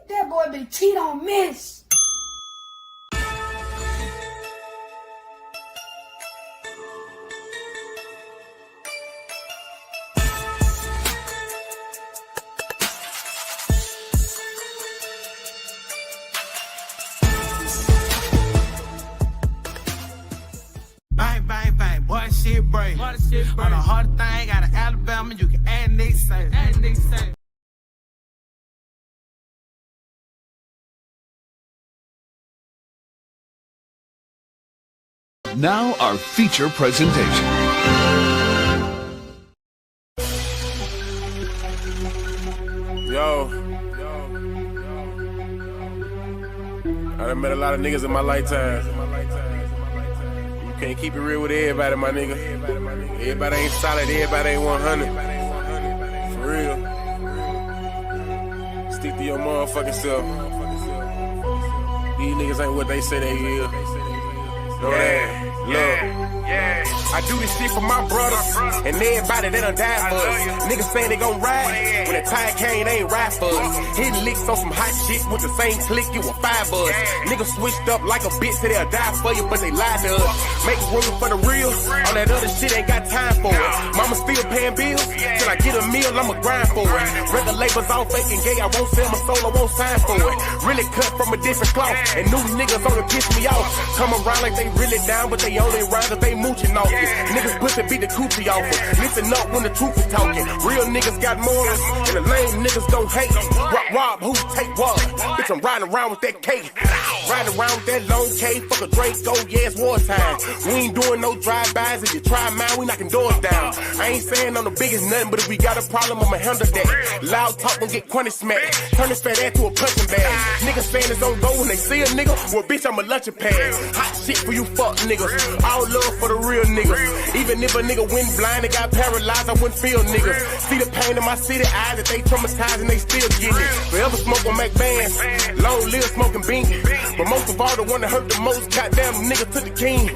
That boy been cheat on miss. Bang, bang, bang, boy, shit break. On the hard thing, out of Alabama, you can add Nick say. Now our feature presentation. Yo. I done met a lot of niggas in my lifetime. You can't keep it real with everybody, my nigga. Everybody ain't solid, everybody ain't 100. For real. Stick to your motherfucking self. These niggas ain't what they say they is. Know that? Look. I do this shit for my brothers and everybody that done died for us. Niggas saying they gon' ride. When the time came, they ain't ride for us. Hitting licks on some hot shit with the same click, you a 5 buzz. Niggas switched up like a bitch, say they'll die for you, but they lied to us. Make room for the real. All that other shit ain't got time for it. Mama still paying bills. Till I get a meal, I'ma grind for it. Record labels all fake and gay, I won't sell my soul, I won't sign for it. Really cut from a different cloth. And new niggas only piss me off. Come around like they really down, but they only around cause they mooching off it. Niggas pussy beat the coochie off it. Listen up when the truth is talking. Real niggas got morals, and the lame niggas don't hate. Rob, who take what? Bitch, I'm riding around with that cake. Riding around with that long K. Fuck a Draco, yeah, it's wartime. We ain't doing no drive-bys. If you try mine, we knocking doors down. I ain't saying I'm the biggest nothing, but if we got a problem, I'ma handle that. Loud talk and get crunny smacked. Turn this fat ass to a punching bag. Niggas saying it's on go when they see a nigga. Well, bitch, I'm a lunching pad. Hot shit for you fuck niggas. All love for the real niggas. Even if a nigga went blind and got paralyzed, I wouldn't feel niggas. See the pain in my city eyes that they traumatized and they still getting it. Forever smoke on Mac bands. Long live smoking bean. But most of all, the one that hurt the most, goddamn nigga to the king.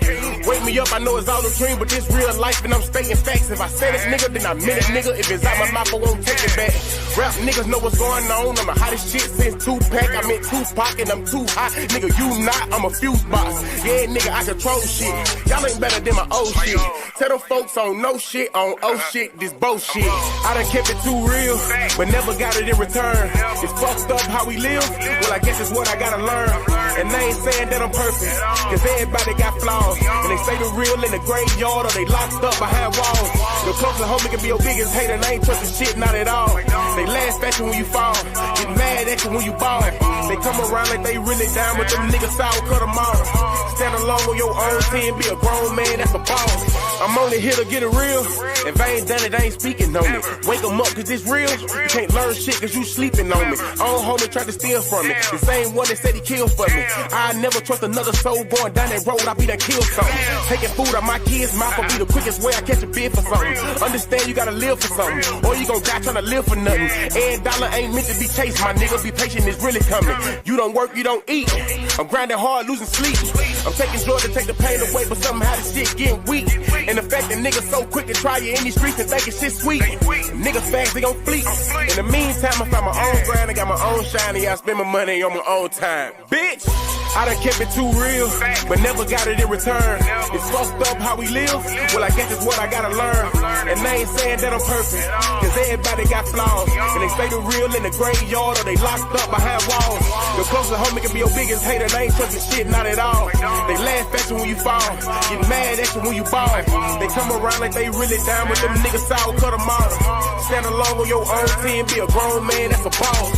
Wake me up, I know it's all a dream, but this real life and I'm stating facts. If I say this nigga, then I meant it, nigga. If it's out my mouth, I won't take it back. Rap niggas know what's going on. I'm the hottest shit since Tupac. I meant Tupac and I'm too hot. Nigga, you not, I'm a fuse box. Yeah, nigga, I control shit. Y'all ain't better than my old shit. Tell them folks on no shit, on oh shit, this bullshit. I done kept it too real, but never got it in return. It's fucked up how we live. Well, I guess it's what I gotta learn. And they ain't saying that I'm perfect, cause everybody got flaws. And they say the real in the graveyard or they locked up behind walls. Your closest homie can be your biggest hater and I ain't trusting shit, not at all. They laugh at you when you fall, get mad at you when you ball. They come around like they really down with them niggas sour, cut them off. Stand alone on your own team, be a grown man, that's a boss. I'm only here to get it real. If I ain't done it, I ain't speaking on it. Wake them up cause it's real. You can't learn shit cause you sleeping on me. Old homie tried to steal from me. The same one that said he killed for me. I never trust another soul going down that road, I be done killed something. Taking food out my kids' mouth will be the quickest way I catch a bid for something. Understand you gotta live for something, or you gon' die trying to live for nothing. Every dollar ain't meant to be chased, my nigga. Be patient, it's really coming. You don't work, you don't eat. I'm grinding hard, losing sleep. I'm taking drugs to take the pain away, but somehow the shit getting weak. And the fact that niggas so quick to try you in these streets and thinking shit sweet. Niggas fast, they gon' fleet. In the meantime, I found my own grind, I got my own shine, and I spend my money on my own time. Bitch! I done kept it too real, but never got it in return. It's fucked up how we live. Well, I guess it's what I gotta learn. And they ain't saying that I'm perfect, cause everybody got flaws. And they say the real in the graveyard or they locked up behind walls. Your closest homie can be your biggest hater, they ain't trusting shit, not at all. They laugh at you when you fall, get mad at you when you ball. They come around like they really down with them niggas sour, cut them off. Stand alone on your own team, be a grown man, that's a boss.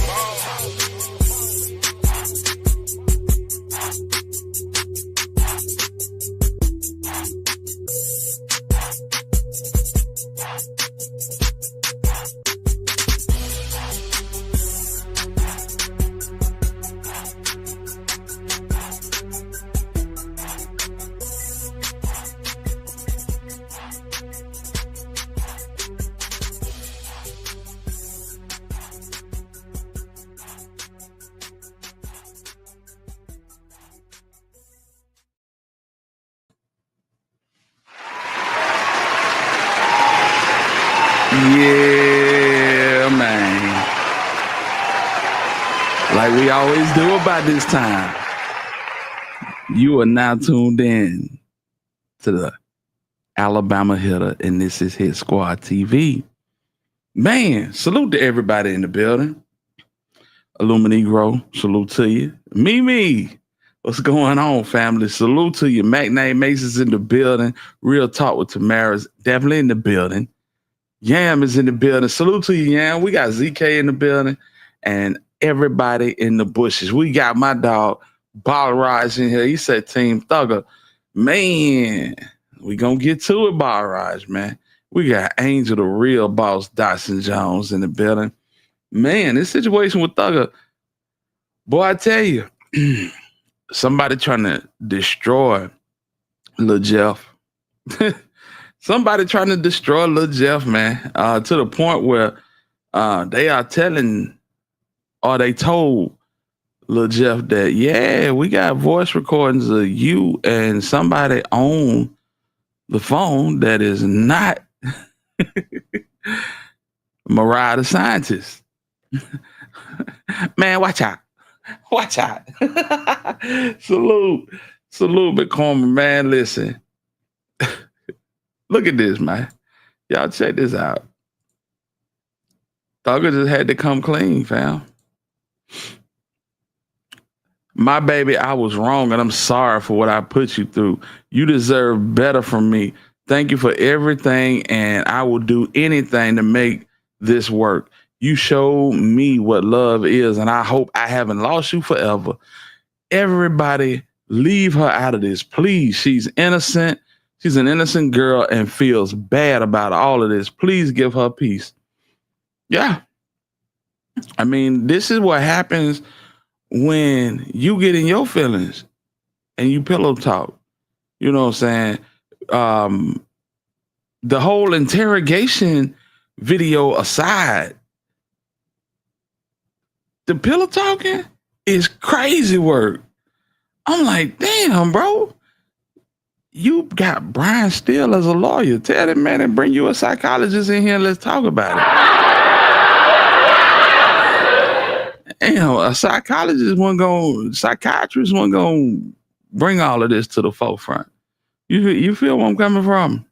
like we always do about this time. You are now tuned in to the Alabama Hitter, and this is Hit Squad TV. Man, salute to everybody in the building. Illuminegro, salute to you. Mimi, what's going on, family? Salute to you. McName Mason's in the building. Real Talk with Tamara's definitely in the building. Yam is in the building. Salute to you, Yam. We got ZK in the building and everybody in the bushes. We got my dog, Balraj, in here. He said Team Thugger. Man, we gonna get to it, Balraj, man. We got Angel, the real boss, Dotson Jones in the building. Man, this situation with Thugger, boy, I tell you, somebody trying to destroy Lil Jeff. Somebody trying to destroy Lil Jeff, man, to the point where they are telling, or they told Lil Jeff that, yeah, we got voice recordings of you and somebody on the phone that is not Mariah the scientist. Man, watch out. Watch out. Salute, McCormick, man. Listen. Look at this, man. Y'all check this out. Thugger just had to come clean, fam. My baby, I was wrong, and I'm sorry for what I put you through. You deserve better from me. Thank you for everything, and I will do anything to make this work. You showed me what love is, and I hope I haven't lost you forever. Everybody, leave her out of this, please. She's innocent. She's an innocent girl and feels bad about all of this. Please give her peace. Yeah. I mean, this is what happens when you get in your feelings and you pillow talk. You know what I'm saying? The whole interrogation video aside, the pillow talking is crazy work. I'm like, damn, bro. You got Brian Steele as a lawyer. Tell that man and bring you a psychologist in here and let's talk about it. Damn, a psychiatrist wasn't gonna bring all of this to the forefront. You feel where I'm coming from?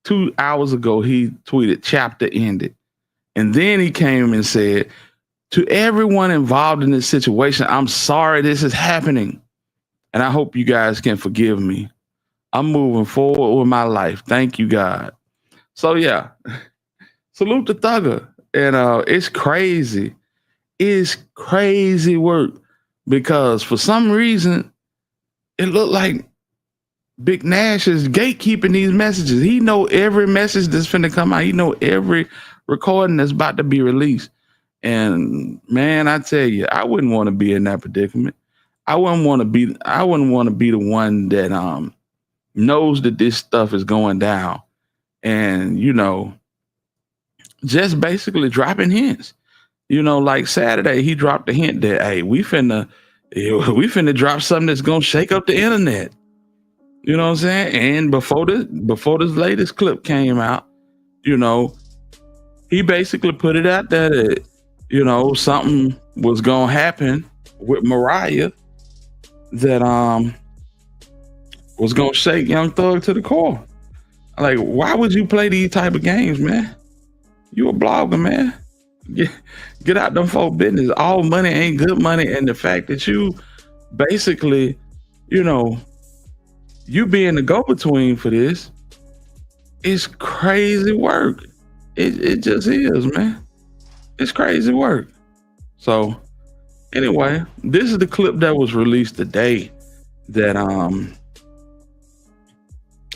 2 hours ago, he tweeted, chapter ended. And then he came and said, to everyone involved in this situation, I'm sorry this is happening. And I hope you guys can forgive me. I'm moving forward with my life. Thank you, God. So yeah, salute to Thugger. And it's crazy. It's crazy work because for some reason, it looked like Big Nash is gatekeeping these messages. He know every message that's finna come out. He know every recording that's about to be released. And man, I tell you, I wouldn't want to be in that predicament. I wouldn't want to be the one that knows that this stuff is going down and, you know, just basically dropping hints. You know, like Saturday, he dropped a hint that, hey, we finna drop something that's gonna shake up the internet. You know what I'm saying? And before this latest clip came out, you know, he basically put it out there that, you know, something was gonna happen with Mariah that was gonna shake Young Thug to the core. Like, why would you play these type of games, man? You a blogger, man. Get out them folk business. All money ain't good money, and the fact that you basically, you know, you being the go-between for this is crazy work. It just is, man. It's crazy work. So anyway, this is the clip that was released today that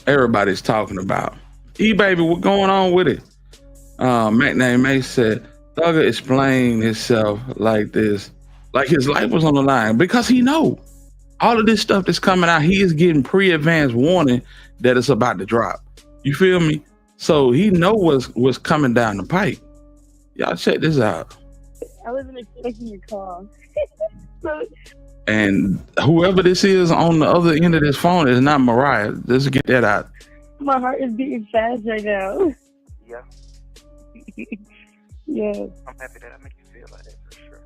everybody's talking about. E-Baby, what's going on with it? McName Mace said, Thugger explained himself like this, like his life was on the line, because he know all of this stuff that's coming out, he is getting pre-advanced warning that it's about to drop. You feel me? So he know what's coming down the pipe. Y'all check this out. I wasn't expecting your call. And whoever this is on the other end of this phone is not Mariah. Let's get that out. My heart is beating fast right now. Yeah. Yeah. I'm happy that I make you feel like that for sure.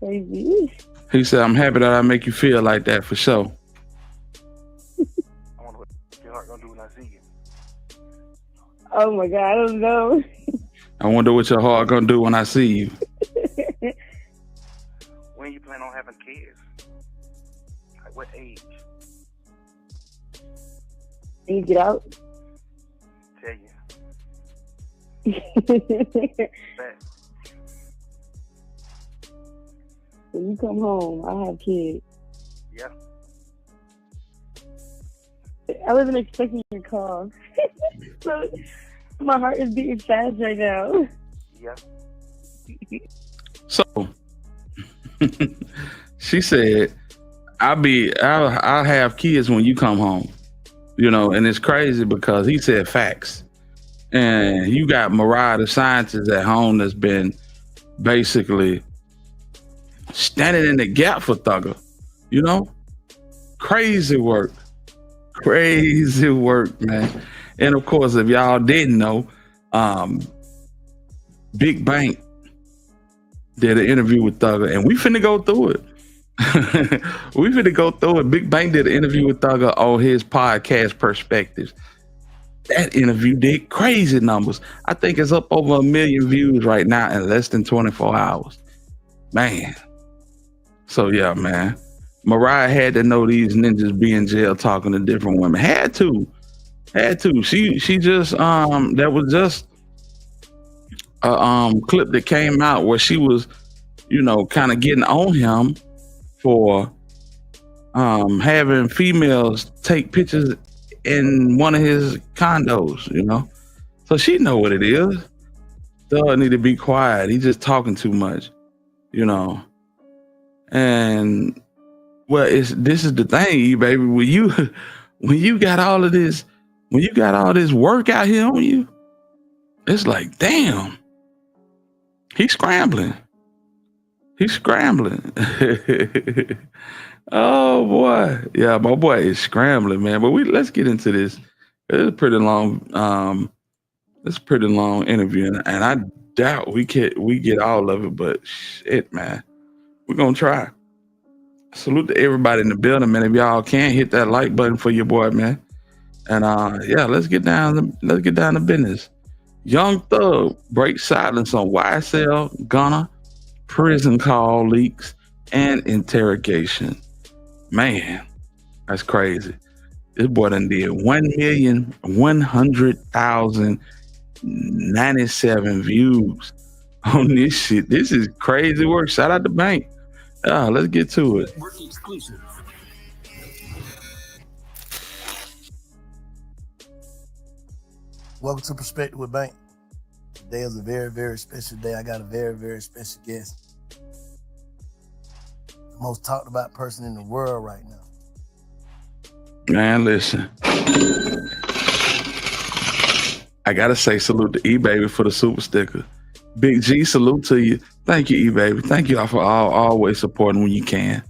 crazy. He said, I'm happy that I make you feel like that for sure. I wonder what your heart gonna do when I see you. Oh my God, I don't know. I wonder what your heart gonna do when I see you. When you plan on having kids? Like what age? Can you get out? Tell you. Bet. When you come home, I have kids. Yeah. I wasn't expecting your call. So my heart is beating fast right now. Yeah. So she said, I'll have kids when you come home. You know, and it's crazy because he said facts. And you got Mariah, the scientist at home, that's been basically standing in the gap for Thugger. You know? Crazy work, man. And of course, if y'all didn't know, Big Bank did an interview with Thugger, and we finna go through it. Big Bank did an interview with Thugger on his podcast Perspectives. That interview did crazy numbers. I think it's up over 1 million views right now in less than 24 hours. Man. So yeah, man. Mariah had to know these ninjas be in jail talking to different women. Had to. She just that was just a clip that came out where she was, you know, kind of getting on him for having females take pictures in one of his condos, you know. So she know what it is. Thug need to be quiet. He just talking too much, you know. And well, this is the thing, E baby. When you got all this work out here on you, it's like, damn, he's scrambling. Oh boy, yeah, my boy is scrambling, man. But let's get into this. It's a pretty long interview, and I doubt we get all of it. But shit, man, we're gonna try. Salute to everybody in the building, man. If y'all can, hit that like button for your boy, man. And yeah, let's get down to business. Young Thug breaks silence on YSL, Gunna, prison call leaks, and interrogation. Man, that's crazy. This boy done did 1,100,097 views on this shit. This is crazy work. Shout out to Bank. Let's get to it. Work exclusive. Welcome to Perspective with Bank. Today is a very, very special day. I got a very, very special guest. The most talked about person in the world right now. Man, listen. I gotta say salute to E-Baby for the super sticker. Big G, salute to you. Thank you, E-Baby. Thank you all for always supporting when you can.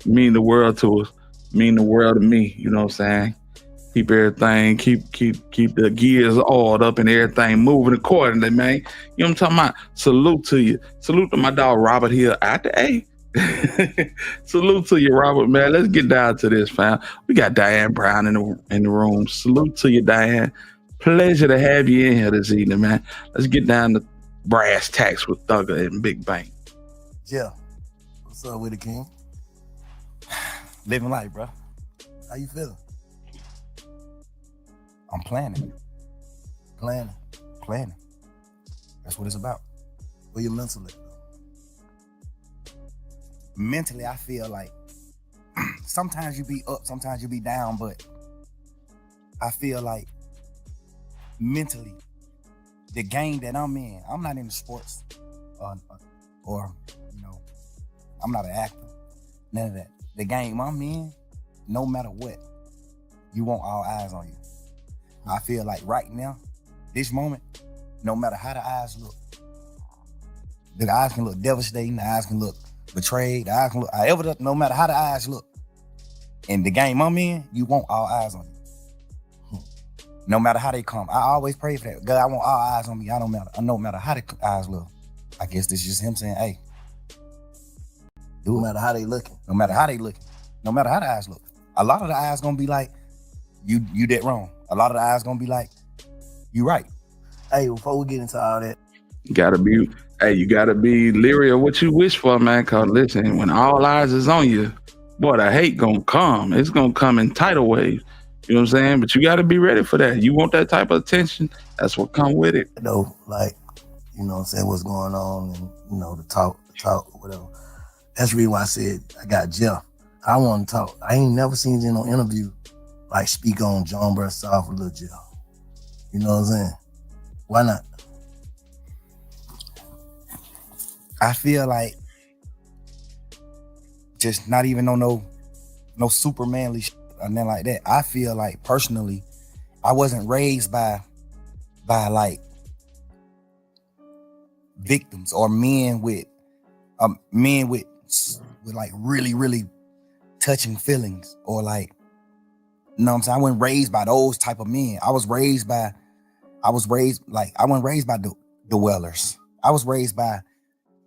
Mean the world to us. Mean the world to me. You know what I'm saying? Keep everything, keep the gears oiled up and everything moving accordingly, man. You know what I'm talking about? Salute to you. Salute to my dog Robert here at the A. Salute to you, Robert, man. Let's get down to this, fam. We got Diane Brown in the room. Salute to you, Diane. Pleasure to have you in here this evening, man. Let's get down to brass tacks with Thugger and Big Bank. Yeah. What's up with it, King? Living life, bro. How you feeling? I'm planning. Planning. That's what it's about. Where your mental at? Mentally, I feel like sometimes you be up, sometimes you be down, but I feel like mentally, the game that I'm in, I'm not into sports or you know, I'm not an actor, none of that. The game I'm in, no matter what, you want all eyes on you. I feel like right now, this moment, no matter how the eyes look can look devastating, the eyes can look betrayed, the eyes can look however, no matter how the eyes look. In the game I'm in, you want all eyes on you. No matter how they come. I always pray for that. God, I want all eyes on me. No matter how the eyes look. I guess this is just him saying, hey, Do No it. matter how they looking. No matter how they looking. No matter how the eyes look. A lot of the eyes gonna be like, you did wrong. A lot of the eyes gonna be like, you right. Hey, before we get into all that, You gotta be leery of what you wish for, man. Cause listen, when all eyes is on you, boy, the hate gonna come. It's gonna come in tidal waves. You know what I'm saying? But you gotta be ready for that. You want that type of attention, that's what come with it. though, like, you know what I'm saying, what's going on and, you know, the talk, whatever. That's the reason why I said I got Jeff. I want to talk. I ain't never seen you in no interview like speak on John Bursoff or Lil Jeff. You know what I'm saying? Why not? I feel like just not even on no super manly shit or nothing like that. I feel like personally, I wasn't raised by like victims or men with like really, really touching feelings or like, you know what I'm saying? I wasn't raised by those type of men. I wasn't raised by the dwellers. I was raised by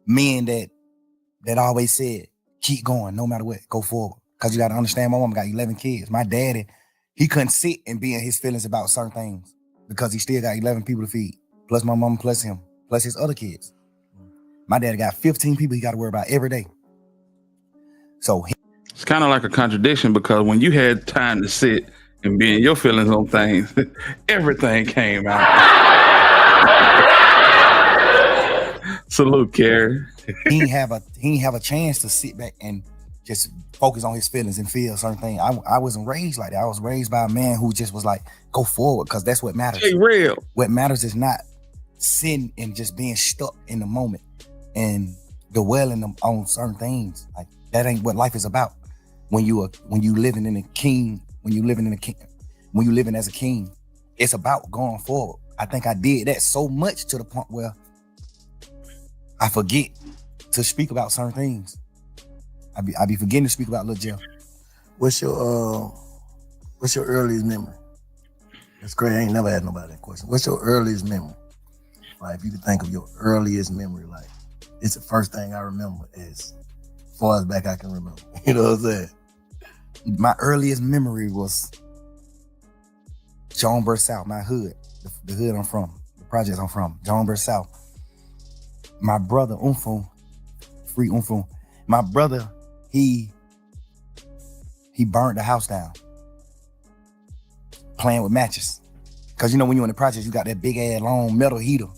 men that always said, keep going, no matter what, go forward. Cause you gotta understand, my mom got 11 kids. My daddy, he couldn't sit and be in his feelings about certain things because he still got 11 people to feed, plus my mom, plus him, plus his other kids. My daddy got 15 people he got to worry about every day. So It's kind of like a contradiction because when you had time to sit and be in your feelings on things, everything came out. Salute, Carrie. he ain't have a chance to sit back and just focus on his feelings and feel certain things. I wasn't raised like that. I was raised by a man who just was like, go forward, because that's what matters. Hey, real. What matters is not sitting and just being stuck in the moment and dwelling on certain things. Like, that ain't what life is about. When you living as a king, it's about going forward. I think I did that so much to the point where I forget to speak about certain things. I be forgetting to speak about Lil Jeff. What's your earliest memory? That's great. I ain't never had nobody that question. What's your earliest memory? Like, if you could think of your earliest memory, like, it's the first thing I remember as far as back I can remember. You know what I'm saying? My earliest memory was John South, my hood, the hood I'm from, the projects I'm from, John South. My brother, free Umfung. My brother, he burned the house down playing with matches. Cause you know, when you're in the projects, you got that big ass long metal heater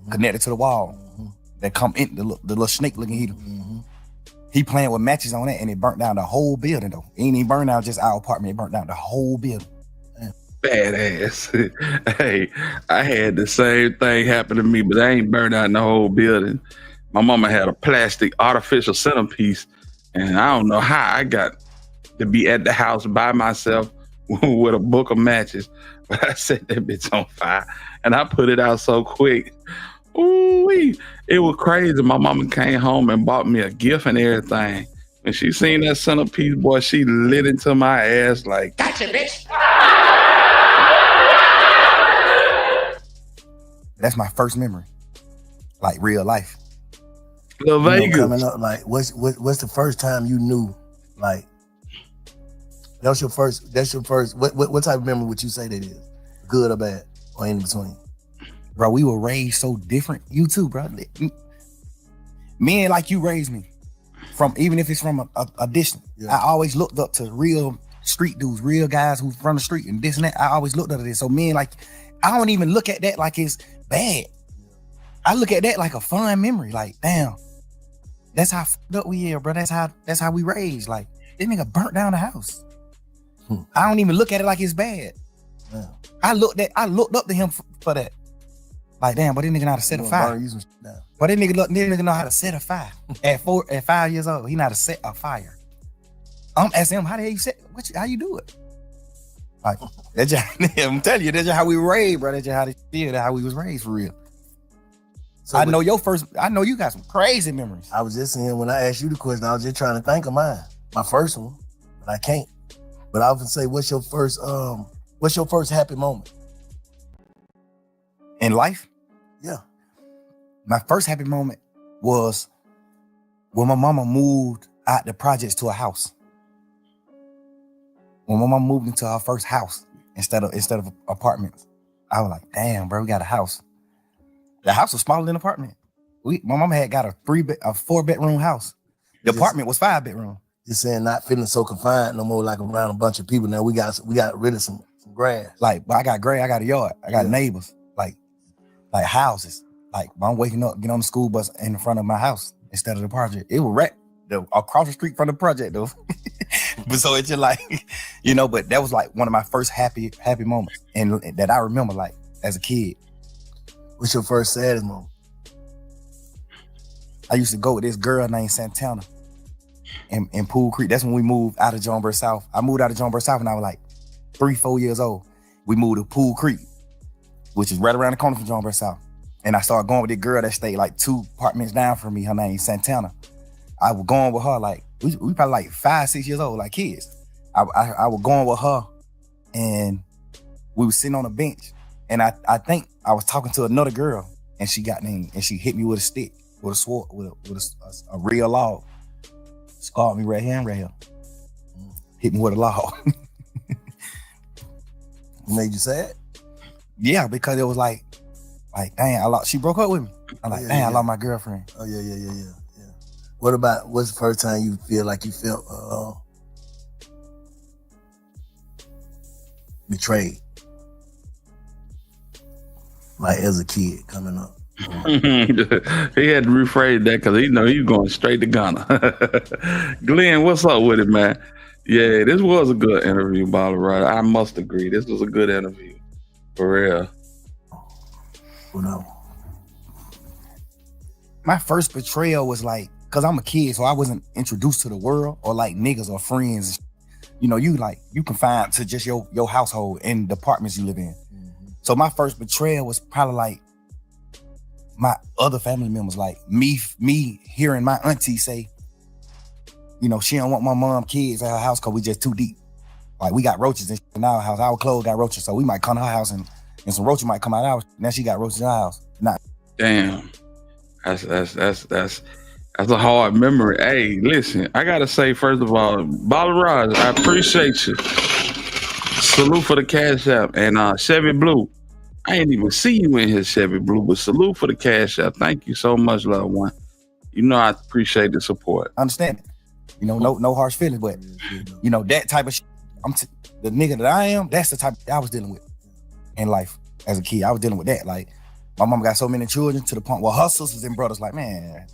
connected to the wall that come in, the little snake looking heater. He playing with matches on that and it burnt down the whole building though. It ain't even burned down just our apartment, it burnt down the whole building. Badass. Hey, I had the same thing happen to me, but I ain't burned out the whole building. My mama had a plastic artificial centerpiece, and I don't know how I got to be at the house by myself with a book of matches, but I set that bitch on fire, and I put it out so quick. Ooh-wee. It was crazy. My mama came home and bought me a gift and everything. When she seen that centerpiece, boy, she lit into my ass like, gotcha, bitch. That's my first memory, like real life. Lil Vegas. Coming up, like, what's the first time you knew, like, that's your first, what type of memory would you say that is? Good or bad, or in between? Bro, we were raised so different. You too, bro. Men like you raised me. Even if it's from a distance. Yeah. I always looked up to real street dudes, real guys who from the street and this and that. I always looked up to this. So men, like, I don't even look at that like it's bad. I look at that like a fun memory. Like, damn, that's how fucked up we are, bro. That's how we raised. Like, this nigga burnt down the house. I don't even look at it like it's bad. Yeah. I looked up to him for that. Like, damn, but this nigga know how to set a fire. But this nigga know how to set a fire. At 5 years old, he know how to set a fire. I'm asking him, how the hell you set? How you do it? Like, that's just, I'm telling you, that's just how we raised, bro. That's just how they feel. That's how we was raised for real. So I know you got some crazy memories. I was just saying, when I asked you the question, I was just trying to think of mine. My first one, but I can't. But I would say, what's your first happy moment? In life? Yeah. My first happy moment was when my mama moved out the projects to a house. When my mom moved into her first house instead of apartments, I was like, damn, bro, we got a house. The house was smaller than the apartment. My mom had got a 4-bedroom house. The apartment was 5-bedroom. Just saying, not feeling so confined no more, like around a bunch of people. Now we got rid of some grass. Like, but I got grass, I got a yard, I got neighbors, like houses. Like, I'm waking up, get on the school bus in front of my house instead of the project. It was wrecked across the street from the project though. But so it's just like, you know, but that was like one of my first happy moments, and that I remember like as a kid. What's your first saddest moment? I used to go with this girl named Santana in Pool Creek. That's when we moved out of Jonesboro South. I moved out of Jonesboro South when I was like 3-4 years old. We moved to Pool Creek, which is right around the corner from Jonesboro South. And I started going with this girl that stayed like 2 apartments down from me. Her name is Santana. I was going with her like, we probably like 5-6 years old, like kids. I was going with her, and we was sitting on a bench. And I think I was talking to another girl, and she hit me with a stick, with a sword, with a real log. Scarred me right here and right here. Hit me with a log. Made you sad? Yeah, because it was like, dang, she broke up with me. I'm like, dang, I lost my girlfriend. Oh, yeah. What's the first time you feel like you felt betrayed? Like as a kid coming up. He had to rephrase that because he know he's going straight to Gunna. Glenn, what's up with it, man? Yeah, this was a good interview, Baller. I must agree. This was a good interview. For real. Well, no. My first betrayal was like, because I'm a kid, so I wasn't introduced to the world or like niggas or friends. You know, you confined to just your household and the apartments you live in. Mm-hmm. So my first betrayal was probably like my other family members, like me hearing my auntie say, you know, she don't want my mom kids at her house because we just too deep. Like we got roaches in our house. Our clothes got roaches, so we might come to her house and some roaches might come out of ours. Now she got roaches in our house. Damn, that's a hard memory. Hey, listen, I gotta say first of all, Baller, I appreciate you. Salute for the Cash App and Chevy Blue. I ain't even see you in here, Chevy Blue, but salute for the Cash App. Thank you so much, loved one. You know I appreciate the support. Understand it. You know, no harsh feelings, but you know that type of shit. The nigga that I am. That's the type I was dealing with in life as a kid. I was dealing with that. Like my mom got so many children to the point where her sisters and brothers like, man,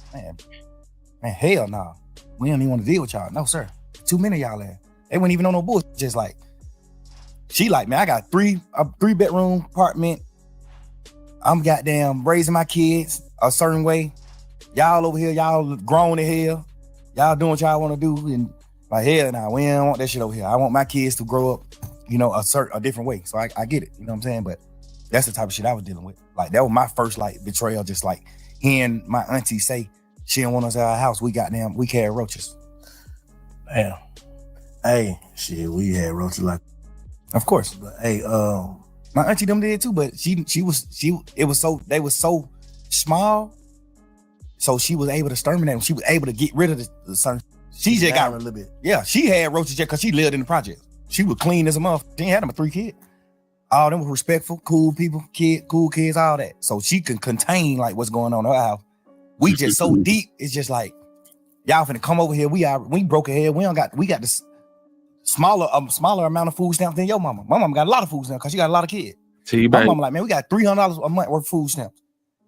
hell no. We don't even want to deal with y'all. No, sir. Too many of y'all there. They wouldn't even know no bullshit. Just like, she like, man, I got a 3-bedroom apartment. I'm goddamn raising my kids a certain way. Y'all over here, y'all grown in hell. Y'all doing what y'all want to do. And like, hell nah, we don't want that shit over here. I want my kids to grow up, you know, a different way. So I get it, you know what I'm saying? But that's the type of shit I was dealing with. Like, that was my first like betrayal, just like hearing my auntie say, she didn't want us at our house. We carry roaches. Damn. Hey, shit, we had roaches like. Of course. But hey, my auntie them did too, but they was so small, so she was able to exterminate them. She was able to get rid of the certain. She just got a little bit. Yeah, she had roaches just because she lived in the project. She was clean as a motherfucker. She had them 3 kids. All them were respectful, cool people, cool kids, all that. So she can contain like what's going on in her house. We just so deep. It's just like, y'all finna come over here. We broke ahead. We got this smaller amount of food stamps than your mama. My mama got a lot of food stamps because she got a lot of kids. My mama like, man, we got $300 a month worth of food stamps.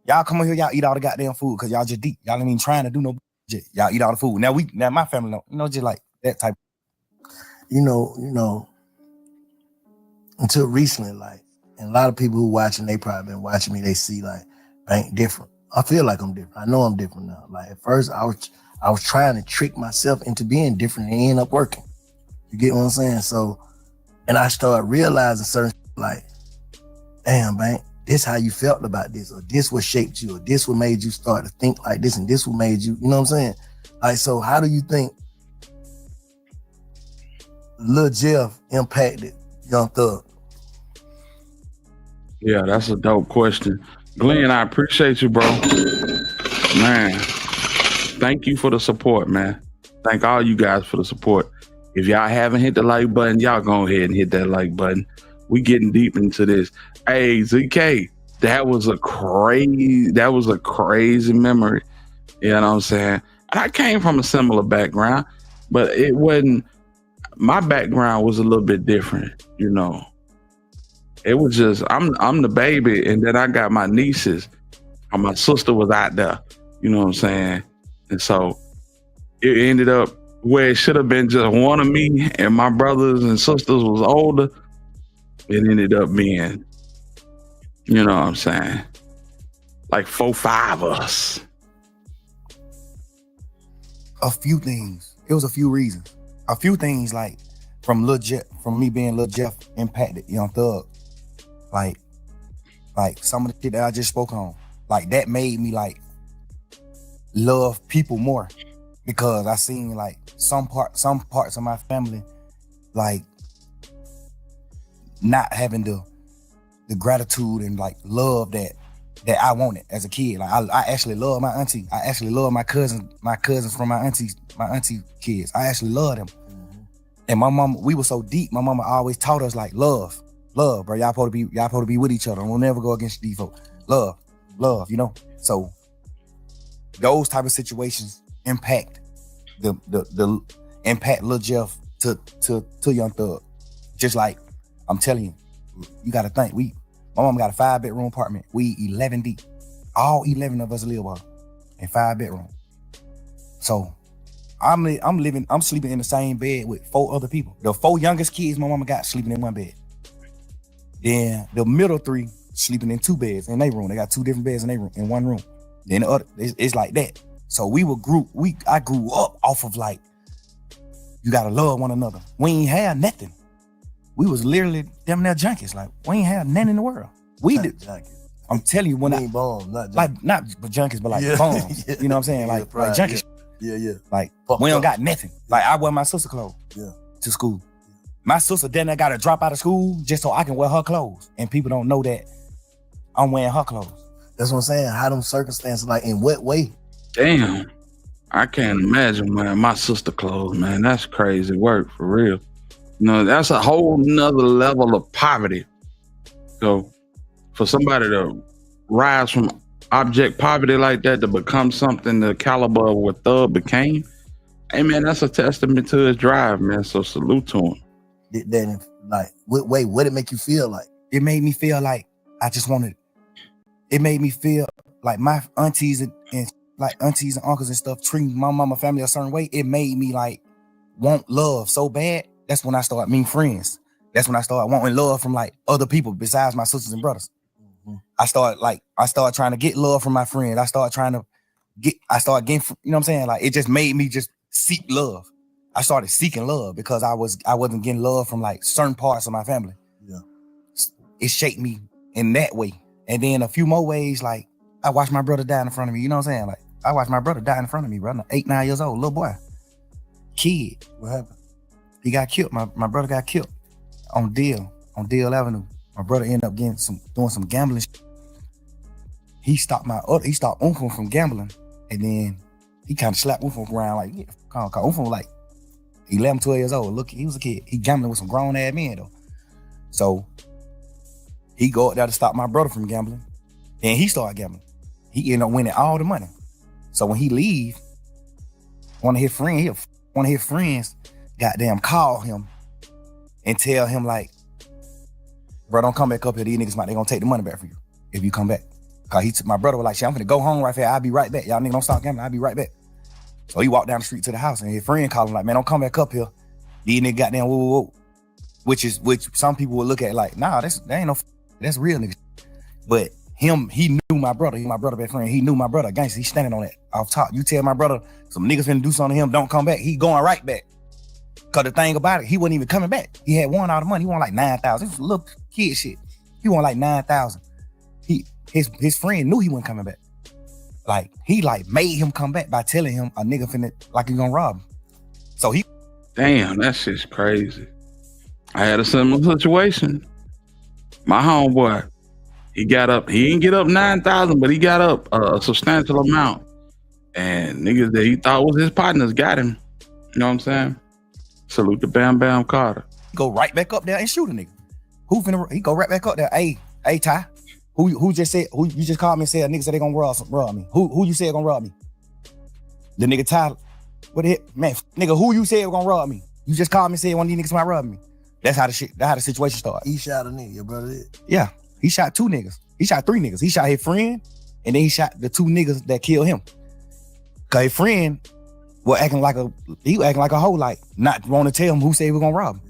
Y'all come over here, y'all eat all the goddamn food because y'all just deep. Y'all ain't even trying to do no shit. Y'all eat all the food. Now my family don't, you know, just like that type. You know, until recently, like, and a lot of people who watching, they probably been watching me, they see like, I ain't different. I feel like I'm different. I know I'm different now. Like at first I was trying to trick myself into being different and it ended up working. You get what I'm saying? So, and I started realizing certain like, damn, man, this how you felt about this, or this what shaped you, or this what made you start to think like this, and this what made you, you know what I'm saying? Like, so how do you think Lil Jeff impacted Young Thug? Yeah, that's a dope question. Glenn, I appreciate you, bro. Man, thank you for the support, man. thank all you guys for the support. If y'all haven't hit the like button, y'all go ahead and hit that like button. We getting deep into this. Hey, ZK, that was a crazy memory. You know what I'm saying? I came from a similar background, but it wasn't. My background was a little bit different, you know. It was just I'm the baby, and then I got my nieces, and my sister was out there. You know what I'm saying? And so it ended up where it should have been just one of me, and my brothers and sisters was older. It ended up being, you know what I'm saying, like 4, 5 of us. A few things. It was a few reasons. A few things like from me being Lil Jeff impacted Young Thug. Like some of the shit that I just spoke on. Like that made me like love people more because I seen like some parts of my family like not having the gratitude and like love that I wanted as a kid. Like I actually love my auntie. I actually love my cousins from my auntie kids. I actually love them. Mm-hmm. And my mama, we were so deep. My mama always taught us like love, bro. Y'all supposed to be with each other. We'll never go against these folks. Love, you know? So those type of situations impact the impact Lil Jeff to Young Thug. Just like I'm telling you, you gotta think my mom got a 5-bedroom apartment. We 11 deep. All 11 of us live in 5 bedrooms. So I'm sleeping in the same bed with 4 other people. The 4 youngest kids my mama got sleeping in one bed. Then the middle 3 sleeping in 2 beds in their room. They got 2 different beds in their room, in one room. Then the other, it's like that. So I grew up off of like, you gotta love one another. We ain't had nothing. We was literally damn near junkies. Like we ain't have nothing in the world. We did. I'm telling you, when I bombs, not junkies, but like bombs. Yeah. You know what I'm saying? Like junkies. Yeah. Like we don't got nothing. Like I wear my sister clothes to school. My sister then I got to drop out of school just so I can wear her clothes, and people don't know that I'm wearing her clothes. That's what I'm saying. How them circumstances, like in what way? Damn, I can't imagine wearing my sister clothes, man. That's crazy work for real. You know, that's a whole nother level of poverty. So for somebody to rise from object poverty like that to become something the caliber of what Thug became, hey man, that's a testament to his drive, man. So salute to him. Then, like, what did it make you feel like? It made me feel like I just wanted. It made me feel like my aunties and uncles and stuff treating my mama family a certain way. It made me like want love so bad. That's when I started meeting friends. That's when I started wanting love from like other people besides my sisters and brothers. Mm-hmm. I started trying to get love from my friends. I started getting, you know what I'm saying? Like it just made me just seek love. I started seeking love because I wasn't getting love from like certain parts of my family. Yeah. It shaped me in that way. And then a few more ways, like I watched my brother die in front of me. You know what I'm saying? Like I watched my brother die in front of me, bro. 8, 9 years old, little boy. Kid. What happened? He got killed. My brother got killed on Deal Avenue. My brother ended up doing some gambling. He stopped Uncle from gambling, and then he kind of slapped Uncle around like, yeah, Uncle was like 11, 12 years old. Look, he was a kid. He gambling with some grown ass men though. So he go out there to stop my brother from gambling. Then he started gambling. He ended up winning all the money. So when he leave, one of his friends goddamn call him and tell him like, bro, don't come back up here. These niggas they gonna take the money back for you if you come back. Cause my brother was like, shit, I'm finna go home right there. I'll be right back. Y'all niggas don't stop gambling. I'll be right back. So he walked down the street to the house and his friend called him like, man, don't come back up here. These niggas goddamn whoa. Which some people would look at like, nah, that ain't no, that's real niggas. But he knew my brother. He my brother best friend. He knew my brother. Gangsta, he's standing on that off top. You tell my brother some niggas finna do something to him, don't come back. He going right back. Cause the thing about it, he wasn't even coming back. He had won all the money. He won like 9,000. This was little kid shit. He won like 9,000. His friend knew he wasn't coming back. Like he like made him come back by telling him a nigga finna like he gonna rob him. So he. Damn, that shit's crazy. I had a similar situation. My homeboy, he got up. He didn't get up 9,000, but he got up a substantial amount. And niggas that he thought was his partners got him. You know what I'm saying? Salute to Bam Bam Carter. He go right back up there and shoot a nigga. He go right back up there. Hey, Ty. Who just said, who you just called me and said a nigga said they gonna rob me? Who you said gonna rob me? The nigga Ty. What the heck? Man, nigga, who you said gonna rob me? You just called me and said one of these niggas might rob me. That's how the situation started. He shot a nigga, your brother did? Yeah, he shot 2 niggas. He shot 3 niggas. He shot his friend, and then he shot the 2 niggas that killed him. Cause his friend was acting like a hoe, like not want to tell him who said he was gonna rob him.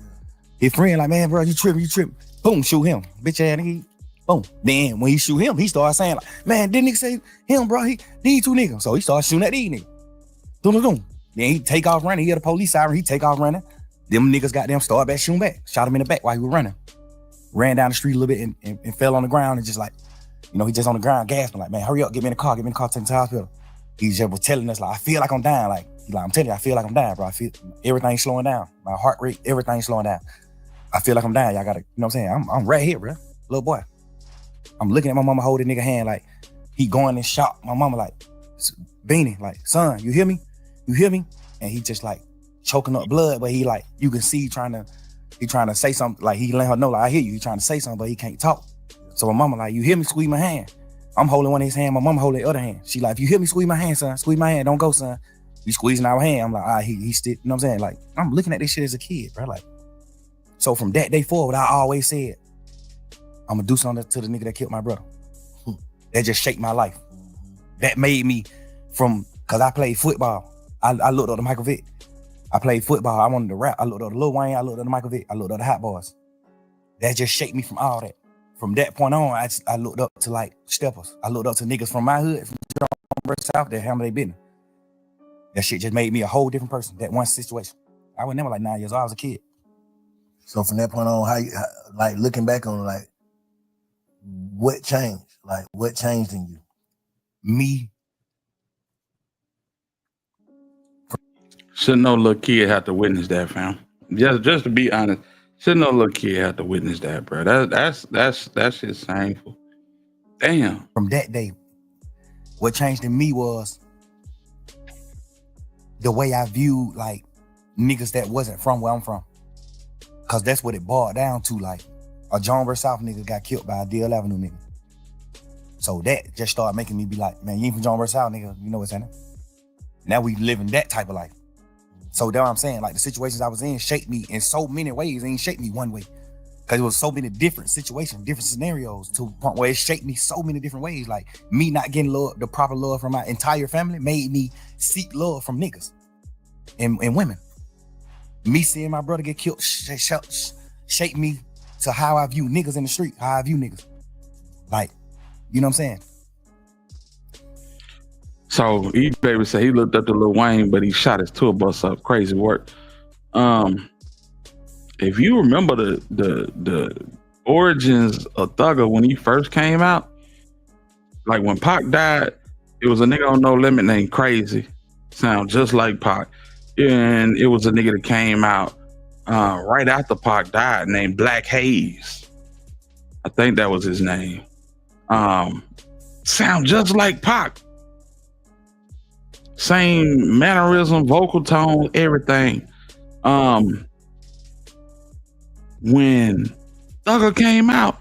His friend like, man, bro, you tripping. Boom, shoot him. Bitch ass nigga. Boom. Then when he shoot him, he started saying like, man, didn't nigga say him, bro? These 2 niggas. So he started shooting at these niggas. Boom. Then he take off running. He hear the police siren. He take off running. Them niggas got them started back shooting back. Shot him in the back while he was running. Ran down the street a little bit and fell on the ground and just like, he just on the ground gasping like, man, hurry up, get me in the car, take me to the hospital. He just was telling us like, I feel like I'm dying. Like, I'm telling you, I feel like I'm dying, bro. I feel everything's slowing down. My heart rate, everything's slowing down. I feel like I'm dying. Y'all gotta, what I'm saying? I'm right here, bro. Little boy. I'm looking at my mama holding nigga hand like he going in shock. My mama like, Beanie, like, son, you hear me? You hear me? And he just like choking up blood, but he like, you can see he trying to say something, like he let her know, like, I hear you. He trying to say something, but he can't talk. So my mama like, you hear me? Squeeze my hand. I'm holding one of his hand. My mama holding the other hand. She like, if you hear me, squeeze my hand, son. Squeeze my hand. Don't go, son. You squeezing our hand. I'm like, all right, he still, you know what I'm saying? Like, I'm looking at this shit as a kid, bro. Like, so from that day forward, I always said, I'm gonna do something to the nigga that killed my brother. That just shaped my life. That made me cause I played football. I looked up to Michael Vick. I played football. I wanted to rap. I looked up to Lil Wayne. I looked up to Michael Vick. I looked up to Hot Boys. That just shaped me from all that. From that point on, I looked up to like steppers. I looked up to niggas from my hood, from South, that handle their business. That shit just made me a whole different person. That one situation. I was never like 9 years old. I was a kid. So from that point on, how you, like looking back on like, what changed? Like what changed in you? Me. Shouldn't no little kid have to witness that, fam. Just to be honest, shouldn't no little kid have to witness that, bro. That's shit's shameful. Damn. From that day, what changed in me was the way I viewed like niggas that wasn't from where I'm from. Cause that's what it boiled down to. Like a John vs. South nigga got killed by a Deal Avenue nigga. So that just started making me be like, man, you ain't from John vs. South, nigga. You know what's happening? Now we living that type of life. So that's what I'm saying. Like the situations I was in shaped me in so many ways. It ain't shaped me one way. Cause it was so many different situations, different scenarios to the point where it shaped me so many different ways. Like me not getting love, the proper love from my entire family made me seek love from niggas and women. Me seeing my brother get killed shaped me to how I view niggas in the street, how I view niggas. Like, you know what I'm saying? So E-Baby said he looked up to Lil Wayne, but he shot his tour bus up. Crazy work. If you remember the origins of Thugger when he first came out, like when Pac died, it was a nigga on No Limit named Crazy. Sound just like Pac. And it was a nigga that came out right after Pac died named Black Haze. I think that was his name. Sound just like Pac. Same mannerism, vocal tone, everything. When Thugger came out,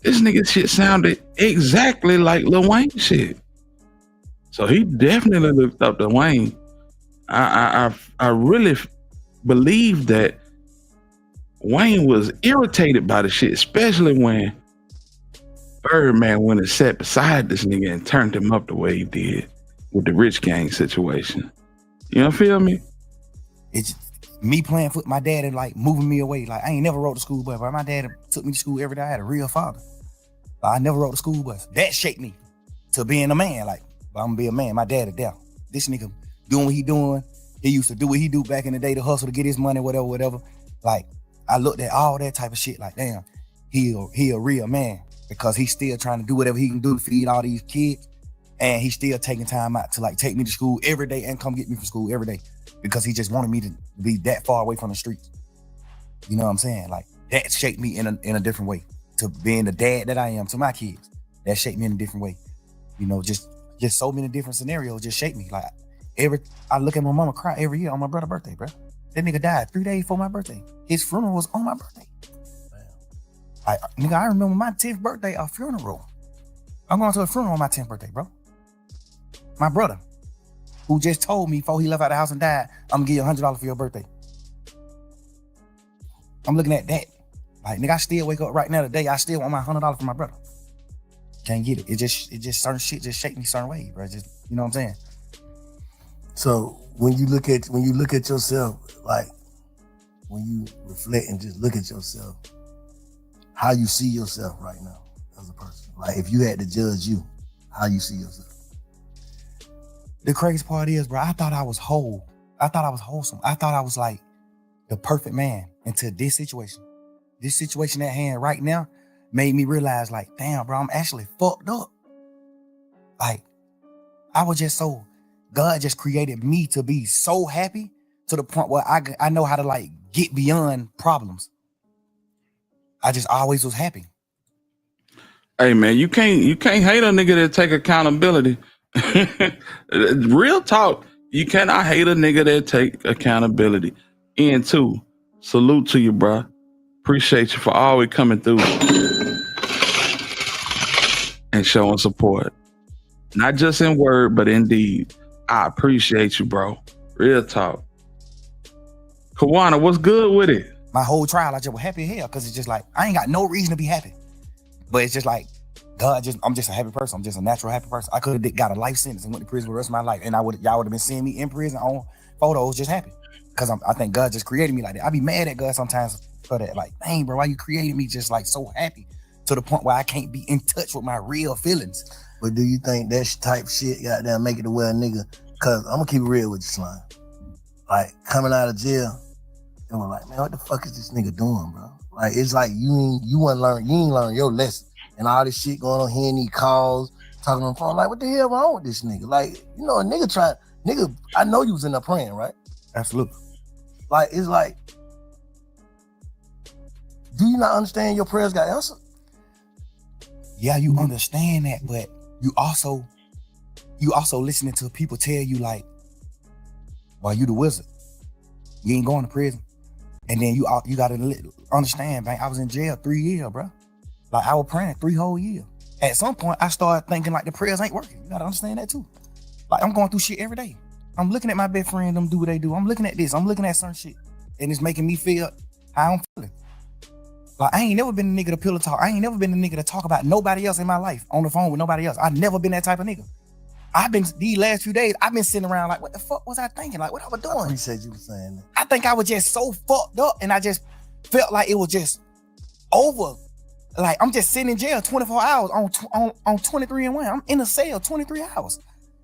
this nigga shit sounded exactly like Lil Wayne shit. So he definitely looked up to Wayne. I really believe that Wayne was irritated by the shit, especially when Birdman went and sat beside this nigga and turned him up the way he did with the Rich Gang situation. You know, feel me? It's me playing foot, my dad and like moving me away. Like I ain't never rode the school bus, but my dad took me to school every day. I had a real father. I never rode the school bus. That shaped me to being a man. Like, I'm gonna be a man. My dad is there. This nigga doing what he doing. He used to do what he do back in the day to hustle to get his money, whatever. Like, I looked at all that type of shit like, damn, he a real man because he's still trying to do whatever he can do to feed all these kids. And he's still taking time out to like take me to school every day and come get me from school every day because he just wanted me to be that far away from the streets. You know what I'm saying? Like that shaped me in a different way to being the dad that I am to my kids. That shaped me in a different way. You know, just so many different scenarios just shaped me. Like I look at my mama cry every year on my brother's birthday, bro. That nigga died 3 days before my birthday. His funeral was on my birthday. Nigga, I remember my 10th birthday, a funeral. I'm going to a funeral on my 10th birthday, bro. My brother, who just told me before he left out the house and died, I'm gonna give you $100 for your birthday. I'm looking at that. Like, nigga, I still wake up right now today. I still want my $100 for my brother. Can't get it. It just certain shit just shake me certain ways, bro. Just, you know what I'm saying? So when you look at yourself, like when you reflect and just look at yourself, how you see yourself right now as a person. Like if you had to judge you, how you see yourself. The crazy part is, bro, I thought I was whole. I thought I was wholesome. I thought I was like the perfect man until this situation. This situation at hand right now made me realize like, damn, bro, I'm actually fucked up. Like, I was just so, God just created me to be so happy to the point where I know how to like get beyond problems. I just always was happy. Hey man, you can't hate a nigga that take accountability. Real talk, you cannot hate a nigga that take accountability. And two, salute to you, bro. Appreciate you for always coming through and showing support. Not just in word, but in deed. I appreciate you, bro. Real talk. Kawana, what's good with it? My whole trial, I just was happy as hell because it's just like, I ain't got no reason to be happy. But it's just like, God, I'm just a happy person. I'm just a natural happy person. I could have got a life sentence and went to prison for the rest of my life. And y'all would have been seeing me in prison on photos just happy. Because I think God just created me like that. I be mad at God sometimes for that. Like, dang, bro, why you created me just like so happy to the point where I can't be in touch with my real feelings. But do you think that type shit goddamn make it to where a nigga, cause I'm gonna keep it real with you, Slime. Like coming out of jail, and we're like, man, what the fuck is this nigga doing, bro? Like it's like you ain't learn your lesson. And all this shit going on, hearing these calls, talking on the phone, like, what the hell wrong with this nigga? Like, you know, a nigga, I know you was in there praying, right? Absolutely. Like, it's like, do you not understand your prayers got answered? Yeah, you understand that, but you also listening to people tell you like, well, you the wizard. You ain't going to prison. And then you gotta understand, man, I was in jail 3 years, bro. Like I was praying 3 whole years. At some point, I started thinking like the prayers ain't working. You gotta understand that too. Like I'm going through shit every day. I'm looking at my best friend, them do what they do. I'm looking at this. I'm looking at certain shit. And it's making me feel how I'm feeling. Like I ain't never been a nigga to pillow talk. I ain't never been a nigga to talk about nobody else in my life on the phone with nobody else. I've never been that type of nigga. These last few days, I've been sitting around like, what the fuck was I thinking? Like, what I was doing? I appreciate you saying that. I think I was just so fucked up and I just felt like it was just over. Like, I'm just sitting in jail 24 hours on 23 and 1. I'm in a cell 23 hours.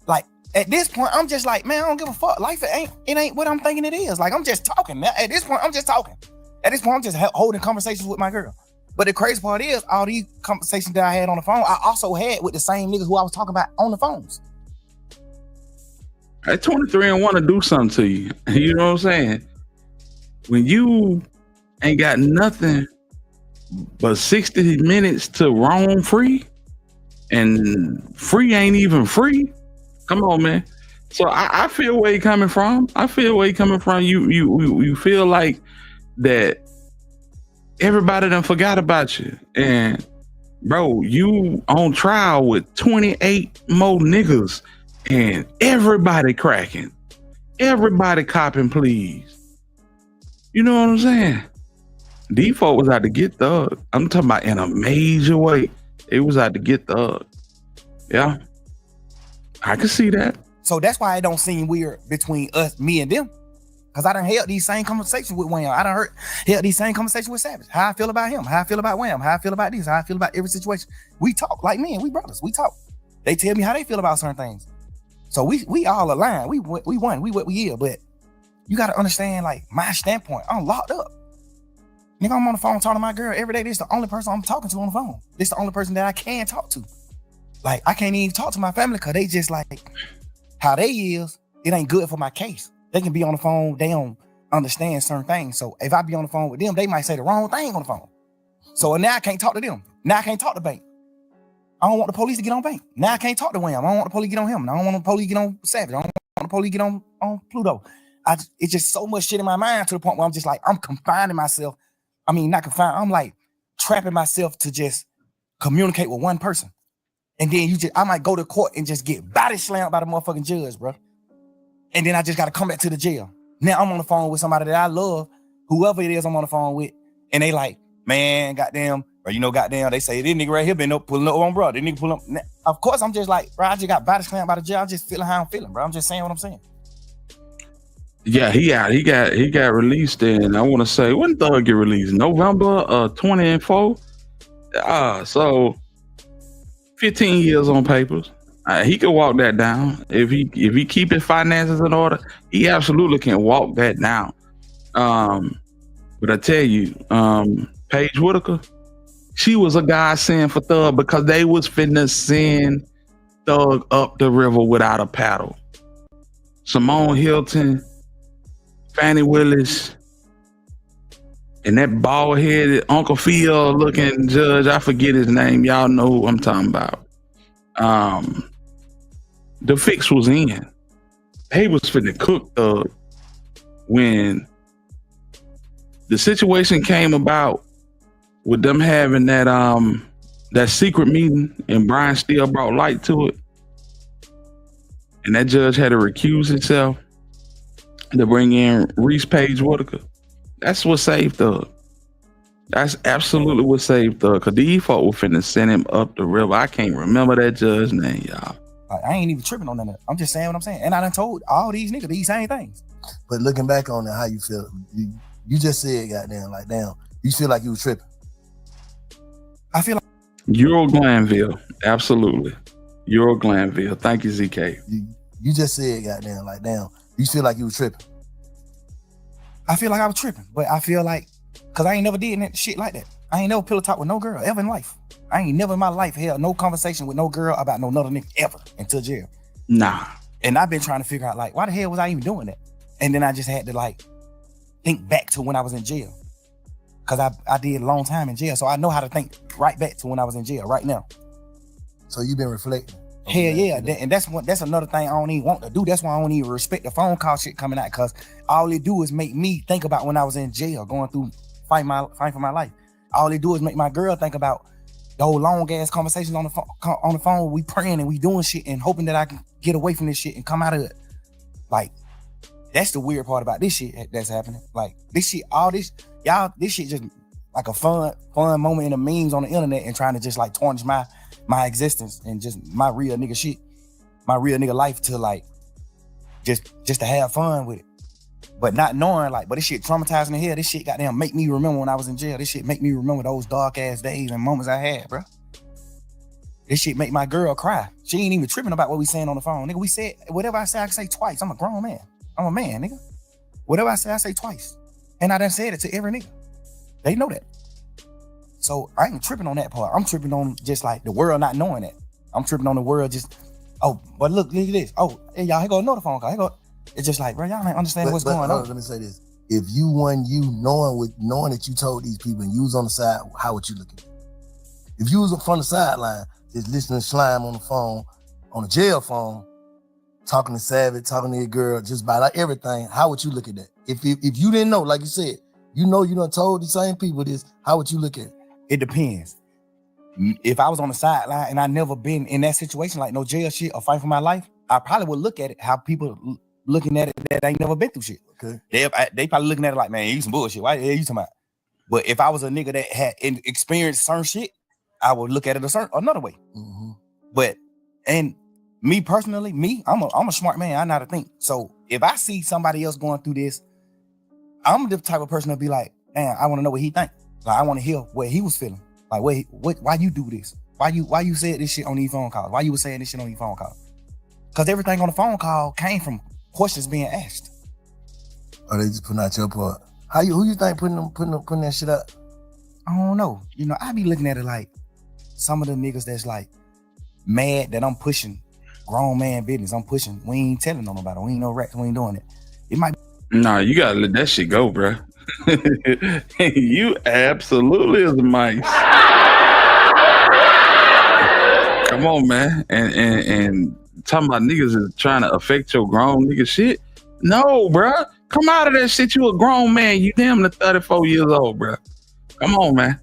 Like, at this point, I'm just like, man, I don't give a fuck. Life, it ain't what I'm thinking it is. Like, I'm just talking. At this point, I'm just talking. At this point, I'm just holding conversations with my girl. But the crazy part is, all these conversations that I had on the phone, I also had with the same niggas who I was talking about on the phones. At 23 and 1 to do something to you. You know what I'm saying? When you ain't got nothing but 60 minutes to roam free, and free ain't even free. Come on, man. So I feel where you coming from. I feel where you coming from. You feel like that everybody done forgot about you. And bro, you on trial with 28 more niggas and everybody cracking. Everybody copping pleas. You know what I'm saying? Default was out to get thug. I'm talking about in a major way. It was out to get thug. Yeah. I can see that. So that's why it don't seem weird between us, me and them. Cause I done held these same conversations with Wham. I done held these same conversations with Savage. How I feel about him, how I feel about Wham, how I feel about this, how I feel about every situation. We talk like men, we brothers, we talk. They tell me how they feel about certain things. So we all align. We won, we what we is. But you gotta understand like my standpoint. I'm locked up. Nigga, I'm on the phone talking to my girl every day. This is the only person I'm talking to on the phone. This is the only person that I can talk to. Like, I can't even talk to my family because they just like, how they is, it ain't good for my case. They can be on the phone, they don't understand certain things. So if I be on the phone with them, they might say the wrong thing on the phone. So now I can't talk to them. Now I can't talk to Bank. I don't want the police to get on Bank. Now I can't talk to Wham. I don't want the police to get on him. I don't want the police to get on Savage. I don't the police get on Pluto. It's just so much shit in my mind to the point where I'm just like, I'm confining myself. I mean, not confined. I'm like trapping myself to just communicate with one person. And then I might go to court and just get body slammed by the motherfucking judge, bro. And then I just got to come back to the jail. Now I'm on the phone with somebody that I love, whoever it is I'm on the phone with. And they like, man, goddamn, or goddamn, they say, this nigga right here been up pulling up on bro. This nigga pull up. Now, of course, I'm just like, bro, I just got body slammed by the jail. I'm just feeling how I'm feeling, bro. I'm just saying what I'm saying. Yeah, he got released in, I want to say, when Thug get released? November 24. So 15 years on papers. He can walk that down. If he keep his finances in order, he absolutely can walk that down. But I tell you, Paige Whitaker, she was a godsend for Thug because they was finna send Thug up the river without a paddle. Simone Hilton, Fannie Willis, and that bald-headed Uncle Phil looking judge, I forget his name. Y'all know who I'm talking about. The fix was in. They was finna cook Thug when the situation came about with them having that secret meeting, and Brian still brought light to it. And that judge had to recuse himself to bring in Reese Page Whitaker. That's what saved Thug. That's absolutely what saved Thug. Cause these folk were finna send him up the river. I can't remember that judge's name, y'all. I ain't even tripping on that. I'm just saying what I'm saying. And I done told all these niggas these same things. But looking back on it, how you feel? You just said, goddamn, like, damn, you feel like you was tripping. I feel like Euro Glanville, absolutely. Euro Glanville. Thank you, ZK. You just said, goddamn, like, damn, you feel like you was tripping. I feel like I was tripping, but I feel like, cause I ain't never did shit like that. I ain't never pillow talk with no girl ever in life. I ain't never in my life held no conversation with no girl about no another nigga ever until jail. Nah. And I've been trying to figure out, like, why the hell was I even doing that? And then I just had to, like, think back to when I was in jail. Cause I did a long time in jail, so I know how to think right back to when I was in jail right now. So you've been reflecting. Hell yeah, and that's another thing I don't even want to do. That's why I don't even respect the phone call shit coming out, cause all it do is make me think about when I was in jail, going through fighting for my life. All it do is make my girl think about those long ass conversations on the phone. We praying and we doing shit and hoping that I can get away from this shit and come out of it. Like, that's the weird part about this shit that's happening. Like, this shit, all this, y'all, this shit just like a fun moment in the memes on the internet and trying to just like tarnish my existence and just my real nigga shit, my real nigga life to like just to have fun with it, but not knowing like, but this shit traumatizing the hell. This shit goddamn make me remember when I was in jail. This shit make me remember those dark ass days and moments I had, bro. This shit make my girl cry. She ain't even tripping about what we saying on the phone, nigga. We said whatever I say, I can say twice. I'm a grown man. I'm a man, nigga. Whatever I say twice, and I done said it to every nigga. They know that. So I ain't tripping on that part. I'm tripping on just like the world not knowing that. I'm tripping on the world just, oh, but look at this. Oh, hey, y'all, here go another phone call. Here go. It's just like, bro, y'all ain't understand what's going on. Let me say this. If you knowing that you told these people and you was on the side, how would you look at it? If you was from the sideline, just listening to Slime on the phone, on the jail phone, talking to Savage, talking to your girl, just about like everything, how would you look at that? If you didn't know, like you said, you done told these same people this, how would you look at it? It depends. If I was on the sideline and I never been in that situation, like no jail shit or fight for my life, I probably would look at it how people looking at it that ain't never been through shit. Okay. They probably looking at it like, man, you some bullshit. Why the hell you talking about? But if I was a nigga that had experienced certain shit, I would look at it another way. Mm-hmm. But and me personally, I'm a smart man. I know how to think. So if I see somebody else going through this, I'm the type of person to be like, man, I want to know what he think. Like, I want to hear what he was feeling. Like, why you do this? Why you said this shit on these phone calls? Why you was saying this shit on these phone calls? Because everything on the phone call came from questions being asked. Or they just putting out your part. Who you think putting that shit up? I don't know. I be looking at it like some of the niggas that's like mad that I'm pushing grown man business. I'm pushing. We ain't telling them about it. We ain't no rats. We ain't doing it. It might. Nah, you gotta let that shit go, bro. You absolutely is mice. Come on, man. And talking about niggas is trying to affect your grown nigga shit. No, bruh. Come out of that shit. You a grown man. You damn near 34 years old, bruh. Come on, man.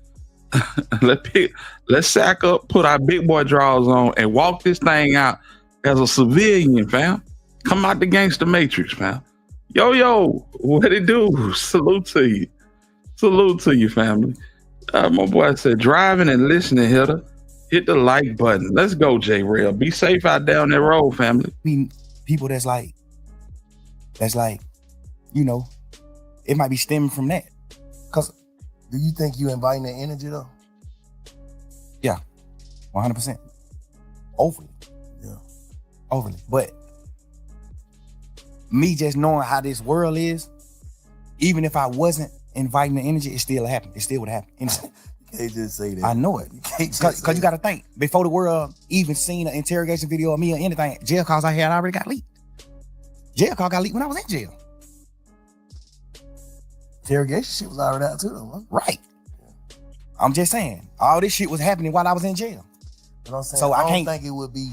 Let's sack up, put our big boy drawers on, and walk this thing out as a civilian, fam. Come out the gangster matrix, fam. Yo, what it do? Salute to you. Salute to you, family. My boy said, driving and listening, hit the like button. Let's go, J-Rail. Be safe out down that road, family. I mean, people that's like, you know, it might be stemming from that. Cause Do you think you inviting the energy though? yeah, 100%. Overly. Yeah. Overly. But me just knowing how this world is, even if I wasn't inviting the energy, it still happened. It still would happen. You can't just say that. I know it. You can't just Cause say you gotta think, before the world even seen an interrogation video of me or anything, jail calls I had already got leaked. Jail call got leaked when I was in jail. interrogation shit was already out too though. Huh? Right. I'm just saying, all this shit was happening while I was in jail. But I'm saying, So I don't can't- think it would be,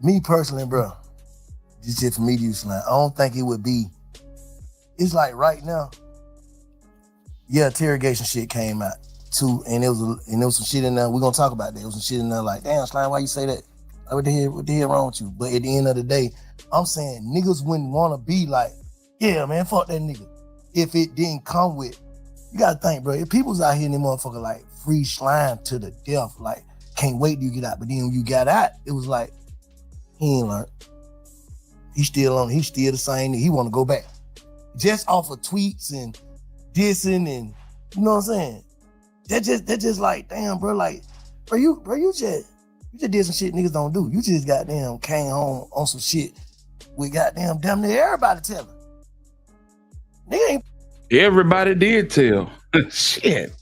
me personally, bro, this shit for me to use slang. I don't think it would be, it's like right now, yeah, interrogation shit came out too, and there was some shit in there, we're gonna talk about that. There was some shit in there like, damn, Slime, why you say that? Like, what the hell wrong with you? But at the end of the day, I'm saying niggas wouldn't wanna be like, yeah, man, fuck that nigga. If it didn't come with, you gotta think, bro, if people's out here in them motherfucker like free slime to the death, like, can't wait till you get out. But then when you got out, it was like, he ain't learned. He's still the same. He want to go back. Just off of tweets and dissing and, you know what I'm saying? That just like, damn, bro, like, bro, you just did some shit niggas don't do. You just goddamn came home on some shit with goddamn damn near everybody telling. Nigga ain't. Everybody did tell. Shit.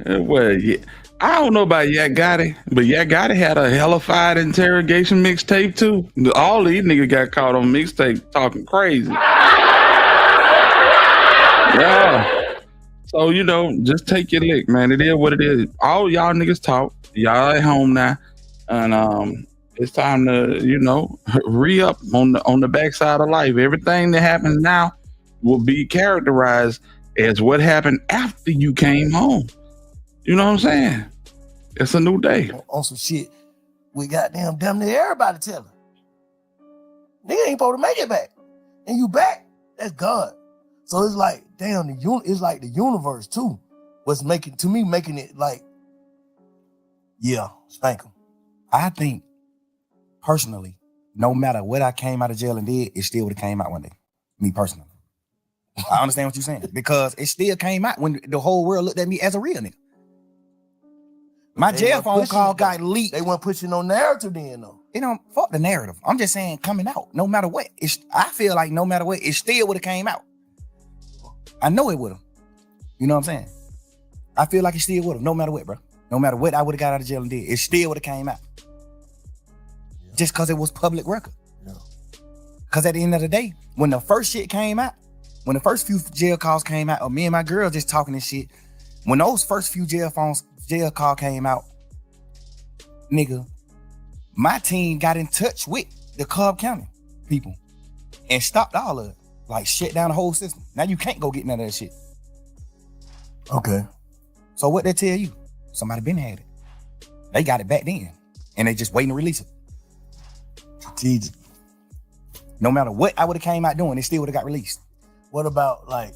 Well, yeah. I don't know about Yak Gotti, but Yak Gotti had a hellified interrogation mixtape too. All these niggas got caught on mixtape talking crazy. Yeah. So, you know, just take your lick, man. It is what it is. All y'all niggas talk. Y'all at home now. And it's time to, you know, re-up on the backside of life. Everything that happens now will be characterized as what happened after you came home. You know what I'm saying? It's a new day. On some shit we goddamn damn near everybody telling. Nigga ain't supposed to make it back. And you back, that's God. So it's like, damn, it's like the universe too was making it like, yeah, spank him. I think, personally, no matter what I came out of jail and did, it still would have came out one day. Me personally. I understand what you're saying. Because it still came out when the whole world looked at me as a real nigga. My jail phone call got leaked. They weren't pushing no narrative then though. You know, fuck the narrative. I'm just saying coming out, no matter what. I feel like no matter what, it still would have came out. I know it would have. You know what I'm saying? I feel like it still would have, no matter what, bro. No matter what I would have got out of jail and did, it still would have came out. Yeah. Just because it was public record. Yeah. Because at the end of the day, when the first shit came out, when the first few jail calls came out, or me and my girl just talking this shit, when those first few jail call came out, nigga, my team got in touch with the Cobb County people and stopped all of it. Like, shut down the whole system. Now you can't go get none of that shit. Okay. So what they tell you? Somebody been had it. They got it back then. And they just waiting to release it. Strategic. No matter what I would have came out doing, it still would have got released. What about like,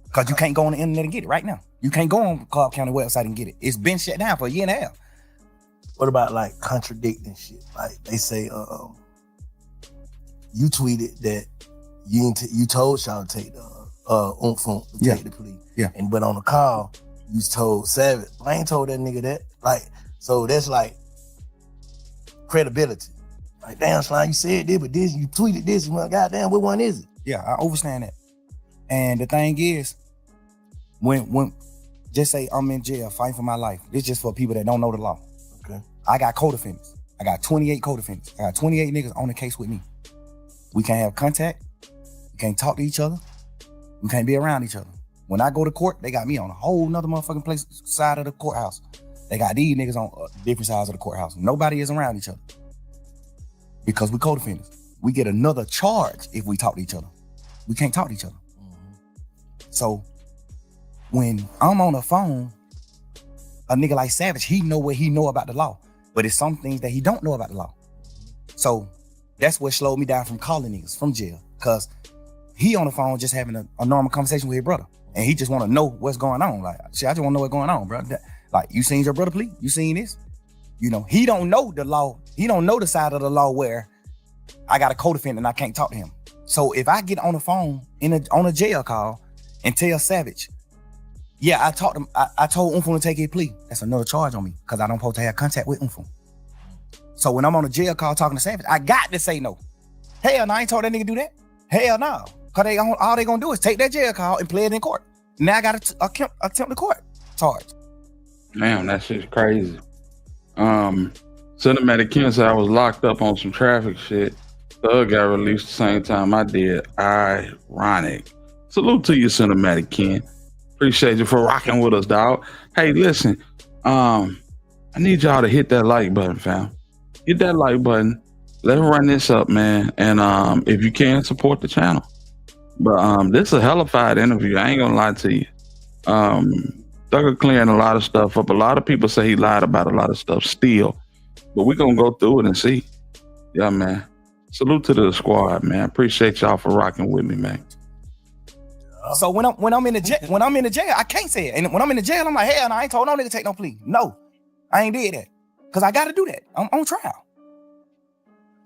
because you can't go on the internet and get it right now. You can't go on Cobb County website and get it. It's been shut down for a year and a half. what about like contradicting shit? Like they say, you tweeted that you told Shaw to take the take the plea. Yeah. But on the call, you told Savage. I ain't told that nigga that. Like, so that's like credibility. Like, damn, Slime, you said this, but this, you tweeted this. Well, goddamn, what one is it? Yeah, I understand that. And the thing is, when just say I'm in jail fighting for my life, it's just for people that don't know the law. Okay. I got co-defendants. I got 28 co-defendants. I got 28 niggas on the case with me. We can't have contact. We can't talk to each other. We can't be around each other. When I go to court, they got me on a whole nother motherfucking place side of the courthouse. They got these niggas on different sides of the courthouse. Nobody is around each other. because we co-defendants. We get another charge if we talk to each other. We can't talk to each other. So when I'm on the phone, a nigga like Savage, he know what he know about the law, but it's some things that he don't know about the law. So that's what slowed me down from calling niggas from jail, because he on the phone just having a normal conversation with his brother, and he just want to know what's going on. Like, shit, I just want to know what's going on, bro. Like, you seen your brother plea? You seen this? You know, he don't know the law. He don't know the side of the law where I got a co-defendant and I can't talk to him. So if I get on the phone on a jail call and tell Savage, yeah, I told Umfum to take his plea, that's another charge on me, because I don't supposed to have contact with Umfum. So when I'm on a jail call talking to Savage, I got to say no. Hell no, I ain't told that nigga do that. Hell no. Because all they gonna do is take that jail call and play it in court. Now I got to attempt the court charge. Damn, that shit's crazy. Cinematic Ken said I was locked up on some traffic shit. Thug got released the same time I did. Ironic. Salute to you, Cinematic Ken. Appreciate you for rocking with us, dog. Hey, listen, I need y'all to hit that like button, fam. Hit that like button. Let's run this up, man. And if you can, support the channel. But this is a hellified interview. I ain't gonna lie to you. Thugger clearing a lot of stuff up. A lot of people say he lied about a lot of stuff still. But we're gonna go through it and see. Yeah, man. Salute to the squad, man. Appreciate y'all for rocking with me, man. So when I'm in the jail, I can't say it. And when I'm in the jail, I'm like, hell no, I ain't told no nigga take no plea. No, I ain't did that. Because I got to do that. I'm on trial.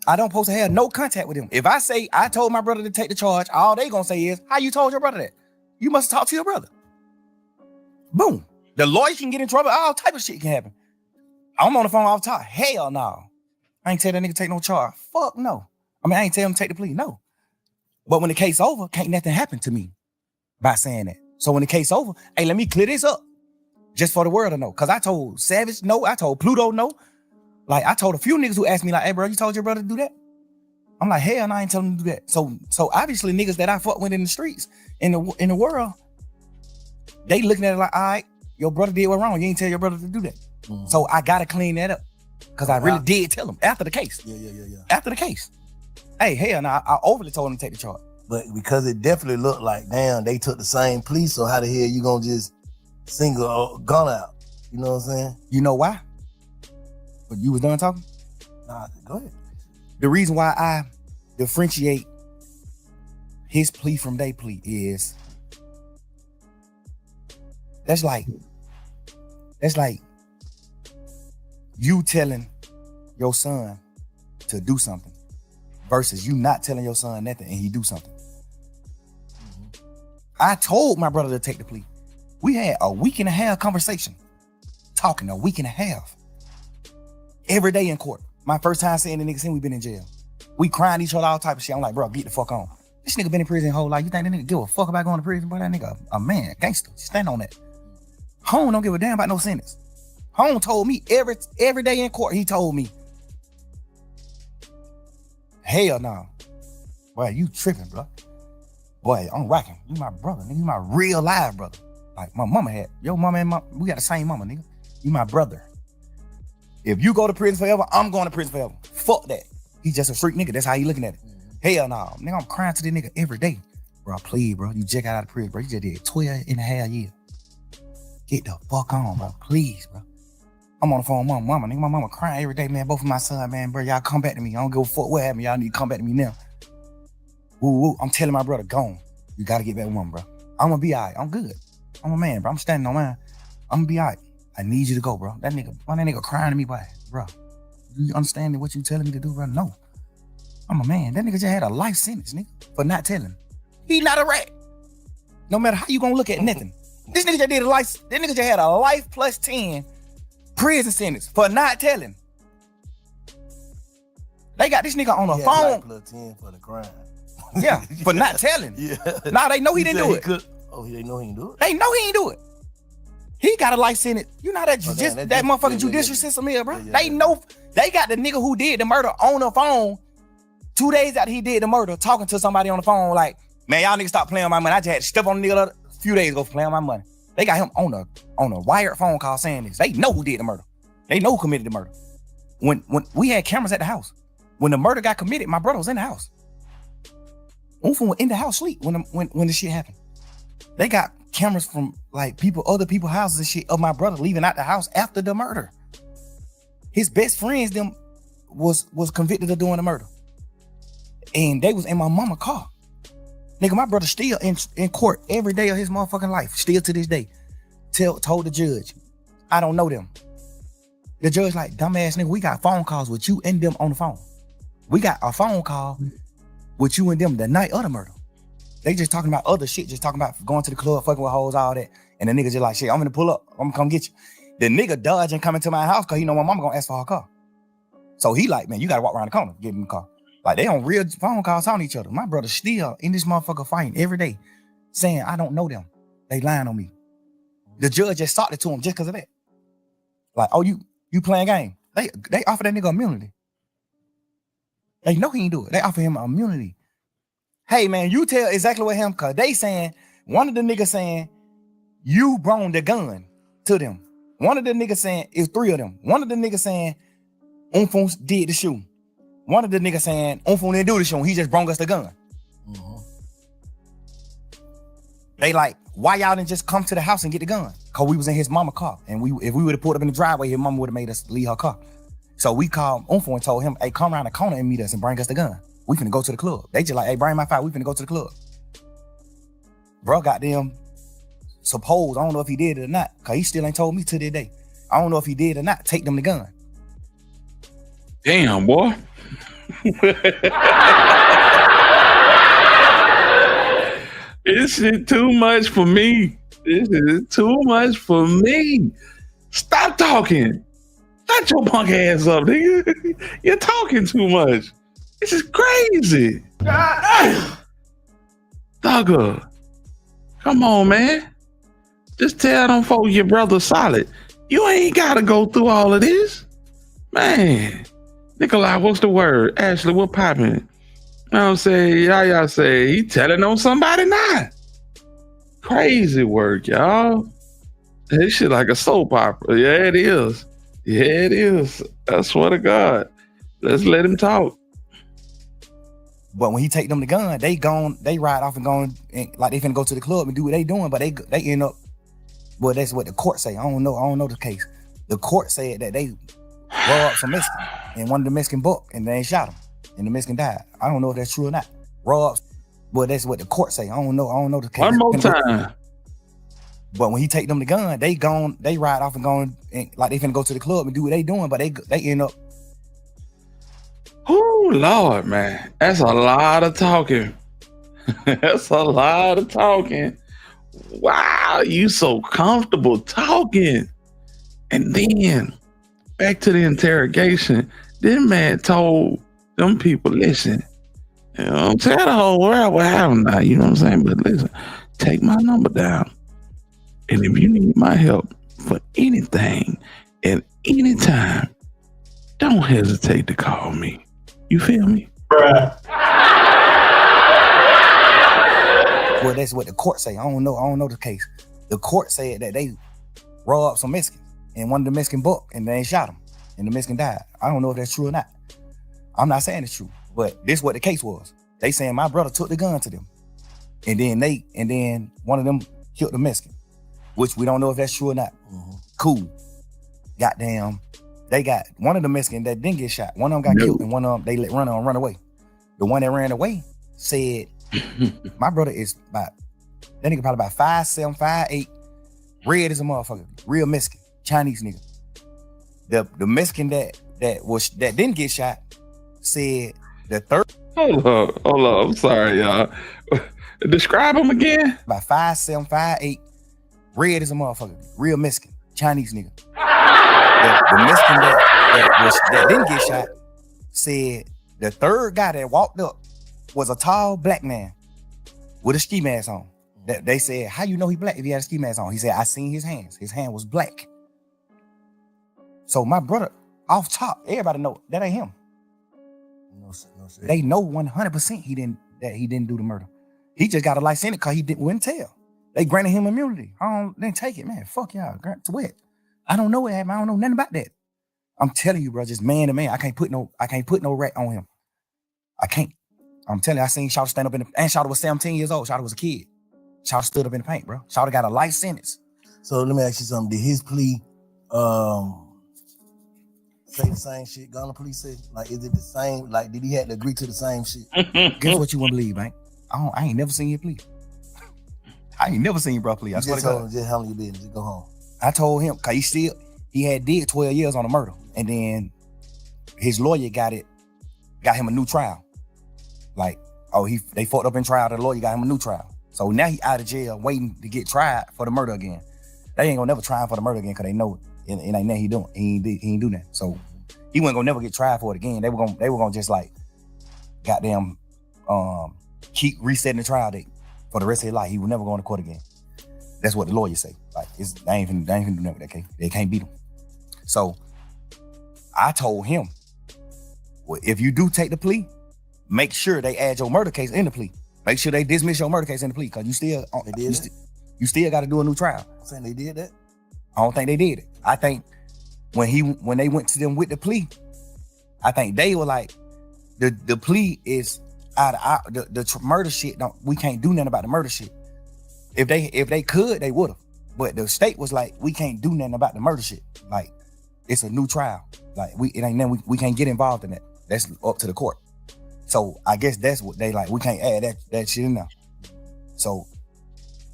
I don't supposed to have no contact with him. If I say I told my brother to take the charge, all they gonna say is, how you told your brother that? You must talk to your brother. Boom. The lawyer can get in trouble. All type of shit can happen. I'm on the phone all the time. Hell no. I ain't tell that nigga take no charge. Fuck no. I mean, I ain't tell him to take the plea. No. But when the case over, can't nothing happen to me by saying that. So when the case over, hey, let me clear this up just for the world to know. Because I told Savage no. I told Pluto no. Like, I told a few niggas who asked me, like, hey, bro, you told your brother to do that? I'm like, hell no, I ain't telling him to do that. So obviously niggas that I fuck with in the streets, in the world, they looking at it like, all right, your brother did what wrong. You ain't tell your brother to do that. Mm-hmm. So I got to clean that up. Because I really did tell him after the case. Yeah. After the case. Hey, hell no, I overly told him to take the charge. But because it definitely looked like, damn, they took the same plea, so how the hell you gonna just single Gunna out? You know what I'm saying? You know why? But you was done talking? Nah, go ahead. The reason why I differentiate his plea from their plea is that's like you telling your son to do something versus you not telling your son nothing and he do something. Mm-hmm. I told my brother to take the plea. We had a week and a half conversation, talking a week and a half. Every day in court. My first time seeing the nigga since we been in jail. We crying each other, all type of shit. I'm like, bro, get the fuck on. This nigga been in prison his whole life. You think that nigga give a fuck about going to prison? Boy, that nigga a man, gangster. Stand on that. Home don't give a damn about no sentence. Home told me every day in court, he told me, hell no. Boy, you tripping, bro. Boy, I'm rocking. You my brother, nigga. You my real live brother. Like my mama had. Your mama and we got the same mama, nigga. You my brother. If you go to prison forever, I'm going to prison forever. Fuck that. He's just a freak nigga. That's how he looking at it. Mm-hmm. Hell no. Nigga, I'm crying to this nigga every day. Bro, please, bro. You just got out of prison, bro. You just did 12 and a half years. Get the fuck on, bro. Please, bro. I'm on the phone with my mama. Nigga, my mama crying every day, man. Both of my son, man, bro. Y'all come back to me. I don't give a fuck what happened. Y'all need to come back to me now. Woo. I'm telling my brother, gone. You got to get back with mama, bro. I'm going to be all right. I'm good. I'm a man, bro. I'm standing on mine. I'm going to be all right. I need you to go, bro. That nigga crying to me, boy. Bro, you understanding what you telling me to do, bro? No. I'm a man. That nigga just had a life sentence, nigga, for not telling. He not a rat. No matter how you gonna look at nothing. This nigga just did a life. That nigga just had a life plus 10 prison sentence for not telling. They got this nigga on the phone. Life plus 10 for the crime. Yeah, for not telling. Yeah. Nah, they know he didn't do it. They know he didn't do it? They know he ain't do it. He got a life sentence. You know that that motherfucking judicial system here, bro. They know. They got the nigga who did the murder on the phone 2 days after he did the murder, talking to somebody on the phone like, man, y'all niggas stop playing with my money. I just had to step on the nigga a few days ago for playing with my money. They got him on a wired phone call saying this. They know who did the murder. They know who committed the murder. When we had cameras at the house, When the murder got committed, my brother was in the house. Unfun was in the house sleep when the shit happened. They got cameras from like other people's houses and shit of my brother leaving out the house after the murder. His best friends them was convicted of doing the murder. And they was in my mama car. Nigga, my brother still in court every day of his motherfucking life, still to this day. Told the judge, I don't know them. The judge like, dumbass nigga, we got phone calls with you and them on the phone. We got a phone call with you and them the night of the murder. They just talking about other shit, just talking about going to the club, fucking with hoes, all that. And the nigga just like, shit, I'm gonna pull up, I'm gonna come get you. The nigga dodging coming to my house because he know my mama gonna ask for her car. So he like, man, you gotta walk around the corner, get in the car. Like they on real phone calls on each other. My brother still in this motherfucker fighting every day, saying, I don't know them. They lying on me. The judge just sought it to him just because of that. Like, oh, you playing game. They offer that nigga immunity. They know he ain't do it. They offer him immunity. Hey man, you tell exactly what him, cause they saying, one of the niggas saying, you brought the gun to them. One of the niggas saying, it's three of them. One of the niggas saying, Unfun did the shooting. One of the niggas saying, Unfun didn't do the shooting, he just brought us the gun. Mm-hmm. They like, why y'all didn't just come to the house and get the gun? Cause we was in his mama car. And if we would have pulled up in the driveway, his mama would have made us leave her car. So we called Unfun and told him, hey, come around the corner and meet us and bring us the gun. We finna go to the club. They just like, hey, bring my file, we finna go to the club. Bro, goddamn, suppose, I don't know if he did it or not, cause he still ain't told me to this day. I don't know if he did or not, take them the gun. Damn, boy. This shit too much for me. This is too much for me. Stop talking. Shut your punk ass up, nigga. You're talking too much. This is crazy. Thugger. Come on, man. Just tell them folks your brother's solid. You ain't gotta go through all of this. Man. Nikolai, what's the word? Ashley, what poppin'? You know what I'm saying? Y'all say he telling on somebody now. Crazy work, y'all. This shit like a soap opera. Yeah, it is. Yeah, it is. I swear to God. Let's let him talk. But when he take them the gun, they ride off and going like they finna go to the club and do what they doing, but they end up, well, that's what the court say. I don't know the case. The court said that they robbed some Mexican and one of the Mexican booked and they shot him and the Mexican died. I don't know if that's true or not. Robbed, but that's what the court say. I don't know the case. One more time. But when he take them the gun, they ride off and going like they finna go to the club and do what they doing, but they end up. Oh Lord, man, that's a lot of talking. That's a lot of talking. Wow, you so comfortable talking. And then back to the interrogation. This man told them people, listen, you know, tell the whole world what happened now, you know what I'm saying? But listen, take my number down. And if you need my help for anything at any time, don't hesitate to call me. You feel me? Well, that's what the court say. I don't know the case. The court said that they robbed some Mexicans and one of the Mexican booked and they shot him and the Mexican died. I don't know if that's true or not. I'm not saying it's true, but this is what the case was. They saying my brother took the gun to them, and then one of them killed the Mexican, which we don't know if that's true or not. Mm-hmm. Cool. Goddamn. They got one of the Mexicans that didn't get shot. One of them got killed and one of them they let run away. The one that ran away said, my brother is that nigga probably about 5'7", 5'8", red as a motherfucker, real Mexican, Chinese nigga. The Mexican that didn't get shot said the third. Hold up. I'm sorry, y'all. Describe him again. About 5'7", 5'8", red as a motherfucker, real Mexican, Chinese nigga. The Mexican that didn't get shot said the third guy that walked up was a tall black man with a ski mask on. That they said, how you know he black if he had a ski mask on? He said, I seen his hands. His hand was black. So my brother, off top, everybody know that ain't him. No, they know 100% he didn't do the murder. He just got a life sentence because he wouldn't tell. They granted him immunity. Didn't take it, man. Fuck y'all. Grant to what? I don't know what happened. I don't know nothing about that. I'm telling you, bro, just man to man. I can't put no rat on him. I can't. I'm telling you, I seen Shawty stand up and Shawty was 17 years old. Shawty was a kid. Shawty stood up in the paint, bro. Shawty got a life sentence. So let me ask you something. Did his plea say the same shit Gunna plea said? Like, is it the same? Like, did he have to agree to the same shit? Guess what you wouldn't believe, man? I ain't never seen your plea. I ain't never seen your bro plea. I swear to God. Just handle your business. Just go home. I told him, cause he had did 12 years on a murder. And then his lawyer got him a new trial. Like, they fucked up in trial, the lawyer got him a new trial. So now he out of jail waiting to get tried for the murder again. They ain't gonna never try him for the murder again because they know it ain't nothing he doing. He ain't do that. So he wasn't gonna never get tried for it again. They were gonna just like goddamn keep resetting the trial date for the rest of his life. He would never go to court again. That's what the lawyers say. Like, they ain't finna do nothing with that case. They can't beat him. So I told him, well, if you do take the plea, make sure they add your murder case in the plea. Make sure they dismiss your murder case in the plea, because you still got to do a new trial. I'm saying they did that. I don't think they did it. I think when they went to them with the plea, I think they were like, the plea is out of the murder shit. We can't do nothing about the murder shit. If they could, they would have. But the state was like, we can't do nothing about the murder shit. Like, it's a new trial. Like, it ain't nothing. We can't get involved in that. That's up to the court. So I guess that's what they like. We can't add that shit in there. So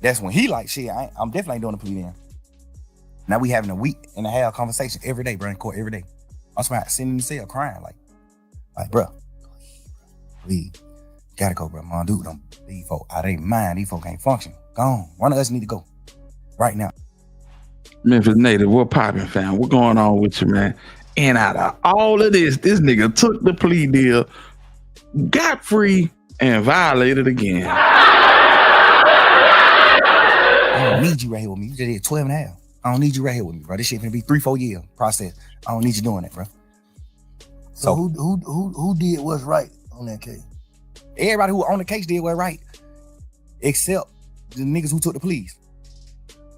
that's when he like, shit, I'm definitely doing a plea then. Now we having a week and a half conversation every day, bro, in court every day. I'm sitting in the cell crying like, bro, please, gotta go, bro. Mom, dude, these folk out of their mind. These folk can't function. Go on. One of us need to go right now. Memphis native, what poppin', fam? What's going on with you, man? And out of all of this nigga took the plea deal, got free, and violated again. I don't need you right here with me. You just did 12 and a half. I don't need you right here with me, bro. This shit gonna be 3-4 year process. I don't need you doing that, bro. So who did what's right on that case? Everybody who on the case did what's right, except the niggas who took the pleas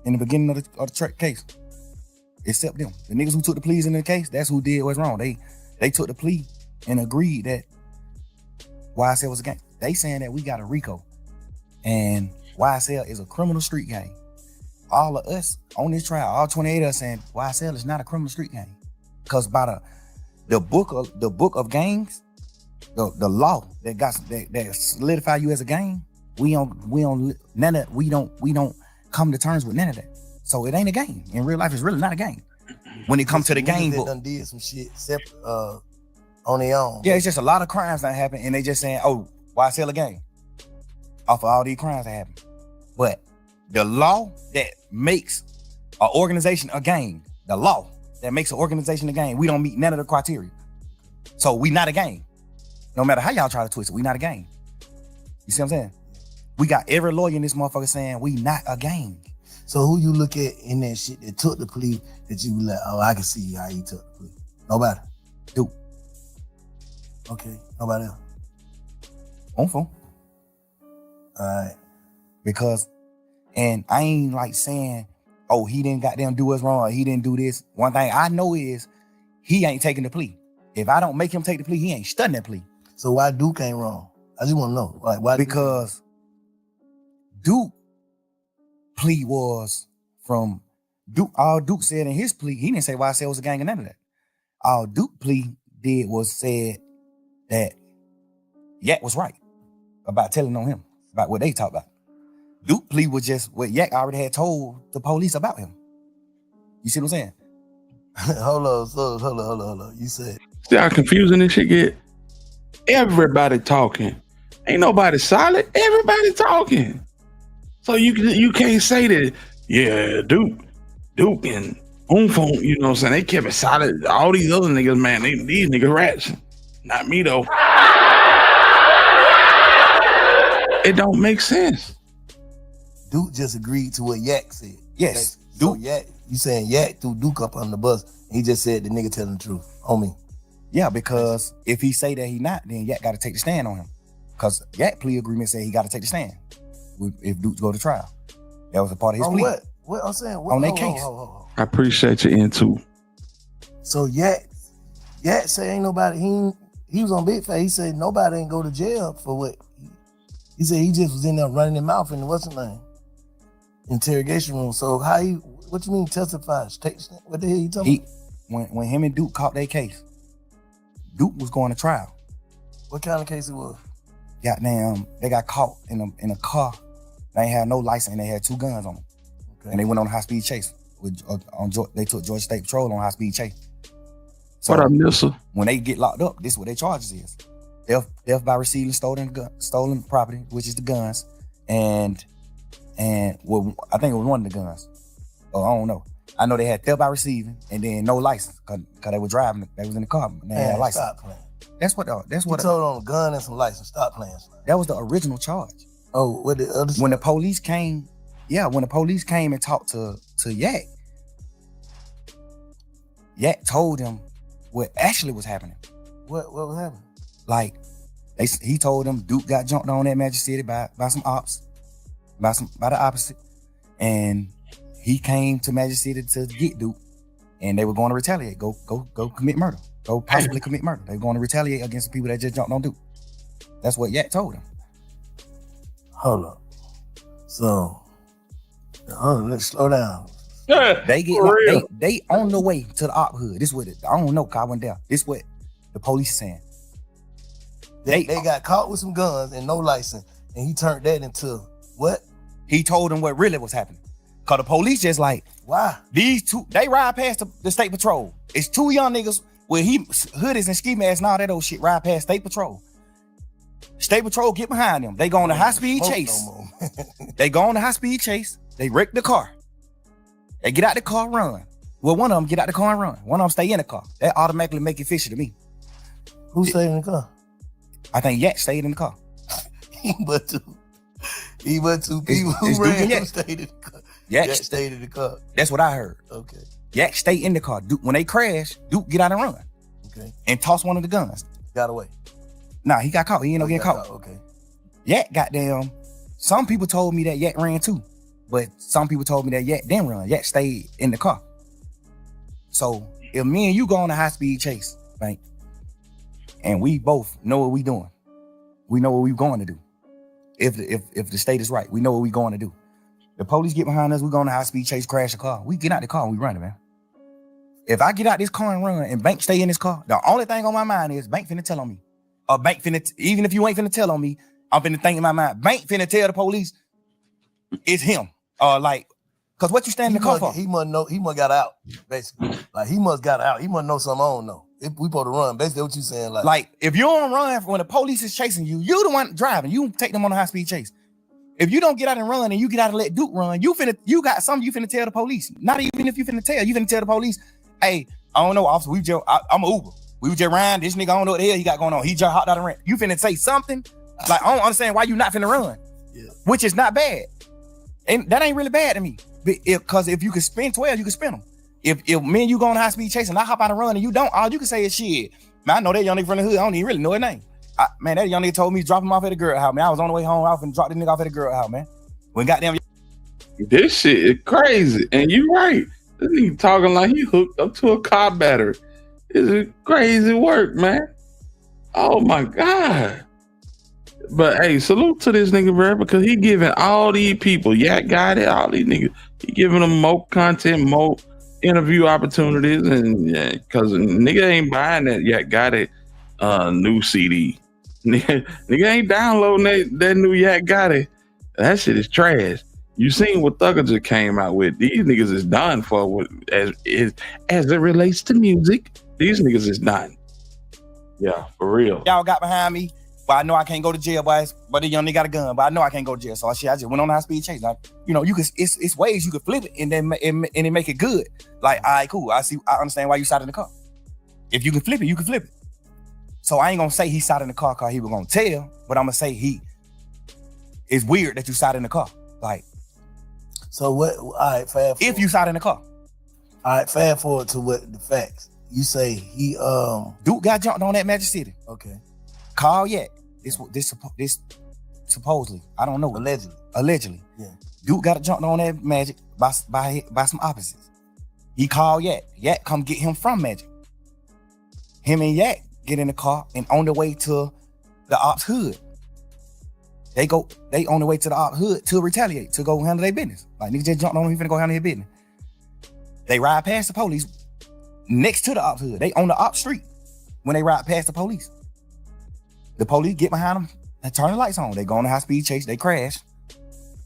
in the beginning of the case. Except them. The niggas who took the pleas in the case, that's who did what's wrong. They took the plea and agreed that YSL was a gang. They saying that we got a RICO and YSL is a criminal street gang. All of us on this trial, all 28 of us saying YSL is not a criminal street gang. Because by the book of gangs, the law that solidify you as a gang, we don't come to terms with none of that. So it ain't a gang. In real life, it's really not a gang. When it comes to the gang book, done did some shit separate on their own. Yeah, it's just a lot of crimes that happen, and they just saying, "Oh, YSL a gang?" Off of all these crimes that happen, but the law that makes an organization a gang, the law that makes an organization a gang, we don't meet none of the criteria. So we not a gang. No matter how y'all try to twist it, we not a gang. You see what I'm saying? We got every lawyer in this motherfucker saying we not a gang. So who you look at in that shit that took the plea that you be like, oh, I can see how he took the plea? Nobody. Dude. Okay. Nobody else. On phone. All right. Because, and I ain't like saying, oh, he didn't goddamn do us wrong or he didn't do this. One thing I know is he ain't taking the plea. If I don't make him take the plea, he ain't studying that plea. So why Duke ain't wrong? I just want to know. Like, why? Because Duke plea was from Duke. All Duke said in his plea, he didn't say YSL was a gang or none of that. All Duke plea did was said that Yak was right about telling on him, about what they talked about. Duke plea was just what Yak already had told the police about him. You see what I'm saying? Hold on. You said. See how confusing this shit get? Everybody talking. Ain't nobody solid. Everybody talking. So you can't say that, yeah, Duke and Umfong, you know what I'm saying? They kept it solid. All these other niggas, man, these niggas rats. Not me though. It don't make sense. Duke just agreed to what Yak said. Yes. Duke, Yak, you saying Yak threw Duke up on the bus. He just said the nigga telling the truth on me. Yeah, because if he say that he not, then Yak got to take the stand on him. Because Yak plea agreement said he got to take the stand if Duke go to trial. That was a part of his plea. What I'm saying? On that case. I appreciate your end too. So Yak Yeah, say ain't nobody. He was on Big Fat. He said nobody ain't go to jail for what. He said he just was in there running his mouth in the what's the name? Interrogation room. So how he? What you mean testify? What the hell you talking about? When him and Duke caught their case, Duke was going to trial. What kind of case it was? Goddamn, they got caught in a car. They ain't had no license and they had 2 guns on them. Okay. And they went on a high-speed chase. They took Georgia State Patrol on high-speed chase. So what up, mister? When they get locked up, this is what their charges is. Theft by receiving stolen property, which is the guns, and well, I think it was one of the guns. Oh, I don't know. I know they had theft by receiving and then no license because they were driving. They was in the car. And they had a license. Stop playing. That's what. You told on a gun and some license. Stop playing. That was the original charge. Oh, what the other? When the police came, when the police came and talked to Yak, Yak told them what actually was happening. What was happening? Like, he told them Duke got jumped on at Magic City by some ops, by the opposite, and he came to Magic City to get Duke, and they were going to retaliate, go commit murder, go possibly commit murder. They were going to retaliate against the people that just jumped on Duke. That's what Yak told him. Hold up. So, let's slow down. They on the way to the op hood. This what I don't know, cause I went down. This what the police is saying. They got caught with some guns and no license, and he turned that into what? He told them what really was happening. Cause the police just like, why? These 2, they ride past the state patrol. It's 2 young niggas with hoodies and ski masks and all that old shit ride past state patrol. State patrol get behind them. They go on a high-speed chase. They go on a high-speed chase. They wreck the car. They get out the car, run. Well, one of them get out the car and run. One of them stay in the car. That automatically make it fishy to me. Who stayed in the car? I think Yak stayed in the car. He but 2 people who ran who stayed in the car. Yak stayed in the car. That's what I heard. Okay. Yak stayed in the car. Duke, when they crash, Duke get out and run. Okay. And toss one of the guns. Got away. Nah, he got caught. He ended up getting caught. Okay. Yak goddamn. Some people told me that Yak ran too, but some people told me that Yak didn't run. Yak stayed in the car. So if me and you go on a high-speed chase, right, and we both know what we doing, we know what we going to do. If the state is right, we know what we going to do. The police get behind us, we go on a high-speed chase, crash the car. We get out the car and we running, man. If I get out this car and run and Bank stay in this car, the only thing on my mind is Bank finna tell on me. Or Bank finna, even if you ain't finna tell on me, I'm finna think in my mind, Bank finna tell the police it's him. Cause what you stand in the car for? He must know, he must got out, basically. Like he must got out. He must know something I don't know. If we supposed to run, basically what you saying. Like if you don't run when the police is chasing you, you the one driving. You take them on a high-speed chase. If you don't get out and run and you get out and let Duke run, you got something you finna tell the police. Not even if you finna tell the police, hey, I don't know, officer, I'm an Uber. We were just riding, this nigga, I don't know what the hell he got going on. He just hopped out and ran. You finna say something? Like, I don't understand why you not finna run. Yeah. Which is not bad. And that ain't really bad to me. Because if you can spin 12, you can spin them. If me and you go on high speed chase and I hop out and run and you don't, all you can say is shit. Man, I know that young nigga from the hood. I don't even really know his name. Man, that young nigga told me to drop him off at the girl house. Man, I was on the way home. I was finna drop this nigga off at the girl house, man. When goddamn. This shit is crazy. And you right. This nigga talking like he hooked up to a car battery. This is crazy work, man. Oh my God. But hey, salute to this nigga, bro, because he giving all these people, Yak got it, all these niggas, he giving them more content, more interview opportunities, and because nigga ain't buying that Yak got it new CD. Nigga ain't downloading that new Yak got it. That shit is trash. You seen what Thugger just came out with. These niggas is done for as it relates to music. These niggas is done. Yeah, for real. Y'all got behind me, but I know I can't go to jail, boys. But the young nigga got a gun, but I know I can't go to jail. So I just went on a high speed chase. Like, you know, you can. It's ways you can flip it and then make it good. Like, all right, cool. I understand why you sat in the car. If you can flip it, you can flip it. So I ain't gonna say he sat in the car because he was gonna tell, but I'm gonna say it's weird that you sat in the car. Like, so what? All right, fast forward. If you sat in the car. All right, fast forward to what the facts. You say he Duke got jumped on at Magic City. Okay. Call yet. This supposedly. I don't know. Allegedly. Yeah. Duke got jumped on at Magic by some opposites. He called Yet. Yet come get him from Magic. Him and Yak get in the car and on the way to the ops hood. They on the way to the ops hood to retaliate, to go handle their business. Like niggas just jumped on him, he finna go handle their business. They ride past the police next to the ops hood. They on the ops street when they ride past the police. The police get behind them and turn the lights on. They go on a high speed chase, they crash.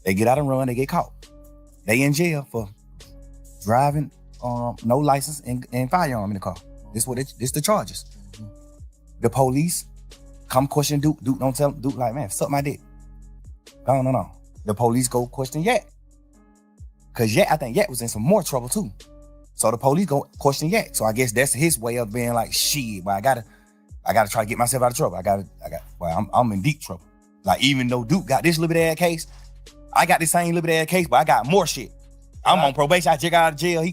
They get out and run, they get caught. They in jail for driving no license and firearm in the car. This the charges. The police come question Duke. Duke don't tell Duke like, man, suck my dick. No. The police go question Yak. Cause I think Yak was in some more trouble too. So the police go question Yak. So I guess that's his way of being like, shit, well, I gotta try to get myself out of trouble. I'm in deep trouble. Like, even though Duke got this little bit of case, I got this same little bit of case, but I got more shit. I'm on probation. I just got out of jail.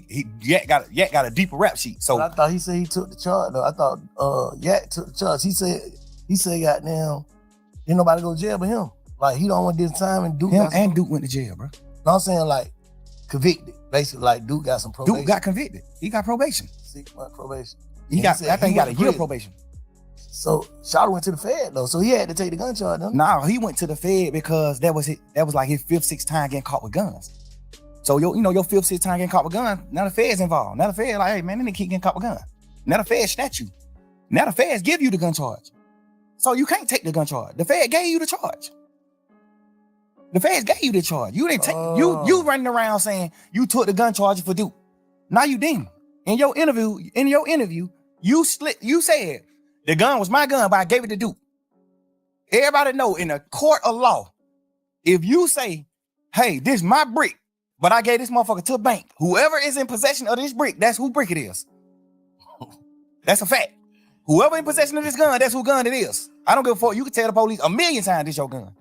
Yak got a deeper rap sheet. So I thought he said he took the charge though. I thought Yak took the charge. He said goddamn, ain't nobody go to jail but him. Like, he don't want this time, and Duke Duke went to jail, bro. No, I'm saying like convicted. Basically, like Duke got some probation. Duke got convicted. He got probation. 6 month probation. I think he got a year probation. So Shawty went to the Fed though, so he had to take the gun charge. No, he went to the Fed because that was like his 5th, 6th time getting caught with guns. So your 5th, 6th time getting caught with guns, now the Fed's involved. Now the Fed like, hey man, they keep getting caught with guns. Now the Fed snatch you. Now the Feds give you the gun charge. So you can't take the gun charge. The Fed gave you the charge. The Feds gave you the charge. You didn't take you running around saying you took the gun charge for Duke. Now you didn't. In your interview, you said the gun was my gun, but I gave it to Duke. Everybody know in a court of law, if you say, hey, this is my brick, but I gave this motherfucker to a bank, whoever is in possession of this brick, that's who brick it is. That's a fact. Whoever in possession of this gun, that's who gun it is. I don't give a fuck. You can tell the police 1,000,000 times this your gun.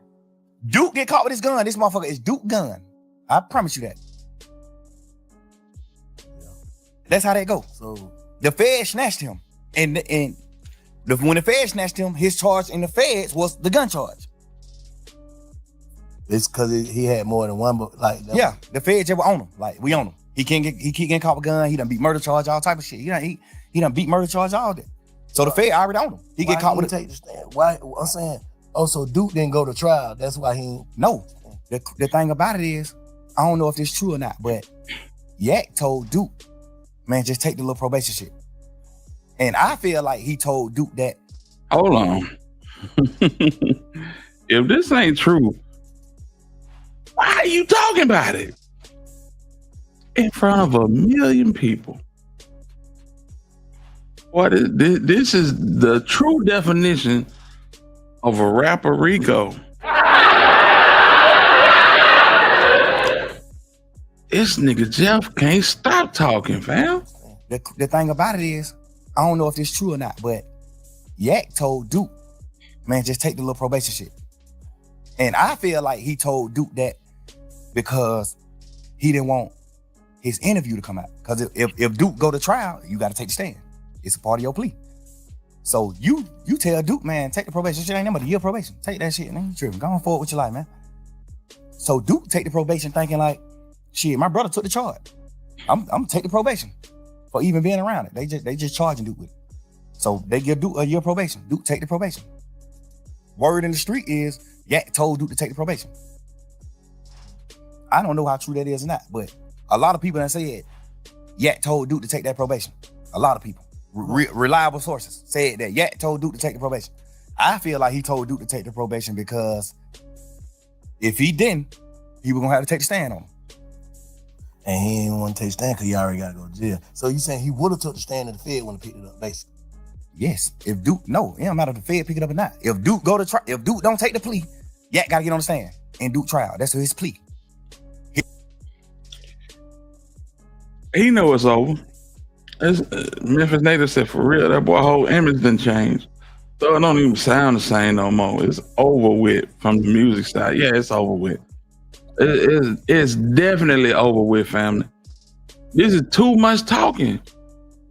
Duke get caught with this gun. This motherfucker is Duke gun. I promise you that. That's how that go. So the Fed snatched him, and when the Fed snatched him, his charge in the Feds was the gun charge. It's because he had more than one, but like the Feds just were on him. Like, we on him. He keep getting caught with gun. He done beat murder charge, all type of shit. He done beat murder charge all day. So the Fed already on him. He get caught with it. Take the stand? Why? I'm saying. Oh, so Duke didn't go to trial. That's why he. No. The thing about it is, I don't know if it's true or not, but Yak told Duke, man, just take the little probation shit. And I feel like he told Duke that. Hold on. If this ain't true, why are you talking about it in front of 1,000,000 people? This is the true definition of a rapper Rico. This nigga Jeff can't stop talking, fam. The thing about it is, I don't know if it's true or not, but Yak told Duke, man, just take the little probation shit. And I feel like he told Duke that because he didn't want his interview to come out. Because if Duke go to trial, you got to take the stand. It's a part of your plea. So you tell Duke, man, take the probation shit. Ain't nothing but a year probation. Take that shit, man. You tripping. Go on forward with your life, man. So Duke take the probation thinking like, shit, my brother took the charge. I'm gonna take the probation for even being around it. They just charging Duke with it. So they give Duke a year probation. Duke take the probation. Word in the street is Yak told Duke to take the probation. I don't know how true that is or not, but a lot of people that said Yak told Duke to take that probation. A lot of people. Reliable sources said that Yak told Duke to take the probation. I feel like he told Duke to take the probation because if he didn't, he was gonna have to take the stand on him. And he didn't want to take the stand because he already got to go to jail. So you saying he would have took the stand in the Fed when he picked it up, basically? Yes. If Duke, no, it don't matter if the Fed pick it up or not. If Duke go to trial, if Duke don't take the plea, Yak got to get on the stand and Duke trial. That's his plea. He know it's over. Memphis native said, for real, that boy whole image done changed. So it don't even sound the same no more. It's over with from the music side. Yeah, it's over with. It's definitely over with, family. This is too much talking.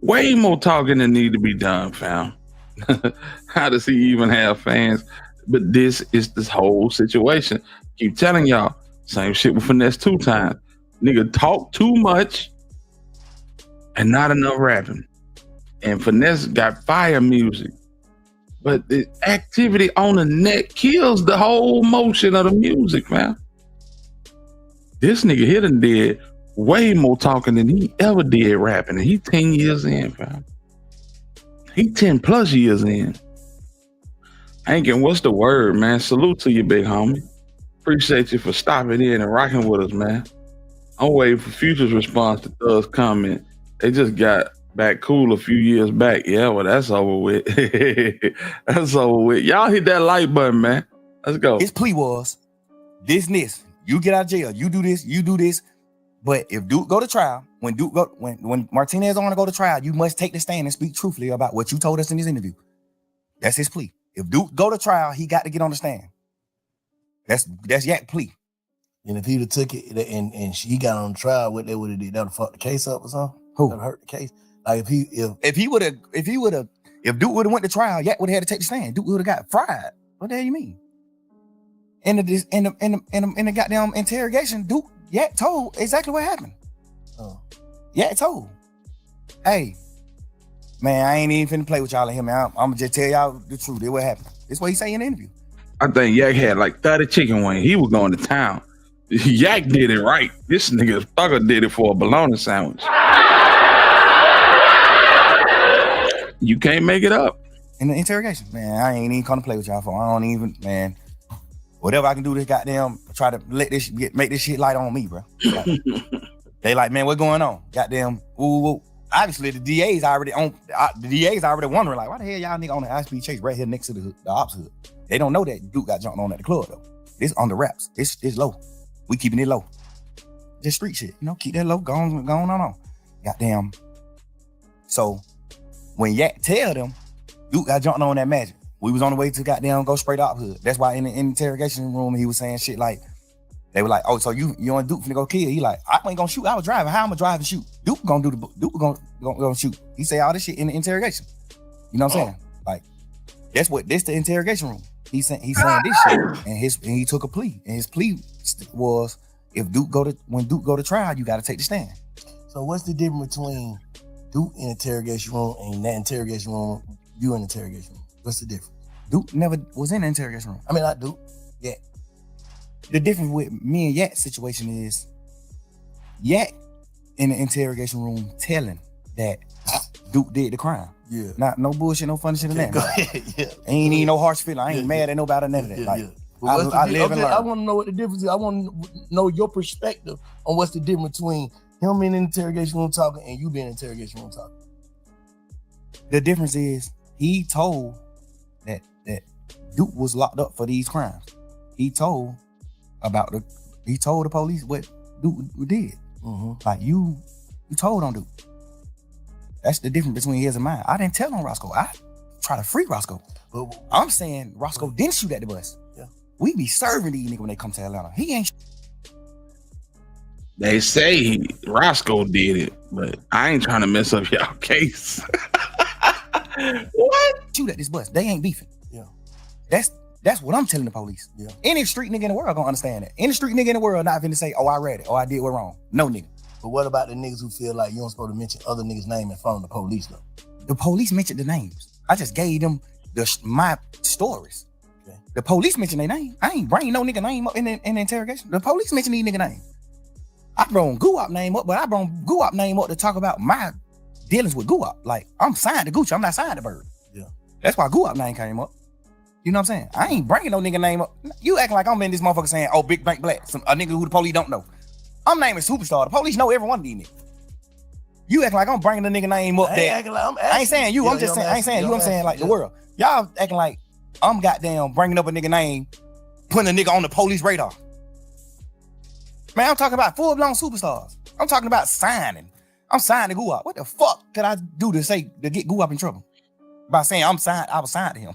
Way more talking than need to be done, fam. How does he even have fans? But this is this whole situation. Keep telling y'all, same shit with Finesse 2 times. Nigga talk too much and not enough rapping. and Finesse got fire music. But the activity on the neck kills the whole motion of the music, man. This nigga here done did way more talking than he ever did rapping. And he 10 years in, fam. He 10 plus years in. Hankin, what's the word, man? Salute to you, big homie. Appreciate you for stopping in and rocking with us, man. I'm waiting for Future's response to Thug's comment. They just got back cool a few years back. Yeah, well, that's over with. That's over with. Y'all hit that like button, man. Let's go. His plea was this. You get out of jail. You do this. But if Duke go to trial, when Martinez want to go to trial, you must take the stand and speak truthfully about what you told us in this interview. That's his plea. If Duke go to trial, he got to get on the stand. That's Yak plea. And if he'd have took it and she got on trial, what they would have did, that would have fucked the case up or something? Who? That would hurt the case. Like if Duke would have went to trial, Yak would have had to take the stand. Duke would have got fried. What the hell you mean? In the goddamn interrogation, Duke Yak told exactly what happened. Oh. Yak told, hey, man, I ain't even finna play with y'all in here, man. I'm gonna just tell y'all the truth. That's what happened. That's what he say in the interview. I think Yak had like 30 chicken wings. He was going to town. Yak did it right. This nigga Thugger did it for a bologna sandwich. You can't make it up. In the interrogation, man, I ain't even come to play with y'all for. I don't even, man. Whatever I can do to goddamn try to make this shit light on me, bro. Like, they like, man, what going on? Goddamn, ooh. Obviously, the DA's already wondering, like, why the hell y'all nigga on the high-speed chase right here next to the ops hood? They don't know that Duke got jumped on at the club, though. This on the wraps. It's low. We keeping it low. Just street shit, keep that low, going on. Goddamn. So, when Yak tell them, Duke got jumped on that magic. We was on the way to goddamn go straight up hood. That's why in the interrogation room, he was saying shit like, they were like, oh, so you and Duke finna go kill? He like, I ain't gonna shoot. I was driving. How I'm gonna drive and shoot? Duke gonna shoot. He say all this shit in the interrogation. You know what I'm saying? Like, this the interrogation room. He's saying this shit, and he took a plea, and his plea was when Duke go to trial, you got to take the stand. So what's the difference between Duke in interrogation room and that interrogation room, you in interrogation room? What's the difference? Duke never was in the interrogation room. I mean, not Duke. Yeah. The difference with me and Yak's situation is Yak in the interrogation room telling that Duke did the crime. Yeah. Not no bullshit, no funny shit in that. Go ahead. Yeah. Ain't even no harsh feeling. I ain't mad at nobody, none of that. Like, I live and learn. I want to know what the difference is. I want to know your perspective on what's the difference between him in the interrogation room talking and you being in the interrogation room talking. The difference is he told that Duke was locked up for these crimes. He told the police what Duke did. Mm-hmm. Like you told on Duke. That's the difference between his and mine. I didn't tell on Roscoe. I try to free Roscoe. But I'm saying Roscoe didn't shoot at the bus. Yeah. We be serving these niggas when they come to Atlanta. He ain't. They say Roscoe did it, but I ain't trying to mess up y'all case. What? Shoot at this bus. They ain't beefing. Yeah. That's what I'm telling the police. Yeah. Any street nigga in the world gonna understand that. Any street nigga in the world not finna say, oh, I read it, or I did what wrong. No nigga. But what about the niggas who feel like you don't supposed to mention other niggas' name in front of the police though? The police mentioned the names. I just gave them my stories. Okay. The police mentioned their name. I ain't bring no nigga name up in the interrogation. The police mentioned these nigga name. I brought Guap name up, but I brought Guap name up to talk about my dealings with Guap. Like, I'm signed to Gucci. I'm not signed to Bird. Yeah. That's why Guap name came up. You know what I'm saying? I ain't bringing no nigga name up. You acting like I'm in this motherfucker saying, oh, Big Bank Black, a nigga who the police don't know. I'm naming Superstar. The police know every one of these niggas. You acting like I'm bringing the nigga name up there. I ain't saying you. I'm just saying, I ain't saying you. I'm saying like the world. Y'all acting like I'm goddamn bringing up a nigga name, putting a nigga on the police radar. Man, I'm talking about full-blown superstars. I'm talking about signing. I'm signed to Guap. What the fuck could I do to get Guap in trouble? By saying I was signed to him.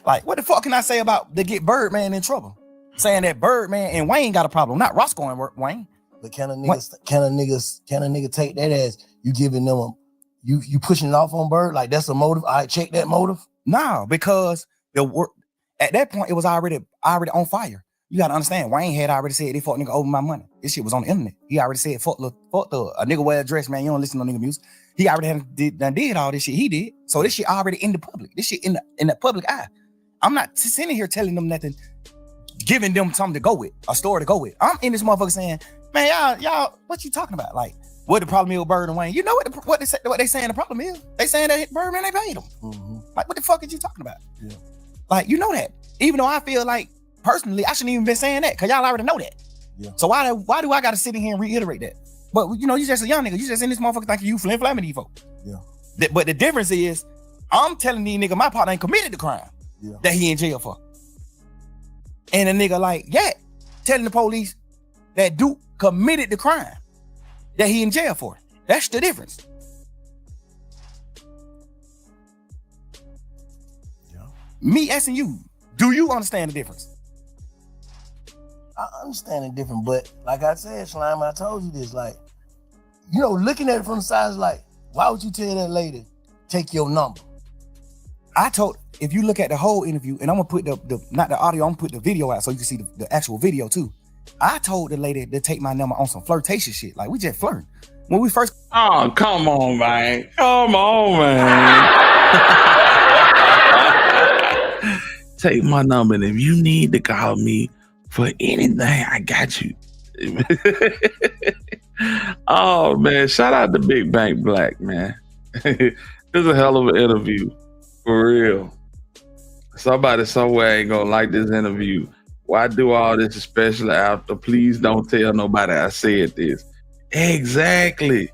Like, what the fuck can I say about to get Birdman in trouble? Saying that Birdman and Wayne got a problem, not Roscoe and Wayne. But can a nigga take that as you giving them you pushing it off on Bird? Like that's a motive? I check that motive? No, because at that point it was already on fire. You gotta understand, Wayne had already said they fuck nigga over my money. This shit was on the internet. He already said fuck a nigga wear a dress, man. You don't listen to no nigga music. He already did all this shit he did. So this shit already in the public. This shit in the public eye. I'm not sitting here telling them nothing, giving them something to go with, a story to go with. I'm in this motherfucker saying, man, y'all, what you talking about? Like, what the problem is with Bird and Wayne? You know what they saying the problem is? They saying that Birdman, they paid him. Mm-hmm. Like, what the fuck are you talking about? Yeah. Like, you know that. Even though I feel like, personally, I shouldn't even been saying that, because y'all already know that. Yeah. So why do I got to sit in here and reiterate that? But, you know, you just a young nigga. You just in this motherfucker thinking you flamming these folks. Yeah. But the difference is, I'm telling these niggas my partner ain't committed the crime that he in jail for. And a nigga like, telling the police that Duke committed the crime that he in jail for. That's the difference. Yeah. Me asking you, do you understand the difference? I understand it different, but like I said, Slime, I told you this, like, you know, looking at it from the side is like, why would you tell that lady, take your number? If you look at the whole interview, and I'm gonna put not the audio, I'm gonna put the video out so you can see the actual video too. I told the lady to take my number on some flirtation shit. Like, we just flirting. When we first... Oh, come on, man. Come on, man. Take my number, and if you need to call me for anything, I got you. Oh, man. Shout out to Big Bank Black, man. It was a hell of an interview. For real. Somebody somewhere ain't gonna like this interview. Why do all this, especially after? Please don't tell nobody I said this. Exactly.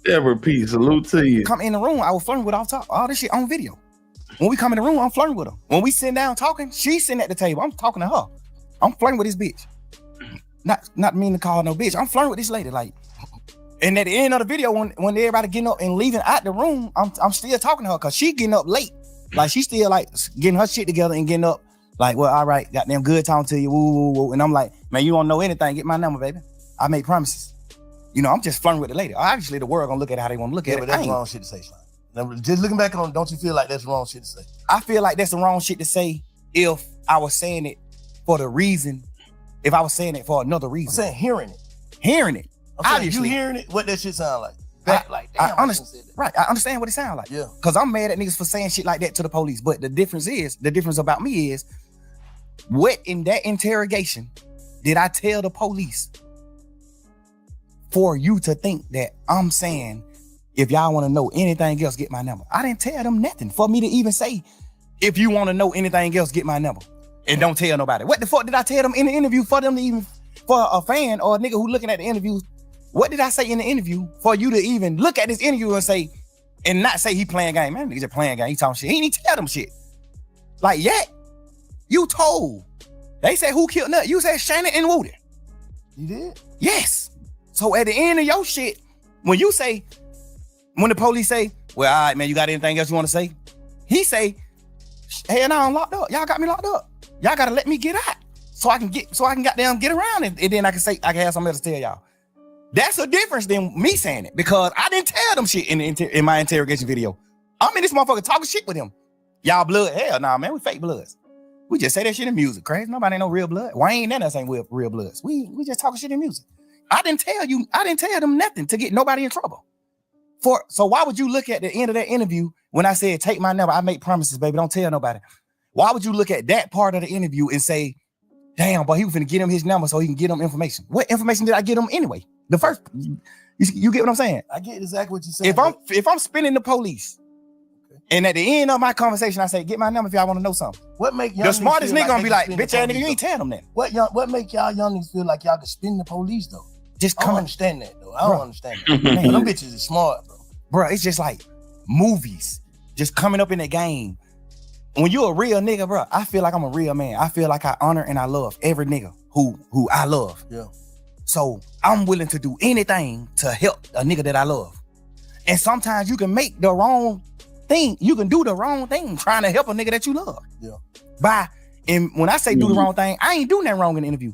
Deborah P, salute to you. Come in the room, I was flirting with all this shit on video. When we come in the room, I'm flirting with her. When we sit down talking, she's sitting at the table. I'm talking to her. I'm flirting with this bitch. Not mean to call her no bitch. I'm flirting with this lady. Like, and at the end of the video, when everybody getting up and leaving out the room, I'm still talking to her because she getting up late. Like, she still like getting her shit together and getting up. Like, well, all right, goddamn good talking to you, woo, woo, woo. And I'm like, man, you don't know anything, get my number, baby. I made promises. You know, I'm just flirting with the lady. Obviously, the world gonna look at how they want to look at it. But that's wrong shit to say, Slime. Just looking back on, don't you feel like that's wrong shit to say? I feel like that's the wrong shit to say if I was saying it for the reason, if I was saying it for another reason. I'm saying hearing it. Hearing it. Obviously. You hearing it, what that shit sound like? I understand what it sounds like. Yeah. Because I'm mad at niggas for saying shit like that to the police. But the difference about me is, what in that interrogation did I tell the police for you to think that I'm saying, if y'all want to know anything else, get my number? I didn't tell them nothing for me to even say, if you want to know anything else, get my number. And don't tell nobody. What the fuck did I tell them in the interview for them to even, for a fan or a nigga who looking at the interview? What did I say in the interview for you to even look at this interview and say, and not say he playing game? Man, nigga just playing game. He talking shit. He ain't even tell them shit. Like, you told. They said who killed Nut? You said Shannon and Woody. You did? Yes. So at the end of your shit, when the police say, well, all right, man, you got anything else you want to say? He say, hey, no, I'm locked up. Y'all got me locked up. Y'all gotta let me get out so I can goddamn get around and then I can have something else to tell y'all. That's a difference than me saying it, because I didn't tell them shit in my interrogation video. I'm in this motherfucker talking shit with him. Y'all blood? Hell nah, man, we fake bloods. We just say that shit in music. Crazy. Nobody ain't no real blood. Wayne and us ain't real bloods. We just talking shit in music. I didn't tell them nothing to get nobody in trouble. So why would you look at the end of that interview when I said, take my number, I make promises, baby, don't tell nobody? Why would you look at that part of the interview and say, damn, but he was finna get him his number so he can get him information? What information did I get him anyway? The first, you get what I'm saying? I get exactly what you're saying. If I'm spinning the police, and at the end of my conversation, I say, get my number if y'all want to know something. What make y'all the smartest nigga gonna be like, bitch ass nigga, you ain't tell them that. What make y'all young niggas feel like y'all can spin the police though? I don't understand that though. I don't understand that. Man, them bitches is smart, bro. It's just like movies, just coming up in the game. When you a real nigga, bro, I feel like I'm a real man. I feel like I honor and I love every nigga who I love. Yeah. So I'm willing to do anything to help a nigga that I love. And sometimes you can make the wrong thing. You can do the wrong thing trying to help a nigga that you love. Yeah. And when I say do the wrong thing, I ain't doing that wrong in the interview.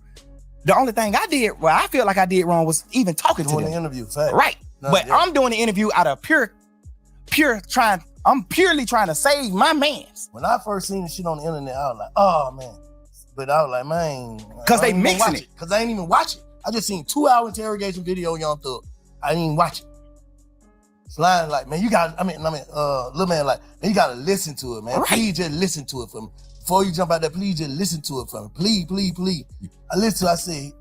The only thing I did, I feel like I did wrong, was even talking to them. The interview, fact. Right. No, but I'm doing the interview out of I'm purely trying to save my mans. When I first seen the shit on the internet, I was like, oh man. But I was like, man. Because they mixing it. Because I ain't even watch it. I just seen 2-hour interrogation video, Young Thug. I didn't even watch it. Slime like, man, you got, little man like, man, you gotta listen to it, man. Right. Please just listen to it for me. Before you jump out there, please just listen to it for me. Please. I listen to it, I say,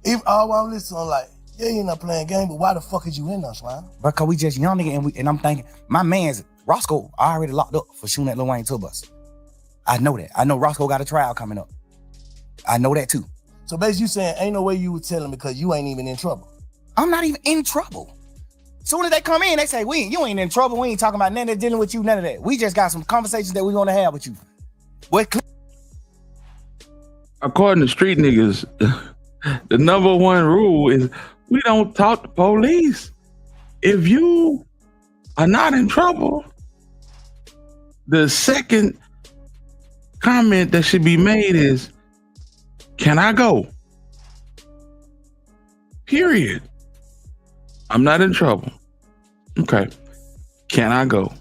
if all I'm listening, I'm like, yeah, you're not playing game, but why the fuck is you in there, Slime? Because we just young nigga and I'm thinking, my man's Roscoe already locked up for shooting at Lil Wayne tour bus. I know that. I know Roscoe got a trial coming up. I know that too. So basically you saying ain't no way you would tell him because you ain't even in trouble. I'm not even in trouble. Soon as they come in, they say, you ain't in trouble. We ain't talking about none of that, dealing with you, none of that. We just got some conversations that we want to have with you. According to street niggas, the number one rule is we don't talk to police. If you are not in trouble, the second comment that should be made is, can I go? Period. I'm not in trouble. Okay. Can I go?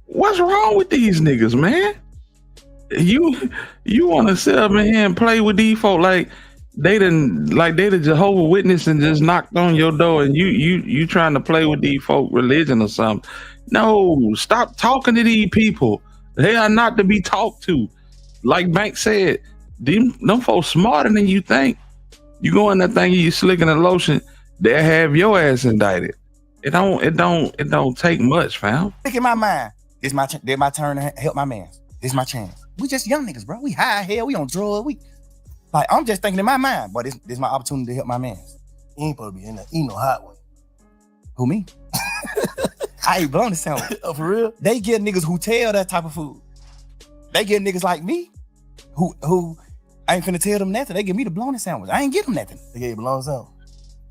What's wrong with these niggas, man? You want to sit up in here and play with these folk like they the Jehovah's Witness and just knocked on your door and you trying to play with these folk religion or something. No, stop talking to these people. They are not to be talked to. Like Bank said, them folks smarter than you think. You go in that thing, you slicking the lotion, they'll have your ass indicted. It don't take much, fam. Think in my mind, this my turn to help my man. This my chance. We just young niggas, bro. We high hell, we on drugs. I'm just thinking in my mind, but this my opportunity to help my man. You ain't supposed to be in there eating no hot one. Who, me? I ain't blown the sandwich. Oh, for real? They get niggas who tell that type of food. They get niggas like me who I ain't finna tell them nothing. They give me the blown sandwich. I ain't give them nothing. They gave you blown sandwich?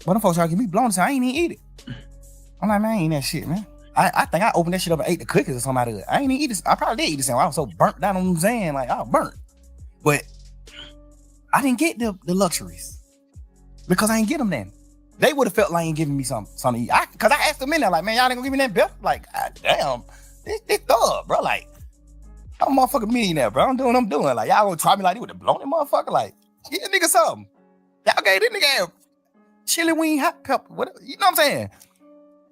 But them folks try to give me blown sandwich. I ain't even eat it. I'm like, man, I ain't eating that shit, man. I think I opened that shit up and ate the cookies or something out of it. I ain't even eat it. I probably did eat the sandwich. I was so burnt down on them saying, like, I was burnt. But I didn't get the luxuries because I ain't get them then. They would have felt like ain't giving me something to eat. Cause I asked them in there, like, man, y'all ain't gonna give me that bill? Like, damn, this thug, bro. Like, I'm a motherfucking millionaire, bro. I'm doing what I'm doing. Like, y'all gonna try me like this with the blown motherfucker? Like, give a nigga something. Y'all gave this nigga chili wing hot pepper. What, you know what I'm saying?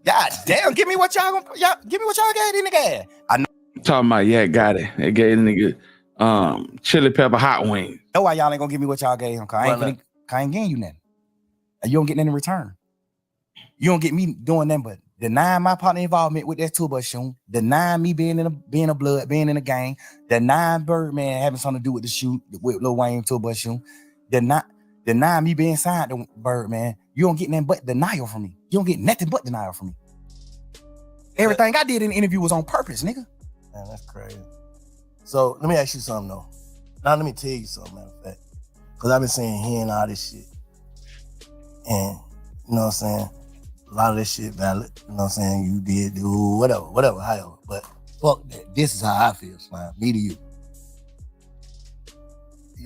God damn, give me what y'all gave this nigga. I know. Talking about, yeah, got it. They gave the nigga chili pepper hot wing. Know why y'all ain't gonna give me what y'all gave him? Cause I ain't getting you nothing. And you don't get nothing in return. You don't get me doing nothing but denying my partner involvement with that tour bus shooting, denying me being in a gang, denying Birdman having something to do with the shoot with Lil Wayne tour bus shooting, denying me being signed to Birdman. You don't get nothing but denial from me. You don't get nothing but denial from me. Everything I did in the interview was on purpose, nigga. Man, that's crazy. So let me ask you something though. Now let me tell you something, matter of fact. Cause I've been saying hearing all this shit. And you know what I'm saying? A lot of this shit valid. You know what I'm saying? You did do whatever, however. But fuck that. This is how I feel, Slime. Me to you.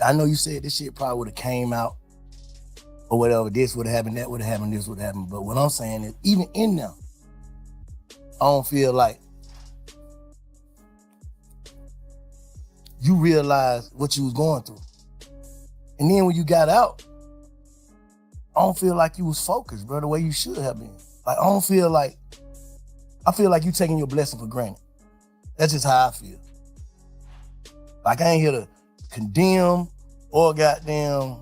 I know you said this shit probably would have came out or whatever. This would have happened, that would have happened, this would have happened. But what I'm saying is, even in them, I don't feel like you realized what you was going through. And then when you got out, I don't feel like you was focused, bro, the way you should have been. Like, I feel like you taking your blessing for granted. That's just how I feel. Like, I ain't here to condemn or goddamn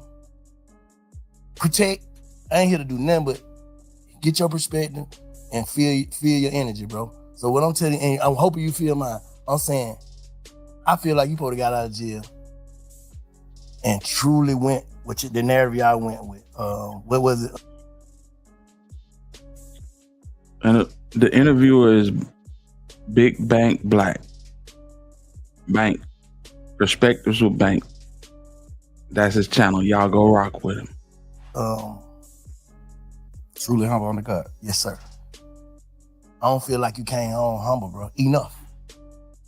protect. I ain't here to do nothing but get your perspective and feel your energy, bro. So what I'm telling you, and I'm hoping you feel mine, I'm saying, I feel like you probably got out of jail and truly went with the narrative I went with. What was it? And the interviewer is Big Bank Black. Bank. Perspectives with Bank. That's his channel. Y'all go rock with him. Truly humble on the cut. Yes, sir. I don't feel like you came home humble, bro. Enough.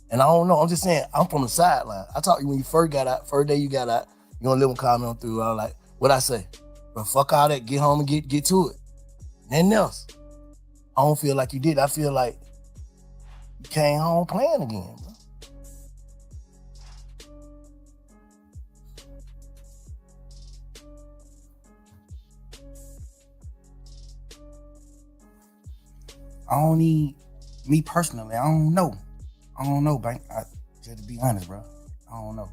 And I don't know. I'm just saying, I'm from the sideline. I talked to you when you first got out, first day you got out, you gonna live and comment on through. I was like, what'd I say? But fuck all that, get home and get to it. Nothing else. I don't feel like you did. I feel like you came home playing again, bro. I don't need, me personally, I don't know, Bank. Just to be honest, bro, I don't know.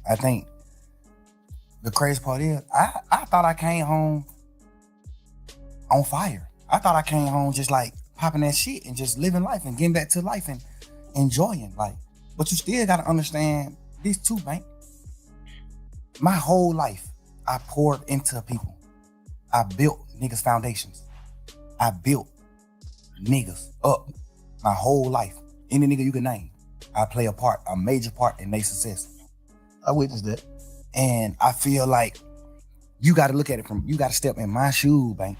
I think the crazy part is, I thought I came home on fire. I thought I came home just like popping that shit and just living life and getting back to life and enjoying life. But you still gotta understand this too, Bank. My whole life, I poured into people. I built niggas' foundations. I built niggas up my whole life. Any nigga you can name, I play a major part in their success. I witnessed that. And I feel like you gotta look at it you gotta step in my shoes, Bank.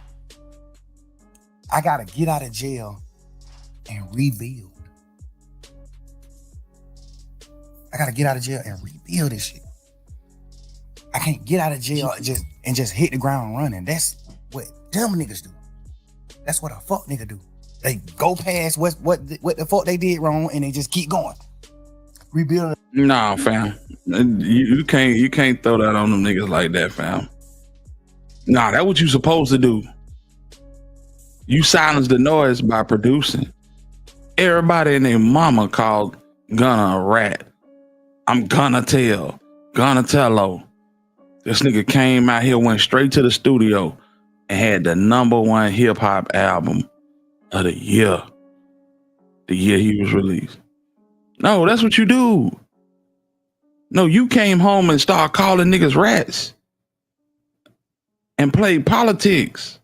I gotta get out of jail and rebuild. I gotta get out of jail and rebuild this shit. I can't get out of jail and just hit the ground running. That's what them niggas do. That's what a fuck nigga do. They go past what the fuck they did wrong and they just keep going. Rebuilding. Nah, fam. You can't throw that on them niggas like that, fam. Nah, that's what you supposed to do. You silence the noise by producing. Everybody and their mama called Gunna a rat. I'm gonna tell. This nigga came out here, went straight to the studio and had the #1 hip hop album of the year. The year he was released. No, that's what you do. No, you came home and started calling niggas rats and played politics.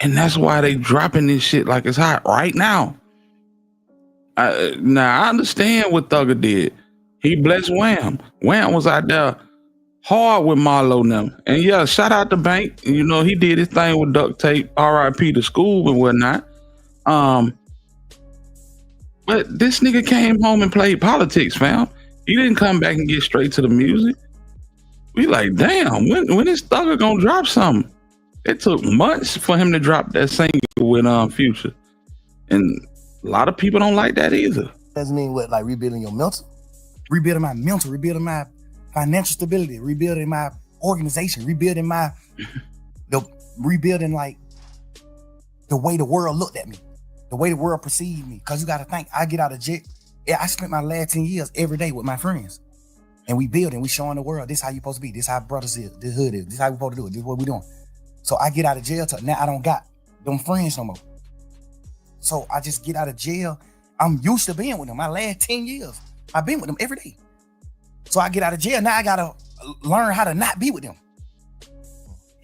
And that's why they dropping this shit like it's hot right now. Now, I understand what Thugger did. He blessed Wham. Wham was out there hard with Marlo and them. And yeah, shout out to Bank. You know, he did his thing with duct tape, RIP to school and whatnot. But this nigga came home and played politics, fam. He didn't come back and get straight to the music. We like, damn, when is Thugger gonna drop something? It took months for him to drop that single with Future. And a lot of people don't like that either. Doesn't mean what, like rebuilding your mental? Rebuilding my mental, rebuilding my financial stability, rebuilding my organization, rebuilding rebuilding like the way the world looked at me, the way the world perceived me. Cause you gotta think, I get out of jail. I spent my last 10 years every day with my friends. And we building, we showing the world, this how you supposed to be, this how brothers is, this hood is, this how we supposed to do it, this what we doing. So I get out of jail, now I don't got them friends no more. So I just get out of jail. I'm used to being with them. My last 10 years, I've been with them every day. So I get out of jail, now I gotta learn how to not be with them.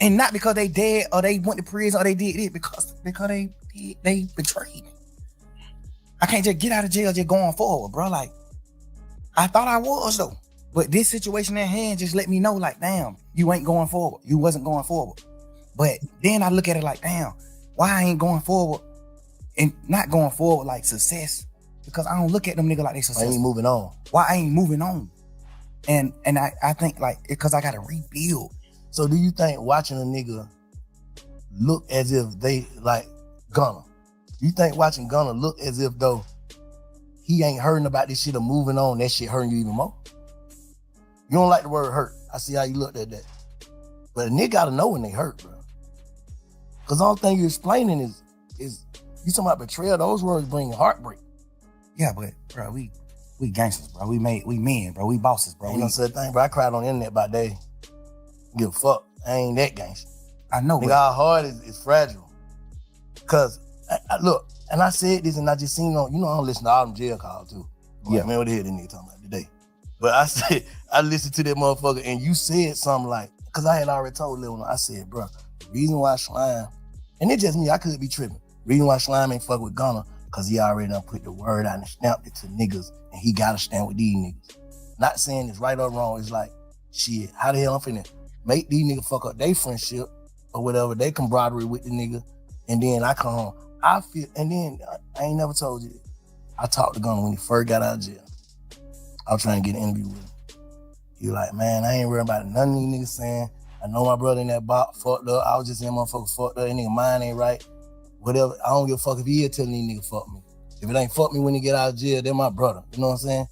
And not because they dead or they went to prison or they did it, because they betrayed me. I can't just get out of jail just going forward, bro. Like, I thought I was though. But this situation at hand just let me know, like, damn, you ain't going forward. You wasn't going forward. But then I look at it like, damn, why I ain't going forward and not going forward like success? Because I don't look at them niggas like they successful. I ain't moving on. Why I ain't moving on? And I think like, because I gotta rebuild. So do you think watching a nigga look as if they like Gunna? You think watching Gunna look as if though he ain't hurting about this shit or moving on, that shit hurting you even more? You don't like the word hurt. I see how you looked at that. But a nigga gotta know when they hurt, bro. Cause the only thing you're explaining is you talking about betrayal, those words bring heartbreak. Yeah, but bro, we gangsters, bro. We men, bro. We bosses, bro. You know the thing, bro. I cried on the internet about that. Give a fuck. I ain't that gangster. I know, nigga, our heart is fragile. Cause I look, and I said this and I just seen on, you know, I don't listen to all them jail calls too. Yeah. Like, man, what the hell they nigga talking about today? But I said, I listened to that motherfucker and you said something like, cause I had already told Lil, I said, bro, the reason why Slime, and it's just me, I could be tripping. The reason why Slime ain't fuck with Gunna, cause he already done put the word out and snapped it to niggas and he gotta stand with these niggas. Not saying it's right or wrong, it's like, shit, how the hell I'm finna make these niggas fuck up their friendship or whatever, they camaraderie with the nigga, and then I come home. I feel, and then I ain't never told you this. I talked to Gunna when he first got out of jail. I was trying to get an interview with him. He was like, man, I ain't worried about none of these niggas saying, I know my brother in that box fucked up. I was just in that motherfucker fucked up. That nigga mind ain't right. Whatever. I don't give a fuck if he is telling these niggas fuck me. If it ain't fuck me when he get out of jail, they're my brother. You know what I'm saying?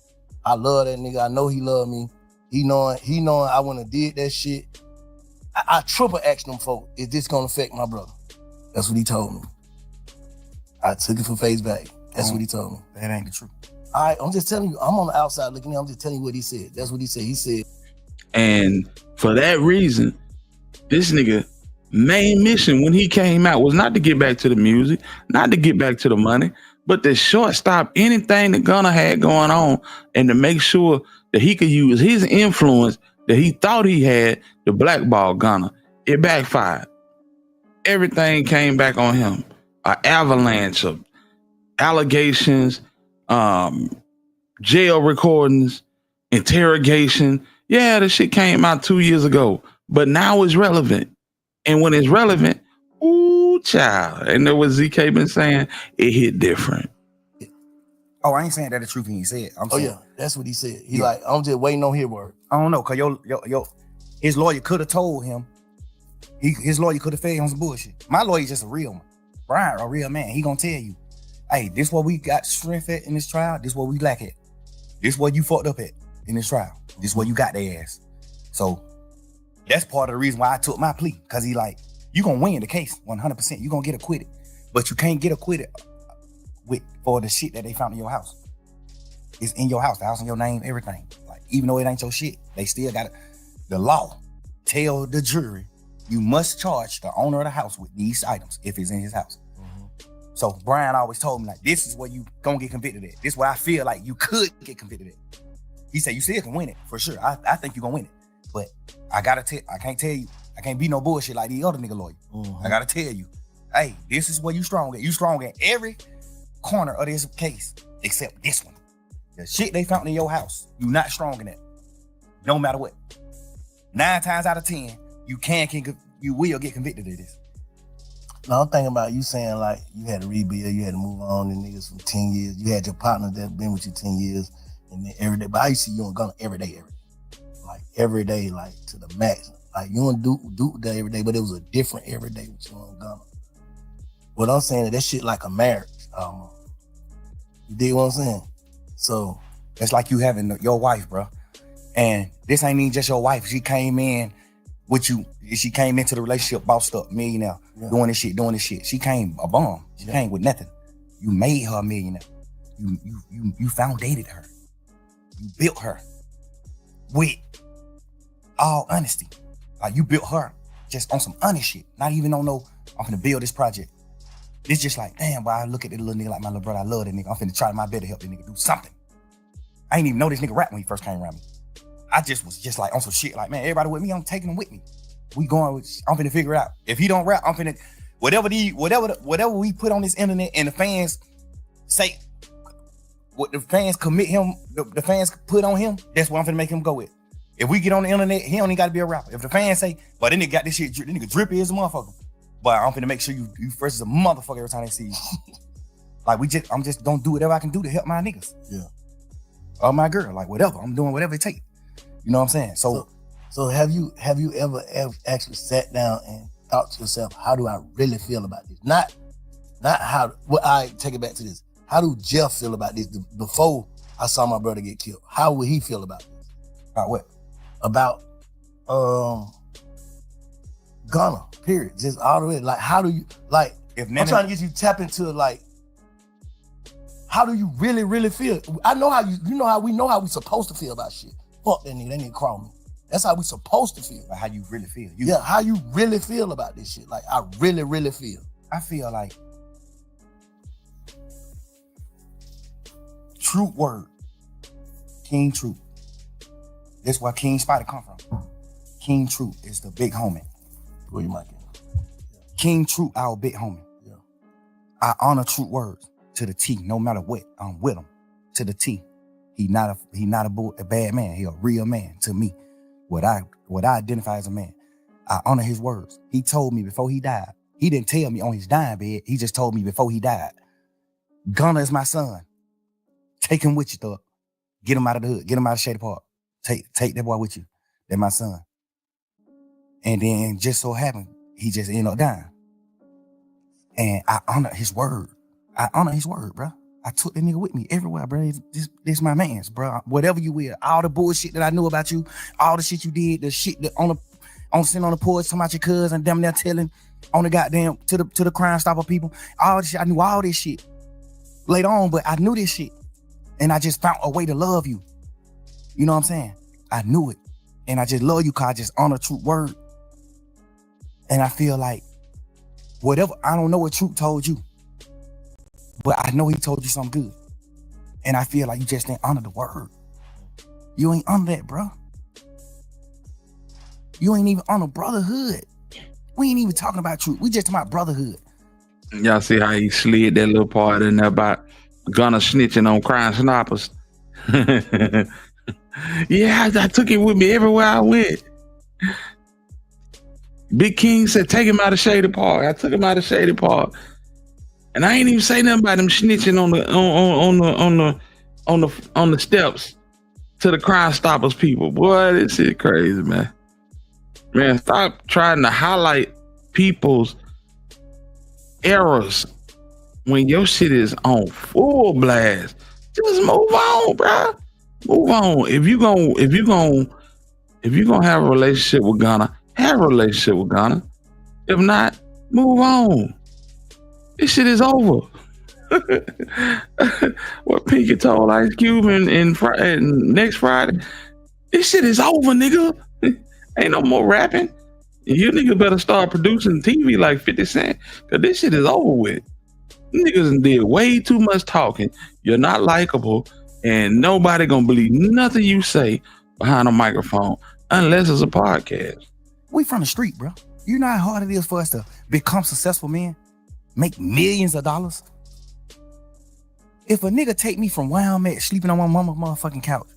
I love that nigga. I know he love me. He knowing I wouldn't have did that shit. I triple asked them folks, is this gonna affect my brother? That's what he told me. I took it for face value. That's what he told me. That ain't the truth. All right, I'm just telling you. I'm on the outside looking in. I'm just telling you what he said. That's what he said. He said, And for that reason, this nigga main mission when he came out was not to get back to the music, not to get back to the money, but to shortstop anything that Gunna had going on and to make sure that he could use his influence that he thought he had to blackball Gunna. It backfired. Everything came back on him. An avalanche of allegations, jail recordings, interrogation. Yeah, the shit came out 2 years ago, but now it's relevant. And when it's relevant, ooh, child. And there was ZK been saying, it hit different. Oh, I ain't saying that the truth he said. I'm saying, yeah, that's what he said. He like, I'm just waiting on his word. I don't know, cause his lawyer could have told him. His lawyer could have fed him some bullshit. My lawyer's just a real one. Brian, a real man. He gonna tell you, hey, this what we got strength at in this trial. This what we lack at. This what you fucked up at in this trial. This what you got their ass. So that's part of the reason why I took my plea. Cause he like, you gonna win the case 100%. You gonna get acquitted, but you can't get acquitted for the shit that they found in your house. It's in your house, the house in your name, everything. Like, even though it ain't your shit, they still got it. The law tell the jury, you must charge the owner of the house with these items if it's in his house. So Brian always told me, like, this is where you gonna get convicted at. This is where I feel like you could get convicted at. He said, you still can win it, for sure. I think you're gonna win it. But I can't tell you, I can't be no bullshit like the other nigga lawyer. I gotta tell you, hey, this is where you strong at. You strong at every corner of this case, except this one. The shit they found in your house, you not strong in that. No matter what. 9 times out of 10, you will get convicted of this. No, I'm thinking about you saying like you had to rebuild, you had to move on, and niggas from 10 years. You had your partner that been with you 10 years, and then every day. But I used to see you on Gunna every day. Like every day, like to the max. Like you don't do that every day, but it was a different every day with you on Gunna. What I'm saying is that shit like a marriage. You dig what I'm saying? So it's like you having your wife, bro. And this ain't even just your wife. She came in with you. She came into the relationship bossed up, millionaire, doing this shit. She came a bomb. She came with nothing. You made her a millionaire. You foundated her. You built her with all honesty. Like you built her just on some honest shit. Not even on no, I'm finna build this project. It's just like, damn, boy, I look at this little nigga like my little brother. I love that nigga. I'm finna try my best to help this nigga do something. I ain't even know this nigga rap when he first came around me. I just was just like on some shit like, man, everybody with me, I'm taking him with me. I'm finna figure it out. If he don't rap, I'm finna, whatever we put on this internet and the fans say, what the fans commit him, the fans put on him, that's what I'm finna make him go with. If we get on the internet, he don't even gotta be a rapper. If the fans say, but then nigga got this shit, this nigga drippy as a motherfucker. But I'm finna make sure you first as a motherfucker every time they see you. Like I'm just gonna do whatever I can do to help my niggas. Yeah. Or my girl, like whatever. I'm doing whatever it takes. You know what I'm saying? So have you ever actually sat down and thought to yourself, how do I really feel about this? Not how, well, I take it back to this. How do Jeff feel about this before I saw my brother get killed? How would he feel about this? About what? About Gunna, period. Just all the way. Like, how do you, like, I'm trying to get you to tap into, like, how do you really, really feel? I know how we know how we supposed to feel about shit. Fuck that nigga crawl me. That's how we supposed to feel. Like how you really feel. How you really feel about this shit. Like, I really, really feel. I feel like Truth word. King Truth. That's where King Spider come from. King Truth is the big homie. Where you might get? King Truth, our big homie. Yeah. I honor Truth words to the T. No matter what, I'm with him to the T. He not a bad man. He a real man to me. What I identify as a man. I honor his words. He told me before he died. He didn't tell me on his dying bed. He just told me before he died. Gunna is my son. Take him with you, thug. Get him out of the hood. Get him out of Shady Park. Take that boy with you. That's my son. And then just so happened, he just ended up dying. And I honor his word. Bro. I took that nigga with me everywhere, bro. This my man's, bro. Whatever you will. All the bullshit that I knew about you, all the shit you did, the shit that on sitting on the porch talking about your cousin, damn near telling on the goddamn to the Crime Stopper people. All this shit, I knew all this shit later on, but I knew this shit. And I just found a way to love you. You know what I'm saying? I knew it. And I just love you because I just honor Truth word. And I feel like whatever, I don't know what Truth told you, but I know he told you something good. And I feel like you just didn't honor the word. You ain't honor that, bro. You ain't even honor brotherhood. We ain't even talking about Truth. We just talking about brotherhood. Y'all see how he slid that little part in there about Gunna snitching on crime snoppers? Yeah, I took it with me everywhere I went. Big King said, take him out of Shady Park. I took him out of Shady Park. And I ain't even say nothing about him snitching on the steps to the Crime Stoppers people. Boy, this shit crazy, man. Man, stop trying to highlight people's errors when your shit is on full blast. Just move on, bro. Move on. If you gonna have a relationship with Gunna, have a relationship with Gunna. If not, move on. This shit is over. What Pinky told Ice Cube in next Friday, this shit is over, nigga. Ain't no more rapping. You niggas better start producing TV like 50 Cent, cause this shit is over with. Niggas did way too much talking. You're not likable, and nobody gonna believe nothing you say behind a microphone unless it's a podcast. We from the street, bro. You know how hard it is for us to become successful men, make millions of dollars. If a nigga take me from where I'm at, sleeping on my mama's motherfucking couch,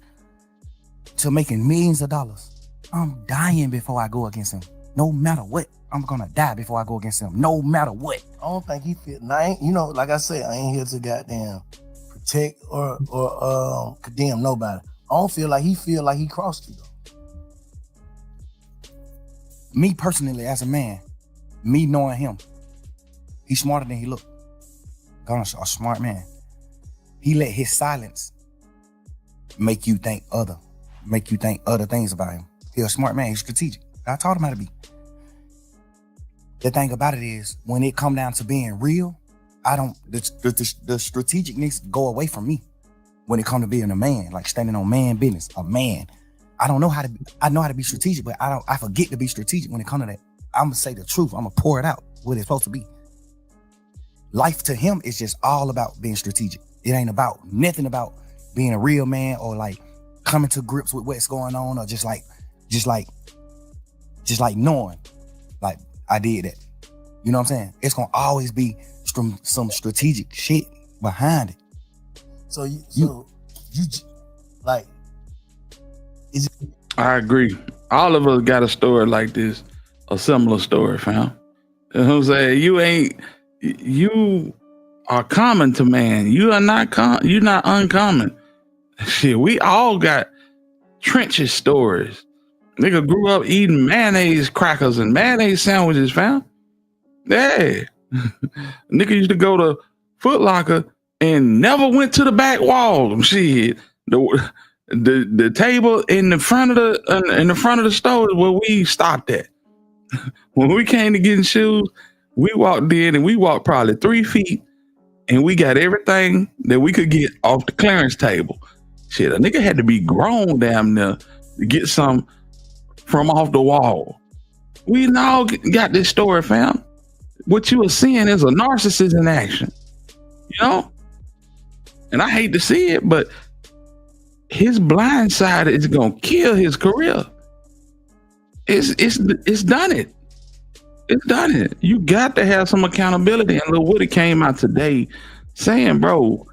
to making millions of dollars, I'm dying before I go against him. No matter what, I'm gonna die before I go against him. No matter what. I don't think he fit. I ain't, like I said, I ain't here to goddamn protect or condemn nobody. I don't feel like he crossed you though. Me personally, as a man, me knowing him, he's smarter than he look. Gunna's a smart man. He let his silence make you think other things about him. He's a smart man. He's strategic. I taught him how to be. The thing about it is, when it come down to being real, the strategicness go away from me. When it come to being a man, like standing on man business, a man. I know how to be strategic, but I forget to be strategic when it come to that. I'm gonna say the truth. I'm gonna pour it out, what it's supposed to be. Life to him is just all about being strategic. It ain't about nothing about being a real man or like coming to grips with what's going on or just like knowing like I did that. You know what I'm saying? It's gonna always be some strategic shit behind it. So you like, is it? I agree. All of us got a story like this, a similar story, fam. You know what I'm saying? You are common to man. You're not uncommon. Shit, we all got trenches stories. Nigga grew up eating mayonnaise crackers and mayonnaise sandwiches, fam. Yeah. Nigga used to go to Foot Locker and never went to the back wall. Shit. The table in the front of the store is where we stopped at. When we came to getting shoes, we walked in and we walked probably 3 feet and we got everything that we could get off the clearance table. Shit, a nigga had to be grown damn near to get some from off the wall. We now got this story, fam. What you are seeing is a narcissist in action, you know? And I hate to see it, but his blind side is gonna kill his career. It's done it. It's done it. You got to have some accountability. And Lil Woody came out today saying, bro,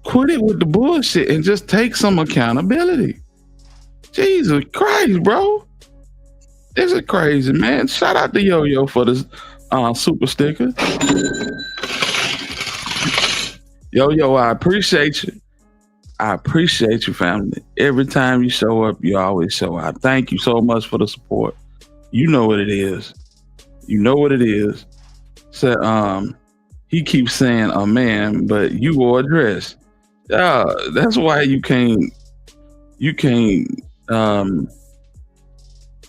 quit it with the bullshit and just take some accountability. Jesus Christ, bro. This is crazy, man. Shout out to Yo-Yo for this super sticker. Yo-Yo, I appreciate you. I appreciate you, family. Every time you show up, you always show out. Thank you so much for the support. You know what it is. You know what it is. So, he keeps saying a man, but you wore a dress. That's why you can't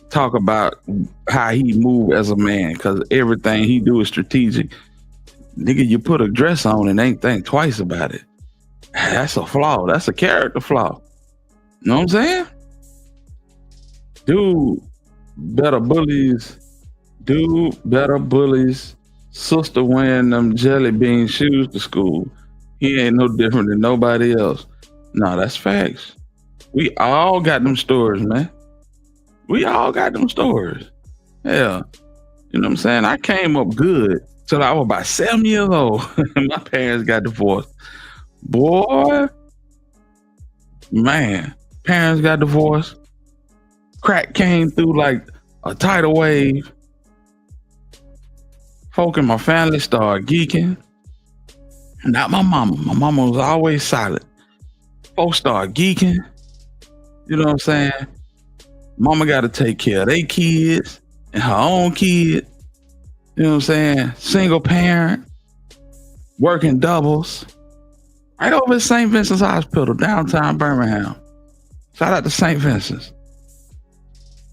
talk talk about how he move as a man, because everything he do is strategic. Nigga, you put a dress on and ain't think twice about it. That's a flaw. That's a character flaw. You know what I'm saying? Dude better bullies sister wearing them jelly bean shoes to school. He ain't no different than nobody else. No, that's facts. We all got them stories, man. We all got them stories. Yeah. You know what I'm saying? I came up good till I was about 7 years old. My parents got divorced. Boy, man, parents got divorced. Crack came through like a tidal wave. Folk in my family started geeking. Not my mama. My mama was always silent. Folks started geeking. You know what I'm saying? Mama got to take care of their kids and her own kid. You know what I'm saying? Single parent, working doubles. Right over at St. Vincent's Hospital, downtown Birmingham. Shout out to St. Vincent's.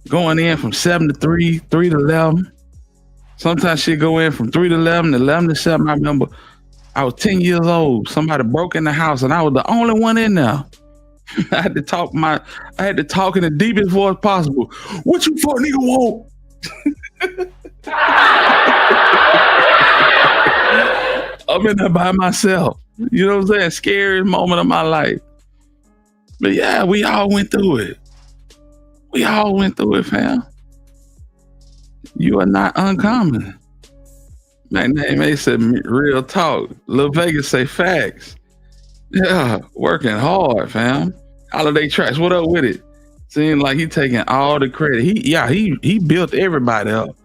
Going in from 7 to 3, 3 to 11. Sometimes she'd go in from 3 to 11, 11 to 7. I remember I was 10 years old. Somebody broke in the house and I was the only one in there. I had to talk in the deepest voice possible. What you fuck nigga want? I'm in there by myself. You know what I'm saying? Scariest moment of my life. But yeah, we all went through it. We all went through it, fam. You are not uncommon. They said real talk. Lil Vegas say facts. Yeah, working hard, fam. Holiday Tracks, what up with it? Seems like he taking all the credit. He built everybody up.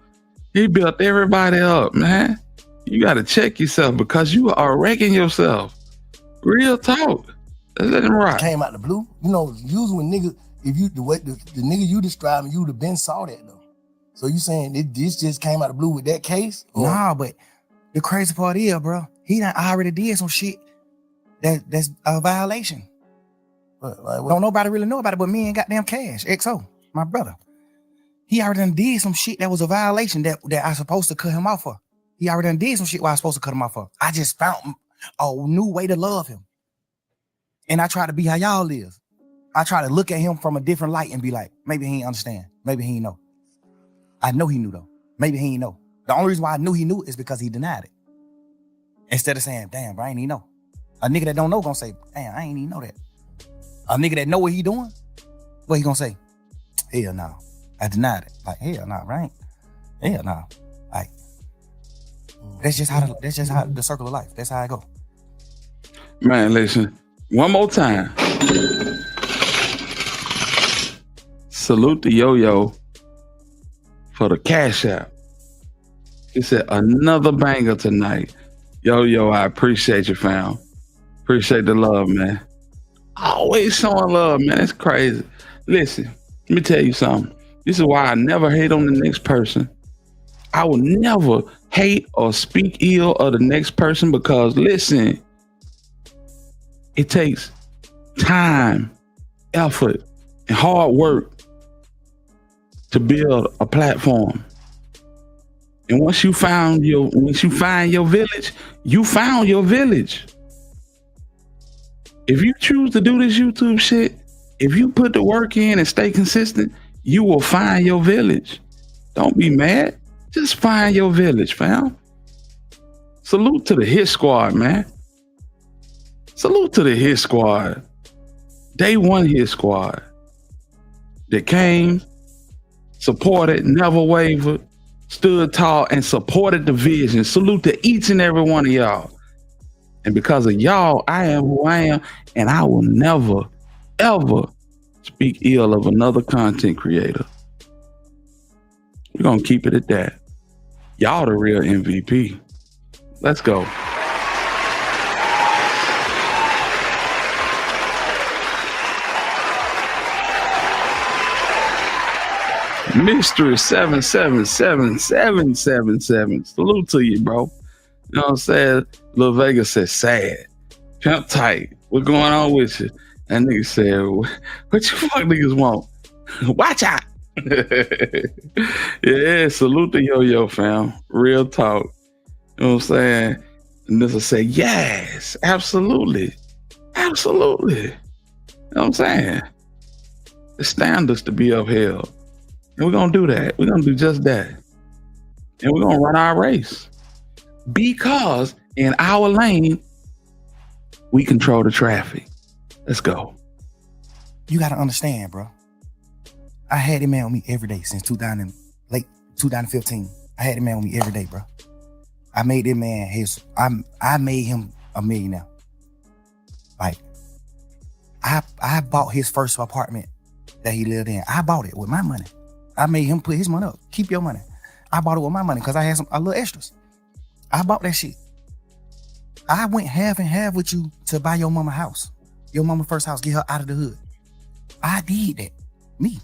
He built everybody up, man. You got to check yourself because you are wrecking yourself. Real talk. Let him rock. Came out the blue. You know, usually when niggas, if you the way the nigga you describing, you would have been saw that though. So you saying this just came out the blue with that case? Or? Nah, but the crazy part is, bro, he done already did some shit that's a violation. Like, Don't nobody really know about it but me and goddamn Cash, XO, my brother. He already done did some shit that was a violation that I supposed to cut him off for. He already done did some shit where I was supposed to cut him off for. I just found a new way to love him. And I try to be how y'all live. I try to look at him from a different light and be like, maybe he ain't understand. Maybe he ain't know. I know he knew though. Maybe he ain't know. The only reason why I knew he knew is because he denied it. Instead of saying, damn, bro, I ain't even know. A nigga that don't know gonna say, damn, I ain't even know that. A nigga that know what he doing, what he gonna say? Hell no. I denied it. Like, hell no, right? Hell no. Like, that's just how the circle of life. That's how I go. Man, listen, one more time. Salute to Yo-Yo for the cash app. He said, another banger tonight. Yo-Yo, I appreciate you, fam. Appreciate the love, man. Always showing love, man. It's crazy. Listen, let me tell you something. This is why I never hate on the next person. I will never hate or speak ill of the next person because, listen, it takes time, effort, and hard work to build a platform. And once you find your village, you found your village. If you choose to do this YouTube shit, if you put the work in and stay consistent, you will find your village. Don't be mad. Just find your village, fam. Salute to the Hit Squad, man. Salute to the Hit Squad. Day one Hit Squad. That came, supported, never wavered, stood tall, and supported the vision. Salute to each and every one of y'all. And because of y'all, I am who I am, and I will never, ever speak ill of another content creator. We're going to keep it at that. Y'all the real MVP. Let's go. Mystery 7777777. Salute to you, bro. You know what I'm saying? Lil Vegas said, sad. Pimp tight. What going on with you? That nigga said, what you fuck niggas want? Watch out. Yeah, salute to Yo-Yo, fam. Real talk. You know what I'm saying? And this will say, yes, absolutely. Absolutely. You know what I'm saying? The standards to be upheld. And we're going to do that. We're going to do just that. And we're going to run our race. Because in our lane, we control the traffic. Let's go. You got to understand, bro. I had him man with me every day since late 2015. I had him man with me every day, bro. I made that man I made him a millionaire. Like, I bought his first apartment that he lived in. I bought it with my money. I made him put his money up. Keep your money. I bought it with my money because I had a little extras. I bought that shit. I went half and half with you to buy your mama house. Your mama first house, get her out of the hood. I did that. Me.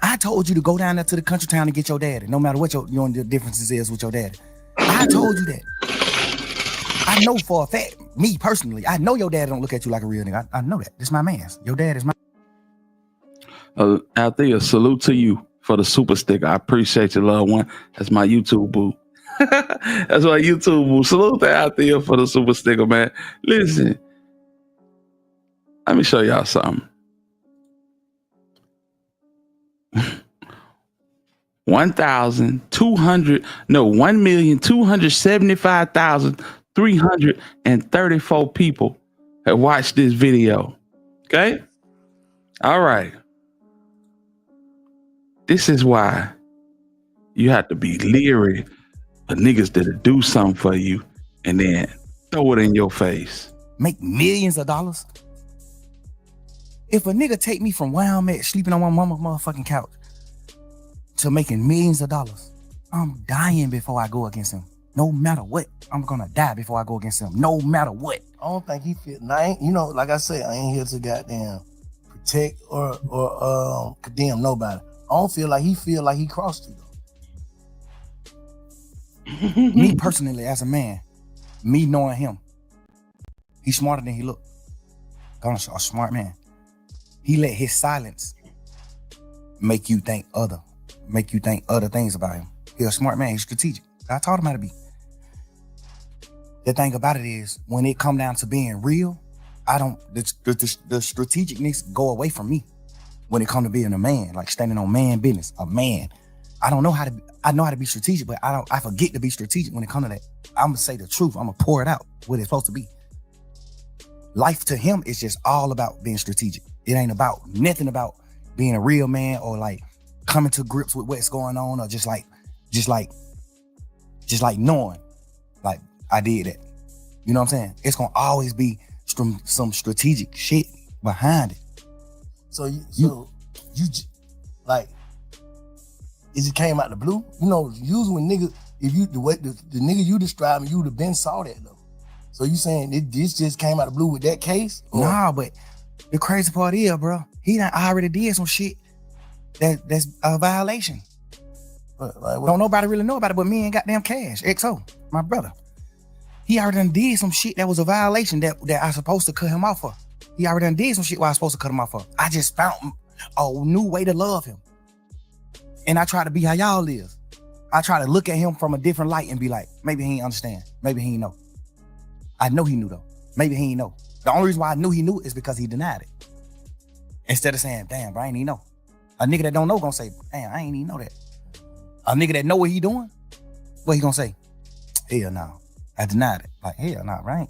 I told you to go down there to the country town and get your daddy, no matter what the differences is with your daddy. I told you that. I know for a fact, me personally, I know your dad don't look at you like a real nigga. I know that. This my man's. Your dad is my. Althea, salute to you for the super sticker. I appreciate you, loved one. That's my YouTube boo. That's my YouTube boo. Salute to Althea for the super sticker, man. Listen, let me show y'all something. 1,275,334 people have watched this video. Okay? All right. This is why you have to be leery of niggas that'll do something for you and then throw it in your face. Make millions of dollars. If a nigga take me from where I'm at, sleeping on my mama's motherfucking couch, to making millions of dollars, I'm dying before I go against him. No matter what, I'm gonna die before I go against him. No matter what. I don't think he feel. Now, like I said, I ain't here to goddamn protect or condemn nobody. I don't feel like he crossed you though. Me personally, as a man, me knowing him, he's smarter than he look. Gunna's a smart man. He let his silence make you think other things about him. He's a smart man. He's strategic. I taught him how to be. The thing about it is, when it come down to being real, the strategicness go away from me. When it come to being a man, like standing on man business, a man. I know how to be strategic, but I forget to be strategic when it come to that. I'm gonna say the truth. I'm gonna pour it out what it's supposed to be. Life to him is just all about being strategic. It ain't about nothing about being a real man or like coming to grips with what's going on or just like knowing like I did that. You know what I'm saying? It's gonna always be some strategic shit behind it. So you like, it just came out the blue. Usually when niggas, if you the nigga you describing, you would have been saw that though. So you saying this just came out the blue with that case? Or? Nah, but the crazy part is, bro, he done already did some shit that's a violation. Don't nobody really know about it but me and goddamn Cash, XO, my brother. He already done did some shit that was a violation that I supposed to cut him off for. He already done did some shit where I was supposed to cut him off for. I just found a new way to love him. And I try to be how y'all live. I try to look at him from a different light and be like, maybe he ain't understand. Maybe he ain't know. I know he knew though. Maybe he ain't know. The only reason why I knew he knew is because he denied it. Instead of saying, damn, bro, I ain't even know. A nigga that don't know gonna say, damn, I ain't even know that. A nigga that know what he doing, what he gonna say? Hell no. I denied it. Like, hell no, right?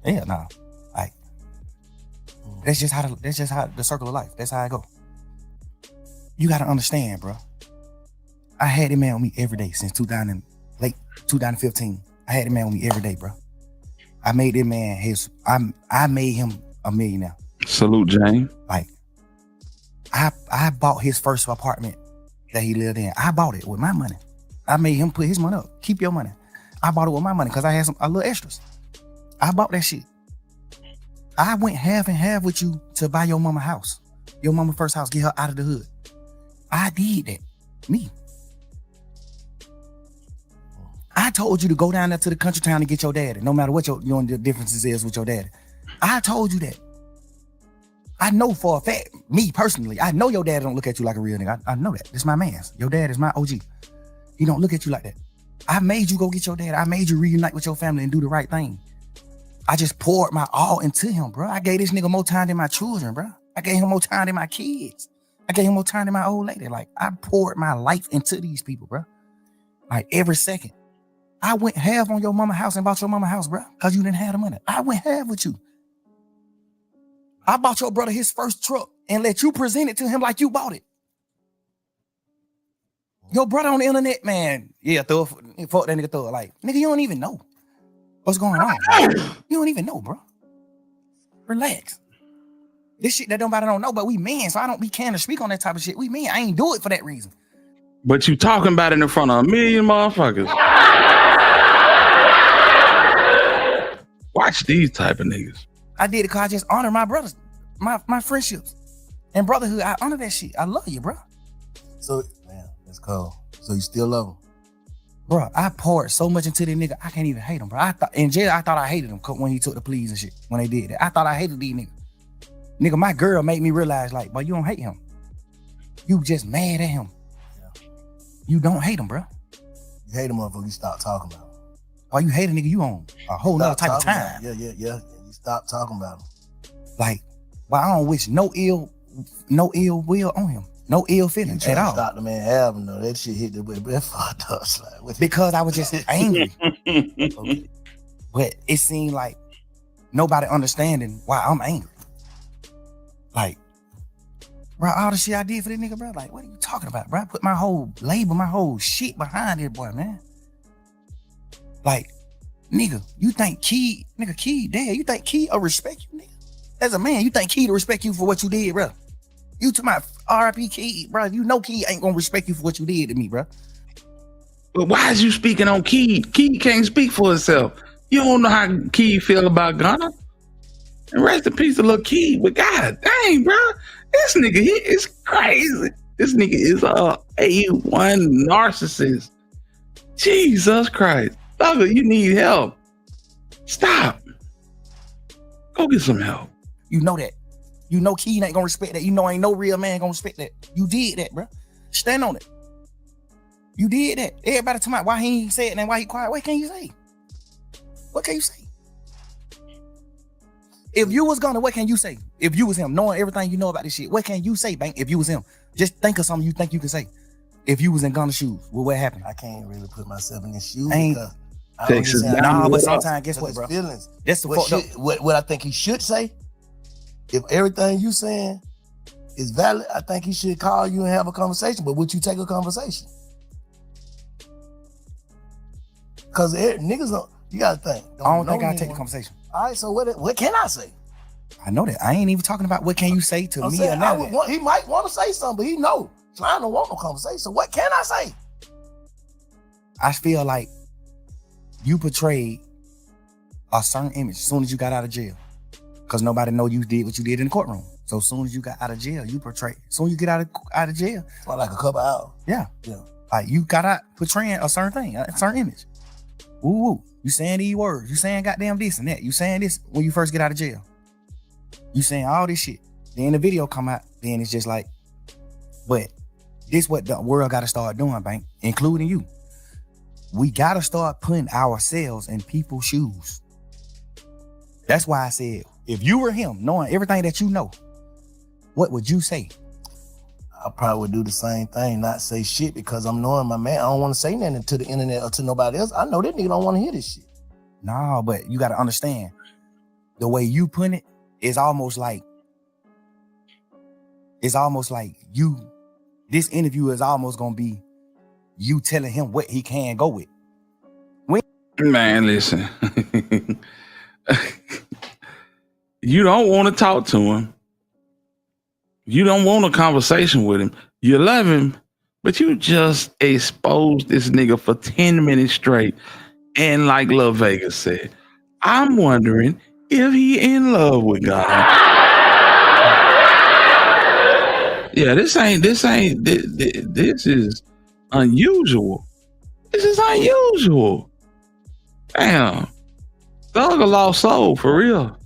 Hell no. Like, that's just how the circle of life. That's how I go. You gotta understand, bro. I had him man with me every day since late 2015. I had him man with me every day, bro. I made that man I made him a millionaire. Salute, Jane. Like, I bought his first apartment that he lived in. I bought it with my money. I made him put his money up. Keep your money. I bought it with my money because I had a little extras. I bought that shit. I went half and half with you to buy your mama house. Your mama first house, get her out of the hood. I did that. Me. I told you to go down there to the country town and get your daddy, no matter what the differences is with your daddy. I told you that. I know for a fact, me personally, I know your dad don't look at you like a real nigga. I know that. This my man's. Your dad is my OG. He don't look at you like that. I made you go get your dad. I made you reunite with your family and do the right thing. I just poured my all into him, bro. I gave this nigga more time than my children, bro. I gave him more time than my kids. I gave him more time than my old lady. Like, I poured my life into these people, bro. Like, every second. I went half on your mama house and bought your mama house, bro, because you didn't have the money. I went half with you. I bought your brother his first truck and let you present it to him like you bought it. Your brother on the internet, man. Yeah, fuck that nigga, throw it. Like, nigga, you don't even know what's going on. You don't even know, bro. Relax. This shit that nobody don't know, but we men, so I don't be can to speak on that type of shit. We men, I ain't do it for that reason. But you talking about it in front of a million motherfuckers. Watch these type of niggas. I did it because I just honor my brothers, my friendships and brotherhood. I honor that shit. I love you, bro. So, man, that's cool. So you still love him? Bro, I poured so much into this nigga, I can't even hate him, bro. In jail, I thought I hated him when he took the pleas and shit, when they did that. I thought I hated these niggas. Nigga, my girl made me realize, like, boy, you don't hate him. You just mad at him. Yeah. You don't hate him, bro. You hate him motherfucker, you stop talking about him. Why you hate a nigga, you on a whole nother type of time. Yeah. You stop talking about him. Like, well, I don't wish no ill will on him. No ill feelings at all. Stop the man album though. That shit hit the way, but that fucked up. Like, because I was just angry. Okay. But it seemed like nobody understanding why I'm angry. Like, bro, all the shit I did for this nigga, bro. Like, what are you talking about, bro? I put my whole label, my whole shit behind this boy, man. Like, nigga, you think Key, dad, you think Key will respect you, nigga? As a man, you think Key to respect you for what you did, bro? You to my RIP Key, bro. You know Key ain't gonna respect you for what you did to me, bro. But why is you speaking on Key? Key can't speak for himself. You don't know how Key feel about Gunna. And rest in peace to little Key. But god dang, bro, this nigga, he is crazy. This nigga is a A1 narcissist. Jesus Christ. Thugger, you need help. Stop. Go get some help. You know that. You know Key ain't gonna respect that. You know ain't no real man gonna respect that. You did that, bro. Stand on it. You did that. Everybody talking about why he ain't say it and why he quiet. What can you say? What can you say? If you was Gunna, what can you say? If you was him, knowing everything you know about this shit, what can you say, Bank? If you was him, just think of something you think you can say. If you was in Gunna's shoes, what happened? I can't really put myself in his shoes because Texas. Nah, but sometimes guess what, bro? Feelings. That's the fucked up. What I think he should say. If everything you saying is valid, I think he should call you and have a conversation. But would you take a conversation? Because niggas don't. You gotta think. I don't think I'll take a conversation. All right, so what can I say? I know that. I ain't even talking about what can you say to me or nothing. He might want to say something, but he know. So I don't want no conversation. So what can I say? I feel like you portrayed a certain image as soon as you got out of jail. Because nobody know you did what you did in the courtroom. So as soon as you got out of jail, you portrayed. As soon as you get out of jail. For like a couple hours. Yeah. Like you got out portraying a certain thing, a certain image. Ooh. You saying these words. You saying goddamn this and that. You saying this when you first get out of jail. You saying all this shit. Then the video come out. Then it's just like, but this what the world got to start doing, Bank, including you. We got to start putting ourselves in people's shoes. That's why I said, if you were him, knowing everything that you know, what would you say? I probably would do the same thing, not say shit, because I'm knowing my man. I don't want to say nothing to the internet or to nobody else. I know that nigga don't want to hear this shit. No, but you got to understand, the way you put it is almost like you, this interview is almost going to be you telling him what he can go with. Man, listen. You don't want to talk to him. You don't want a conversation with him. You love him, but you just exposed this nigga for 10 minutes straight. And like Lil Vegas said, I'm wondering if he in love with God. Yeah, this is unusual. This is unusual. Damn. Thug a lost soul, for real.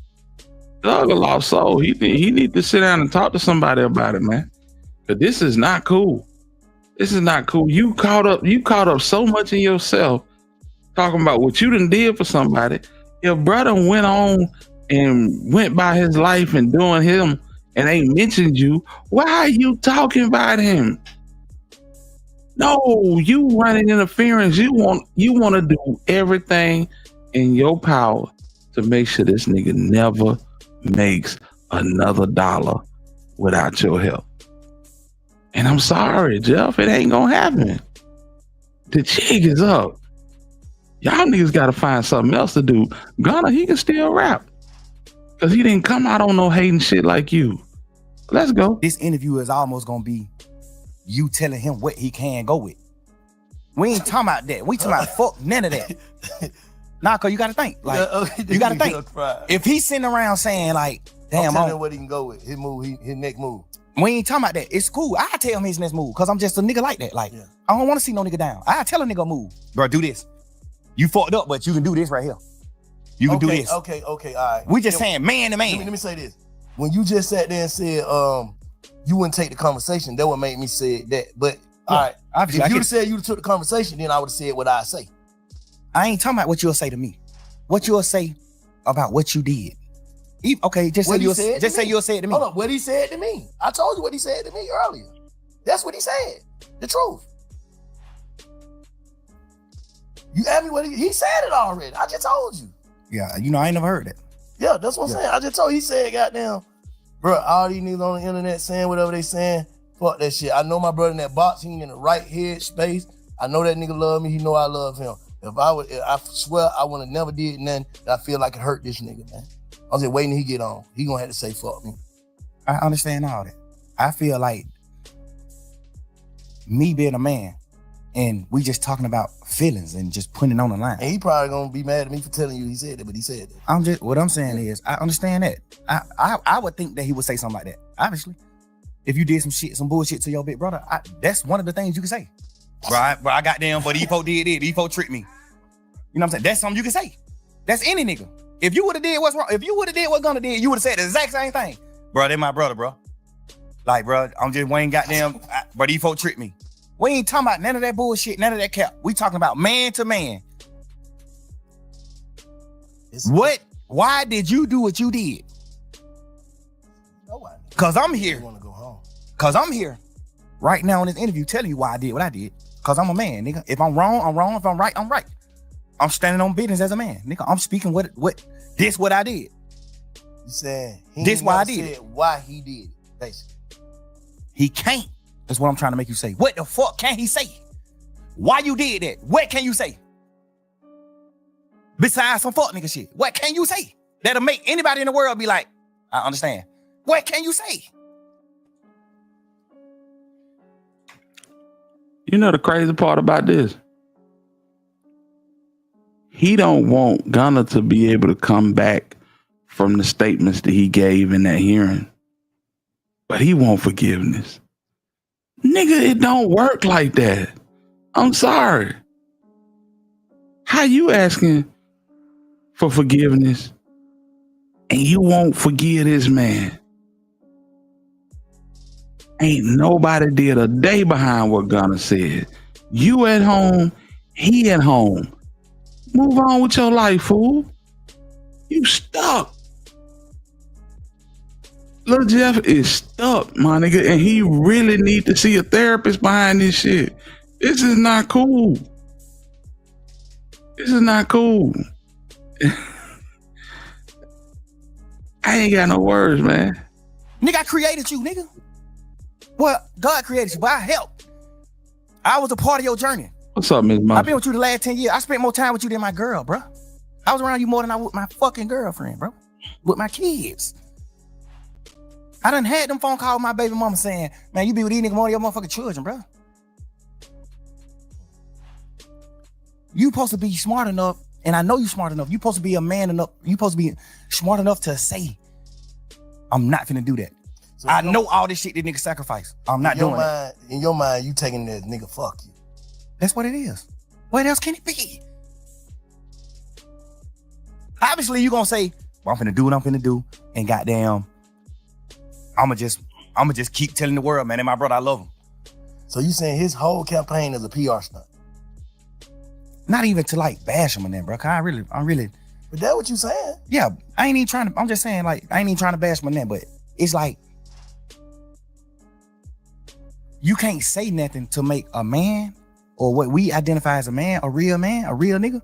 Thug a lost soul. He need to sit down and talk to somebody about it, man. But this is not cool. This is not cool. You caught up so much in yourself talking about what you done did for somebody. Your brother went on and went by his life and doing him and ain't mentioned you. Why are you talking about him? No, you running interference. You want to do everything in your power to make sure this nigga never makes another dollar without your help. And I'm sorry, Jeff, it ain't gonna happen. The jig is up. Y'all niggas gotta find something else to do. Gunna, he can still rap. Cause he didn't come out on no hating shit like you. Let's go. This interview is almost gonna be you telling him what he can go with. We ain't talking about that. We talking about fuck none of that. Nah, cause you gotta think. Like you gotta think. If he's sitting around saying like, damn, I'm telling him what he can go with. His move, his next move. We ain't talking about that. It's cool. I tell him his next move because I'm just a nigga like that. Like, I don't want to see no nigga down. I tell a nigga move. Bro, do this. You fucked up, but you can do this right here. You can do this. Okay, all right. We just saying man to man. Let me say this. When you just sat there and said you wouldn't take the conversation, that would make me say that. But all right, if you'd said you took the conversation, then I would have said what I say. I ain't talking about what you'll say to me. What you'll say about what you did. Okay, just say you'll say it to me. Hold on, what he said to me. I told you what he said to me earlier. That's what he said. The truth. You asked me what he said it already. I just told you. Yeah, I ain't never heard that. Yeah, that's what I'm saying. I just told you. He said, goddamn, bro, all these niggas on the internet saying whatever they saying, fuck that shit. I know my brother in that box, he in the right head space. I know that nigga love me. He know I love him. I swear I would have never did nothing that I feel like it hurt this nigga, man. I was just waiting till he get on. He gonna have to say fuck me. I understand all that. I feel like me being a man and we just talking about feelings and just putting it on the line. And he probably gonna be mad at me for telling you he said it, but he said it. What I'm saying is, I understand that. I would think that he would say something like that. Obviously, if you did some bullshit to your big brother, that's one of the things you can say. Bro, I got them, but Efo did it. Efo tricked me. You know what I'm saying? That's something you can say. That's any nigga. If you would have did what's wrong, if you would have did what Gunna did, you would have said the exact same thing. Bro, they my brother, bro. Like, bro, I'm just Wayne goddamn, but Efo tricked me. We ain't talking about none of that bullshit, none of that cap. We talking about man to man. Why did you do what you did? Nobody. Cause I'm here. You wanna go home. Cause I'm here right now in this interview telling you why I did what I did. Cause I'm a man, nigga. If I'm wrong, I'm wrong. If I'm right, I'm right. I'm standing on business as a man, nigga. I'm speaking what I did. You said this why I did. Why he did it, basically. He can't. That's what I'm trying to make you say. What the fuck can he say? Why you did that? What can you say? Besides some fuck nigga shit. What can you say? That'll make anybody in the world be like, I understand. What can you say? You know the crazy part about this? He don't want Gunna to be able to come back from the statements that he gave in that hearing. But he want forgiveness. Nigga, it don't work like that. I'm sorry. How you asking for forgiveness and you won't forgive this man? Ain't nobody did a day behind what Gunna said. You at home, he at home. Move on with your life, fool. You stuck. Lil Jeff is stuck, my nigga, and he really need to see a therapist behind this shit. This is not cool. This is not cool. I ain't got no words, man. Nigga, I created you, nigga. Well, God created you, but I helped. I was a part of your journey. What's up, Ms. Mom? I've been with you the last 10 years. I spent more time with you than my girl, bro. I was around you more than I was with my fucking girlfriend, bro. With my kids. I done had them phone calls with my baby mama saying, man, you be with these niggas more than your motherfucking children, bro. You supposed to be smart enough, and I know you smart enough. You supposed to be a man enough. You supposed to be smart enough to say, I'm not finna do that. So I know all this shit that nigga sacrifice. I'm not doing it. In your mind, you taking that nigga fuck you. That's what it is. What else can it be? Obviously, you gonna say, I'm finna do what I'm finna do, and goddamn, I'ma just keep telling the world, man, and my brother, I love him. So you saying his whole campaign is a PR stunt? Not even to like bash him and that, bro. Cause I'm really. But that what you saying? Yeah, I ain't even trying to. I'm just saying, like, I ain't even trying to bash him and that, but it's like you can't say nothing to make a man or what we identify as a man, a real nigga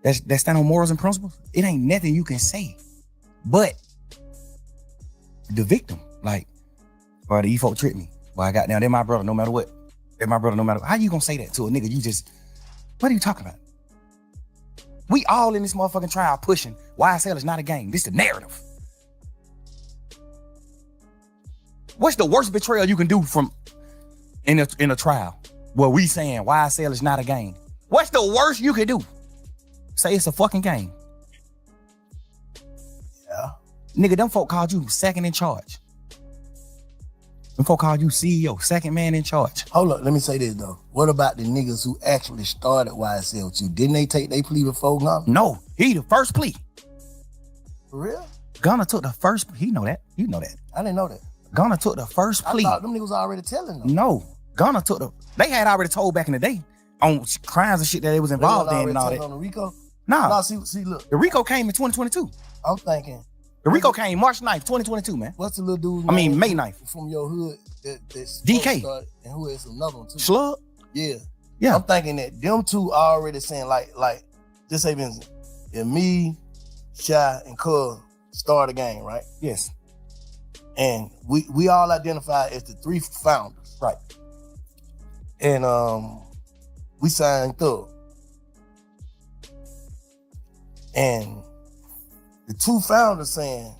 that stand on morals and principles. It ain't nothing you can say, but the victim, like, bro, the E-folk tricked me. Well, I got down. They're my brother, no matter what. They're my brother, no matter what. How you gonna say that to a nigga? What are you talking about? We all in this motherfucking trial pushing YSL is not a game. This is the narrative. What's the worst betrayal you can do from in a trial where we saying YSL is not a game? What's the worst you can do? Say it's a fucking game. Yeah. Nigga, them folk called you second in charge. Them folk called you CEO, second man in charge. Hold up, let me say this though. What about the niggas who actually started YSL with you? Didn't they take their plea before Gunna? No, he the first plea. For real? Gunna took the first, he know that. You know that. I didn't know that. Gunna took the first plea. I thought them niggas already telling them. No, Gunna took they had already told back in the day on crimes and shit that they was involved in and all that. On the RICO? Nah. No, see, look. The RICO came in 2022. I'm thinking. The RICO came March 9th, 2022, man. What's the little dude? May 9th. From your hood that's DK. Started, and who is another one too? Slug? Yeah. Yeah. I'm thinking that them two already saying like just say Vincent, if me, Shy, and Cub start a game, right? Yes. And we all identify as the three founders. Right. And we signed Thug. And the two founders saying,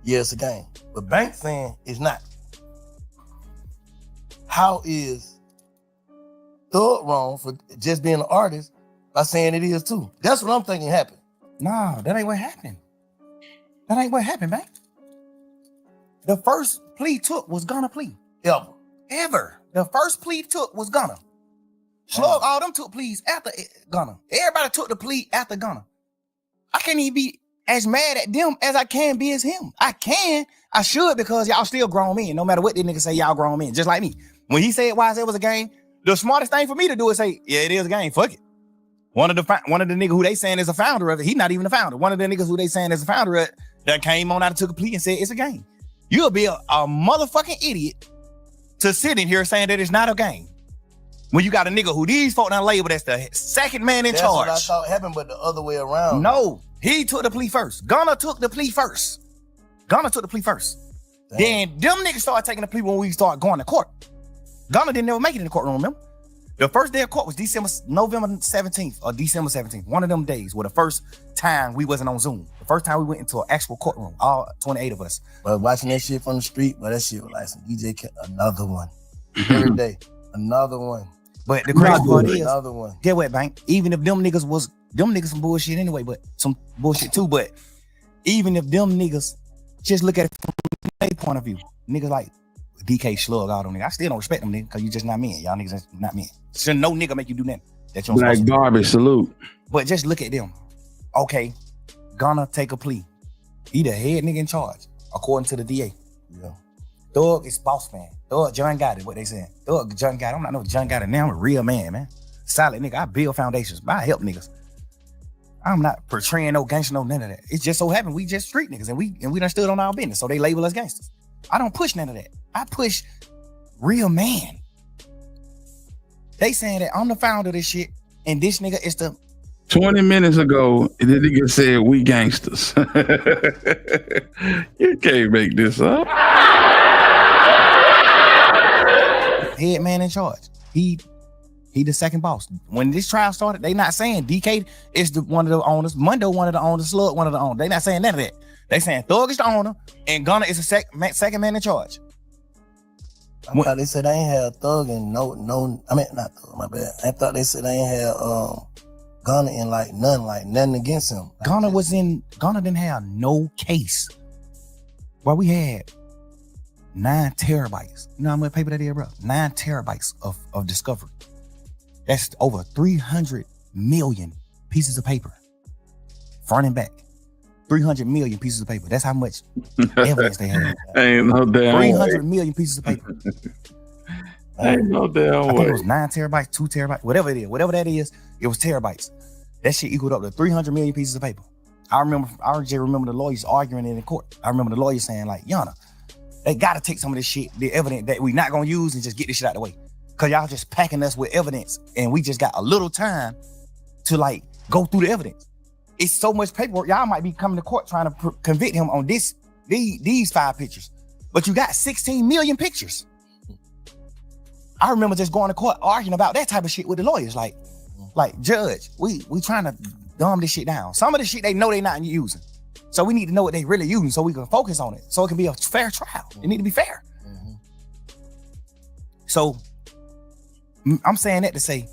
yeah, it's a game. But Bank saying it's not. How is Thug wrong for just being an artist by saying it is too? That's what I'm thinking happened. Nah, that ain't what happened. That ain't what happened, man. The first plea took was Gunna plea. Ever. The first plea took was Gunna. Slug, all them took pleas after Gunna. Everybody took the plea after Gunna. I can't even be as mad at them as I can be as him. I should, because y'all still grown men. No matter what this nigga say, y'all grown men, just like me. When he said YSL was a game, the smartest thing for me to do is say, yeah, it is a game, fuck it. One of the niggas who they saying is a founder of it, he not even a founder. One of the niggas who they saying is a founder of it, that came on out and took a plea and said it's a game. You'll be a motherfucking idiot to sit in here saying that it's not a game. When you got a nigga who these folk done labeled as the second man in charge. That's what I thought happened, but the other way around. No, he took the plea first. Gunna took the plea first. Damn. Then them niggas started taking the plea when we started going to court. Gunna didn't never make it in the courtroom, remember? The first day of court was November 17th or December 17th. One of them days were the first time we wasn't on Zoom. The first time we went into an actual courtroom, all 28 of us. But watching that shit from the street, but that shit was like some DJ, another one. Every day, another one. But the crazy part is, another one. Get what, Bank? Even if them niggas some bullshit anyway, but some bullshit too. But even if them niggas just look at it from their point of view, niggas like DK, Slug, all them niggas, I still don't respect them niggas because you just not men. Y'all niggas not men. So no nigga make you do nothing. That you Black Barbie, salute. But just look at them. Okay, Gunna take a plea. He the head nigga in charge, according to the DA. Yeah. Thug is boss man. Thug John got it, what they saying. Thug John got it. I'm not no John got it now. I'm a real man, man. Solid nigga. I build foundations. I help niggas. I'm not portraying no gangster, no none of that. It just so happened we just street niggas and we done stood on our business. So they label us gangsters. I don't push none of that. I push real man. They saying that I'm the founder of this shit and this nigga is the 20 minutes ago, the nigga said we gangsters. You can't make this up. Head man in charge. He the second boss. When this trial started, they not saying DK is one of the owners, Mundo one of the owners, Slug one of the owners. They not saying none of that. They saying Thug is the owner and Gunna is the second man in charge. I thought they said they ain't had Thug and not Thug, my bad. I thought they said they ain't had Gunna in nothing against him. Gunna didn't have no case. Well, we had 9 terabytes. You know how much paper that is, bro? 9 terabytes of discovery. That's over 300 million pieces of paper front and back. 300 million pieces of paper. That's how much evidence they had. Ain't no damn 300 million pieces of paper. Ain't no damn I think way. it was 9 terabytes, 2 terabytes, whatever it is. Whatever that is, it was terabytes. That shit equaled up to 300 million pieces of paper. I just remember the lawyers arguing it in court. I remember the lawyers saying like, Yana, they gotta take some of this shit, the evidence that we not gonna use, and just get this shit out of the way. Cause y'all just packing us with evidence and we just got a little time to like go through the evidence. It's so much paperwork. Y'all might be coming to court trying to convict him on these 5 pictures, but you got 16 million pictures. I remember just going to court arguing about that type of shit with the lawyers. Like judge, we trying to dumb this shit down. Some of the shit they know they not using. So we need to know what they really using so we can focus on it. So it can be a fair trial. It need to be fair. So I'm saying that to say,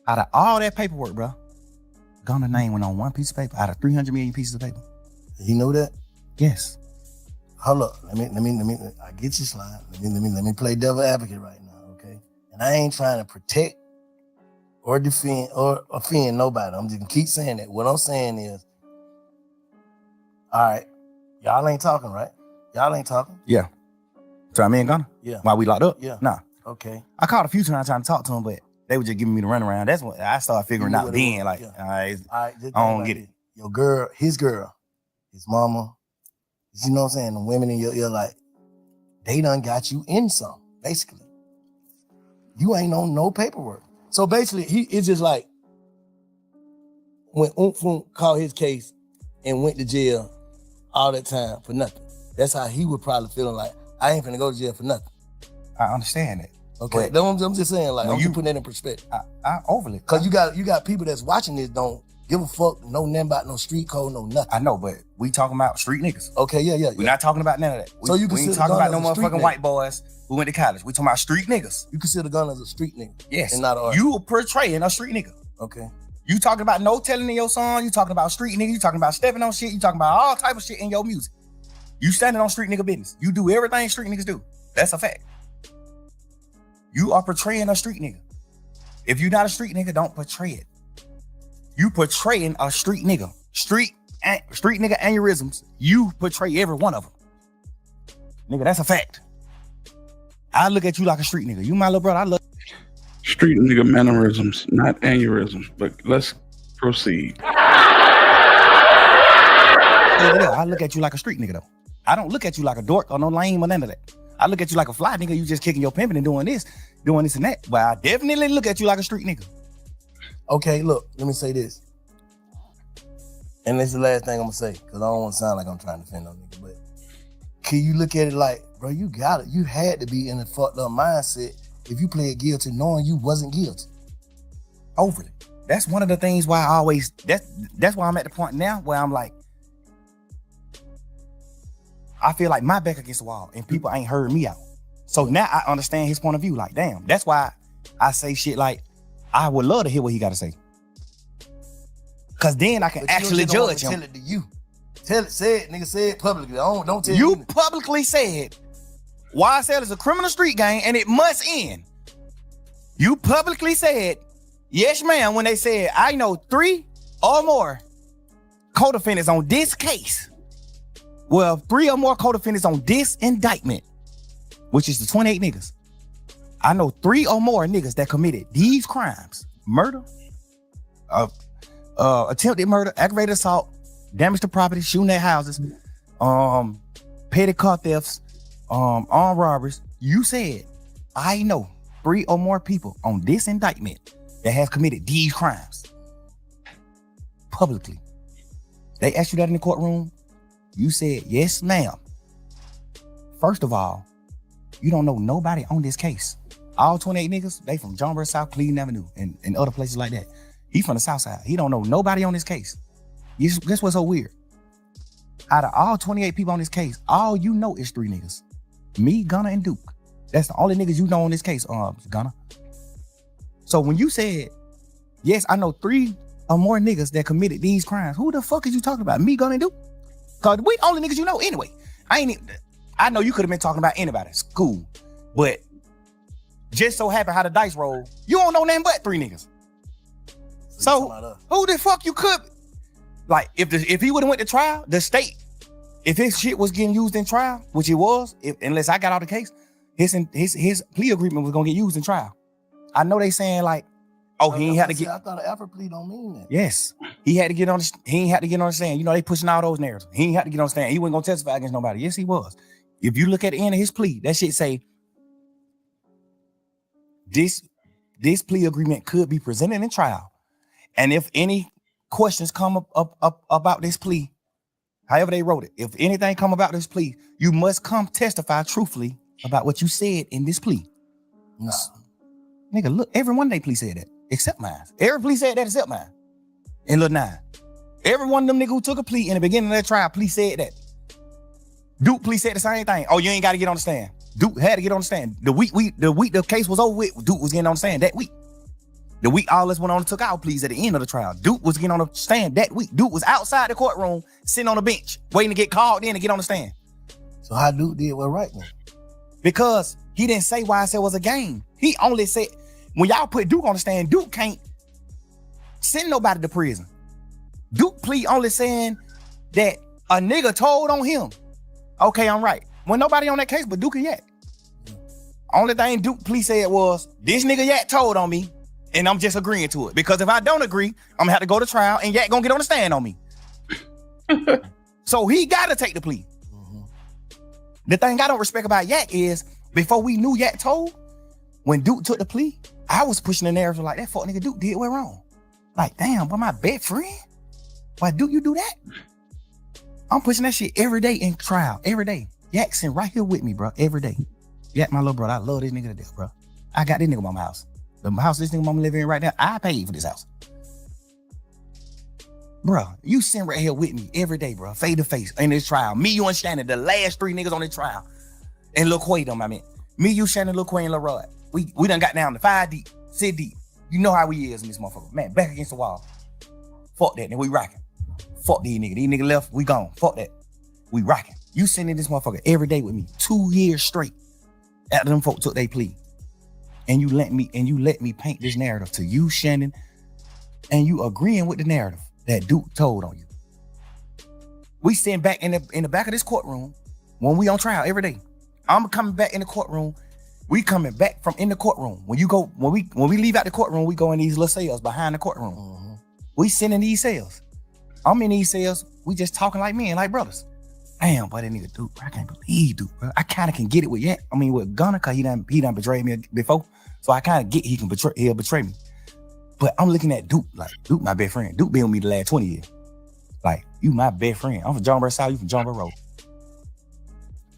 out of all that paperwork, bro, Gunna's name went on one piece of paper out of 300 million pieces of paper. You know that? Yes. Hold up. Let me. I get your slide. Let me play devil advocate right now, okay? And I ain't trying to protect or defend or offend nobody. I'm just gonna keep saying that. What I'm saying is, all right, y'all ain't talking, right? Y'all ain't talking. Yeah. So me and Gunna? Yeah. While we locked up? Yeah. Nah. Okay. I called a few times trying to talk to him, but they were just giving me the runaround. That's when I started figuring out then, like, all right, I don't get it. Your girl, his mama, you know what I'm saying? The women in your ear, like, they done got you in some, basically. You ain't on no paperwork. So basically, it's just like when Umfum called his case and went to jail all that time for nothing. That's how he would probably feeling like, I ain't finna go to jail for nothing. I understand that. Okay, I'm just saying, like, I'm just putting that in perspective. I overly. Cause you got people that's watching this don't give a fuck, know nothing about no street code, no nothing. I know, but we talking about street niggas. Okay, yeah. We're not talking about none of that. So you we ain't consider talking about no Gunna as a street motherfucking nigga? white boys who went to college. We talking about street niggas. You consider Gunna as a street nigga? Yes. And not an artist? You portraying a street nigga. Okay. You talking about no telling in your song. You talking about street nigga. You talking about stepping on shit. You talking about all type of shit in your music. You standing on street nigga business. You do everything street niggas do. That's a fact. You are portraying a street nigga. If you're not a street nigga, don't portray it. You portraying a street nigga. Street nigga aneurysms. You portray every one of them. Nigga, that's a fact. I look at you like a street nigga. You my little brother. I look. Street nigga mannerisms, not aneurysms. But let's proceed. I look at you like a street nigga though. I don't look at you like a dork or no lame or none of that. I look at you like a fly nigga. You just kicking your pimping and doing this and that. But I definitely look at you like a street nigga. Okay, look, let me say this. And this is the last thing I'm gonna say, because I don't want to sound like I'm trying to offend no nigga, but can you look at it like, bro, you got it. You had to be in a fucked up mindset if you pled guilty knowing you wasn't guilty. Overly. That's one of the things why that's why I'm at the point now where I'm like, I feel like my back against the wall and people ain't heard me out. So now I understand his point of view. Like, damn, that's why I say shit like, I would love to hear what he got to say. Cause then I can actually judge him. Tell it to you. Say it, nigga, say it publicly. Don't tell You me. publicly said YSL is a criminal street gang and it must end. You publicly said, yes, ma'am, when they said, I know 3 or more co-defendants on this case. Well, 3 or more co-defendants on this indictment, which is the 28 niggas. I know 3 or more niggas that committed these crimes: murder, attempted murder, aggravated assault, damage to property, shooting at houses, petty car thefts, armed robberies. You said, I know 3 or more people on this indictment that have committed these crimes. Publicly. They asked you that in the courtroom. You said, yes, ma'am. First of all, you don't know nobody on this case. All 28 niggas, they from Johnburg, South Cleveland Avenue, and other places like that. He from the South Side. He don't know nobody on this case. Guess what's so weird? Out of all 28 people on this case, all you know is 3 niggas. Me, Gunna, and Duke. That's the only niggas you know on this case, Gunna. So when you said, yes, I know 3 or more niggas that committed these crimes, who the fuck is you talking about? Me, Gunna, and Duke? Cause we the only niggas you know anyway. I know you could have been talking about anybody. It's cool. But just so happen how the dice roll, you don't know nothing but 3 niggas. So who the fuck you could? Like if he would have went to trial, the state, if his shit was getting used in trial, which it was, unless I got out the case, his plea agreement was gonna get used in trial. I know they saying like, oh, he ain't had to get. I thought an effort plea don't mean that. Yes, he had to get on. He ain't had to get on the stand. You know they pushing all those narratives. He ain't had to get on the stand. He wasn't gonna testify against nobody. Yes, he was. If you look at the end of his plea, that shit say this plea agreement could be presented in trial, and if any questions come up about this plea, however they wrote it, if anything come about this plea, you must come testify truthfully about what you said in this plea. Nah. Nigga, look, every one of they plea said that, except mine. Every plea said that except mine. In Lil 9. Every one of them niggas who took a plea in the beginning of that trial, plea said that. Duke plea said the same thing. Oh, you ain't got to get on the stand. Duke had to get on the stand. The week the case was over with, Duke was getting on the stand that week. The week all us went on and took our pleas at the end of the trial. Duke was getting on the stand that week. Duke was outside the courtroom, sitting on the bench, waiting to get called in to get on the stand. So how Duke did what right then? Because he didn't say why I said it was a game. He only said, when y'all put Duke on the stand, Duke can't send nobody to prison. Duke plea only saying that a nigga told on him. Okay, I'm right. When nobody on that case but Duke and Yak. Only thing Duke plea said was, this nigga Yak told on me, and I'm just agreeing to it. Because if I don't agree, I'm gonna have to go to trial and Yak gonna get on the stand on me. So he gotta take the plea. Mm-hmm. The thing I don't respect about Yak is, before we knew Yak told, when Duke took the plea, I was pushing the narrative like, that fuck nigga Duke did what wrong. Like, damn, but my best friend? Why Duke you do that? I'm pushing that shit every day in trial, every day. Yak sitting right here with me, bro, every day. Yak, my little brother, I love this nigga to death, bro. I got this nigga mama house. The house this nigga mama living in right now, I paid for this house. Bro, you sitting right here with me every day, bro, face to face in this trial. Me, you, and Shannon, the last 3 niggas on this trial. And Lil Quay them, I mean. Me, you, Shannon, Lil Quay, and Lil Rod. We done got down to 5 deep, 6 deep. You know how we is in this motherfucker. Man, back against the wall. Fuck that, and we rocking. Fuck these niggas. These niggas left, we gone. Fuck that. We rocking. You sitting in this motherfucker every day with me, 2 years straight. After them folk took their plea. And you let me paint this narrative to you, Shannon, and you agreeing with the narrative that Duke told on you. We sitting back in the back of this courtroom when we on trial every day. I'm coming back in the courtroom. We coming back from in the courtroom. When we leave out the courtroom, we go in these little cells behind the courtroom. Mm-hmm. We sitting in these cells. I'm in these cells. We just talking like men, like brothers. Damn, boy, that nigga Duke, I can't believe Duke, bro. I kind of can get it with Yak. I mean, with Gunna, cause he done betrayed me before. So I kind of get he'll betray me. But I'm looking at Duke, like, Duke my best friend. Duke been with me the last 20 years. Like, you my best friend. I'm from John Burr South, you from John Burr Road.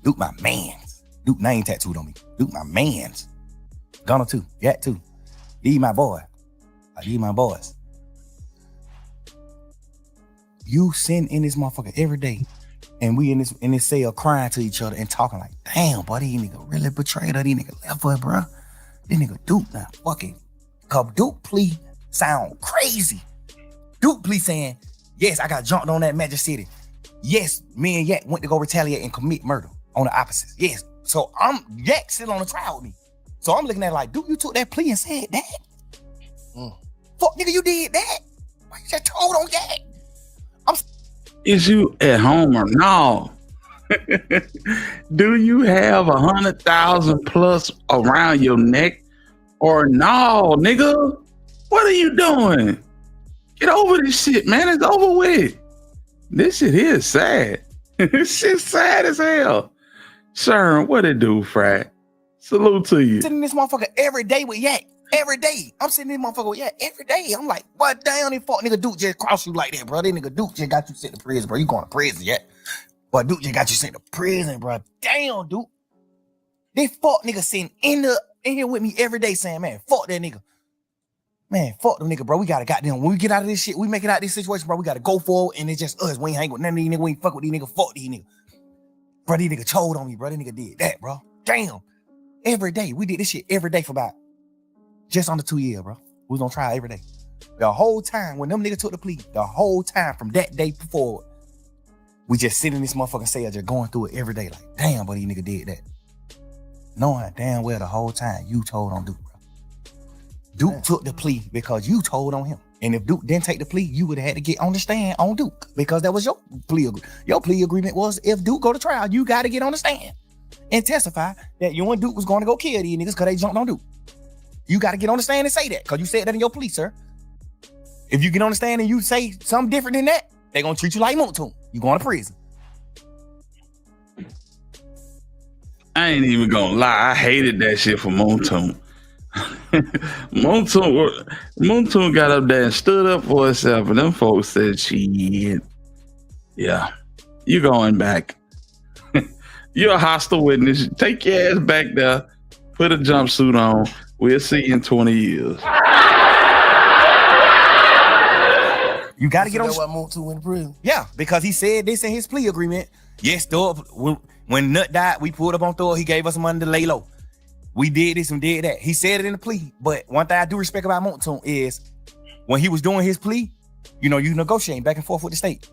Duke my mans. Duke name tattooed on me. Duke my mans. Gunna too, Yak too. These my boy. Like, these my boys. You sitting in this motherfucker every day. And we in this cell crying to each other and talking like, damn, boy, these nigga really betrayed her. These nigga left her, bro. This nigga Duke now, fucking. Cause Duke plea sound crazy. Duke plea saying, yes, I got jumped on that Magic City. Yes, me and Yak went to go retaliate and commit murder on the opposites. Yes. So Yak still on the trial with me. So I'm looking at it like, Duke, you took that plea and said that? Fuck, nigga, you did that? Why you just told on Yak? Is you at home or no? Do you have 100,000 plus around your neck or no, nigga? What are you doing? Get over this shit, man. It's over with. This shit here is sad. This shit's sad as hell. Sharon, what it do, Frat? Salute to you. Sitting in this motherfucker every day with Yak. Every day. I'm sitting in this motherfucker with Yak every day. I'm like, what damn, this fuck nigga Duke just cross you like that, bro. That nigga Duke just got you sent to prison, bro. You going to prison yet? But Duke just got you sent to prison, bro. Damn, Duke. This fuck nigga sitting in here with me every day saying, man, fuck that nigga. Man, fuck them nigga, bro. We gotta goddamn, when we get out of this shit, we make it out of this situation, bro. We gotta go forward and it's just us. We ain't hang with none of these niggas. We ain't fuck with these niggas. Fuck these niggas. Bro, these niggas told on me, bro. That nigga did that, bro. Damn. Every day. We did this shit every day for about just under 2 years, bro. We was on trial every day. The whole time, when them niggas took the plea, the whole time from that day forward, we just sit in this motherfucking cell just going through it every day. Like, damn, but these nigga did that. Knowing damn well the whole time you told on Duke, bro. Duke took the plea because you told on him. And if Duke didn't take the plea, you would have had to get on the stand on Duke because that was your plea agreement. Your plea agreement was if Duke go to trial, you got to get on the stand and testify that you and Duke was going to go kill these niggas because they jumped on Duke. You got to get on the stand and say that because you said that in your plea, sir. If you get on the stand and you say something different than that, they're going to treat you like Moontoon. You going to prison. I ain't even gonna lie. I hated that shit for Moontoon. Moontoon got up there and stood up for herself, and them folks said, "Shit, yeah, you going back. You're a hostile witness. Take your ass back there. Put a jumpsuit on. We'll see you in 20 years." You got to get on. That's why Moontoon went to prison. Yeah, because he said this in his plea agreement. Yes, Thor. When Nut died, we pulled up on Thor. He gave us some money to lay low. We did this and did that. He said it in the plea. But one thing I do respect about Moontoon is when he was doing his plea, you negotiating back and forth with the state.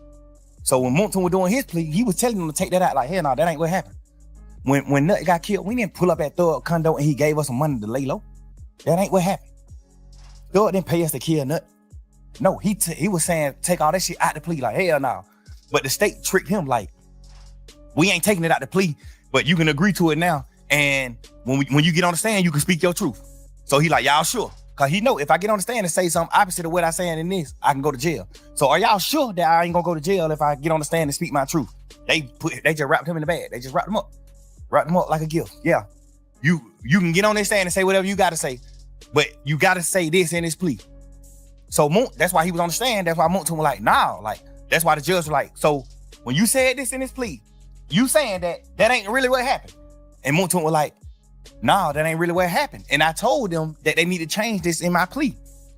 So when Moontoon was doing his plea, he was telling them to take that out. Like, hell no, that ain't what happened. When Nut got killed, we didn't pull up at Thor condo and he gave us some money to lay low. That ain't what happened. Thor didn't pay us to kill Nut. No, he was saying take all that shit out the plea. Like, hell no. But the state tricked him like, we ain't taking it out the plea, but you can agree to it now. And when you get on the stand, you can speak your truth. So he like, y'all sure? Cause he know if I get on the stand and say something opposite of what I saying in this, I can go to jail. So are y'all sure that I ain't gonna go to jail if I get on the stand and speak my truth? They just wrapped him in the bag. They just wrapped him up like a gift. Yeah, you can get on this stand and say whatever you gotta say, but you gotta say this in this plea. So that's why he was on the stand. That's why Moontoon was like, nah, like that's why the judge was like, so when you said this in this plea, you saying that ain't really what happened. And Moontoon was like, nah, that ain't really what happened. And I told them that they need to change this in my plea.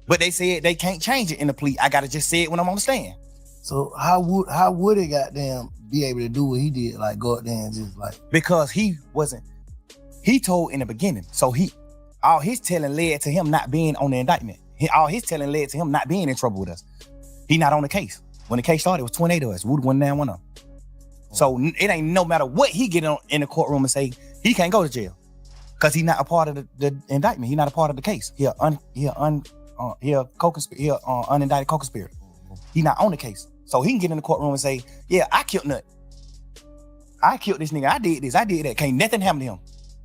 But they said they can't change it in the plea. I gotta just say it when I'm on the stand. So how would it goddamn be able to do what he did? Like go out there and just like, because he told in the beginning. So all his telling led to him not being on the indictment. All his telling led to him not being in trouble with us. He not on the case. When the case started, it was 28 of us. Woody went down one of them. So it ain't no matter what he get on in the courtroom and say, he can't go to jail because he's not a part of the indictment. He's not a part of the case. He unindicted co-conspirator. He not on the case. So he can get in the courtroom and say, yeah, I killed Nut. I killed this nigga. I did this. I did that. Can't nothing happen to him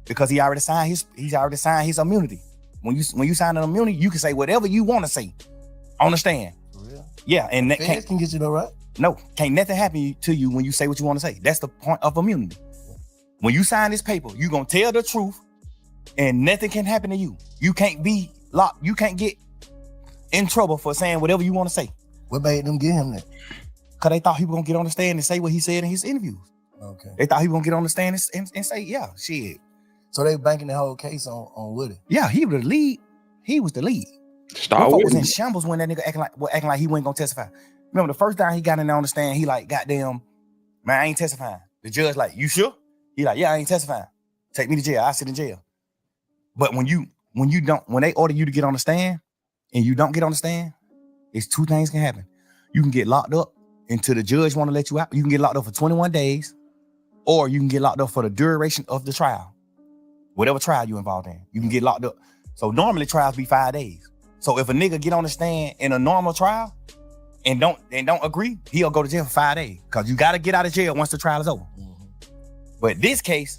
because he already signed his immunity. When you sign an immunity, you can say whatever you want to say on the stand. for real? Yeah, and that Feds can get you though, right? No, can't nothing happen to you when you say what you want to say. That's the point of immunity. When you sign this paper, you gonna tell the truth and nothing can happen to you. You can't be locked. You can't get in trouble for saying whatever you want to say. What made them get him that? Because they thought he was gonna get on the stand and say what he said in his interviews. Okay. They thought he was gonna get on the stand and say, yeah, shit. So they banking the whole case on Woody. Yeah, he was the lead. He was the lead. Star was in shambles when that nigga acting like he wasn't gonna testify. Remember the first time he got in there on the stand, he like, goddamn, man, I ain't testifying. The judge like, you sure? He like, yeah, I ain't testifying. Take me to jail. I sit in jail. But when they order you to get on the stand and you don't get on the stand, it's two things can happen. You can get locked up until the judge want to let you out. You can get locked up for 21 days, or you can get locked up for the duration of the trial. Whatever trial you involved in, you can get locked up. So normally trials be 5 days. So if a nigga get on the stand in a normal trial and don't agree, he'll go to jail for 5 days. Cause you gotta get out of jail once the trial is over. Mm-hmm. But this case,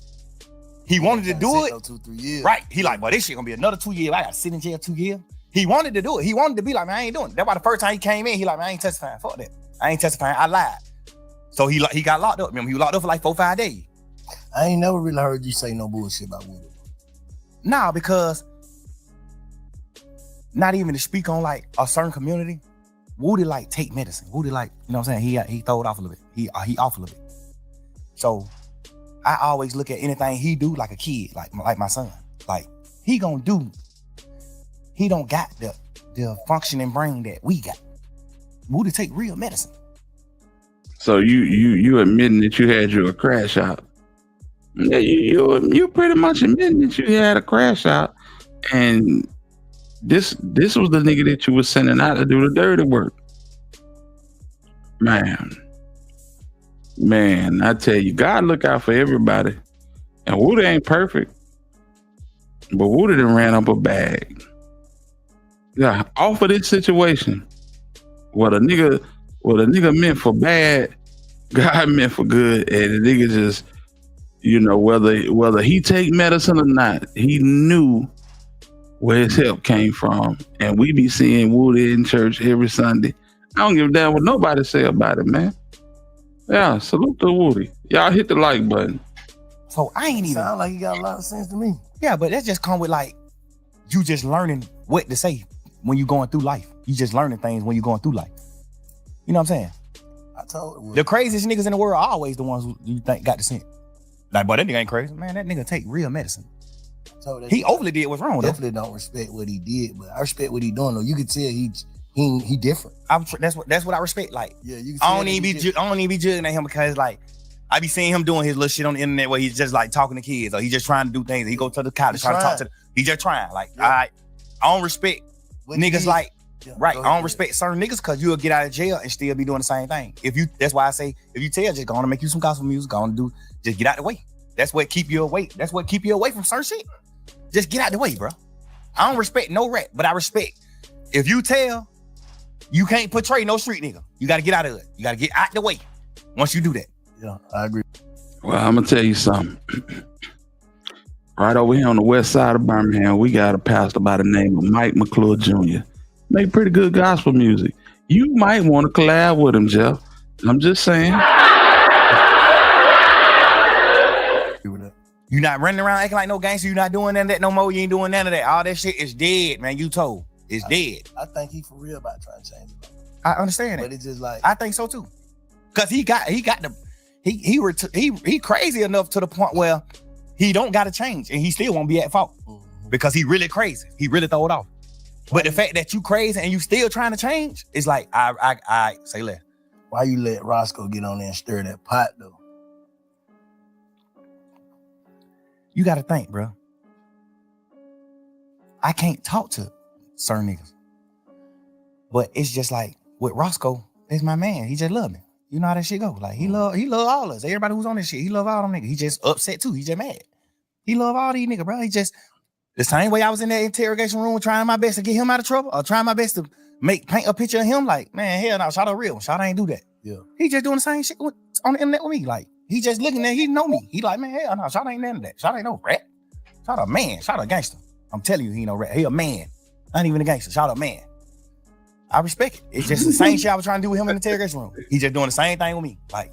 he wanted to do it. 2-3 years. Right. He like, well, this shit gonna be another 2 years. I gotta sit in jail 2 years. He wanted to do it. He wanted to be like, man, I ain't doing it. That's why the first time he came in, he like, man, I ain't testifying. Fuck that. I ain't testifying. I lied. So he got locked up. Remember, he was locked up for like 4-5 days. I ain't never really heard you say no bullshit about Woody. Nah, because not even to speak on like a certain community, Woody like take medicine. Woody like, you know what I'm saying? He throw it off a little bit. He off a little bit. So I always look at anything he do like a kid, like my son. Like he don't got the functioning brain that we got. Woody take real medicine. So you admitting that you had a crash out. Yeah, you pretty much admitting that you had a crash out, and this was the nigga that you was sending out to do the dirty work. Man, I tell you, God look out for everybody. And Woody ain't perfect, but Woody done ran up a bag. Yeah, off of this situation, what a nigga meant for bad, God meant for good, and the nigga just, whether he take medicine or not, he knew where his help came from. And we be seeing Woody in church every Sunday. I don't give a damn what nobody say about it, man. Yeah, salute to Woody. Y'all hit the like button. So I ain't even Sound like you got a lot of sense to me. Yeah, but that just come with like you just learning what to say when you going through life. You just learning things when you going through life. You know what I'm saying? I told you. The craziest niggas in the world are always the ones who you think got the sense. Like, boy, that nigga ain't crazy. Man, that nigga take real medicine. He overly did what's wrong. Definitely don't respect what he did, but I respect what he doing though. You can tell he different. That's what I respect. Like, Yeah, you can I tell don't even be judging at him because like I be seeing him doing his little shit on the internet where he's just like talking to kids or he's just trying to do things. He go to the college trying to talk to them. He just trying. Like, I don't respect niggas like right. I don't respect certain niggas because you'll get out of jail and still be doing the same thing. That's why I say if you tell, just go on and make you some gospel music, go on and just get out the way. That's what keep you away. That's what keep you away from certain shit. Just get out the way, bro. I don't respect no rat, but I respect if you tell, you can't portray no street nigga. You got to get out of it. You got to get out the way once you do that. Yeah, I agree. Well, I'm gonna tell you something. Right over here on the west side of Birmingham, we got a pastor by the name of Mike McClure Jr. Make pretty good gospel music. You might want to collab with him, Jeff. I'm just saying. You not running around acting like no gangster. You not doing none of that no more. You ain't doing none of that. All that shit is dead, man. You told. It's dead. I think he for real about trying to change it. I understand it. But it's just like I think so too. Cause he crazy enough to the point where he don't gotta change and he still won't be at fault. Because he really crazy. He really throw it off. But the fact that you crazy and you still trying to change, it's like I say less. Why you let Roscoe get on there and stir that pot though? You gotta think, bro. I can't talk to certain niggas. But it's just like with Roscoe, that's my man. He just love me. You know how that shit go. Like he love all of us. Everybody who's on this shit, he love all them niggas. He just upset too. He just mad. He love all these niggas, bro. He just the same way I was in that interrogation room trying my best to get him out of trouble or trying my best to paint a picture of him. Like, man, hell no, Shawty real. Shawty ain't do that. Yeah. He just doing the same shit on the internet with me. Like, he just looking at, he know me. He like, man, hell no, Shawty ain't none of that. Shawty ain't no rat. Shawty a man. Shawty a gangster. I'm telling you, he ain't no rat. He a man. Not even a gangster. Shawty a man. I respect it. It's just the same shit I was trying to do with him in the interrogation room. He just doing the same thing with me. Like,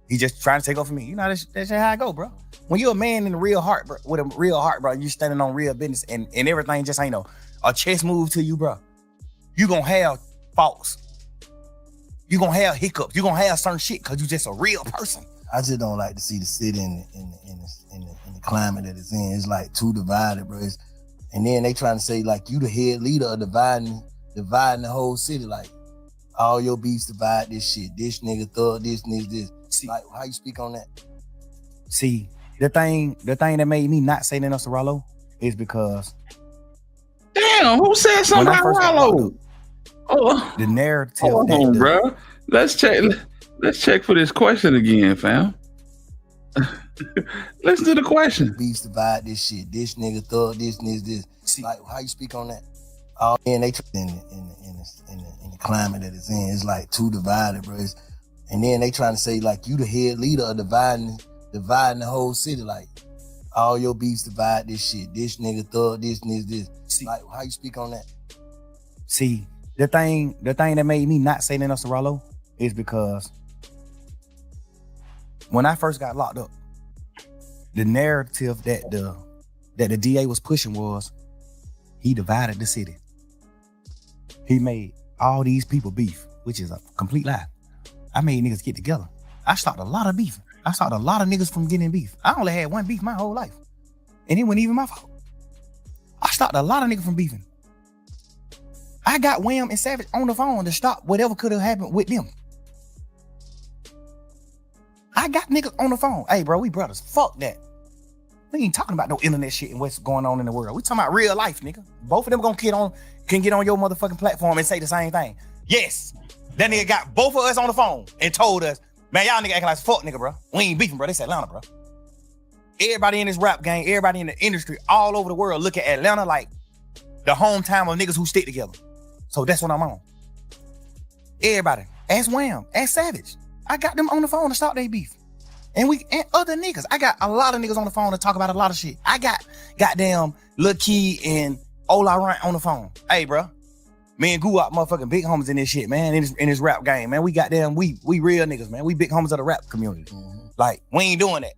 he just trying to take over me. You know, that's how I go, bro. When you're a man in the real heart, bro, with a real heart, bro, you standing on real business and everything just ain't a chess move to you, bro. You gonna have faults. You gonna have hiccups. You gonna have certain shit because you just a real person. I just don't like to see the city in the climate that it's in. It's like too divided, bro. And then they trying to say like you the head leader of dividing the whole city. Like all your beefs divide this shit. This nigga thug, this nigga this. See, like how you speak on that? See, the thing that made me not say that else to Rollo is because damn, who said something about Rollo? Oh, the narrative. Hold on, bro. Let's check for this question again, fam. Listen to the question. Beefs divide this shit. This nigga thug, this nigga this. See, like how you speak on that? And they in the climate that it's in, it's like too divided, bro. And then they trying to say like you the head leader of dividing the whole city. Like all your beefs divide this shit. This nigga thug, this nigga this. See, like how you speak on that? See, the thing that made me not say that else to Rollo is because when I first got locked up, the narrative that the DA was pushing was he divided the city. He made all these people beef, which is a complete lie. I made niggas get together. I stopped a lot of beef. I stopped a lot of niggas from getting beef. I only had one beef my whole life. And it wasn't even my fault. I stopped a lot of niggas from beefing. I got Wham and Savage on the phone to stop whatever could have happened with them. I got niggas on the phone. Hey, bro, we brothers. Fuck that. We ain't talking about no internet shit and what's going on in the world. We talking about real life, nigga. Both of them can get on your motherfucking platform and say the same thing. Yes, that nigga got both of us on the phone and told us, man, y'all nigga acting like fuck nigga, bro. We ain't beefing, bro. This Atlanta, bro. Everybody in this rap game, everybody in the industry, all over the world look at Atlanta like the hometown of niggas who stick together. So that's what I'm on. Everybody. Ask Wham. Ask Savage. I got them on the phone to start their beef. And other niggas. I got a lot of niggas on the phone to talk about a lot of shit. I got goddamn Lil Key and Ola Runt on the phone. Hey, bro. Me and Goo out motherfucking big homies in this shit, man. In this rap game, man. We goddamn, we real niggas, man. We big homies of the rap community. Like, we ain't doing that.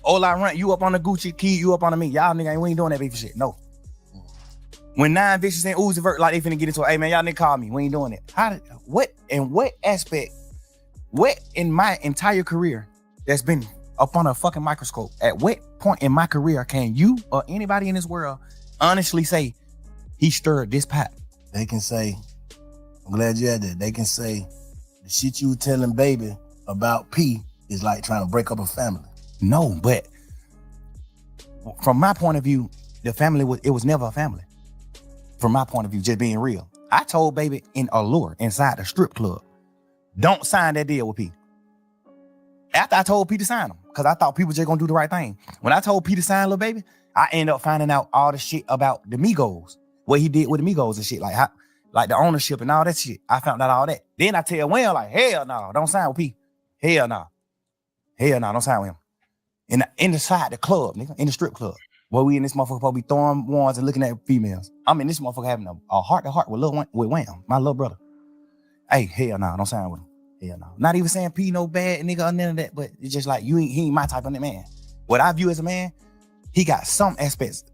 Ola Runt, you up on the Gucci, Key, you up on the me. Y'all nigga, we ain't doing that beef shit. No. When 9 Vicious and Uzi Vert, like they finna get into it, hey man, y'all nigga call me. We ain't doing it. What aspect, what in my entire career that's been up on a fucking microscope, at what point in my career can you or anybody in this world honestly say he stirred this pot? They can say, I'm glad you had that. They can say the shit you were telling baby about P is like trying to break up a family. No, but from my point of view, the family was never a family. From my point of view, just being real. I told baby in Allure inside the strip club, don't sign that deal with P. After I told P to sign them, because I thought people just gonna do the right thing. When I told P to sign Lil Baby, I ended up finding out all the shit about the Migos, what he did with the Migos and shit, like the ownership and all that shit. I found out all that. Then I tell Wham, like, hell no, don't sign with P. Hell no. Hell no, don't sign with him. Inside the club, nigga, in the strip club. Where we in this motherfucker supposed to be throwing ones and looking at females. I'm in this motherfucker having a heart-to-heart with Wham, my little brother. Hey, hell no, don't sign with him. Hell no. Not even saying P no bad nigga or none of that, but it's just like he ain't my type of man. What I view as a man, he got some aspects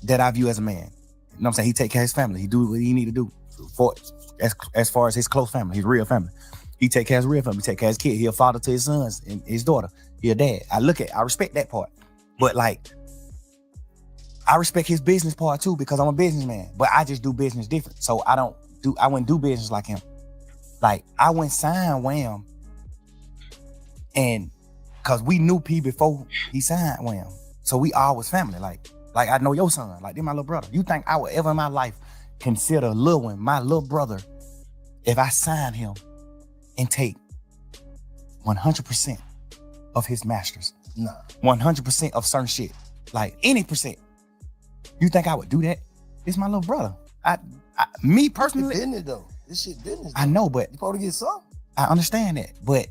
that I view as a man. You know what I'm saying? He take care of his family. He do what he need to do for as far as his close family, his real family. He take care of his real family. He take care of his kid. He a father to his sons and his daughter. He a dad. I respect that part. But like, I respect his business part too because I'm a businessman. But I just do business different. So I wouldn't do business like him. Like, I went sign Wham, and cause we knew P before he signed Wham. So we all was family. Like I know your son, like they're my little brother. You think I would ever in my life consider Lil One, my little brother, if I sign him and take 100% of his masters? Nah. 100% of certain shit. Like any percent. You think I would do that? It's my little brother. Me personally. It's business though. This shit business. I know, but you probably get some. I understand that, but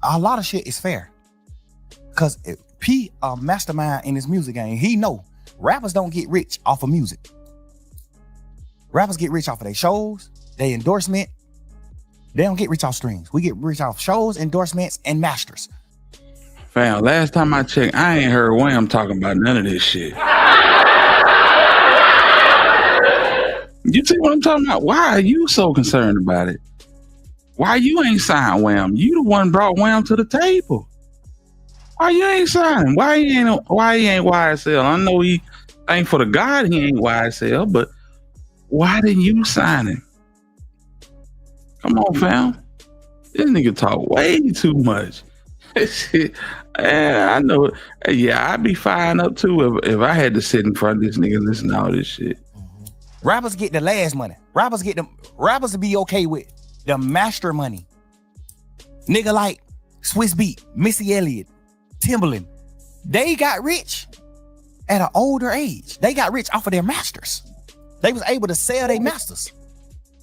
a lot of shit is fair. Cause P a mastermind in this music game. He know rappers don't get rich off of music. Rappers get rich off of their shows, their endorsement. They don't get rich off streams. We get rich off shows, endorsements, and masters. Fam, last time I checked, I ain't heard Wham talking about none of this shit. You see what I'm talking about? Why are you so concerned about it? Why you ain't signed Wham? You the one brought Wham to the table. Why you ain't signed? Why he ain't YSL? I know he thank for the God he ain't YSL, but why didn't you sign him? Come on, fam. This nigga talk way too much. I know. Yeah, I'd be firing up too if I had to sit in front of this nigga and listen to all this shit. Rappers get the last money. Rappers will be okay with the master money. Nigga like Swiss Beat, Missy Elliott, Timbaland. They got rich at an older age. They got rich off of their masters. They was able to sell their masters.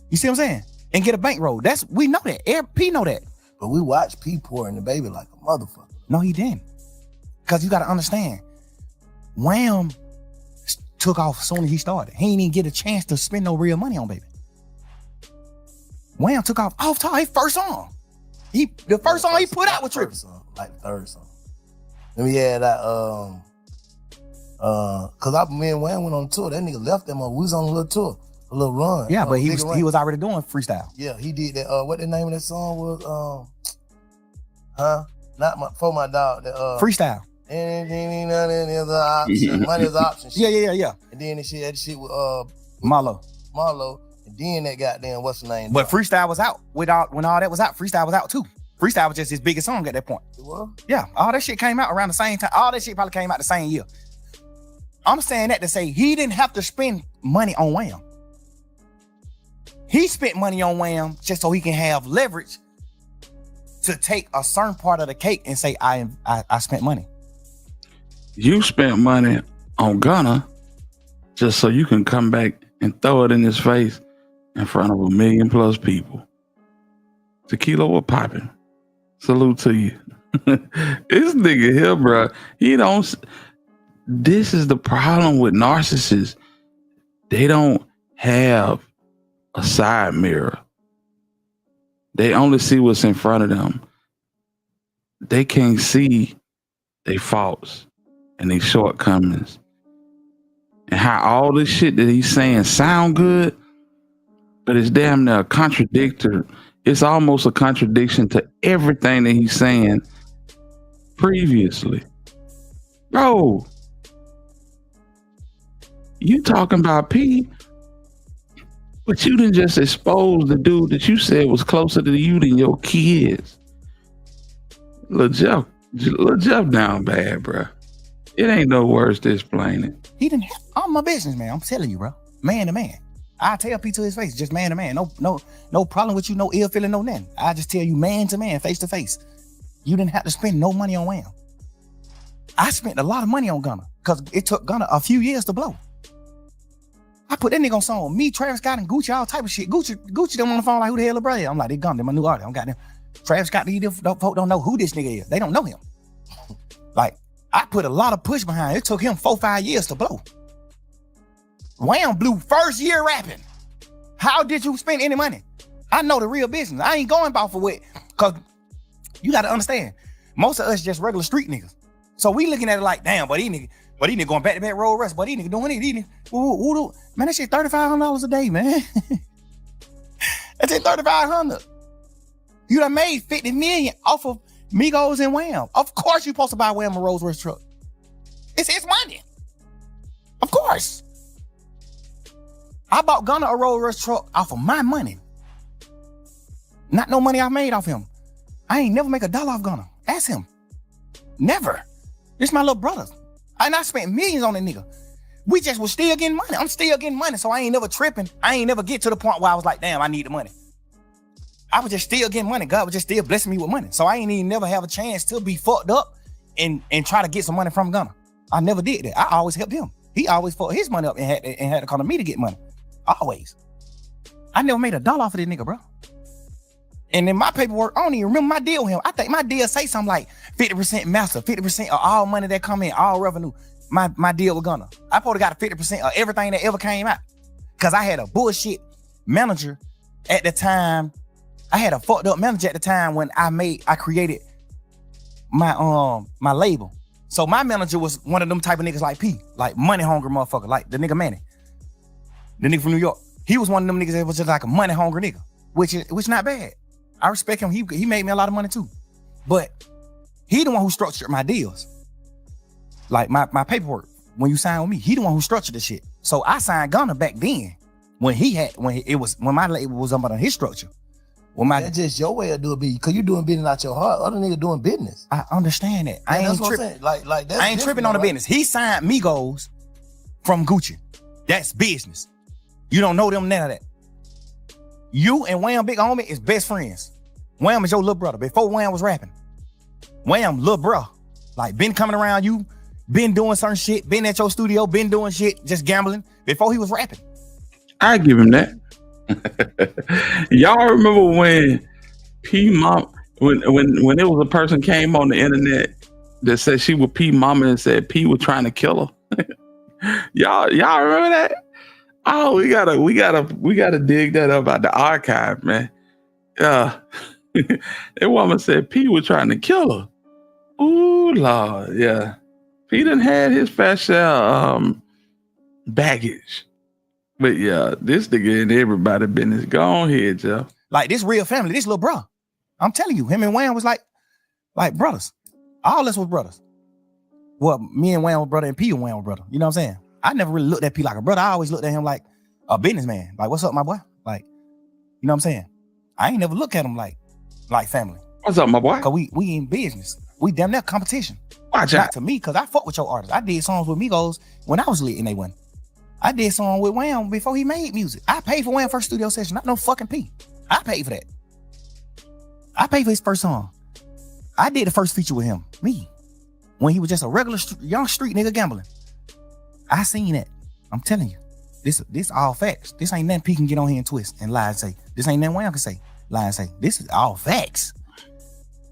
You see what I'm saying? And get a bankroll. We know that. P know that. But we watch P pour in the baby like a motherfucker. No, he didn't. Because you got to understand, Wham took off as soon as he started. He didn't even get a chance to spend no real money on baby. Wham took off top his first song. The first song he put out was Trippin'. Like the third song. Then we had that cause me and Wham went on tour. That nigga left them on. We was on a little tour, a little run. Yeah, but he was already doing freestyle. Yeah, he did that. What the name of that song was? For my dog. Freestyle. Anything is an option. Money is an option. Yeah. And then that shit with Marlo. And then that goddamn what's the name? But freestyle was out. When all that was out, freestyle was out too. Freestyle was just his biggest song at that point. It was? Yeah, all that shit came out around the same time. All that shit probably came out the same year. I'm saying that to say he didn't have to spend money on Wham. He spent money on Wham just so he can have leverage to take a certain part of the cake and say, I spent money. You spent money on Gunna just so you can come back and throw it in his face in front of 1 million+ people. Tequila, what popping? Salute to you. This nigga here, bro. He don't. This is the problem with narcissists. They don't have a side mirror. They only see what's in front of them. They can't see their faults and their shortcomings. And how all this shit that he's saying sound good, but it's damn near a contradictory. It's almost a contradiction to everything that he's saying previously. Bro, you talking about P, but you didn't just expose the dude that you said was closer to you than your kids. Lil Jeff down bad, bro. It ain't no words to explain it. He didn't have all my business, man. I'm telling you, bro. Man to man. I tell P to his face, just man to man. No problem with you, no ill feeling, no nothing. I just tell you man to man, face to face. You didn't have to spend no money on Wham. I spent a lot of money on Gunna because it took Gunna a few years to blow. I put that nigga on song. Me, Travis Scott, and Gucci, all type of shit. Gucci them on the phone like, who the hell is brother? I'm like, they Gunna, my new artist. I'm got them. Travis Scott, these folk don't know who this nigga is. They don't know him. Like, I put a lot of push behind it. It took him 4-5 years to blow. Wham blew first year rapping. How did you spend any money? I know the real business. I ain't going about for what, because you got to understand, most of us just regular street niggas. So we looking at it like, damn, but these niggas going back to back road rest, but these niggas doing it. Man, that shit $3,500 a day, man. That's it, $3,500. You done made $50 million off of Migos and Wham. Of course you supposed to buy Wham a Rolls Royce truck. It's his money. Of course. I bought Gunna a Rolls Royce truck off of my money. Not no money I made off him. I ain't never make $1 off Gunna. Ask him. Never. This my little brother. And I spent millions on that nigga. We just was still getting money. I'm still getting money, so I ain't never tripping. I ain't never get to the point where I was like, damn, I need the money. I was just still getting money. God was just still blessing me with money. So I ain't even never have a chance to be fucked up and try to get some money from Gunna. I never did that. I always helped him. He always fucked his money up and had to come to me to get money. Always. I never made $1 off of this nigga, bro. And in my paperwork, I don't even remember my deal with him. I think my deal say something like 50% master, 50% of all money that come in, all revenue. My deal with Gunna. I probably got a 50% of everything that ever came out. Cause I had a bullshit manager at the time. I had a fucked up manager at the time when I created my label. So my manager was one of them type of niggas like P, like money hungry motherfucker, like the nigga Manny, the nigga from New York. He was one of them niggas that was just like a money hungry nigga, which not bad. I respect him. He made me a lot of money too, but he the one who structured my deals, like my paperwork. When you sign with me, he the one who structured the shit. So I signed Gunna back then when my label was under his structure. That's just your way of doing business, because you're doing business out your heart. Other niggas doing business. I understand that. I ain't tripping. Like that's I ain't tripping on the business. He signed Migos from Gucci. That's business. You don't know them, none of that. You and Wham Big Homie is best friends. Wham is your little brother. Before Wham was rapping, Wham little bro. Like been coming around you, been doing certain shit, been at your studio, been doing shit, just gambling before he was rapping. I give him that. Y'all remember when P Mom, when there was a person came on the internet that said she was P Mama and said P was trying to kill her? y'all remember that? Oh, we gotta dig that up out the archive, man. That woman said P was trying to kill her. Ooh, Lord, yeah. P done had his fair share baggage. But yeah, this nigga and everybody business. Go on here, Jeff. Like this real family, this little bro. I'm telling you, him and Wham was like brothers. All us was brothers. Well, me and Wham was brother and P and Wham was brother. You know what I'm saying? I never really looked at P like a brother. I always looked at him like a businessman. Like, what's up, my boy? Like, you know what I'm saying? I ain't never looked at him like family. What's up, my boy? Cause we in business. We damn near competition. Watch Not out. to me, cause I fuck with your artists. I did songs with Migos when I was lit and they won. I did song with Wham before he made music. I paid for Wham's first studio session, not no fucking P. I paid for that. I paid for his first song. I did the first feature with him, me, when he was just a regular young street nigga gambling. I seen that. I'm telling you, this all facts. This ain't nothing P can get on here and twist and lie and say. This ain't nothing Wham can say. lie and say, this is all facts.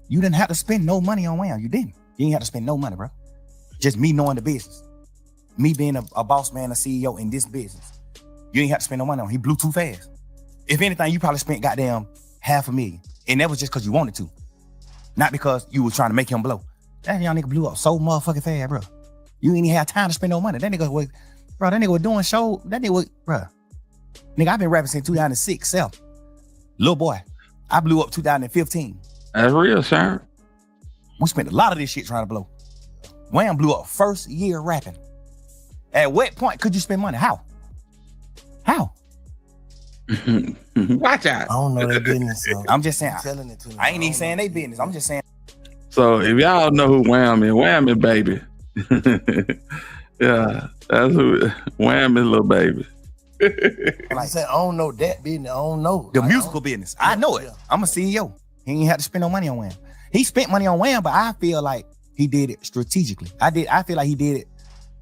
You didn't have to spend no money on Wham. You didn't. You didn't have to spend no money, bro. Just me knowing the business. Me being a boss man, a CEO in this business. You ain't have to spend no money on him. He blew too fast. If anything, you probably spent goddamn $500,000. And that was just because you wanted to. Not because you was trying to make him blow. That young nigga blew up so motherfucking fast, bro. You ain't even have time to spend no money. That nigga was doing show. That nigga was, bro. Nigga, I've been rapping since 2006, self. Little boy. I blew up 2015. That's real, Sharon. We spent a lot of this shit trying to blow. Wham blew up first year rapping. At what point could you spend money? How? Watch out. I don't know their business. So I'm just saying. I'm telling it to them. I ain't even saying they business. I'm just saying. So if y'all know who Wham is baby. Yeah, that's who Wham is, little baby. Like I said, I don't know that business. I don't know. The Like, musical business. I know it. Yeah. I'm a CEO. He ain't had to spend no money on Wham. He spent money on Wham, but I feel like he did it strategically. I feel like he did it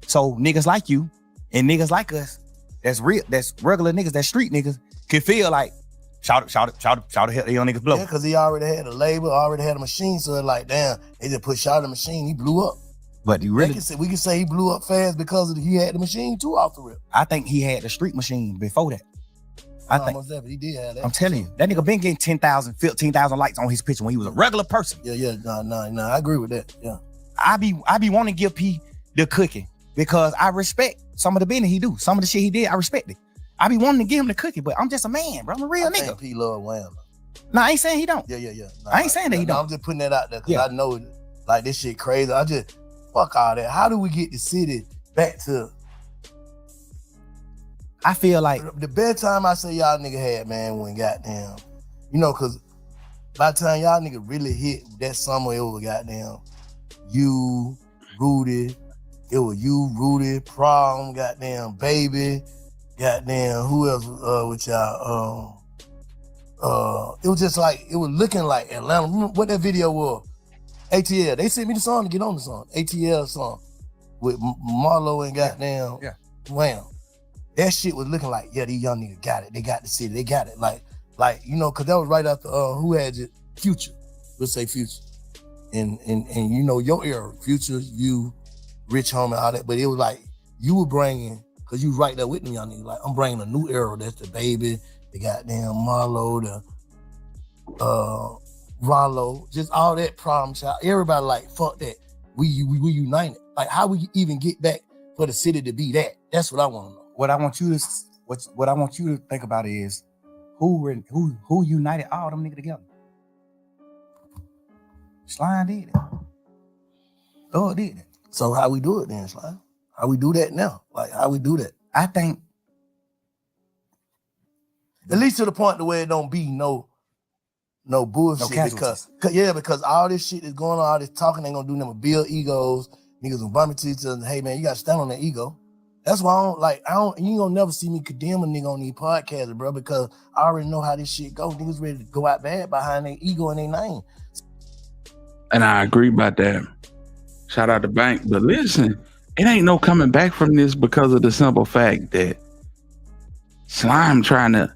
so niggas like you and niggas like us, that's regular niggas, that's street niggas, can feel like shout it, help the young niggas blow. Yeah, because he already had a label, already had a machine, so it's like, damn, they just put shot in the machine, he blew up. But you really, We can say he blew up fast because he had the machine too off the rip. I think he had the street machine before that. I think. Almost definitely, he did have that. I'm telling you, that nigga been getting 10,000, 15,000 likes on his picture when he was a regular person. Yeah, no, I agree with that. Yeah. I be wanting to give P the cookie because I respect some of the business he do. Some of the shit he did, I respect it. I be wanting to give him the cookie, but I'm just a man, bro. I'm a real nigga. Think P love Wham. No, I ain't saying he don't. Yeah. No, I ain't saying that he don't. I'm just putting that out there because I know like this shit crazy. I just fuck all that. How do we get the city back to? I feel like The best time I say y'all nigga had, man, when goddamn, cause by the time y'all nigga really hit that summer, it was goddamn you, Rudy, Prom, goddamn Baby, goddamn who else with y'all? It was just like, it was looking like Atlanta. Remember what that video was? ATL. They sent me the song to get on the song. ATL song with Marlo and goddamn Wham. That shit was looking like, yeah, these young niggas got it. They got the city. They got it. Like, cause that was right after who had it? Future. Let's say Future. And your era, Future, you, Rich Homie, all that. But it was like you were bringing, cause you right there with me, young niggas. Like I'm bringing a new era. That's the Baby, the goddamn Marlo, the Rollo, just all that Problem Child. Everybody like, fuck that. We united. Like how we even get back for the city to be that? That's what I want to know. What I want you to think about is who united all them niggas together. Slime did it. Thug did it. So how we do it then, Slime? How we do that now? Like how we do that? I think at least to the point where it don't be no bullshit. Because all this shit is going on, all this talking ain't gonna do nothing but build egos. Niggas gonna bump into each other. Hey man, you gotta stand on that ego. That's why you ain't gonna never see me condemn a nigga on these podcasts, bro, because I already know how this shit go. Niggas ready to go out bad behind their ego and their name. And I agree about that. Shout out to Bank. But listen, it ain't no coming back from this because of the simple fact that Slime trying to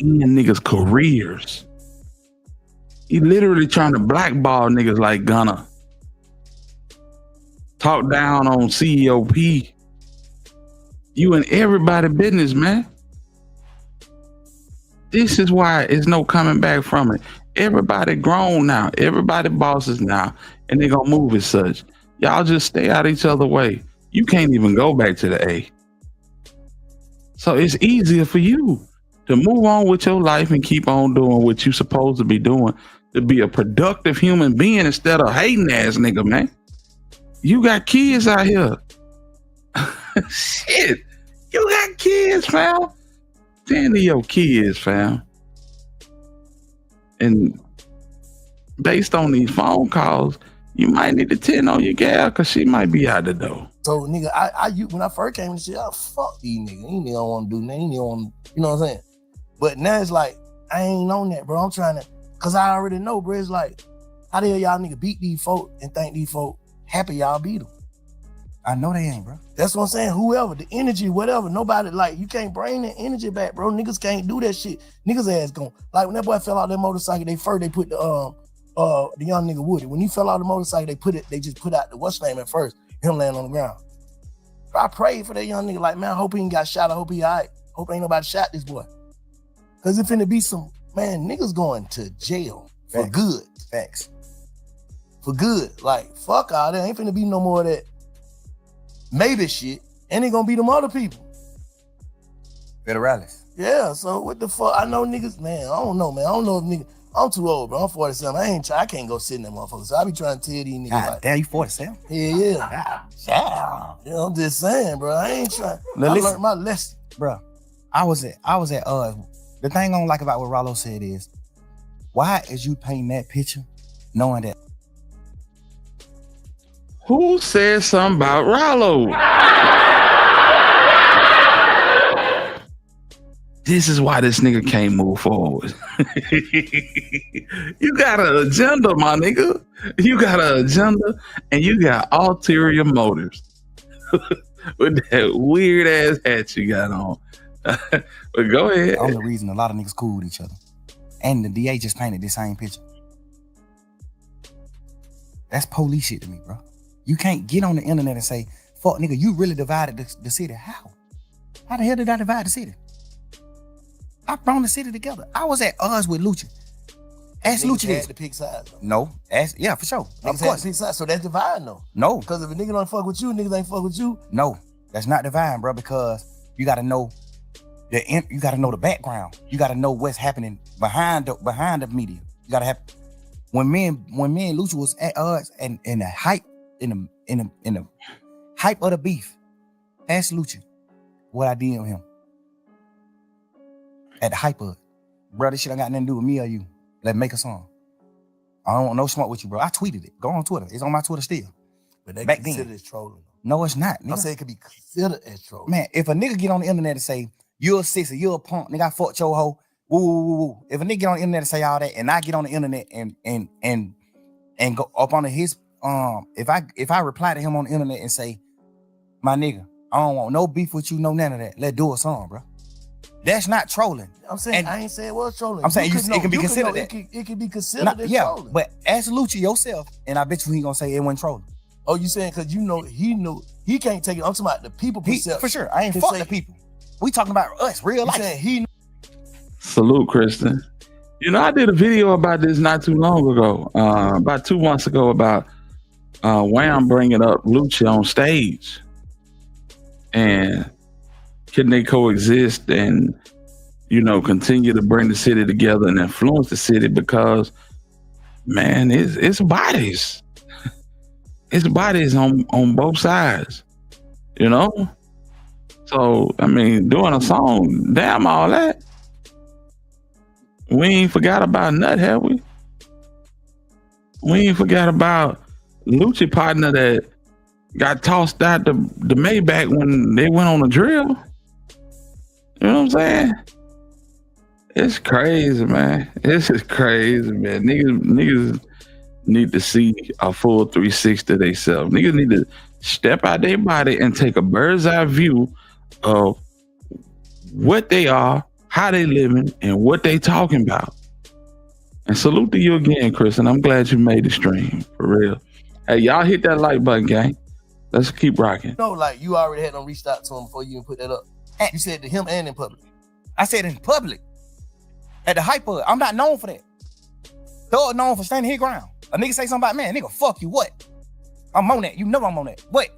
end niggas' careers. He literally trying to blackball niggas like Gunna. Talk down on CEOP. You and everybody business, man. This is why it's no coming back from it. Everybody grown now. Everybody bosses now. And they gonna move as such. Y'all just stay out each other way. You can't even go back to the A. So it's easier for you to move on with your life and keep on doing what you supposed to be doing, to be a productive human being instead of hating ass nigga, man. You got kids out here. Shit, you got kids, fam. Tend to your kids, fam. And based on these phone calls, you might need to tend on your gal because she might be out the door. So nigga, I when I first came in the shit, I fuck these niggas. These niggas don't want to do nothing. They don't want, you know what I'm saying? But now it's like, I ain't on that, bro. I'm trying to, cause I already know, bro. It's like, how the hell y'all nigga beat these folk and think these folk happy y'all beat them? I know they ain't, bro. That's what I'm saying. Whoever, the energy, whatever, nobody, like, you can't bring the energy back, bro. Niggas can't do that shit. Niggas ass gone. Like, when that boy fell out that motorcycle, they put the young nigga Woody. When he fell out the motorcycle, they just put out the what's name at first, him laying on the ground. I prayed for that young nigga, like, man, I hope he ain't got shot. I hope he all right. Hope ain't nobody shot this boy. Cause it finna be some, man, niggas going to jail for good. Facts. For good. Like, fuck all that. Ain't finna be no more of that maybe shit. And it gonna be them other people. Federales. Yeah, so what the fuck? I know niggas, man, I don't know, man. I don't know if niggas, I'm too old, bro. I'm 47. I can't go sit in that motherfucker. So I be trying to tell these niggas, God damn, you 47? Yeah. You know, I'm just saying, bro. I ain't trying. I learned my lesson. Bro, I was at the thing I don't like about what Rollo said is, why is you painting that picture knowing that? Who said something about Rollo? This is why this nigga can't move forward. You got an agenda, my nigga. You got an agenda and you got ulterior motives. With that weird ass hat you got on. But go ahead. The only reason a lot of niggas cool with each other. And the DA just painted this same picture. That's police shit to me, bro. You can't get on the internet and say, fuck nigga, you really divided the city. How? How the hell did I divide the city? I brought the city together. I was at odds with Lucha. Ask Lucha this. The pick sides, though. No. Yeah, for sure. Of course. Pick sides, so that's dividing, though. No. Because if a nigga don't fuck with you, niggas ain't fuck with you. No, that's not dividing, bro, because you gotta know you gotta know the background. You gotta know what's happening behind the media. You gotta have when me and Lucha was at odds and in the hype in the hype of the beef. Ask Lucha what I did with him. At the hype of it. Bro, this shit ain't got nothing to do with me or you. Let's make a song. I don't want no smoke with you, bro. I tweeted it. Go on Twitter. It's on my Twitter still. But they back consider then. it trolling. No, it's not. Nigga. I'm saying it could be considered as trolling. Man, if a nigga get on the internet and say, you're a sissy, you're a punk, nigga, I fucked your hoe, woo, woo, woo, woo. If a nigga get on the internet and say all that, and I get on the internet and go up on his, if I reply to him on the internet and say, my nigga, I don't want no beef with you, no none of that. Let's do a song, bro. That's not trolling. I'm saying, I ain't saying it was trolling. I'm saying it can be considered that. It can be considered as yeah, trolling. but ask Lucha yourself, and I bet you he gonna say it wasn't trolling. Oh, you saying because you know he can't take it. I'm talking about the people perception. For sure. I ain't fuck the people. We talking about us, real life. Saying Salute, Kristen. You know, I did a video about this not too long ago, about 2 months ago, about Wham bringing up Lucha on stage. And can they coexist and, you know, continue to bring the city together and influence the city? Because, man, it's bodies. It's bodies on both sides, you know? So, I mean, doing a song, damn all that. We ain't forgot about Nut, have we? We ain't forgot about Lucha partner that got tossed out the Maybach when they went on a drill. You know what I'm saying? It's crazy, man. This is crazy, man. Niggas need to see a full 360 themselves. Niggas need to step out their body and take a bird's eye view of what they are, how they living, and what they talking about. And salute to you again, Chris, and I'm glad you made the stream, for real. Hey, y'all hit that like button, gang. Let's keep rocking. No, like you already had them reached out to him before you even put that up. You said to him and in public. I said in public. At the hype of it. I'm not known for that. Thug known for standing his ground. A nigga say something about, man, nigga, fuck you, what? I'm on that. You know I'm on that. What?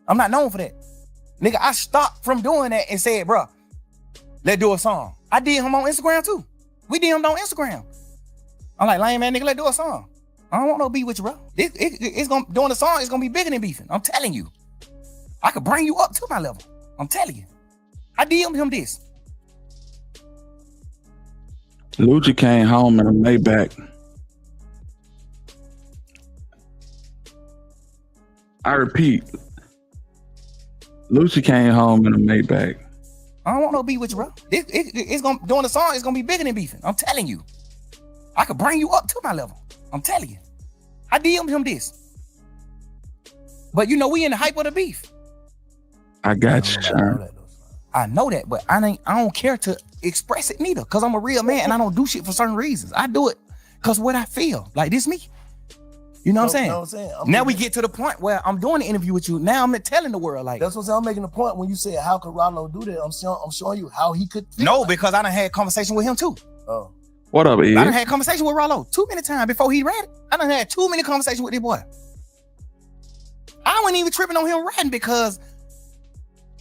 I'm not known for that. Nigga, I stopped from doing that and said, bro, let's do a song. I did him on Instagram too. We did him on Instagram. I'm like, lame man, nigga, let's do a song. I don't want no beef with you, bro. It's gonna doing the song, it's gonna be bigger than beefing. I'm telling you. I could bring you up to my level. I'm telling you. I DM'd him this. Lucha came home in a Maybach. I repeat, Lucha came home in a Maybach. I don't want no beef with you, bro. It's gonna doing the song, it's gonna be bigger than beefing. I'm telling you. I could bring you up to my level. I'm telling you. I DM'd him this. But you know, we in the hype of the beef. I got you, Sean. I know that, but I don't care to express it neither, because I'm a real man and I don't do shit for certain reasons. I do it because what I feel. Like, this me. You know what I'm saying? Now we get to the point where I'm doing the interview with you. Now I'm telling the world, like, that's what I'm saying. I'm making the point when you said, how could Rollo do that? I'm showing you how he could. No, because I done had conversation with him too. Oh. What up, Ed? I done had conversation with Rollo too many times before he read it. I done had too many conversations with this boy. I wasn't even tripping on him writing because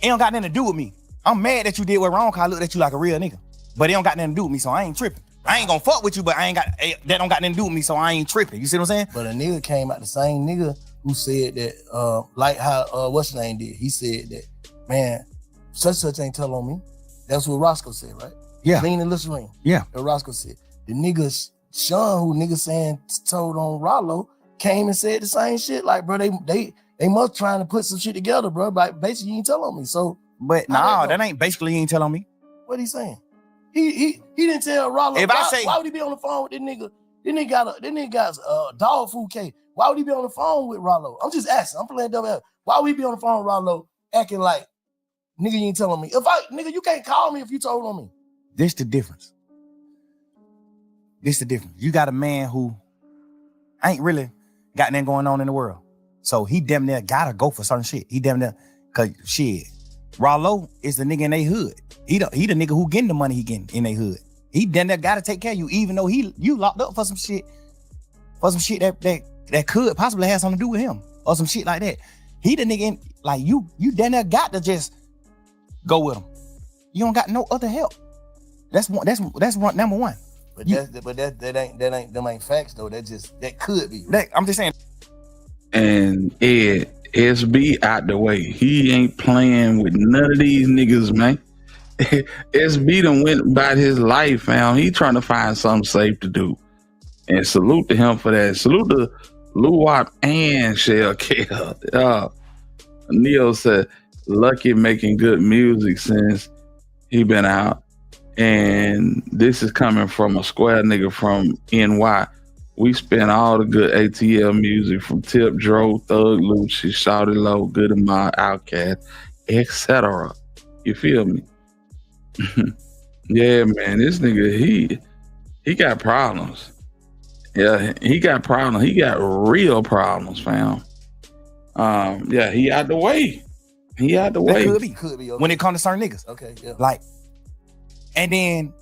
it don't got nothing to do with me. I'm mad that you did what wrong because I looked at you like a real nigga. But it don't got nothing to do with me, so I ain't tripping. I ain't gonna fuck with you, but that don't got nothing to do with me, so I ain't tripping. You see what I'm saying? But a nigga came out, the same nigga who said that, like how what's his name did. He said that, man, such ain't tell on me. That's what Roscoe said, right? Yeah. Lean and Listerine. Yeah. That Roscoe said. The nigga Sean, who nigga saying told on Rollo, came and said the same shit. Like, bro, they must trying to put some shit together, bro. But basically, you ain't tell on me. So, but nah, that ain't basically you ain't tell on me. What he saying? He didn't tell Rollo. Why would he be on the phone with this nigga? This nigga got a dog food cake. Why would he be on the phone with Rollo? I'm just asking. I'm playing double. Why would he be on the phone with Rollo acting like, nigga, you ain't telling me? Nigga, you can't call me if you told on me. This the difference. You got a man who ain't really got nothing going on in the world. So he damn near gotta go for certain shit. He damn near, cause shit, Rollo is the nigga in they hood. He the nigga who getting the money he getting in they hood. He damn near gotta take care of you, even though you locked up for some shit that could possibly have something to do with him or some shit like that. He the nigga in, like you damn near got to just go with him. You don't got no other help. That's number one. But them ain't facts though. That could be. I'm just saying. And Ed, SB out the way. He ain't playing with none of these niggas, man. SB done went about his life, fam. He trying to find something safe to do. And salute to him for that. Salute to Lou Wop and Shell Kell. Neo said, Lucky making good music since he been out. And this is coming from a square nigga from NY. We spent all the good ATL music from Tip, Dro, Thug, Lucci, Shawty Low, Good Amount, Outkast, etc. You feel me? Yeah, man, this nigga, he got problems. Yeah, he got problems. He got real problems, fam. Yeah, he out the way. Could be okay. When it comes to certain niggas. Okay, yeah. Like, and then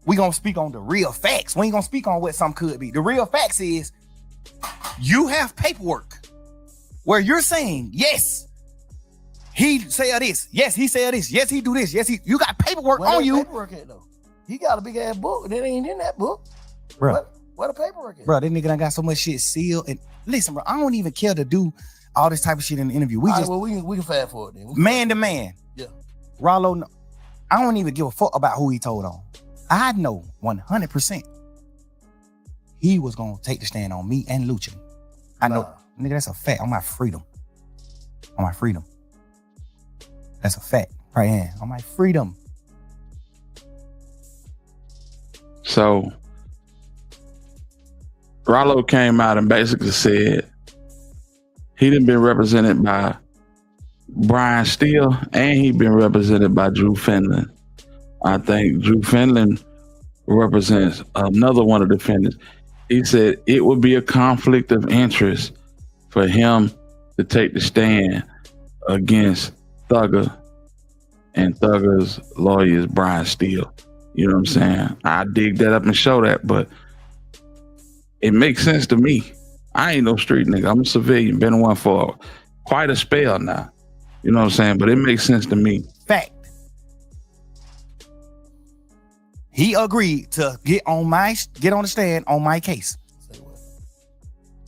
we gonna speak on the real facts. We ain't gonna speak on what some could be. The real facts is you have paperwork where you're saying, yes, he said this. Yes, he said this. Yes, he do this. Yes, you got paperwork on you. Paperwork at, though? He got a big ass book that ain't in that book. Bro. What the paperwork is? Bro, this nigga done got so much shit sealed. And listen, bro, I don't even care to do all this type of shit in the interview. We can fast forward then. Man to man. Yeah. Rollo, I don't even give a fuck about who he told on. I know 100% he was gonna take the stand on me and Lucha. I know, nigga, that's a fact. On my freedom. That's a fact. Right here. On my freedom. So Rollo came out and basically said he done been represented by Brian Steele and he been represented by Drew Finland. I think Drew Finland represents another one of the defendants. He said it would be a conflict of interest for him to take the stand against Thugger, and Thugger's lawyer is Brian Steele. You know what I'm saying? I dig that up and show that, but it makes sense to me. I ain't no street nigga. I'm a civilian, been one for quite a spell now. You know what I'm saying? But it makes sense to me. Fact. He agreed to get on the stand on my case.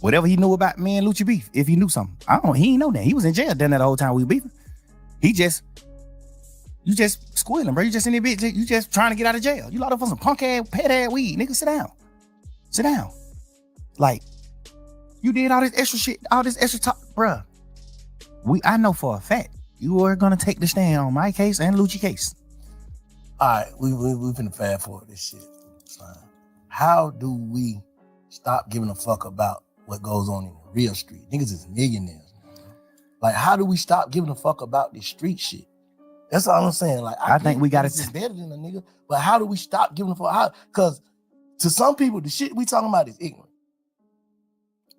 Whatever he knew about me and Lucci beef, if he knew something. He ain't know that. He was in jail down there the whole time we beefing. You just squealing, bro. You just in there bitch. You just trying to get out of jail. You locked up for some punk ass, pet ass weed. Nigga, sit down. Like, you did all this extra shit, all this extra talk, bruh. I know for a fact you are gonna take the stand on my case and Lucci case. All right, we finna fast forward this shit. Son. How do we stop giving a fuck about what goes on in the real street? Niggas is millionaires. Like, how do we stop giving a fuck about this street shit? That's all I'm saying. Like, I think we gotta it's better than a nigga, but how do we stop giving a fuck? Because to some people, the shit we talking about is ignorant.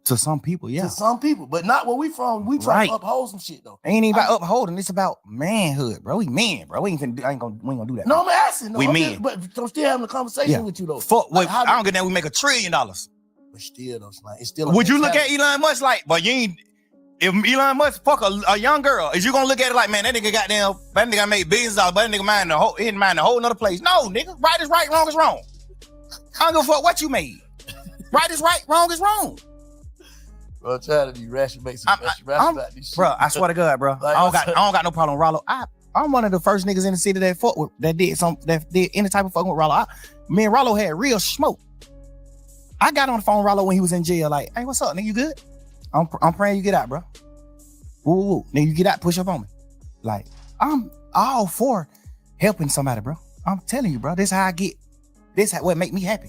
To some people, yeah. To some people, but not where we from. We try to uphold some shit though. Ain't even about upholding. It's about manhood, bro. We men, bro. We ain't gonna do that. No, I'm asking. No, we I'm men. just, but I'm still having a conversation with you though. Fuck, like, I don't get that. We make $1 trillion. But still, though, it's still. Would you look at Elon Musk like, but you ain't? If Elon Musk fuck a young girl, is you gonna look at it like, man, that nigga made billions of dollars, but that nigga he didn't mind a whole nother place? No, nigga. Right is right, wrong is wrong. I don't give a fuck what you made. Right is right, wrong is wrong. Bro, I'm trying to be rational, make some rational about this shit. Bro, I swear to God, bro. Like, I don't got no problem with Rollo. I'm one of the first niggas in the city that did any type of fucking with Rollo. Me and Rollo had real smoke. I got on the phone with Rollo when he was in jail, like, hey, what's up, nigga? You good? I'm praying you get out, bro. Ooh, nigga, you get out, push up on me. Like, I'm all for helping somebody, bro. I'm telling you, bro. This how I get. What make me happy.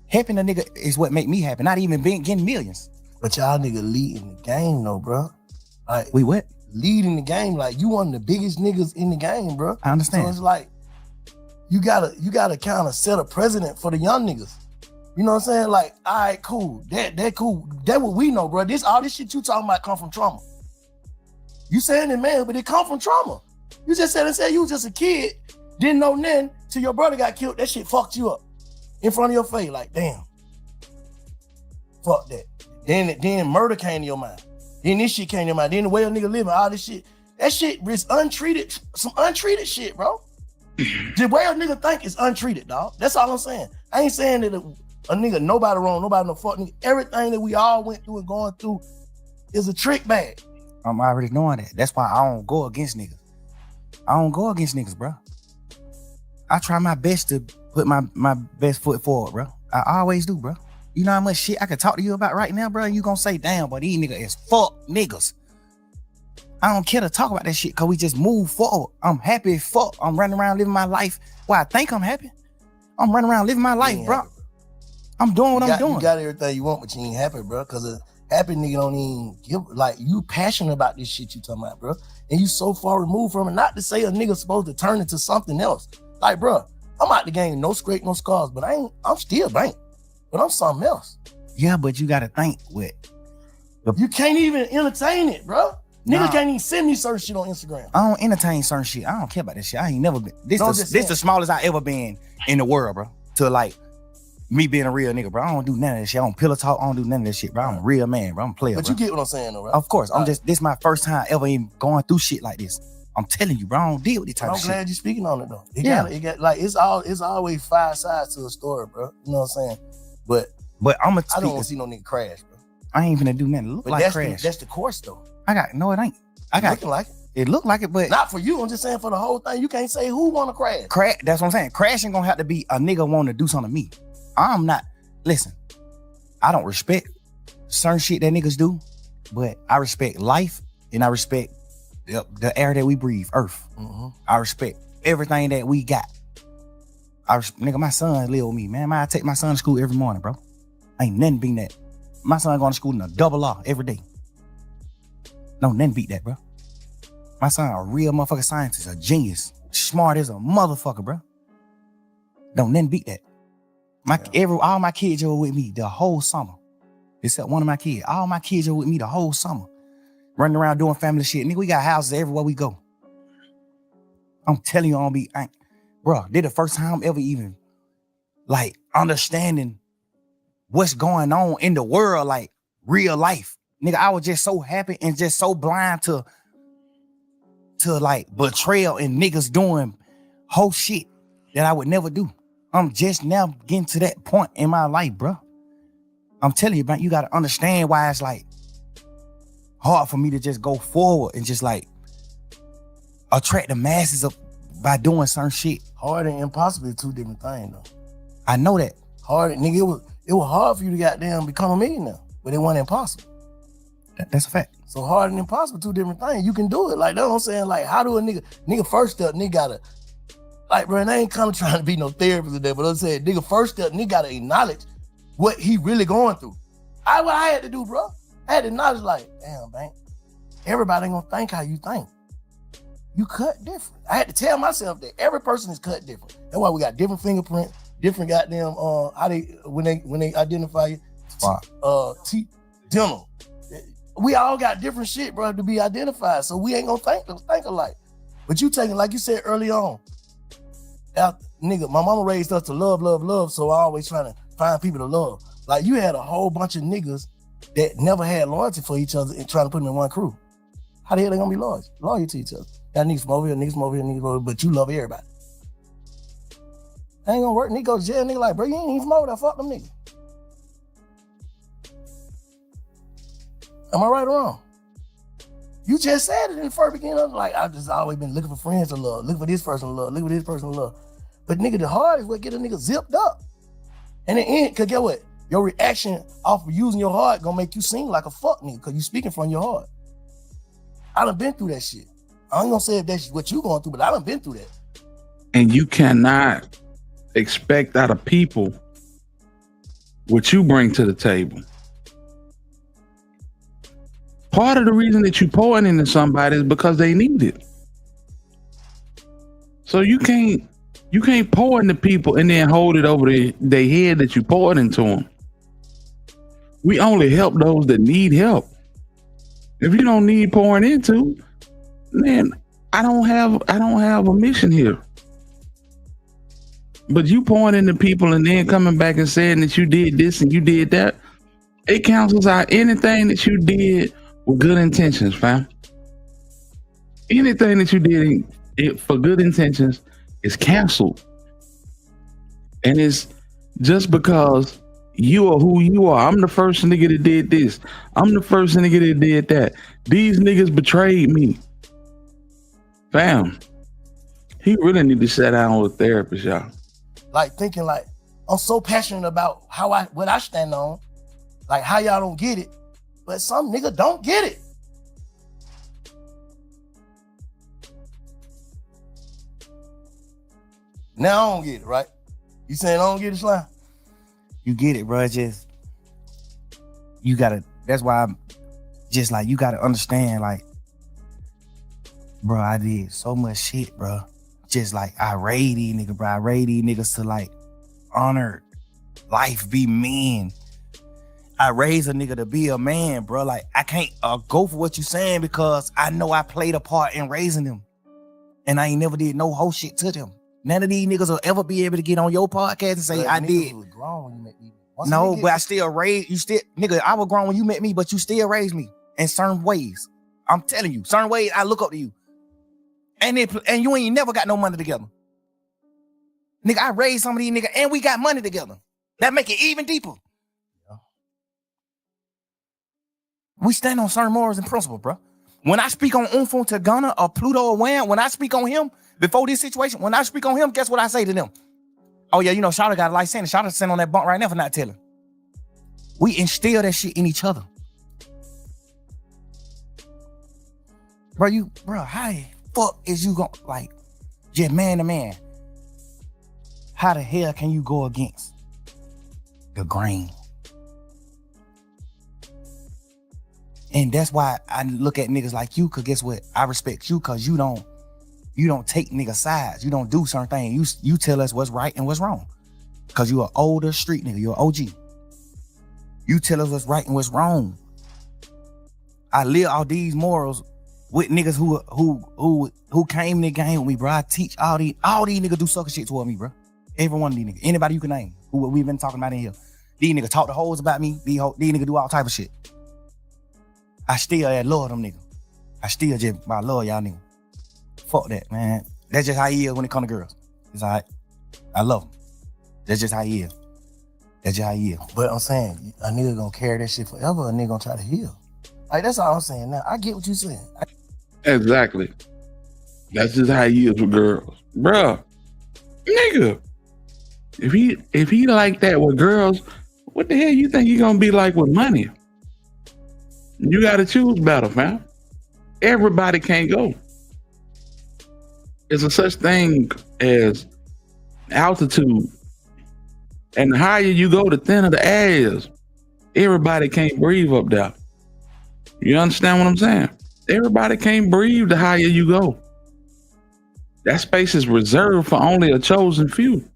Helping a nigga is what make me happy. Not even getting millions. But y'all nigga leading the game though, bro. Like, we what? Leading the game. Like, you one of the biggest niggas in the game, bro. I understand. So it's like, you gotta kind of set a precedent for the young niggas. You know what I'm saying? Like, all right, cool. That cool. That what we know, bro. All this shit you talking about come from trauma. You saying it, man, but it come from trauma. You just said you was just a kid, didn't know nothing till your brother got killed. That shit fucked you up in front of your face. Like, damn. Fuck that. Then murder came to your mind. Then this shit came to your mind. Then the way a nigga living, all this shit. That shit is untreated, some untreated shit, bro. The way a nigga think is untreated, dog. That's all I'm saying. I ain't saying that a nigga, nobody wrong, nobody no fuck nigga. Everything that we all went through and going through is a trick bag. I'm already knowing that. That's why I don't go against niggas. I don't go against niggas, bro. I try my best to put my best foot forward, bro. I always do, bro. You know how much shit I could talk to you about right now, bro? And you gonna say, damn, but these niggas is fuck niggas. I don't care to talk about that shit because we just move forward. I'm happy as fuck. I'm running around living my life. Well, I think I'm happy. I'm running around living my life, bro. I'm doing what I'm doing. You got everything you want, but you ain't happy, bro. Because a happy nigga don't even give, like, you passionate about this shit you talking about, bro. And you so far removed from it. Not to say a nigga supposed to turn into something else. Like, bro, I'm out the game, no scrape, no scars, but I'm still bank. But I'm something else. Yeah, but you gotta think with. You can't even entertain it, bro. Niggas can't even send me certain shit on Instagram. I don't entertain certain shit. I don't care about this shit. I ain't never been. This the smallest I ever been in the world, bro. To like me being a real nigga, bro. I don't do none of that shit. I don't pillow talk. I don't do none of that shit, bro. I'm a real man, bro. I'm a player, But bro. you get what I'm saying, though, right? Of course. This is my first time ever even going through shit like this. I'm telling you, bro. I don't deal with this type of shit. I'm glad you're speaking on it, though. It's always 5 sides to a story, bro. You know what I'm saying? But I don't want to see no nigga crash, bro. I ain't finna do nothing. Look like crash. That's the course, though. No, it ain't. Looking like it. It look like it, but not for you. I'm just saying for the whole thing. You can't say who want to crash. That's what I'm saying. Crashing gonna have to be a nigga want to do something to me. I'm not. Listen, I don't respect certain shit that niggas do, but I respect life and I respect the air that we breathe, Earth. Mm-hmm. I respect everything that we got. Nigga, my son live with me, man. I take my son to school every morning, bro. Ain't nothing beating that. My son going to school in a double R every day. No, nothing beat that, bro. My son a real motherfucking scientist, a genius, smart as a motherfucker, bro. Don't nothing beat that. All my kids were with me the whole summer, except one of my kids. All my kids were with me the whole summer, running around doing family shit. Nigga, we got houses everywhere we go. I'm telling you, bro. This the first time ever even like understanding what's going on in the world, like real life. Nigga, I was just so happy and just so blind to like betrayal and niggas doing whole shit that I would never do. I'm just now getting to that point in my life, bro. I'm telling you, man, you gotta understand why it's like hard for me to just go forward and just like attract the masses up by doing certain shit. Hard and impossible are two different things, though. I know that. Hard, nigga, it was hard for you to goddamn become a millionaire, but it wasn't impossible. That's a fact. So hard and impossible, two different things. You can do it. Like, that's what I'm saying. Like, how do a nigga first step, nigga gotta, like, bro, and I ain't kind of trying to be no therapist today, but I'm saying, nigga first step, nigga gotta acknowledge what he really going through. What I had to do, bro. I had to acknowledge, like, damn, man, everybody ain't gonna think how you think. You cut different. I had to tell myself that every person is cut different. That's why we got different fingerprints, different goddamn how they when they identify you. Dental. We all got different shit, bro, to be identified. So we ain't gonna think alike. But you taking, like you said early on, nigga, my mama raised us to love. So I always trying to find people to love. Like you had a whole bunch of niggas that never had loyalty for each other and trying to put them in one crew. How the hell they gonna be loyal to each other? Got niggas from over here, niggas from over here, but you love everybody. That ain't gonna work. Nigga go to jail, nigga like, bro, you ain't even from over there, fuck them niggas. Am I right or wrong? You just said it in the first beginning. Like, I've just always been looking for friends to love, looking for this person to love, looking for this person to love. But nigga, the hard is what get a nigga zipped up. And in the end, cause get what? Your reaction off of using your heart gonna make you seem like a fuck nigga, cause you speaking from your heart. I done been through that shit. I ain't gonna say if that's what you going through, but I done been through that. And you cannot expect out of people what you bring to the table. Part of the reason that you pouring into somebody is because they need it. So you can't pour into people and then hold it over their head that you poured into them. We only help those that need help. If you don't need pouring into, man, I don't have a mission here. But you pouring into people and then coming back and saying that you did this and you did that, it cancels out anything that you did with good intentions, fam. Anything that you did for good intentions is canceled. And it's just because you are who you are. I'm the first nigga that did this. I'm the first nigga that did that. These niggas betrayed me. Fam, he really need to sit down with a therapist, y'all. Like thinking like, I'm so passionate about what I stand on, like how y'all don't get it. But some nigga don't get it. Now I don't get it, right? You saying I don't get it, Slime? You get it, bro. Just you gotta. That's why I'm just like you gotta understand, like, bro. I did so much shit, bro. Just like I raised these niggas, bro. I raised these niggas to like honor life, be men. I raised a nigga to be a man, bro. Like I can't go for what you saying because I know I played a part in raising them, and I ain't never did no whole shit to them. None of these niggas will ever be able to get on your podcast and say I did. Was grown when you met me. No, but I still raised you. Still, nigga, I was grown when you met me, but you still raised me in certain ways. I'm telling you, certain ways I look up to you, and you ain't never got no money together, nigga. I raised some of these niggas, and we got money together. That make it even deeper. We stand on certain morals and principles, bro. When I speak on Unfo to Gunna or Pluto or Wham, when I speak on him before this situation, when I speak on him, guess what I say to them? Oh yeah, you know, Shawty got a life sentence. Shawty sitting on that bunk right now for not telling. We instill that shit in each other. Bro, how the fuck is you gonna, like, just man to man? How the hell can you go against the grain? And that's why I look at niggas like you, cause guess what? I respect you cause you don't take nigga sides. You don't do certain things. You tell us what's right and what's wrong. Cause you an older street nigga, you're an OG. You tell us what's right and what's wrong. I live all these morals with niggas who came in the game with me, bro. I teach all these niggas do sucker shit toward me, bro. Every one of these niggas. Anybody you can name who we've been talking about in here. These niggas talk the hoes about me. These niggas do all type of shit. I still love them niggas. I still just love y'all niggas. Fuck that, man. That's just how he is when it comes to girls. It's all right. I love him. That's just how he is. That's just how he is. But I'm saying, a nigga gonna carry that shit forever, a nigga gonna try to heal. Like, that's all I'm saying. Now, I get what you're saying. Exactly. That's just how he is with girls. Bruh, nigga, if he like that with girls, what the hell you think he gonna be like with money? You gotta choose better, fam. Everybody can't go. There's a such thing as altitude. And the higher you go, the thinner the air is. Everybody can't breathe up there. You understand what I'm saying? Everybody can't breathe the higher you go. That space is reserved for only a chosen few.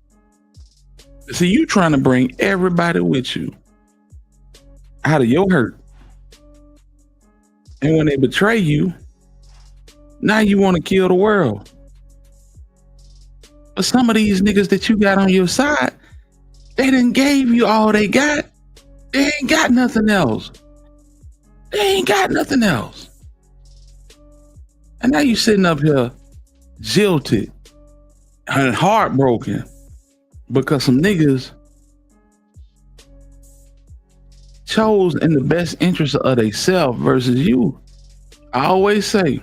See, you trying to bring everybody with you out of your hurt. And when they betray you, now you want to kill the world. But some of these niggas that you got on your side, they done gave you all they got. They ain't got nothing else. They ain't got nothing else. And now you sitting up here jilted and heartbroken because some niggas chose in the best interest of themselves versus you. I always say,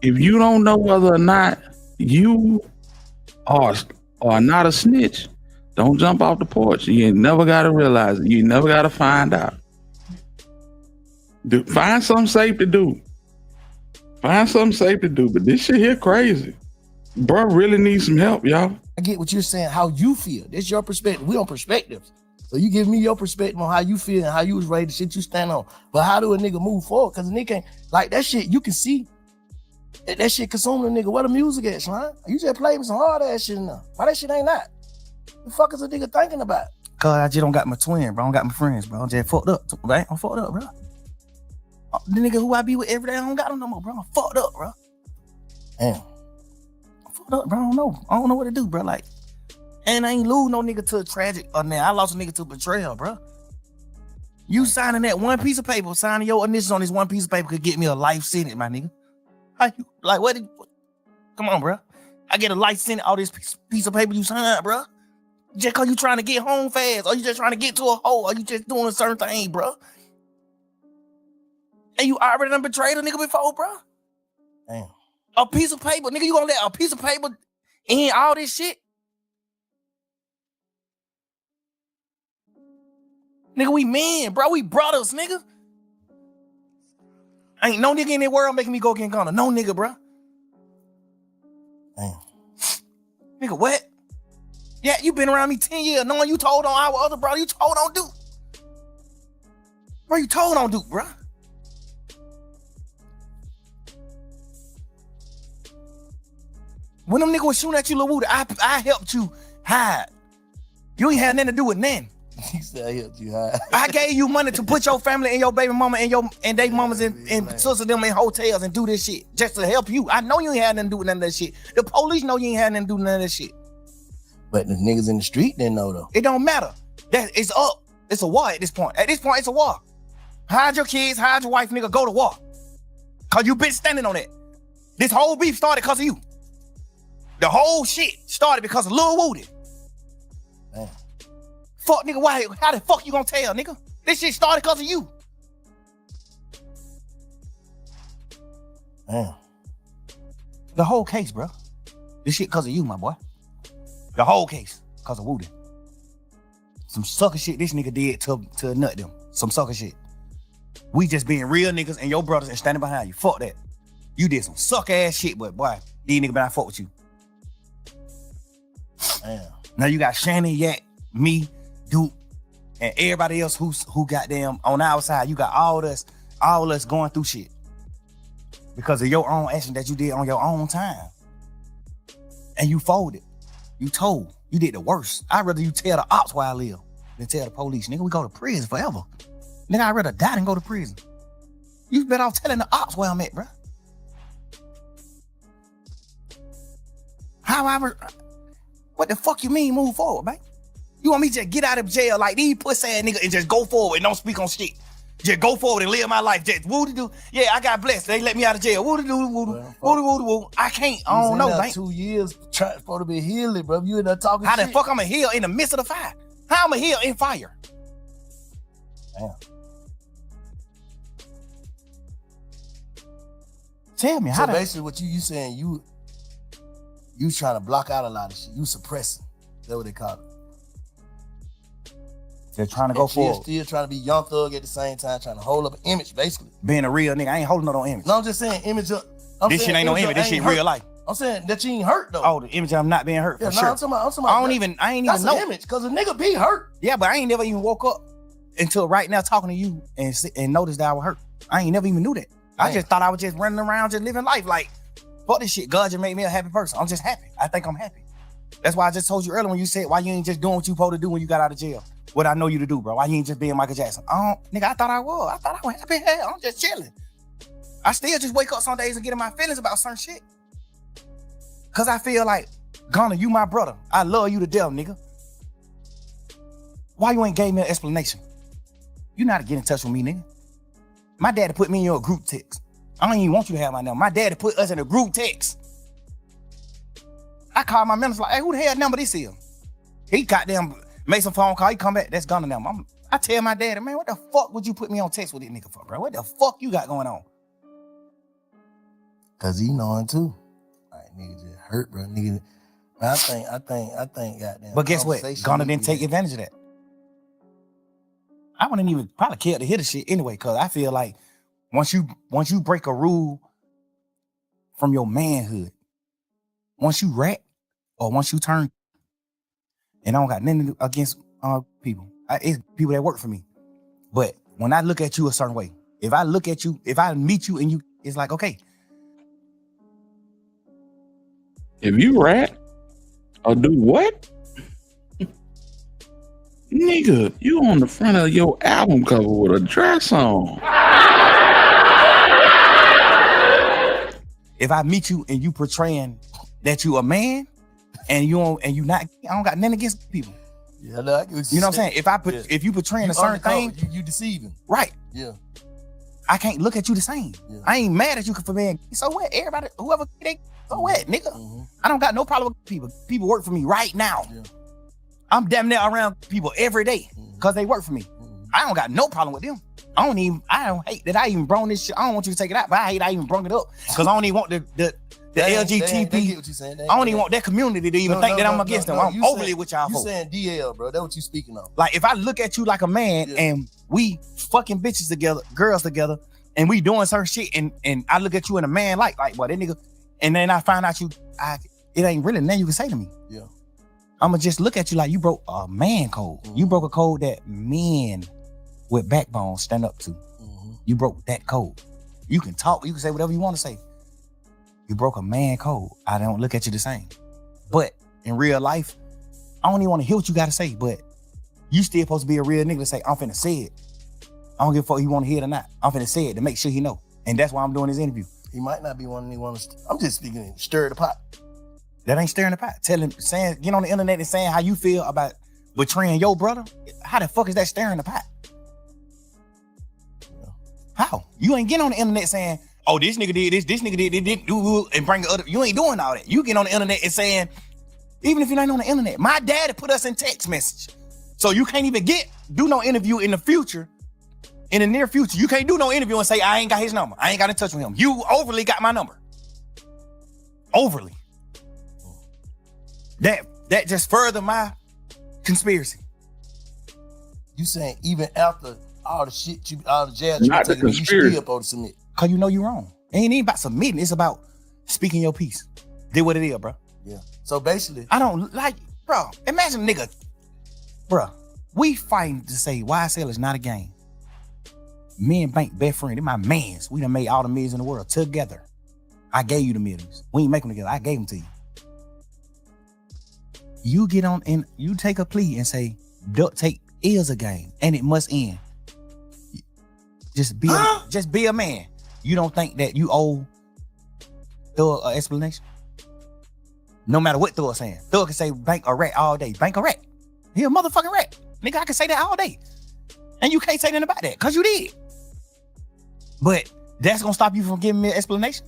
if you don't know whether or not you are not a snitch, don't jump off the porch. You ain't never got to realize it. You ain't never got to find out. Find something safe to do. Find something safe to do. But this shit here crazy. Bro really needs some help, y'all. I get what you're saying, how you feel. This your perspective. We on perspectives. So you give me your perspective on how you feel and how you was raised, the shit you stand on. But how do a nigga move forward? Because a nigga can't, like that shit, you can see that shit consuming a nigga. Where the music at, son? You just play me some hard ass shit now. Why that shit ain't that? The fuck is a nigga thinking about? Cause I just don't got my twin, bro. I don't got my friends, bro. I'm just fucked up, right? I'm fucked up, bro. The nigga who I be with every day, I don't got him no more, bro. I'm fucked up, bro. Damn. I'm fucked up, bro. I don't know what to do, bro. Like, and I ain't lose no nigga to a tragic or now. I lost a nigga to betrayal, bro. You signing that one piece of paper, signing your initials on this one piece of paper could get me a life sentence, my nigga. How you, like, what? Come on, bro. I get a life sentence, all this piece of paper you signed, bro. Just cause you trying to get home fast, or you just trying to get to a hole, or you just doing a certain thing, bro. And you already done betrayed a nigga before, bro. Damn. A piece of paper, nigga, you gonna let a piece of paper in all this shit? Nigga, we men, bro. We brothers, nigga. Ain't no nigga in the world making me go against Gunna. No nigga, bro. Damn. Nigga, what? Yeah, you been around me 10 years knowing you told on our other brother. You told on Duke. Bro, you told on Duke, bro. When them niggas was shooting at you, Lil Woody, I helped you hide. You ain't had nothing to do with nothing. He said I helped you hide. I gave you money to put your family and your baby mama and they mamas and sisters them in hotels and do this shit just to help you. I know you ain't had nothing to do with none of that shit. The police know you ain't had nothing to do with none of that shit. But the niggas in the street didn't know though. It don't matter. That it's up. It's a war at this point. At this point, it's a war. Hide your kids, hide your wife, nigga, go to war. Cause you been standing on that. This whole beef started because of you. The whole shit started because of Lil Woody. Man. Fuck, nigga, why? How the fuck you gonna tell, nigga? This shit started because of you. Man. The whole case, bro. This shit because of you, my boy. The whole case because of Woody. Some sucker shit this nigga did to nut them. Some sucker shit. We just being real niggas and your brothers and standing behind you. Fuck that. You did some suck ass shit, but boy, these niggas better not fuck with you. Damn. Now you got Shannon, Yak, me, Duke, and everybody else who got them on our side. You got all us going through shit because of your own action that you did on your own time. And you folded. You told. You did the worst. I'd rather you tell the ops where I live than tell the police. Nigga, we go to prison forever. Nigga, I'd rather die than go to prison. You better off telling the ops where I'm at, bro. What the fuck you mean move forward, man? You want me to just get out of jail like these pussy ass niggas and just go forward and don't speak on shit? Just go forward and live my life. Just woody do. Yeah, I got blessed. They let me out of jail. Woody do, woody. I can't. I don't know, man. 2 years trying to be healing, bro. You in there talking shit. How the fuck I'm a heal in the midst of the fire? How I'm a heal in fire? Damn. Tell me how. So basically, what you saying you trying to block out a lot of shit. You suppressing. That's what they call it. They're trying to go forward. Still trying to be young thug at the same time, trying to hold up an image, basically. Being a real nigga, I ain't holding no image. No, I'm just saying image. This shit ain't no image. This shit real life. I'm saying that you ain't hurt though. Oh, the image of I'm not being hurt. Yeah, for sure. I'm talking about I ain't even know. That's an image, because a nigga be hurt. Yeah, but I ain't never even woke up until right now talking to you and noticed that I was hurt. I ain't never even knew that. I just thought I was just running around, just living life. Like, fuck this shit. God just made me a happy person. I'm just happy. I think I'm happy. That's why I just told you earlier when you said, why you ain't just doing what you supposed to do when you got out of jail? What I know you to do, bro. Why you ain't just being Michael Jackson? Nigga, I thought I was. I thought I was happy. Hell, I'm just chilling. I still just wake up some days and get in my feelings about certain shit. Cause I feel like, Gunna, you my brother. I love you to death, nigga. Why you ain't gave me an explanation? You know how to get in touch with me, nigga. My daddy put me in your group text. I don't even want you to have my number. My daddy put us in a group text. I called my members like, hey, who the hell number this is? He goddamn made some phone call. He come back, that's Gunna number. I tell my daddy, man, what the fuck would you put me on text with this nigga for, bro? What the fuck you got going on? Cause he knowing too. Like, nigga just hurt, bro. Nigga, I think, goddamn. But guess what? Gunna didn't take advantage of that. I wouldn't even probably care to hear the shit anyway, cause I feel like once you break a rule from your manhood, once you rat or once you turn, and I don't got nothing against people. It's people that work for me. But when I look at you a certain way, if I look at you, if I meet you and you, it's like, okay. If you rat or do what? Nigga, you on the front of your album cover with a dress on. If I meet you and you portraying that you a man and you not, I don't got nothing against people. Yeah, no, I get what you know what I'm saying? If you portraying a certain thing, you deceiving. Right. Yeah. I can't look at you the same. Yeah. I ain't mad at you for being, so what? Everybody, whoever they, so what, nigga? Mm-hmm. I don't got no problem with people. People work for me right now. Yeah. I'm damn near around people every day because they work for me. Mm-hmm. I don't got no problem with them. I don't hate that I even brought this shit. I don't want you to take it out, but I hate I even brought it up because I don't even want the LGBT. They get what you saying. I don't even want that community to even think that I'm against them. I'm overly with y'all. You folks. saying DL, bro? That's what you speaking of. Like if I look at you like a man and we fucking bitches together, girls together, and we doing certain shit, and I look at you in a man like boy, that nigga, and then I find out it ain't really nothing you can say to me. Yeah. I'ma just look at you like you broke a man code. Mm-hmm. You broke a code that men with backbone stand up to. Mm-hmm. You broke that code. You can talk, you can say whatever you want to say. You broke a man code. I don't look at you the same. But in real life, I don't even want to hear what you got to say, but you still supposed to be a real nigga to say, I'm finna say it. I don't give a fuck if you want to hear it or not. I'm finna say it to make sure he know. And that's why I'm doing this interview. He might not be one of the I'm just speaking, stir the pot. That ain't stirring the pot. Get on the internet and saying how you feel about betraying your brother. How the fuck is that stirring the pot? Yeah. How? You ain't getting on the internet saying, oh, this nigga did this nigga did this, and bring the other. You ain't doing all that. You get on the internet and saying, even if you ain't on the internet, my daddy put us in text message. So you can't even do no interview in the future, in the near future. You can't do no interview and say, I ain't got his number. I ain't got in touch with him. You overly got my number. Overly. That just further my conspiracy. You saying even after all the shit all the jail you taking, you still supposed to submit? Cause you know you're wrong. It ain't even about submitting. It's about speaking your piece. Did what it is, bro. Yeah. So basically, I don't like, bro. Imagine a nigga, bro. We fighting to say YSL is not a game. Me and Bank best friend. They're my mans. We done made all the millions in the world together. I gave you the millions. We ain't make them together. I gave them to you. You get on and you take a plea and say, duct tape is a game and it must end. Just be a man. You don't think that you owe Thug an explanation? No matter what Thug saying. Thug can say Bank a rat all day. Bank a rat. He a motherfucking rat. Nigga, I can say that all day. And you can't say nothing about that because you did. But that's gonna stop you from giving me an explanation?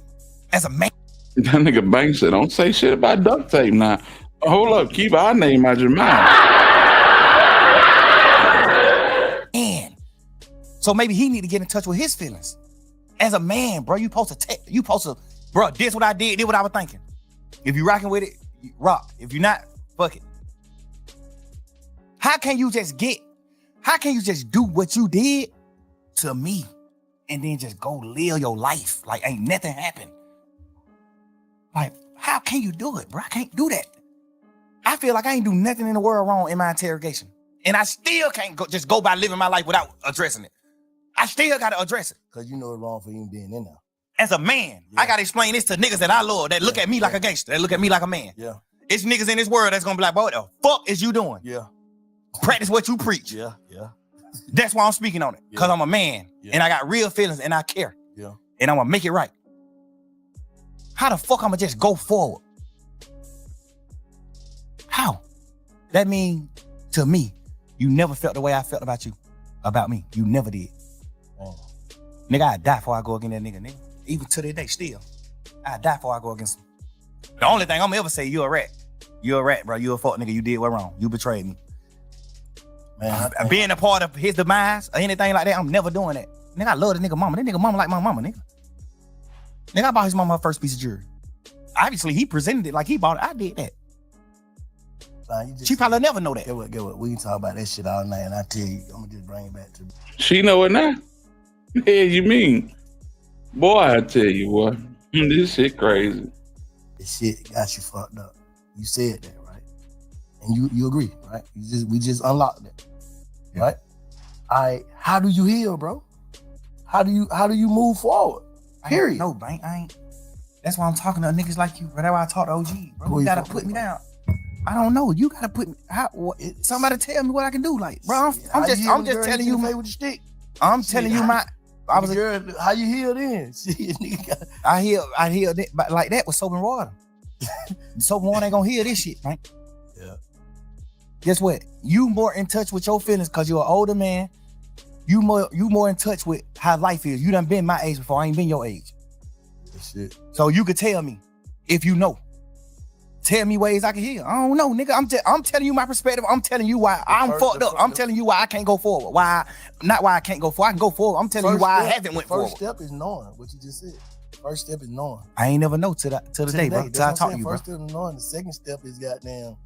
As a man. That nigga Bank said, don't say shit about duct tape now. Hold up, keep our name out your mouth. And so maybe he need to get in touch with his feelings. As a man, bro, you supposed to, bro, this what I did what I was thinking. If you rocking with it, you rock. If you're not, fuck it. How can you just do what you did to me and then just go live your life like ain't nothing happened? Like, how can you do it, bro? I can't do that. I feel like I ain't do nothing in the world wrong in my interrogation. And I still can't just go by living my life without addressing it. I still gotta address it. Cause you know it's wrong for you being in there. As a man, I gotta explain this to niggas that I love, that look at me like a gangster, that look at me like a man. Yeah. It's niggas in this world that's gonna be like, bro, what the fuck is you doing? Yeah. Practice what you preach. Yeah. That's why I'm speaking on it. Because I'm a man and I got real feelings and I care. Yeah. And I'm gonna make it right. How the fuck I'm gonna just go forward? How? That mean to me, you never felt the way I felt about you, about me. You never did. Nigga, I'd die before I go against that nigga. Even to this day, still. I'd die before I go against him. The only thing I'm gonna ever say, you a rat. You a rat, bro. You a fuck nigga. You did what wrong. You betrayed me. Man, being a part of his demise or anything like that, I'm never doing that. Nigga, I love this nigga mama. This nigga mama like my mama, nigga. Nigga, I bought his mama her first piece of jewelry. Obviously, he presented it like he bought it. I did that. She probably never know that. Get what? We can talk about that shit all night, and I tell you, I'm gonna just bring it back to. She know it now. Yeah, you mean? Boy, I tell you what, this shit crazy. This shit got you fucked up. You said that, right? And you agree, right? We just unlocked it, right? All right. How do you heal, bro? How do you move forward? Period. No, Bank. I ain't. That's why I'm talking to niggas like you. Bro. That's why I talk to OG. Bro, you gotta put me down. I don't know. You gotta put me. Somebody tell me what I can do. Like, bro, I'm just telling you. With the stick. I'm telling you my. I was girl. How you heal then? I healed it, but like that with soap and water. Soap and water ain't gonna heal this shit, right? Yeah. Guess what? You more in touch with your feelings because you're an older man. You more in touch with how life is. You done been my age before. I ain't been your age. Shit. So you could tell me if you know. Tell me ways I can heal. I don't know, nigga. I'm telling you my perspective. I'm telling you why I'm fucked up. I'm telling you why I can't go forward. Not why I can't go forward. I can go forward. I'm telling you why I haven't went forward. First step is knowing what you just said. First step is knowing. I ain't never know till the day, bro. Till I talk to you, bro. First step is knowing. The second step is goddamn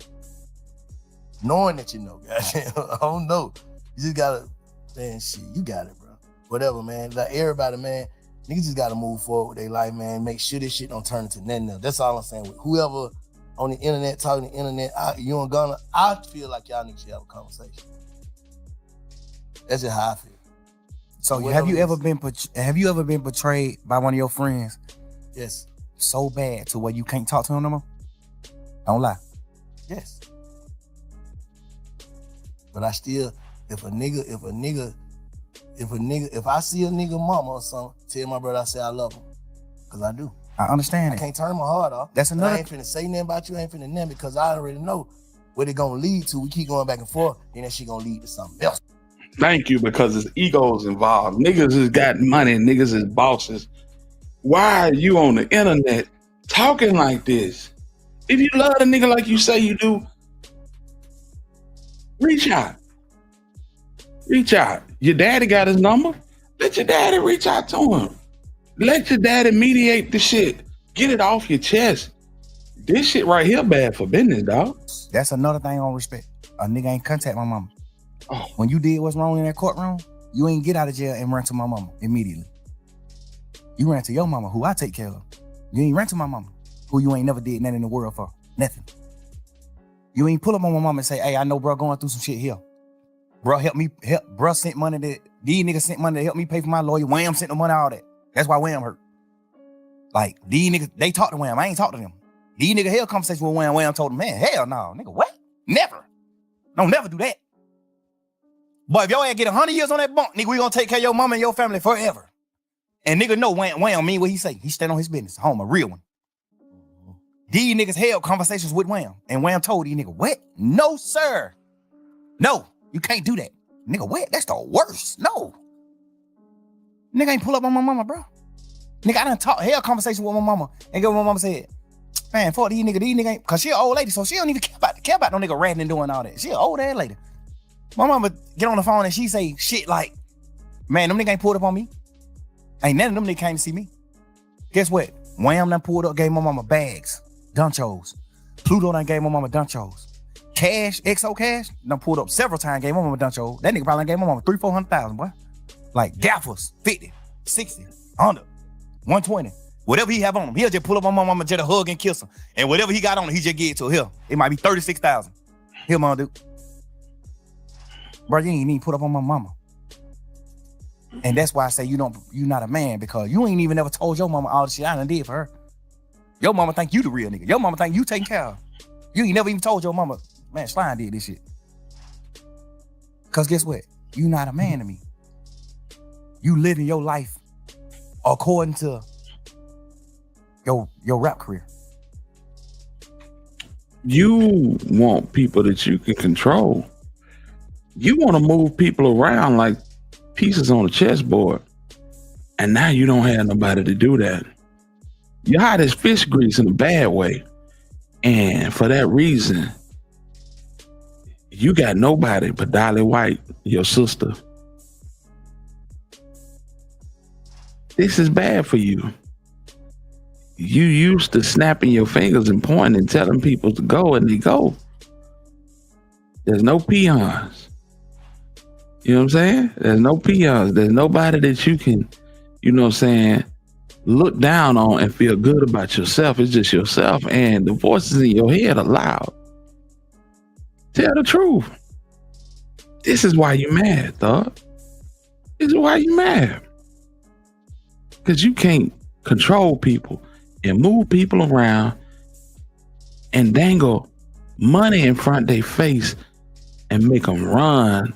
knowing that you know. Goddamn, I don't know. You just gotta, man. Shit, you got it, bro. Whatever, man. Like everybody, man. Niggas just gotta move forward with their life, man. Make sure this shit don't turn into nothing else. That's all I'm saying. With whoever on the internet, talking the internet, you and Gunna, I feel like y'all niggas should have a conversation. That's just how I feel. So have you ever been betrayed by one of your friends? Yes. So bad to where you can't talk to him no more? Don't lie. Yes. But I still, if I see a nigga mama or something, tell my brother I say I love him. Cause I do. I understand I it. can't turn my heart off. That's another. I ain't finna say nothing about you. I ain't finna nothing because I already know what it gonna lead to. We keep going back and forth, then that shit gonna lead to something else. Thank you, because there's egos involved. Niggas has got money. Niggas is bosses. Why are you on the internet talking like this? If you love a nigga like you say you do, reach out. Reach out. Your daddy got his number. Let your daddy reach out to him. Let your daddy mediate the shit. Get it off your chest. This shit right here bad for business, dog. That's another thing on respect. A nigga ain't contact my mama. Oh. When you did what's wrong in that courtroom, you ain't get out of jail and run to my mama immediately. You ran to your mama, who I take care of. You ain't ran to my mama, who you ain't never did nothing in the world for. Nothing. You ain't pull up on my mama and say, hey, I know bro going through some shit here. Bro, bro sent money these niggas sent money to help me pay for my lawyer. Wham sent the money, all that. That's why Wham hurt. Like, these niggas, they talk to Wham. I ain't talk to them. These niggas held conversation with Wham. Wham told them, man, hell no, nigga, what? Never. Don't never do that. But if your ass get 100 years on that bunk, nigga, we gonna take care of your mama and your family forever. And nigga know Wham mean what he say. He stand on his business. Home, a real one. These niggas held conversations with Wham. And Wham told these niggas, what? No, sir. No, you can't do that. Nigga, what? That's the worst. No. Nigga ain't pull up on my mama, bro. Nigga, I done held conversation with my mama. And get what my mama said. Man, fuck these niggas ain't, cause she an old lady, so she don't even care about no nigga ratting and doing all that. She an old ass lady. My mama get on the phone and she say shit like, man, them niggas ain't pulled up on me. Ain't none of them niggas came to see me. Guess what? Wham done pulled up, gave my mama bags, dunchos. Pluto done gave my mama dunchos. Cash, XO Cash, done pulled up several times, gave my mama dunchos. That nigga probably gave my mama $300,000-400,000, boy. Like gaffers, 50, 60, 100, 120. Whatever he have on him, he'll just pull up on my mama, just a hug and kiss her. And whatever he got on him, he just give it to her. Here, it might be $36,000. Here, mama, dude. Bro, you ain't even put up on my mama. And that's why I say you're not a man, because you ain't even never told your mama all the shit I done did for her. Your mama think you the real nigga. Your mama think you taking care of her. You ain't never even told your mama, man, Slime did this shit. Cause guess what? You not a man to me. You living your life according to your rap career. You want people that you can control. You want to move people around like pieces on a chessboard. And now you don't have nobody to do that. You're hot as fish grease in a bad way. And for that reason, you got nobody but Dolly White, your sister. This is bad for you. You used to snapping your fingers and pointing and telling people to go, and they go. There's no peons. You know what I'm saying? There's no peons. There's nobody that you can, you know what I'm saying, look down on and feel good about yourself. It's just yourself, and the voices in your head are loud. Tell the truth. This is why you mad, dog. This is why you mad. Because you can't control people and move people around and dangle money in front of their face and make them run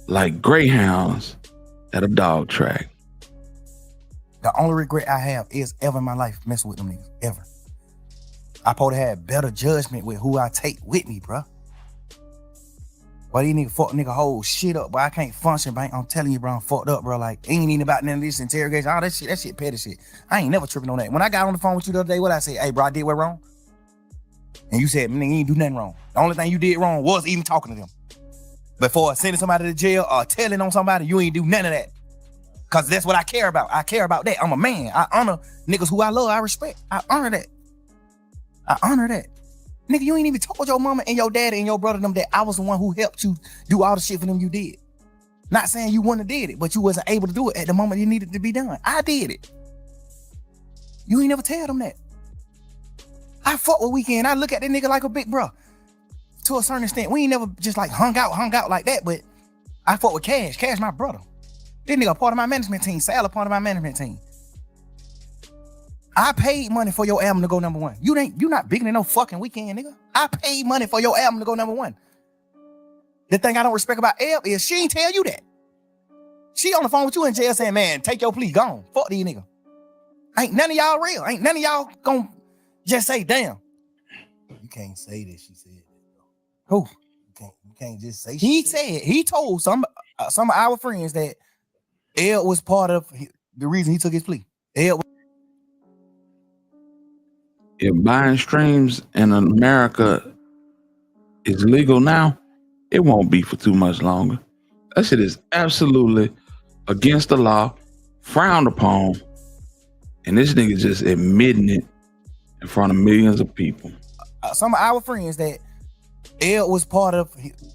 like greyhounds at a dog track. The only regret I have is ever in my life messing with them niggas, ever. I probably had better judgment with who I take with me, bro. But these niggas fuck nigga whole shit up, but I can't function, bro. I'm telling you, bro, I'm fucked up, bro. Like, ain't even about none of this interrogation, all that shit petty shit. I ain't never tripping on that. When I got on the phone with you the other day, what I say? Hey, bro, I did what wrong? And you said, man, you ain't do nothing wrong. The only thing you did wrong was even talking to them. Before sending somebody to jail or telling on somebody, you ain't do none of that. Cause that's what I care about. I care about that. I'm a man. I honor niggas who I love, I respect. I honor that. I honor that. Nigga, you ain't even told your mama and your daddy and your brother them that I was the one who helped you do all the shit for them you did. Not saying you wouldn't have did it, but you wasn't able to do it at the moment it needed to be done. I did it. You ain't never tell them that. I fuck with Weekend. I look at that nigga like a big bro. To a certain extent. We ain't never just like hung out like that, but I fuck with Cash. Cash my brother. This nigga a part of my management team. Sal a part of my management team. I paid money for your album to go number one. You not bigger than no fucking Weekend, nigga. I paid money for your album to go number one. The thing I don't respect about Eb is she ain't tell you that. She on the phone with you in jail saying, man, take your plea, gone. Fuck these niggas. Ain't none of y'all real. Ain't none of y'all gonna just say, damn. You can't say that she said that. Who? You can't just say He told some of our friends that Ed was part of the reason he took his plea. If buying streams in America is legal now, it won't be for too much longer. That shit is absolutely against the law, frowned upon, and this nigga just admitting it in front of millions of people. Some of our friends that Ed was part of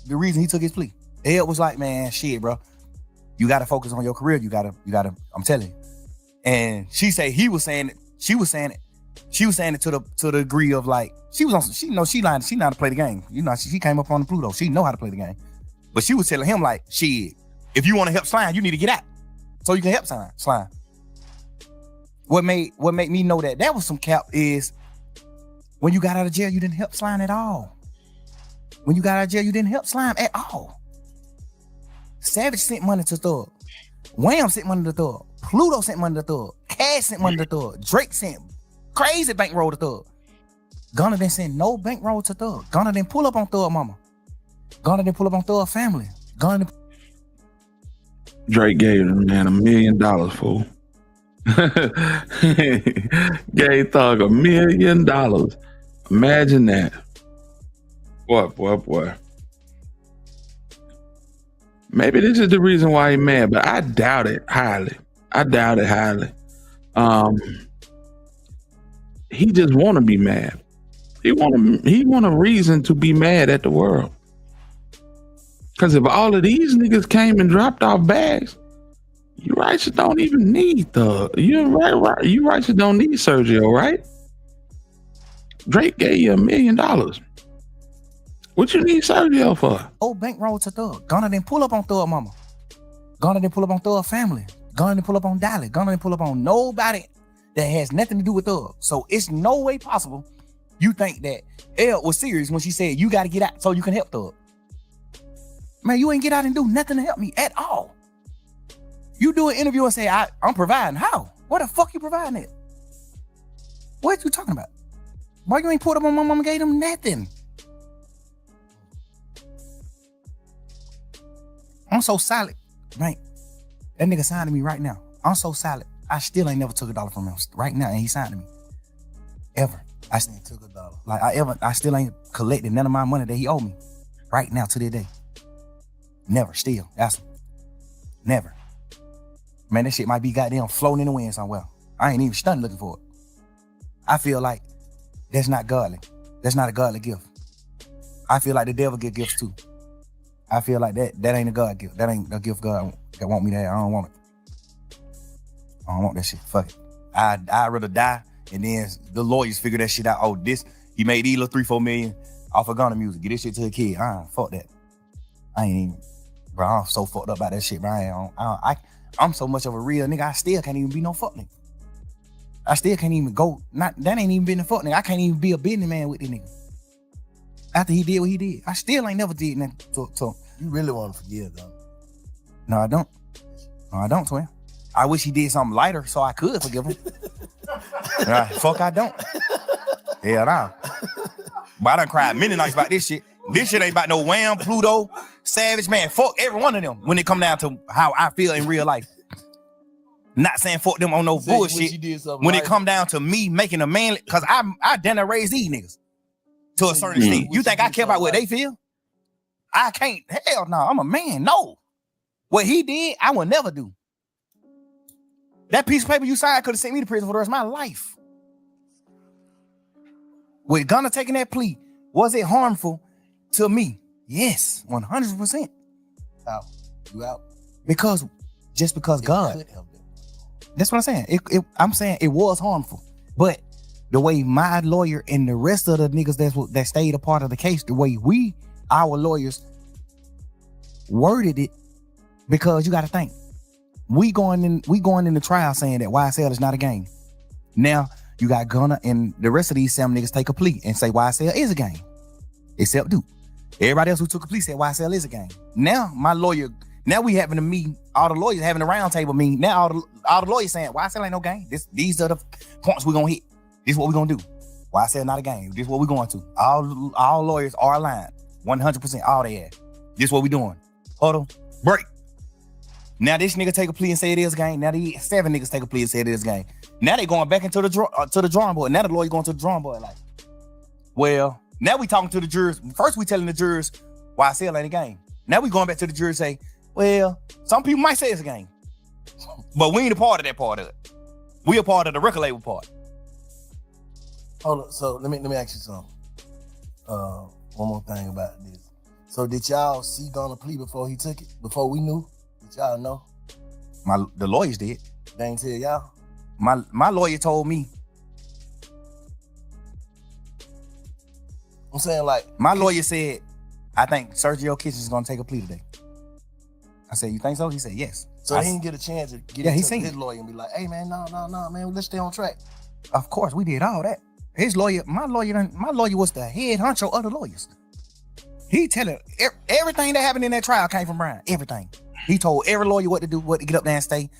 the reason he took his plea. Ed was like, man, shit, bro. You gotta focus on your career. You gotta, I'm telling you. And she said he was saying it, she was saying it to the degree of like, she know how to play the game. You know, she came up on the Pluto. She know how to play the game. But she was telling him like, shit, if you want to help Slime, you need to get out. So you can help Slime. What made me know that was some cap is when you got out of jail, you didn't help Slime at all. When you got out of jail, you didn't help Slime at all. Savage sent money to Thug. Wham sent money to Thug. Pluto sent money to Thug. Cash sent money to Thug. Drake sent crazy bankroll to Thug. Gunna didn't send no bankroll to Thug. Gunna didn't pull up on Thug mama. Gunna didn't pull up on Thug family. Drake gave the man $1 million, fool. Gave Thug $1 million. Imagine that. Boy. Maybe this is the reason why he's mad, but I doubt it highly. He just want to be mad. He want a reason to be mad at the world. Because if all of these niggas came and dropped off bags, you righteous don't even need Thug. You righteous don't need Sergio, right? Drake gave you $1 million. What you need Sergio for? Oh, bankroll to Thug. Gunna didn't pull up on Thug mama. Gunna didn't pull up on Thug Family. Gunna didn't pull up on Dolly. Gunna didn't pull up on nobody that has nothing to do with Thug. So it's no way possible you think that Elle was serious when she said you got to get out so you can help Thug. Man, you ain't get out and do nothing to help me at all. You do an interview and say, I'm providing. How? What the fuck you providing it? What you talking about? Why you ain't put up on my mama gave them nothing? I'm so solid, right? That nigga signed to me right now. I'm so solid. I still ain't never took $1 from him right now, and he signed to me. Ever. I still took $1. Like I still ain't collected none of my money that he owed me. Right now to this day. Never, still. That's never. Man, that shit might be goddamn floating in the wind somewhere. I ain't even stunned looking for it. I feel like that's not godly. That's not a godly gift. I feel like the devil get gifts too. I feel like that ain't a God gift. That ain't a gift God that want me to have. I don't want it. I don't want that shit. Fuck it. I'd rather die and then the lawyers figure that shit out. Oh, he made these little 3-4 million off of Gunna music. Get this shit to a kid. Fuck that. I ain't even, bro, I'm so fucked up about that shit, bro. I'm so much of a real nigga, I still can't even be no fuck nigga. I still can't even go, that ain't even been a fuck nigga. I can't even be a businessman with this nigga. After he did what he did. I still ain't never did nothing to You really want to forgive them? No, I don't. No, I don't, twin. I wish he did something lighter so I could forgive him. Fuck, I don't. Hell nah. But I done cried many nights about this shit. This shit ain't about no Wham, Pluto, Savage, man. Fuck every one of them when it come down to how I feel in real life. Not saying fuck them on no bullshit. When it come down to me making a man, cause I done raised these niggas to a certain extent. You think I care about what they feel? I can't. Hell no, I'm a man. No. What he did, I would never do. That piece of paper you signed could have sent me to prison for the rest of my life. With Gunna taking that plea, was it harmful to me? Yes, 100%. Out. You out? Because God. That's what I'm saying. I'm saying it was harmful. But the way my lawyer and the rest of the niggas that stayed a part of the case, the way our lawyers worded it, because you got to think, we going in the trial saying that YSL is not a game. Now you got Gunna and the rest of these 7 niggas take a plea and say YSL is a game, except Duke. Everybody else who took a plea said YSL is a game. Now my lawyer, we having a meeting, all the lawyers having a round table meeting. Now all the lawyers saying YSL ain't no game. These are the points we're gonna hit. This is what we're gonna do. YSL not a game. This is what we're going to. All lawyers are aligned. 100%, all they have. This is what we doing. Huddle, break. Now this nigga take a plea and say it is a game. Now these 7 niggas take a plea and say it is a game. Now they going back into the drawing board. Now the lawyer going to the drawing board like, well, now we talking to the jurors. First we telling the jurors YSL ain't a game. Now we going back to the jurors and say, well, some people might say it's a game, but we ain't a part of that part of it. We a part of the record label part. Hold on. So let me ask you something. One more thing about this. So did y'all see Gunna plea before he took it? Before we knew? Did y'all know? The lawyers did. They ain't tell y'all? My lawyer told me. I'm saying, like, my lawyer said, I think Sergio Kitchens is gonna take a plea today. I said, you think so? He said, yes. So he didn't get a chance to get into his lawyer and be like, hey man, no, man, let's stay on track. Of course, we did all that. My lawyer was the head honcho of the lawyers. He telling everything that happened in that trial came from Brian. Everything. He told every lawyer what to do, what to get up there and stay.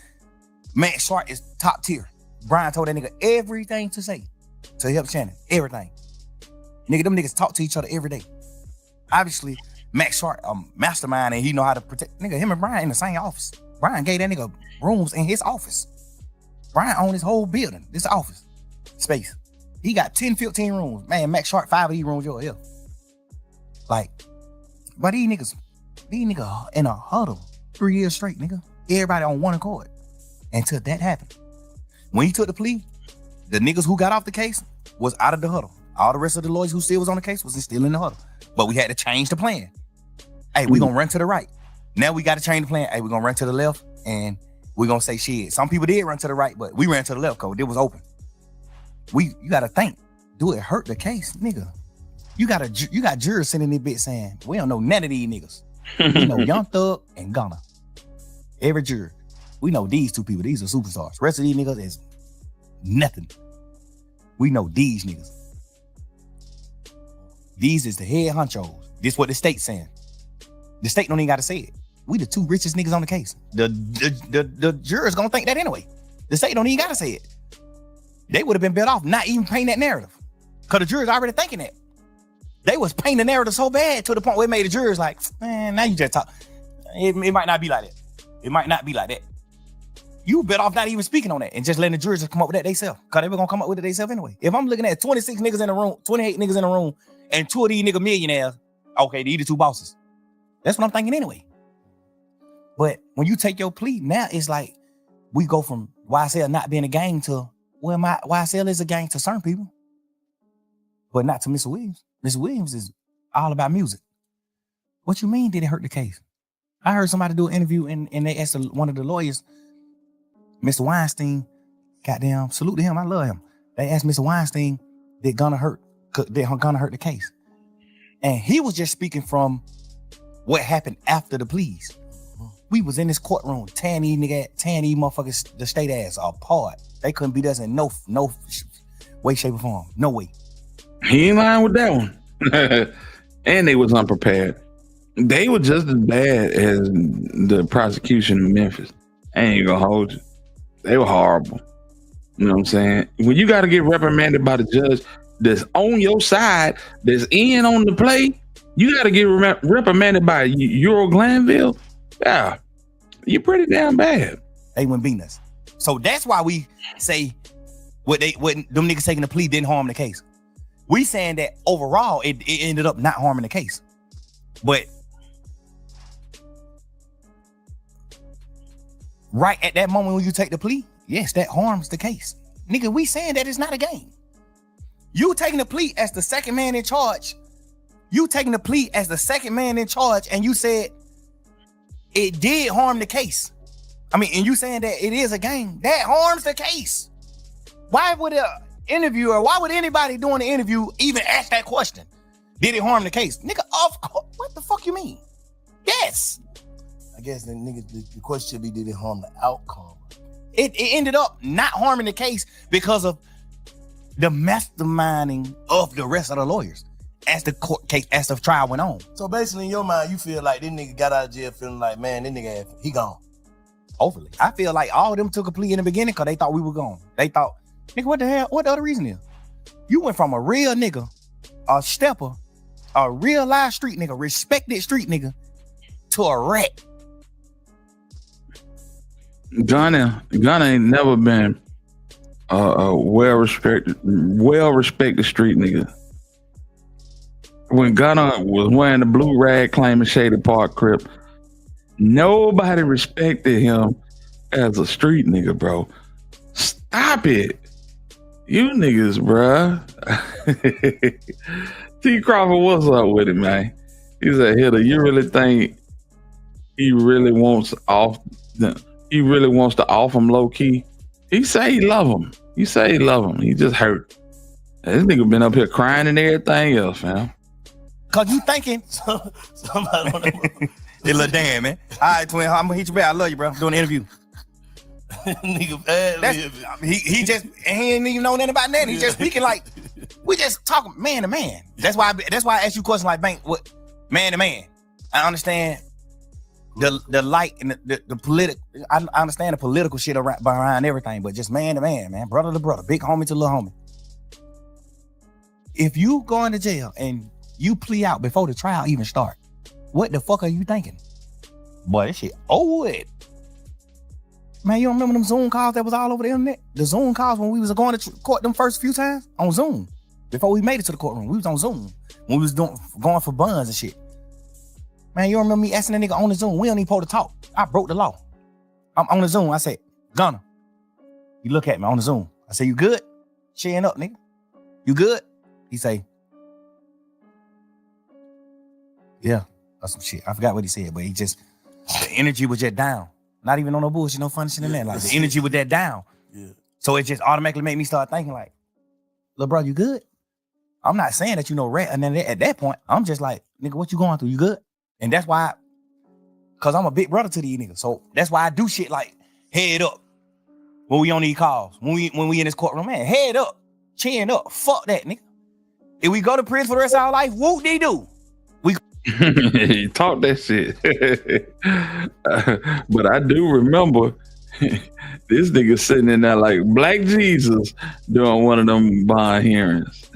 Max Sharp is top tier. Brian told that nigga everything to say to help Shannon. Everything. Nigga, them niggas talk to each other every day. Obviously, Max Sharp, mastermind, and he know how to protect. Nigga, him and Brian in the same office. Brian gave that nigga rooms in his office. Brian owned his whole building, this office space. He got 10, 15 rooms. Man, Max Sharp, 5 of these rooms, yours. Yeah. Like, but these niggas in a huddle 3 years straight, nigga. Everybody on one accord. Until that happened. When he took the plea, the niggas who got off the case was out of the huddle. All the rest of the lawyers who still was on the case was still in the huddle. But we had to change the plan. Hey, we gonna run to the right. Now we got to change the plan. Hey, we gonna run to the left and we gonna say shit. Some people did run to the right, but we ran to the left because it was open. You gotta think. Do it hurt the case, nigga? You got jurors sitting in this bitch saying, we don't know none of these niggas. We know Young Thug and Gunna. Every juror. We know these two people. These are superstars. Rest of these niggas is nothing. We know these niggas. These is the head honchos. This what the state's saying. The state don't even got to say it. We the two richest niggas on the case. The jurors gonna think that anyway. The state don't even got to say it. They would have been better off not even painting that narrative. Because the jurors already thinking that. They was painting the narrative so bad to the point where it made the jurors like, man, now you just talk. It might not be like that. It might not be like that. You better off not even speaking on that and just letting the jurors just come up with that themselves. Because they were going to come up with it themselves anyway. If I'm looking at 26 niggas in the room, 28 niggas in the room, and 2 of these nigga millionaires, okay, these the 2 bosses. That's what I'm thinking anyway. But when you take your plea, now it's like we go from YSL not being a gang to, well, my YSL is a gang to certain people, but not to Mr. Williams. Mr. Williams is all about music. What you mean did it hurt the case? I heard somebody do an interview and they asked one of the lawyers, Mr. Weinstein, goddamn, salute to him, I love him. They asked Mr. Weinstein, did Gunna hurt the case? And he was just speaking from what happened after the pleas. We was in this courtroom, tearing these motherfuckers, the state ass apart. They couldn't beat us in no way, shape, or form. No way. He ain't lying with that one. And they was unprepared. They were just as bad as the prosecution in Memphis. I ain't gonna hold you. They were horrible. You know what I'm saying? When you got to get reprimanded by the judge that's on your side, that's in on the play, you got to get reprimanded by Euro Glanville. Yeah, you're pretty damn bad. They wouldn't beat us. So that's why we say what them niggas taking the plea didn't harm the case. We saying that overall it ended up not harming the case. But right at that moment when you take the plea, yes, that harms the case. Nigga, we saying that it's not a game. You taking the plea as the second man in charge. You taking the plea as the second man in charge, and you said it did harm the case. I mean, and you saying that it is a game, that harms the case. Why would an interviewer, why would anybody doing the interview even ask that question? Did it harm the case? Nigga, of course. What the fuck you mean? Yes. I guess the question should be, did it harm the outcome? It ended up not harming the case because of the masterminding of the rest of the lawyers as the court case, as the trial went on. So basically, in your mind, you feel like this nigga got out of jail feeling like, man, this nigga, he gone. Overly. I feel like all of them took a plea in the beginning because they thought we were gone. They thought, nigga, what the hell? What the other reason is? You went from a real nigga, a stepper, a real live street nigga, respected street nigga, to a rat. Gunna ain't never been a well-respected street nigga. When Gunna was wearing the blue rag claiming Shady Park Crip, nobody respected him as a street nigga, bro. Stop it. You niggas, bruh. T. Crawford, what's up with it, man? He's a hitter. You really think he really wants to off him low key? He say he love him. You say he love him. He just hurt. This nigga been up here crying and everything else, fam. Cause you thinking somebody hey, little damn, man. All right, twin, I'm gonna hit you back. I love you, bro. I'm doing an interview. Nigga bad. He ain't even know nothing about that. He just speaking like we just talking man to man. That's why I asked you a question like, Bank, what man to man? I understand the light and the political. I understand the political shit behind everything, but just man to man, brother to brother, big homie to little homie. If you go into jail and you plea out before the trial even start, what the fuck are you thinking? Boy, this shit over with. Man, you don't remember them Zoom calls that was all over the internet? The Zoom calls when we was going to court them first few times on Zoom. Before we made it to the courtroom, we was on Zoom. When we was going for buns and shit. Man, you don't remember me asking that nigga on the Zoom? We don't even supposed to talk. I broke the law. I'm on the Zoom. I said, Gunna, you look at me on the Zoom. I say, you good? Cheering up, nigga. You good? He say, yeah, that's some shit. I forgot what he said, but the energy was just down. Not even on no bullshit, no funny shit in that. Like the energy was that down. Yeah. So it just automatically made me start thinking like, little bro, you good? I'm not saying that you know rat. And then at that point, I'm just like, nigga, what you going through? You good? And that's why Cause I'm a big brother to these niggas. So that's why I do shit like head up when we on these calls. When we in this courtroom, man, head up, chin up. Fuck that, nigga. If we go to prison for the rest of our life, whoop they do. Talk that shit. But I do remember this nigga sitting in there like Black Jesus doing one of them bond hearings.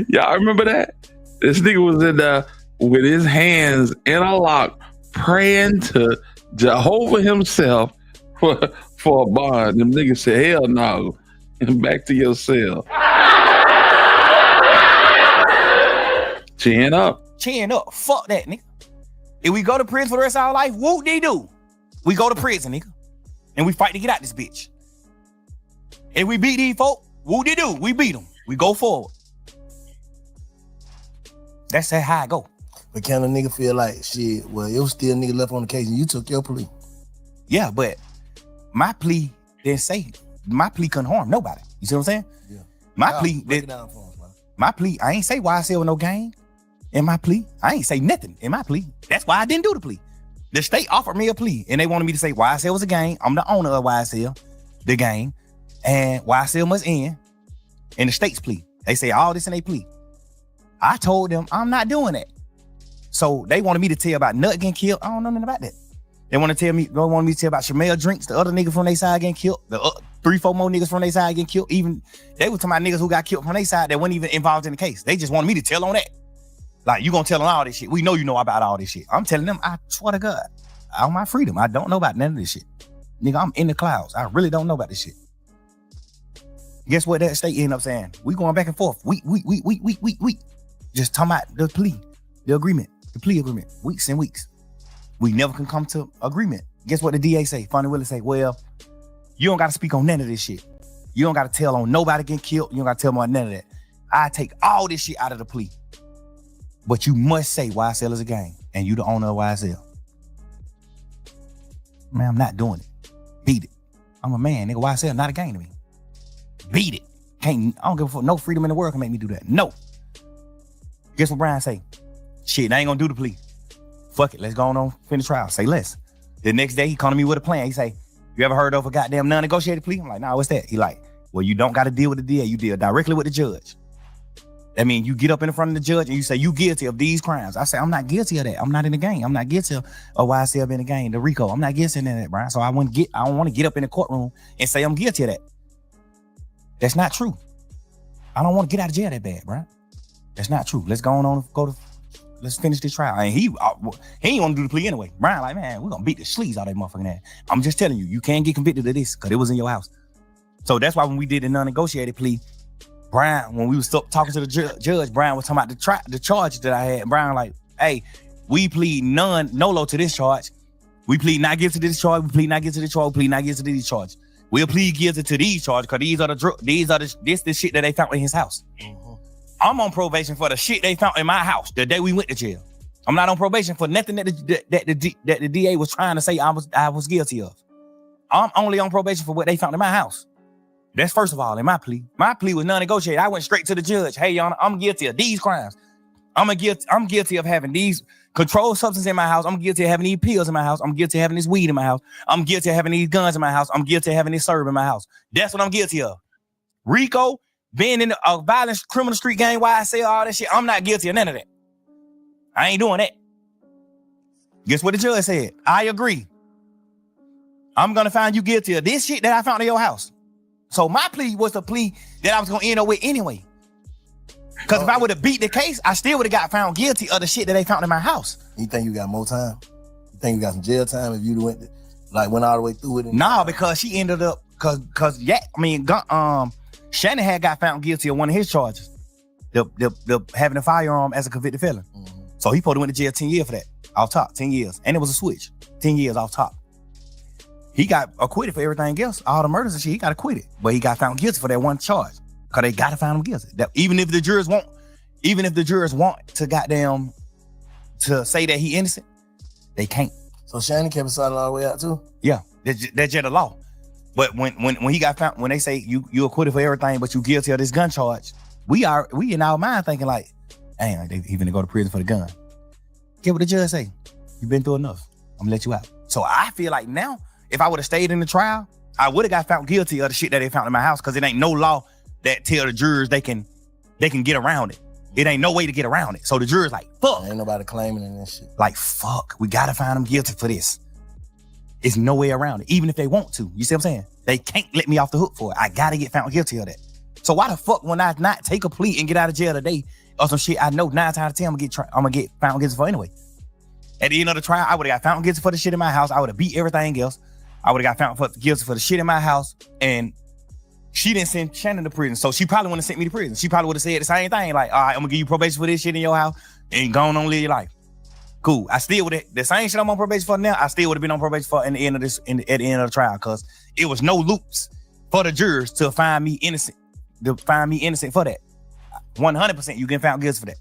Y'all remember that? This nigga was in there with his hands interlocked, praying to Jehovah himself for a bond. Them niggas said, hell no, and back to your cell. Chin up. Chin up. Fuck that, nigga. If we go to prison for the rest of our life, whoop they do. We go to prison, nigga. And we fight to get out this bitch. If we beat these folk, whoop they do. We beat them. We go forward. That's how I go. But can a nigga feel like, shit, well, it was still a nigga left on the case and you took your plea? Yeah, but my plea didn't say, my plea couldn't harm nobody. You see what I'm saying? Yeah. My plea, break it down for us, man. My plea, I ain't say YSL with no gang in my plea. I ain't say nothing in my plea. That's why I didn't do the plea. The state offered me a plea and they wanted me to say YSL was a gang. I'm the owner of YSL, the gang, and YSL must end in the state's plea. They say all this in their plea. I told them I'm not doing that. So they wanted me to tell about Nut getting killed. I don't know nothing about that. They want to want me to tell about Shamel Drinks, the other nigga from their side getting killed, the 3-4 more niggas from their side getting killed. Even they were talking about niggas who got killed from their side that weren't even involved in the case. They just wanted me to tell on that. Like, you gonna tell on all this shit. We know you know about all this shit. I'm telling them, I swear to God, on my freedom, I don't know about none of this shit. Nigga, I'm in the clouds. I really don't know about this shit. Guess what that state ended up saying? We going back and forth. We. Just talking about the plea, the agreement, the plea agreement, weeks and weeks. We never can come to agreement. Guess what the DA say? Fonnie Willis say, well, you don't got to speak on none of this shit. You don't got to tell on nobody getting killed. You don't got to tell me on none of that. I take all this shit out of the plea. But you must say YSL is a gang and you the owner of YSL. Man, I'm not doing it. Beat it. I'm a man, nigga. YSL not a gang to me. Beat it. I don't give a fuck. No freedom in the world can make me do that. No. Guess what Brian say? Shit, I ain't gonna do the plea. Fuck it, let's go on finish trial. Say less. The next day, he come to me with a plan. He say, you ever heard of a goddamn non-negotiated plea? I'm like, nah, what's that? He like, well, you don't gotta deal with the DA. You deal directly with the judge. That means you get up in front of the judge and you say, you guilty of these crimes. I say, I'm not guilty of that. I'm not in the gang. I'm not guilty of YSL being in the gang, the RICO. I'm not guilty of that, Brian. So I don't want to get up in the courtroom and say I'm guilty of that. That's not true. I don't want to get out of jail that bad, Brian. That's not true. Let's let's finish this trial. And he ain't want to do the plea anyway. Brian like, man, we're going to beat the sleaze out of that motherfucking ass. I'm just telling you, you can't get convicted of this because it was in your house. So that's why when we did the non-negotiated plea, Brian, when we was talking to the judge, Brian was talking about the charge that I had. And Brian like, hey, we plead nolo to this charge. We plead not guilty to this charge. We plead not guilty to this charge. We plead not guilty to these charges. We'll plead guilty to these charges because this the shit that they found in his house. Mm-hmm. I'm on probation for the shit they found in my house the day we went to jail. I'm not on probation for nothing that the DA was trying to say I was guilty of. I'm only on probation for what they found in my house. That's first of all in my plea. My plea was non-negotiated. I went straight to the judge. Hey, Your Honor, I'm guilty of these crimes. I'm guilty of having these controlled substances in my house. I'm guilty of having these pills in my house. I'm guilty of having this weed in my house. I'm guilty of having these guns in my house. I'm guilty of having this serve in my house. That's what I'm guilty of. RICO, being in a violent criminal street gang, YSL, all that shit, I'm not guilty of none of that. I ain't doing that. Guess what the judge said? I agree. I'm going to find you guilty of this shit that I found in your house. So my plea was the plea that I was going to end up with anyway. Because if I would have beat the case, I still would have got found guilty of the shit that they found in my house. You think you got more time? You think you got some jail time if you went all the way through it? Nah, because she ended up, Shannon had got found guilty of one of his charges. The having a firearm as a convicted felon. Mm-hmm. So he probably went to jail 10 years for that. Off top, 10 years. And it was a switch. 10 years off top. He got acquitted for everything else. All the murders and shit, he got acquitted. But he got found guilty for that one charge. Because they got to find him guilty. That even if the jurors want to goddamn to say that he innocent, they can't. So Shannon kept aside all the way out too? Yeah, that's just the law. But when he got found, when they say you acquitted for everything, but you guilty of this gun charge, we in our mind thinking like, dang, like they even go to prison for the gun. Get what the judge say. You've been through enough. I'm gonna let you out. So I feel like now, if I would have stayed in the trial, I would have got found guilty of the shit that they found in my house, because it ain't no law that tell the jurors they can get around it. It ain't no way to get around it. So the jurors like, fuck. Ain't nobody claiming it and shit. Like, fuck, we gotta find them guilty for this. It's no way around it, even if they want to. You see what I'm saying? They can't let me off the hook for it. I gotta get found guilty of that. So why the fuck when I not take a plea and get out of jail today or some shit I know 9 times out of 10 I'm gonna get found guilty for anyway? At the end of the trial, I would have got found guilty for the shit in my house. I would have beat everything else. I would have got found guilty for the shit in my house. And she didn't send Shannon to prison, so she probably wouldn't have sent me to prison. She probably would have said the same thing, like, all right, I'm gonna give you probation for this shit in your house and go on live your life. Cool. I still would have, the same shit I'm on probation for now, I still would have been on probation for at the end of the trial, because it was no loops for the jurors to find me innocent. For that. 100% you get found guilty for that.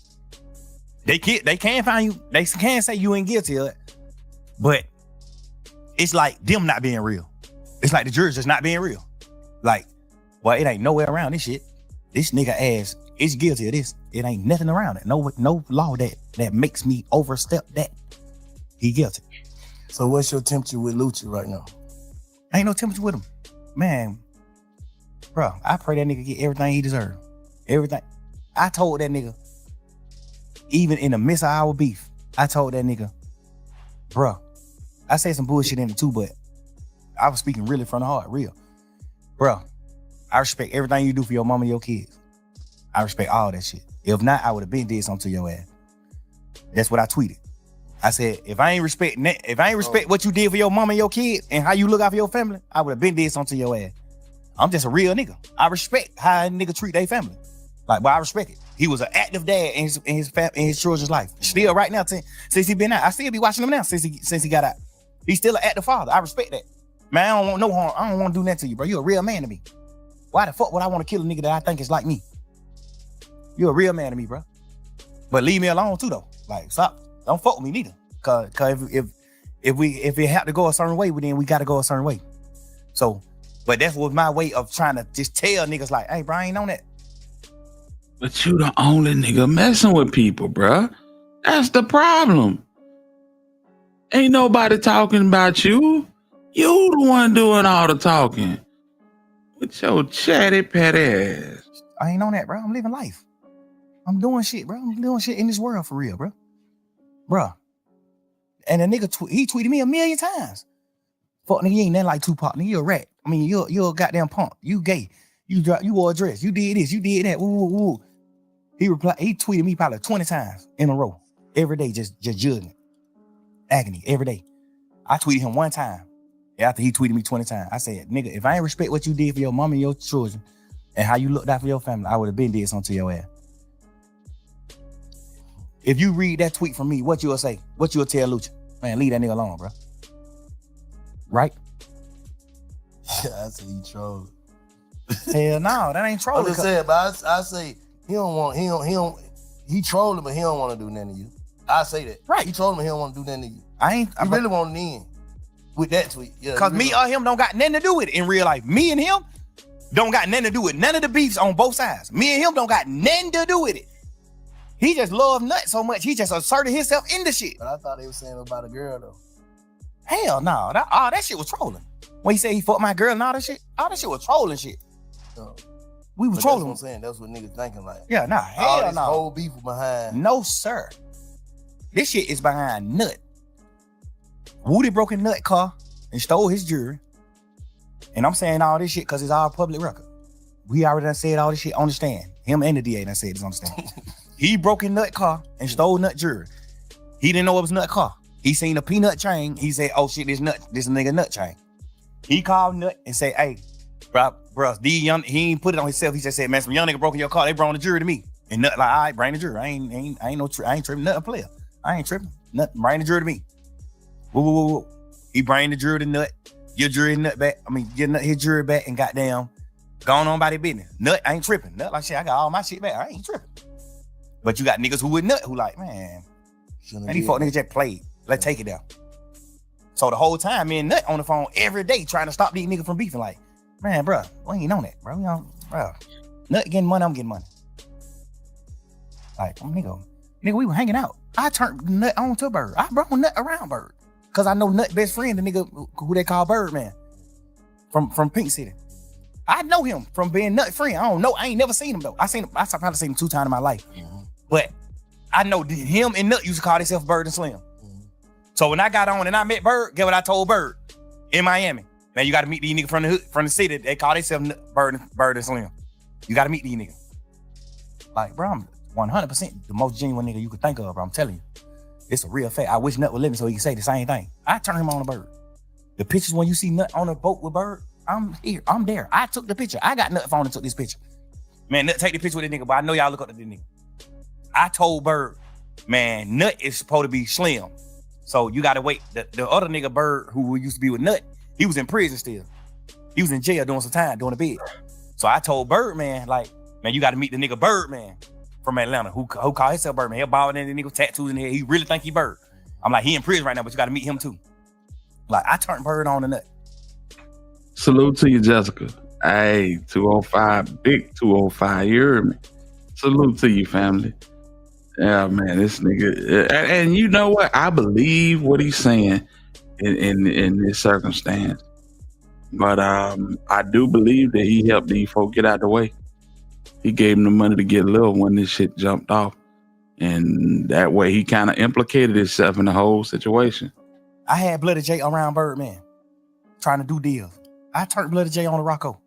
They can find you, they can say you ain't guilty of it, but it's like them not being real. It's like the jurors just not being real. Like, well, it ain't nowhere around this shit. This nigga ass is guilty of this. It ain't nothing around it. No law that makes me overstep that. He guilty. So what's your temperature with Lucci right now? Ain't no temperature with him. Man, bro, I pray that nigga get everything he deserves. Everything. I told that nigga, even in the midst of our beef, I told that nigga, bro, I said some bullshit in it too, but I was speaking really from the heart, real. Bro, I respect everything you do for your mama and your kids. I respect all that shit. If not, I would have been did something to your ass. That's what I tweeted. I said, if I ain't respect what you did for your mama and your kids and how you look out for your family, I would have been did something to your ass. I'm just a real nigga. I respect how a nigga treat their family. Like, but I respect it. He was an active dad in his children's life. Still right now, since he been out. I still be watching him now since he got out. He's still an active father. I respect that. Man, I don't want no harm. I don't want to do that to you, bro. You're a real man to me. Why the fuck would I want to kill a nigga that I think is like me? You're a real man to me, bro. But leave me alone too, though. Like, stop. Don't fuck with me neither. Cause if it have to go a certain way, then we got to go a certain way. So, but that was my way of trying to just tell niggas like, hey, bro, I ain't on that. But you the only nigga messing with people, bruh. That's the problem. Ain't nobody talking about you. You the one doing all the talking. With your chatty patty ass. I ain't on that, bro. I'm living life. I'm doing shit, bro. I'm doing shit in this world for real, bro. Bro. And the nigga, he tweeted me 1,000,000 times. Fuck nigga, you ain't nothing like Tupac. Nigga, you a rat. I mean, you're a goddamn punk. You gay. You wore a dress. You did this. You did that. Woo. He tweeted me probably 20 times in a row. Every day, just judging. Agony, every day. I tweeted him one time after he tweeted me 20 times. I said, nigga, if I ain't respect what you did for your mom and your children and how you looked out for your family, I would have been did something to your ass. If you read that tweet from me, what you'll say? What you'll tell Lucha? Man, leave that nigga alone, bro. Right? I say he trolled. Hell no, that ain't trolling. I'm just saying, but I say he trolling, but he don't want to do nothing to you. I say that. Right. He trolling, but he don't want to do nothing to you. I really want to end with that tweet. Yeah, cause me or him don't got nothing to do with it in real life. Me and him don't got nothing to do with none of the beefs on both sides. Me and him don't got nothing to do with it. He just loved nuts so much, he just asserted himself in the shit. But I thought they were saying about a girl though. Hell no, that shit was trolling. When he said he fucked my girl and all that shit was trolling shit. We were trolling. That's what I'm saying. That's what niggas thinking like. Yeah, nah, hell no. Whole beef behind. No, sir. This shit is behind Nut. Woody broke in Nut car and stole his jewelry. And I'm saying all this shit because it's all public record. We already done said all this shit on the stand. Him and the DA done said this on the stand. He broke in Nut car and stole Nut jewelry. He didn't know it was Nut car. He seen a peanut chain. He said, oh shit, this nigga Nut chain. He called Nut and said, hey, bro, he ain't put it on himself. He just said, man, some young nigga broke in your car. They brought the jury to me. And Nut like, all right, bring the jury. I ain't tripping. Nut a player. I ain't tripping. Nut, bring the jury to me. Woo. He bring the jury to Nut. Your jury Nut back. I mean, get Nut his jury back and goddamn gone on by their business. Nut, I ain't tripping. Nut like shit, I got all my shit back. I ain't tripping. But you got niggas who with Nut who like, man, these fuck niggas just played. Let's take it down. So the whole time, me and Nut on the phone every day trying to stop these niggas from beefing. Like, man, bro, we ain't on that, bro. Bro, Nut getting money, I'm getting money. Like, nigga, Nigga, we were hanging out. I turned Nut on to Bird. I brought Nut around Bird. Cause I know Nut best friend, the nigga who they call Birdman from Pink City. I know him from being Nut friend. I don't know. I ain't never seen him though. I probably seen him 2 times in my life. But I know him and Nut used to call themselves Bird and Slim. So when I got on and I met Bird, get what I told Bird in Miami. Man, you gotta meet these niggas from the hood, from the city. They call themselves Bird and Slim. You gotta meet these niggas. Like, bro, I'm 100% the most genuine nigga you could think of, bro. I'm telling you. It's a real fact. I wish Nut would let me so he could say the same thing. I turned him on a Bird. The pictures when you see Nut on a boat with Bird, I'm here. I'm there. I took the picture. I got Nut phone and took this picture. Man, Nut take the picture with this nigga, but I know y'all look up to this nigga. I told Bird, man, Nut is supposed to be Slim. So you gotta wait. The other nigga, Bird, who used to be with Nut, he was in prison still. He was in jail doing some time, doing a bid. So I told Birdman, like, man, you gotta meet the nigga Birdman from Atlanta, who call himself Birdman. He'll bald in the nigga, tattoos in the head. He really think he Bird. I'm like, he in prison right now, but you gotta meet him too. Like, I turned Bird on the Nut. Salute to you, Jessica. Hey, 205, big 205, you heard me. Salute to you, family. Yeah, man, this nigga, and you know what? I believe what he's saying in this circumstance. But I do believe that he helped these folk get out the way. He gave him the money to get Lil when this shit jumped off. And that way he kind of implicated himself in the whole situation. I had Bloody J around Birdman, trying to do deals. I turned Bloody J on the Rocco.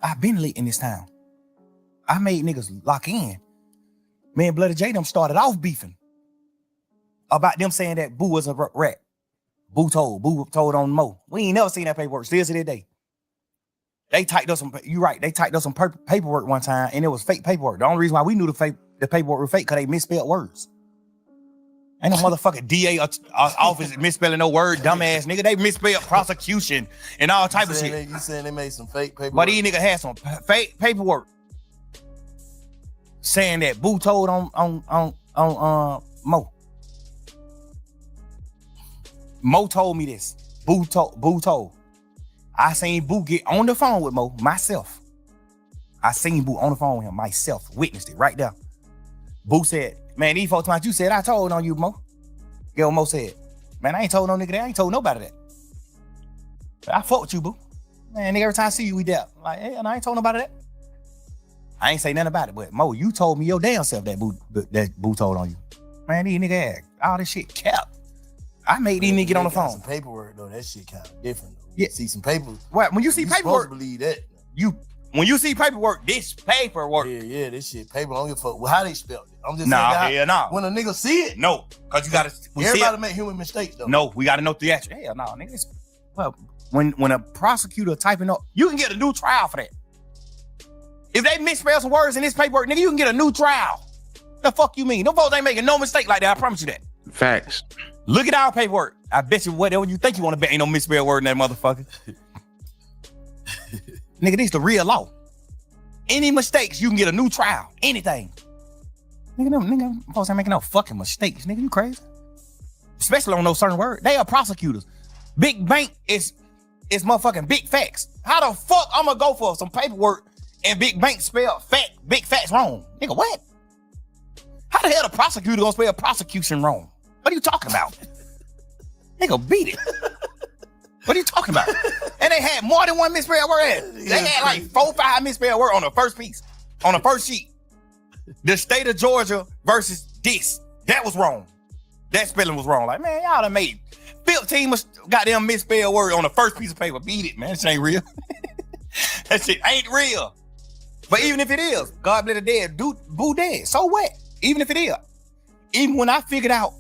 I've been late in this town. I made niggas lock in. Me and Bloody J them started off beefing about them saying that Boo was a rat. Boo told on Mo. We ain't never seen that paperwork. Still to this day. They typed up some, you right, they typed up some paperwork one time and it was fake paperwork. The only reason why we knew the paperwork was fake because they misspelled words. Ain't no motherfucking DA office misspelling no word, dumbass nigga. They misspelled prosecution and all type of shit. You saying they made some fake paperwork? But these niggas had some fake paperwork saying that Boo told on Mo. Mo told me this. Boo told. I seen Boo get on the phone with Mo myself. I seen Boo on the phone with him myself. Witnessed it right there. Boo said, man, these folks, you said I told on you, Mo. Get what Mo said. Man, I ain't told no nigga that. I ain't told nobody that. I fought with you, Boo. Man, nigga, every time I see you, we doubt. Like, hey, and I ain't told nobody that. I ain't say nothing about it, but Mo, you told me your damn self that Boo told on you. Man, these nigga act. All this shit cap. I made these niggas get on the phone. Some paperwork though, that shit kind of different. Though. Yeah. See some paper. What? When you see paperwork, supposed to believe that. When you see paperwork, this paperwork. Yeah, this shit paper. I don't give a fuck how they spelled it. I'm just saying. Nah. When a nigga see it, no, cause you gotta. Everybody make human mistakes though. No, we gotta know theatrical. Hell no, nigga. Well, when a prosecutor typing up, you can get a new trial for that. If they misspell some words in this paperwork, nigga, you can get a new trial. The fuck you mean? Them folks ain't making no mistake like that. I promise you that. Facts. Look at our paperwork. I bet you whatever you think you want to bet ain't no misspelled word in that motherfucker. Nigga, this the real law. Any mistakes, you can get a new trial. Anything. Nigga, folks ain't making no fucking mistakes. Nigga, you crazy? Especially on those certain words. They are prosecutors. Big bank is motherfucking big facts. How the fuck I'm gonna go for some paperwork and big bank spell big facts wrong? Nigga, what? How the hell the prosecutor gonna spell prosecution wrong? What are you talking about? Nigga, beat it. What are you talking about? And they had more than one misspelled word. They had like 4 or 5 misspelled words on the first piece, on the first sheet. The state of Georgia versus this. That was wrong. That spelling was wrong. Like, man, y'all done made 15 goddamn misspelled word on the first piece of paper. Beat it, man. That shit ain't real. That shit ain't real. But even if it is, God bless the dead, Boo dead. So what? Even if it is. Even when I figured out,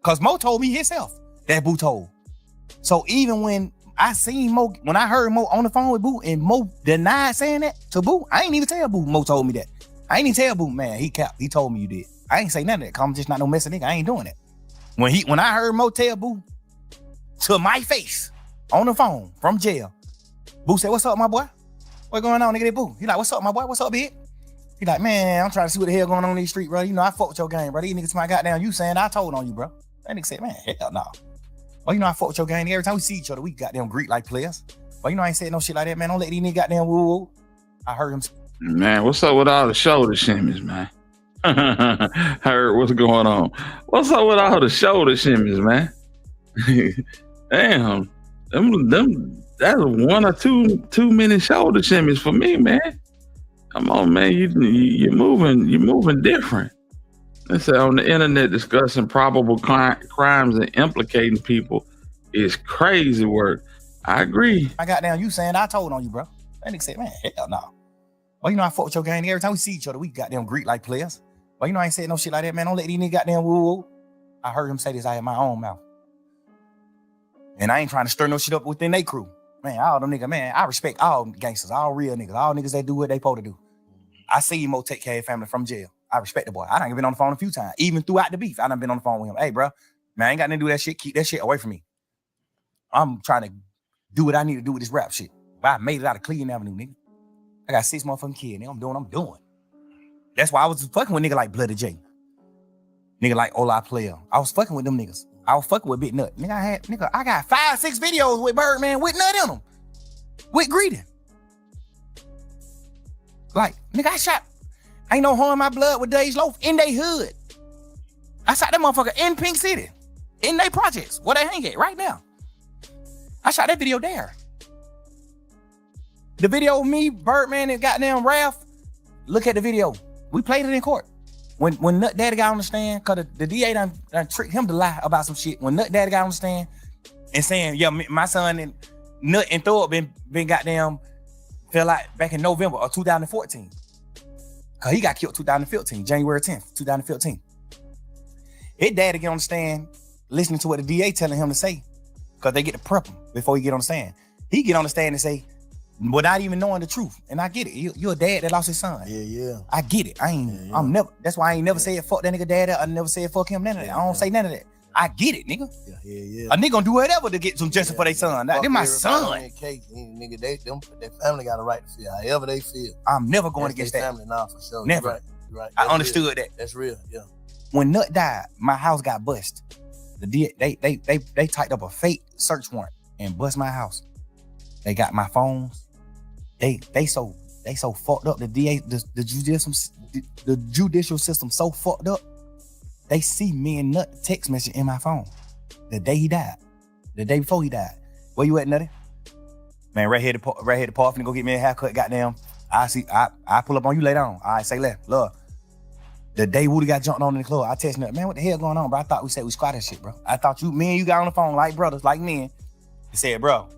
because Mo told me himself that Boo told. So even when I seen Mo, when I heard Mo on the phone with Boo and Mo denied saying that to Boo, I ain't even tell Boo Mo told me that. I ain't even tell Boo, man, he capped. He told me you did. I ain't say none of that. I'm just not no messing nigga. I ain't doing that. When I heard Mo tell Boo to my face on the phone from jail, Boo said, "What's up, my boy? What going on, nigga?" That Boo. He like, "What's up, my boy? What's up, bitch?" He like, "Man, I'm trying to see what the hell going on in these streets, bro. You know, I fuck with your game, bro. These niggas my goddamn you saying I told on you, bro." That nigga said, "Man, hell no. Well, you know, I fuck with your gang. Every time we see each other, we goddamn greet like players. But you know, I ain't said no shit like that, man. Don't let these niggas goddamn woo. I heard him." Man, what's up with all the shoulder shimmies, man? Heard what's going on. What's up with all the shoulder shimmies, man? Damn, them that's one or too many shoulder shimmies for me, man. Come on, man, you're moving different. Let's say on the internet discussing probable crimes and implicating people is crazy work. I agree. I got down you saying I told on you, bro. That nigga said, man, hell no. Well, you know I fuck with your gang. Every time we see each other, we goddamn greet like players. Well, you know I ain't saying no shit like that, man. Don't let these niggas goddamn woo. I heard him say this out of my own mouth. And I ain't trying to stir no shit up within they crew. Man, all them niggas, man, I respect all gangsters, all real niggas, all niggas that do what they supposed to do. I see Mo take care of his family from jail. I respect the boy. I done been on the phone a few times. Even throughout the beef, I done been on the phone with him. Hey, bro, man, I ain't got nothing to do with that shit. Keep that shit away from me. I'm trying to do what I need to do with this rap shit. But I made it out of Cleveland Avenue, nigga. I got 6 motherfucking kids, nigga. I'm doing what I'm doing. That's why I was fucking with nigga like Bloody J. Nigga like Ola Player. I was fucking with them niggas. I was fucking with Big Nut. Nigga, I got 5-6 videos with Birdman with Nut in them. With greeting. Like, nigga, I shot. Ain't no harm in my blood with Days Loaf in they hood. I shot that motherfucker in Pink City. In they projects. Where they hang at right now. I shot that video there. The video of me, Birdman, and goddamn Ralph. Look at the video. We played it in court. When Nut Daddy got on the stand, cause the DA done tricked him to lie about some shit. When Nut Daddy got on the stand and saying, yeah, my son and Nut and Thor been goddamn fell out back in November of 2014. Cause he got killed 2015, January 10th, 2015. His daddy get on the stand, listening to what the DA telling him to say, cause they get to prep him before he get on the stand. He get on the stand and say, without even knowing the truth. And I get it. You're a dad that lost his son. Yeah. I get it. I'm never, that's why I ain't never said fuck that nigga daddy. I never said fuck him, none of that. I don't say none of that. I get it, nigga. Yeah. A nigga gonna do whatever to get some justice for their son. They're my son. Nigga, their family got a right to feel however they feel. I'm never going against that. Family now for sure. Never. You're right. I understood that. That's real. Yeah. When Nut died, my house got bust. They typed up a fake search warrant and bust my house. They got my phones. They so fucked up. The DA, the judicial system so fucked up. They see me and Nut text message in my phone the day he died, the day before he died. Where you at, Nutty? Man, right here the park, finna go get me a haircut. Goddamn, I pull up on you later on. All right, say left, love. The day Woody got jumped on in the club, I text Nut, man, what the hell going on, bro? I thought we said we squatted shit, bro. I thought me and you got on the phone like brothers, like men. He said, bro,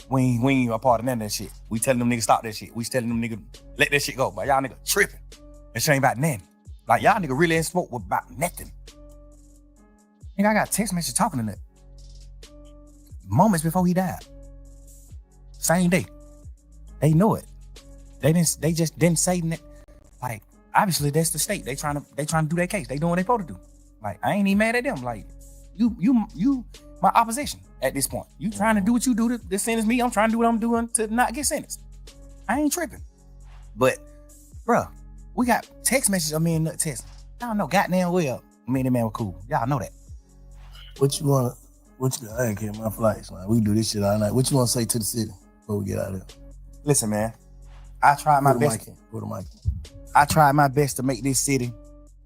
we ain't a part of none of that shit. We telling them niggas stop that shit. We telling them niggas let that shit go. But y'all niggas tripping. That shit ain't about nothing. Like y'all niggas really ain't spoke about nothing. Nigga, I got text message talking to Nut moments before he died. Same day. They know it. They just didn't say that. Like, obviously that's the state. They trying to do their case. They doing what they supposed to do. Like, I ain't even mad at them. Like, you my opposition at this point. You trying to do what you do to sentence me. I'm trying to do what I'm doing to not get sentenced. I ain't tripping. But, bruh, we got text messages of me and Nut text. Y'all know goddamn well me and the man were cool. Y'all know that. I ain't care my flights, man. We do this shit all night. What you want to say to the city before we get out of here? Listen, man. I tried my best. Put the mic in. I tried my best to make this city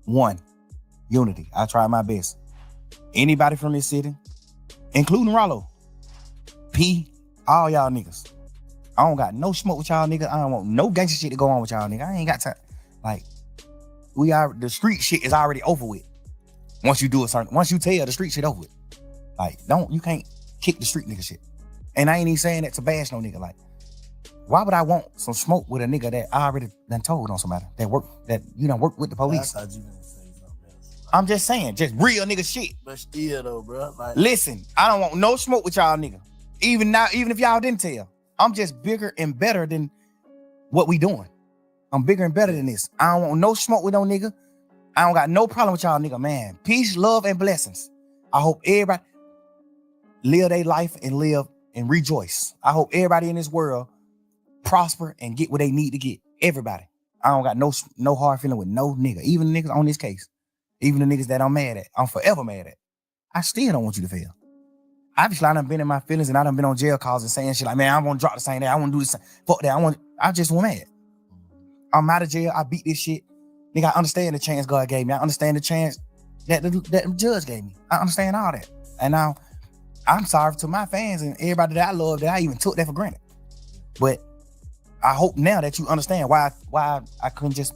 one. Unity. I tried my best. Anybody from this city, including Rollo, P, all y'all niggas. I don't got no smoke with y'all niggas. I don't want no gangster shit to go on with y'all niggas. I ain't got time. Like, the street shit is already over with. Once you tell the street shit over with. Like, you can't kick the street nigga shit. And I ain't even saying that to bash no nigga. Like, why would I want some smoke with a nigga that I already done told on somebody that you done work with the police? I thought you gonna say something else. I'm just saying, just real nigga shit. But still though, bro. Like, listen, I don't want no smoke with y'all nigga. Even if y'all didn't tell. I'm just bigger and better than what we doing. I'm bigger and better than this. I don't want no smoke with no nigga. I don't got no problem with y'all nigga, man. Peace, love, and blessings. I hope everybody live their life and live and rejoice. I hope everybody in this world prosper and get what they need to get. Everybody. I don't got no hard feeling with no nigga. Even the niggas on this case. Even the niggas that I'm mad at. I'm forever mad at. I still don't want you to fail. Obviously, I done been in my feelings and I done been on jail calls and saying shit like, man, I want to drop the same day. I want to do this. Fuck that. I just want mad. I'm out of jail. I beat this shit. Nigga, I understand the chance God gave me. I understand the chance that the judge gave me. I understand all that. And now I'm sorry to my fans and everybody that I love that I even took that for granted. But I hope now that you understand why I couldn't just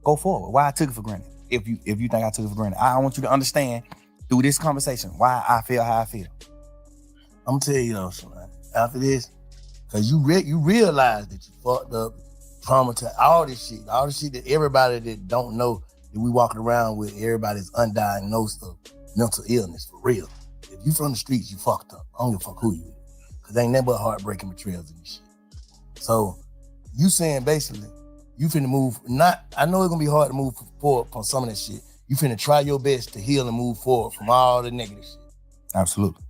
go forward, why I took it for granted. If you think I took it for granted, I want you to understand through this conversation why I feel how I feel. I'm gonna tell you though, son, after this, cause you realize that you fucked up, traumatized, all this shit that everybody that don't know that we walking around with, everybody's undiagnosed of mental illness for real. If you from the streets, you fucked up. I don't give a fuck who you is, cause ain't never heartbreaking betrayals and shit. So you saying basically, you finna move, I know it's gonna be hard to move forward from some of that shit. You finna try your best to heal and move forward from all the negative shit. Absolutely.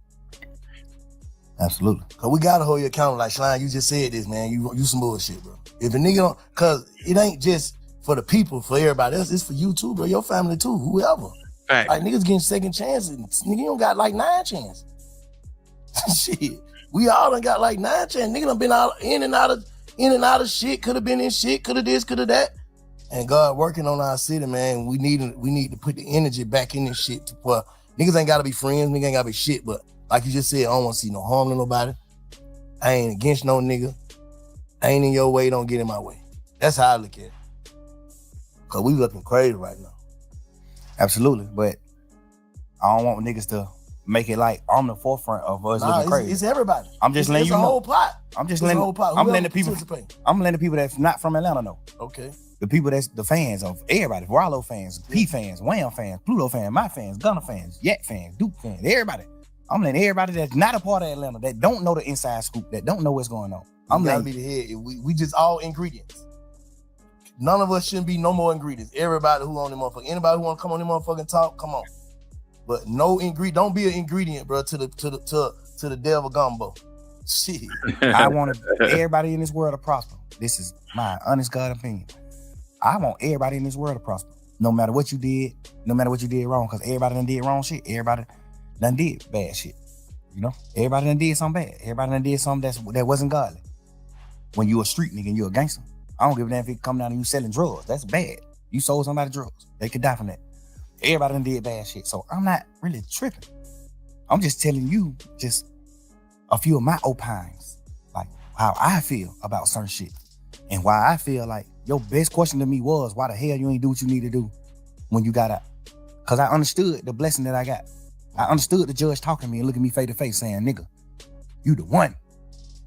Cause we gotta hold you accountable. Like Slime, you just said this, man. You some bullshit, bro. If a nigga don't, cause it ain't just for the people, for everybody else, it's for you too, bro. Your family too, whoever. Right. Like niggas getting second chances. Nigga, you don't got like 9 chances. Shit. We all done got like 9 chances. Nigga done been in and out of shit. Could have been in shit, could have this, could have that. And God working on our city, man. We need to put the energy back in this shit to put niggas ain't gotta be friends, niggas ain't gotta be shit, but like you just said, I don't want to see no harm to nobody. I ain't against no nigga. I ain't in your way, don't get in my way. That's how I look at it. Cause we looking crazy right now. Absolutely, but I don't want niggas to make it like I'm the forefront of us looking crazy. It's everybody. I'm just letting you know. It's a whole plot. I'm just It's letting a whole plot. I'm Whoever letting the people. participate. I'm letting the people that's not from Atlanta know. Okay. The people that's the fans of everybody, Rollo fans, P fans, Wham fans, Pluto fans, my fans, Gunna fans, Yak fans, Duke fans, everybody. I'm letting everybody that's not a part of Atlanta, that don't know the inside scoop, that don't know what's going on. I'm gotta letting be the head. We just all ingredients. None of us shouldn't be no more ingredients. Everybody who on the motherfucker, anybody who want to come on the motherfucking talk, come on. But no ingredient. Don't be an ingredient, bro. To the devil gumbo. Shit. I want everybody in this world to prosper. This is my honest God opinion. I want everybody in this world to prosper. No matter what you did, no matter what you did wrong, because everybody done did wrong shit. Everybody done did bad shit. You know? Everybody done did something bad. Everybody done did something that wasn't godly. When you a street nigga and you a gangster, I don't give a damn if you come down and you selling drugs. That's bad. You sold somebody drugs. They could die from that. Everybody done did bad shit. So I'm not really tripping. I'm just telling you just a few of my opines, like how I feel about certain shit. And why I feel like your best question to me was, why the hell you ain't do what you need to do when you got out? Because I understood the blessing that I got. I understood the judge talking to me and looking me face to face saying, nigga, you the one,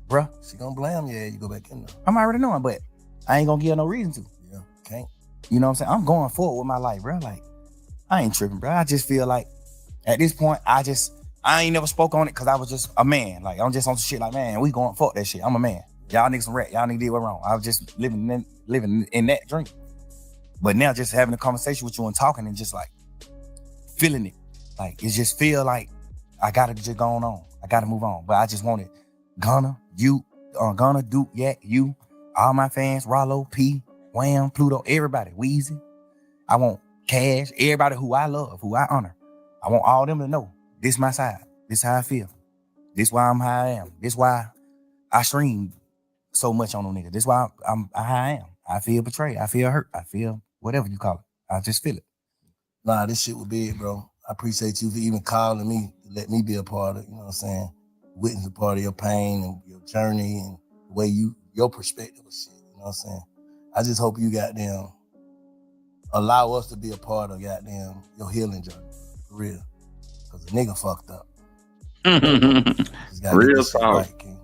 bruh. She gonna blame you, you go back in there. I'm already knowing, but I ain't gonna give her no reason to. Yeah, can't. You know what I'm saying? I'm going forward with my life, bro. Like, I ain't tripping, bro. I just feel like at this point, I ain't never spoke on it because I was just a man. Like, I'm just on some shit like, man, we going fuck that shit. I'm a man. Y'all niggas some rat. Y'all niggas did what wrong. I was just living in that dream. But now just having a conversation with you and talking and just like feeling it. Like, it just feel like I gotta just go on. I gotta move on. But I just wanted Gunna, you, Gunna, Duke, Yak, you, all my fans, Rollo, P, Wham, Pluto, everybody, Weezy. I want Cash, everybody who I love, who I honor. I want all them to know this my side. This how I feel. This why I'm how I am. This why I stream so much on them niggas. This why I'm how I am. I feel betrayed. I feel hurt. I feel whatever you call it. I just feel it. Nah, this shit was big, bro. I appreciate you for even calling me to let me be a part of, you know what I'm saying, witness a part of your pain and your journey and the way your perspective of shit, you know what I'm saying? I just hope you goddamn allow us to be a part of goddamn your healing journey, for real. Cause the nigga fucked up. Real talk. Right, King.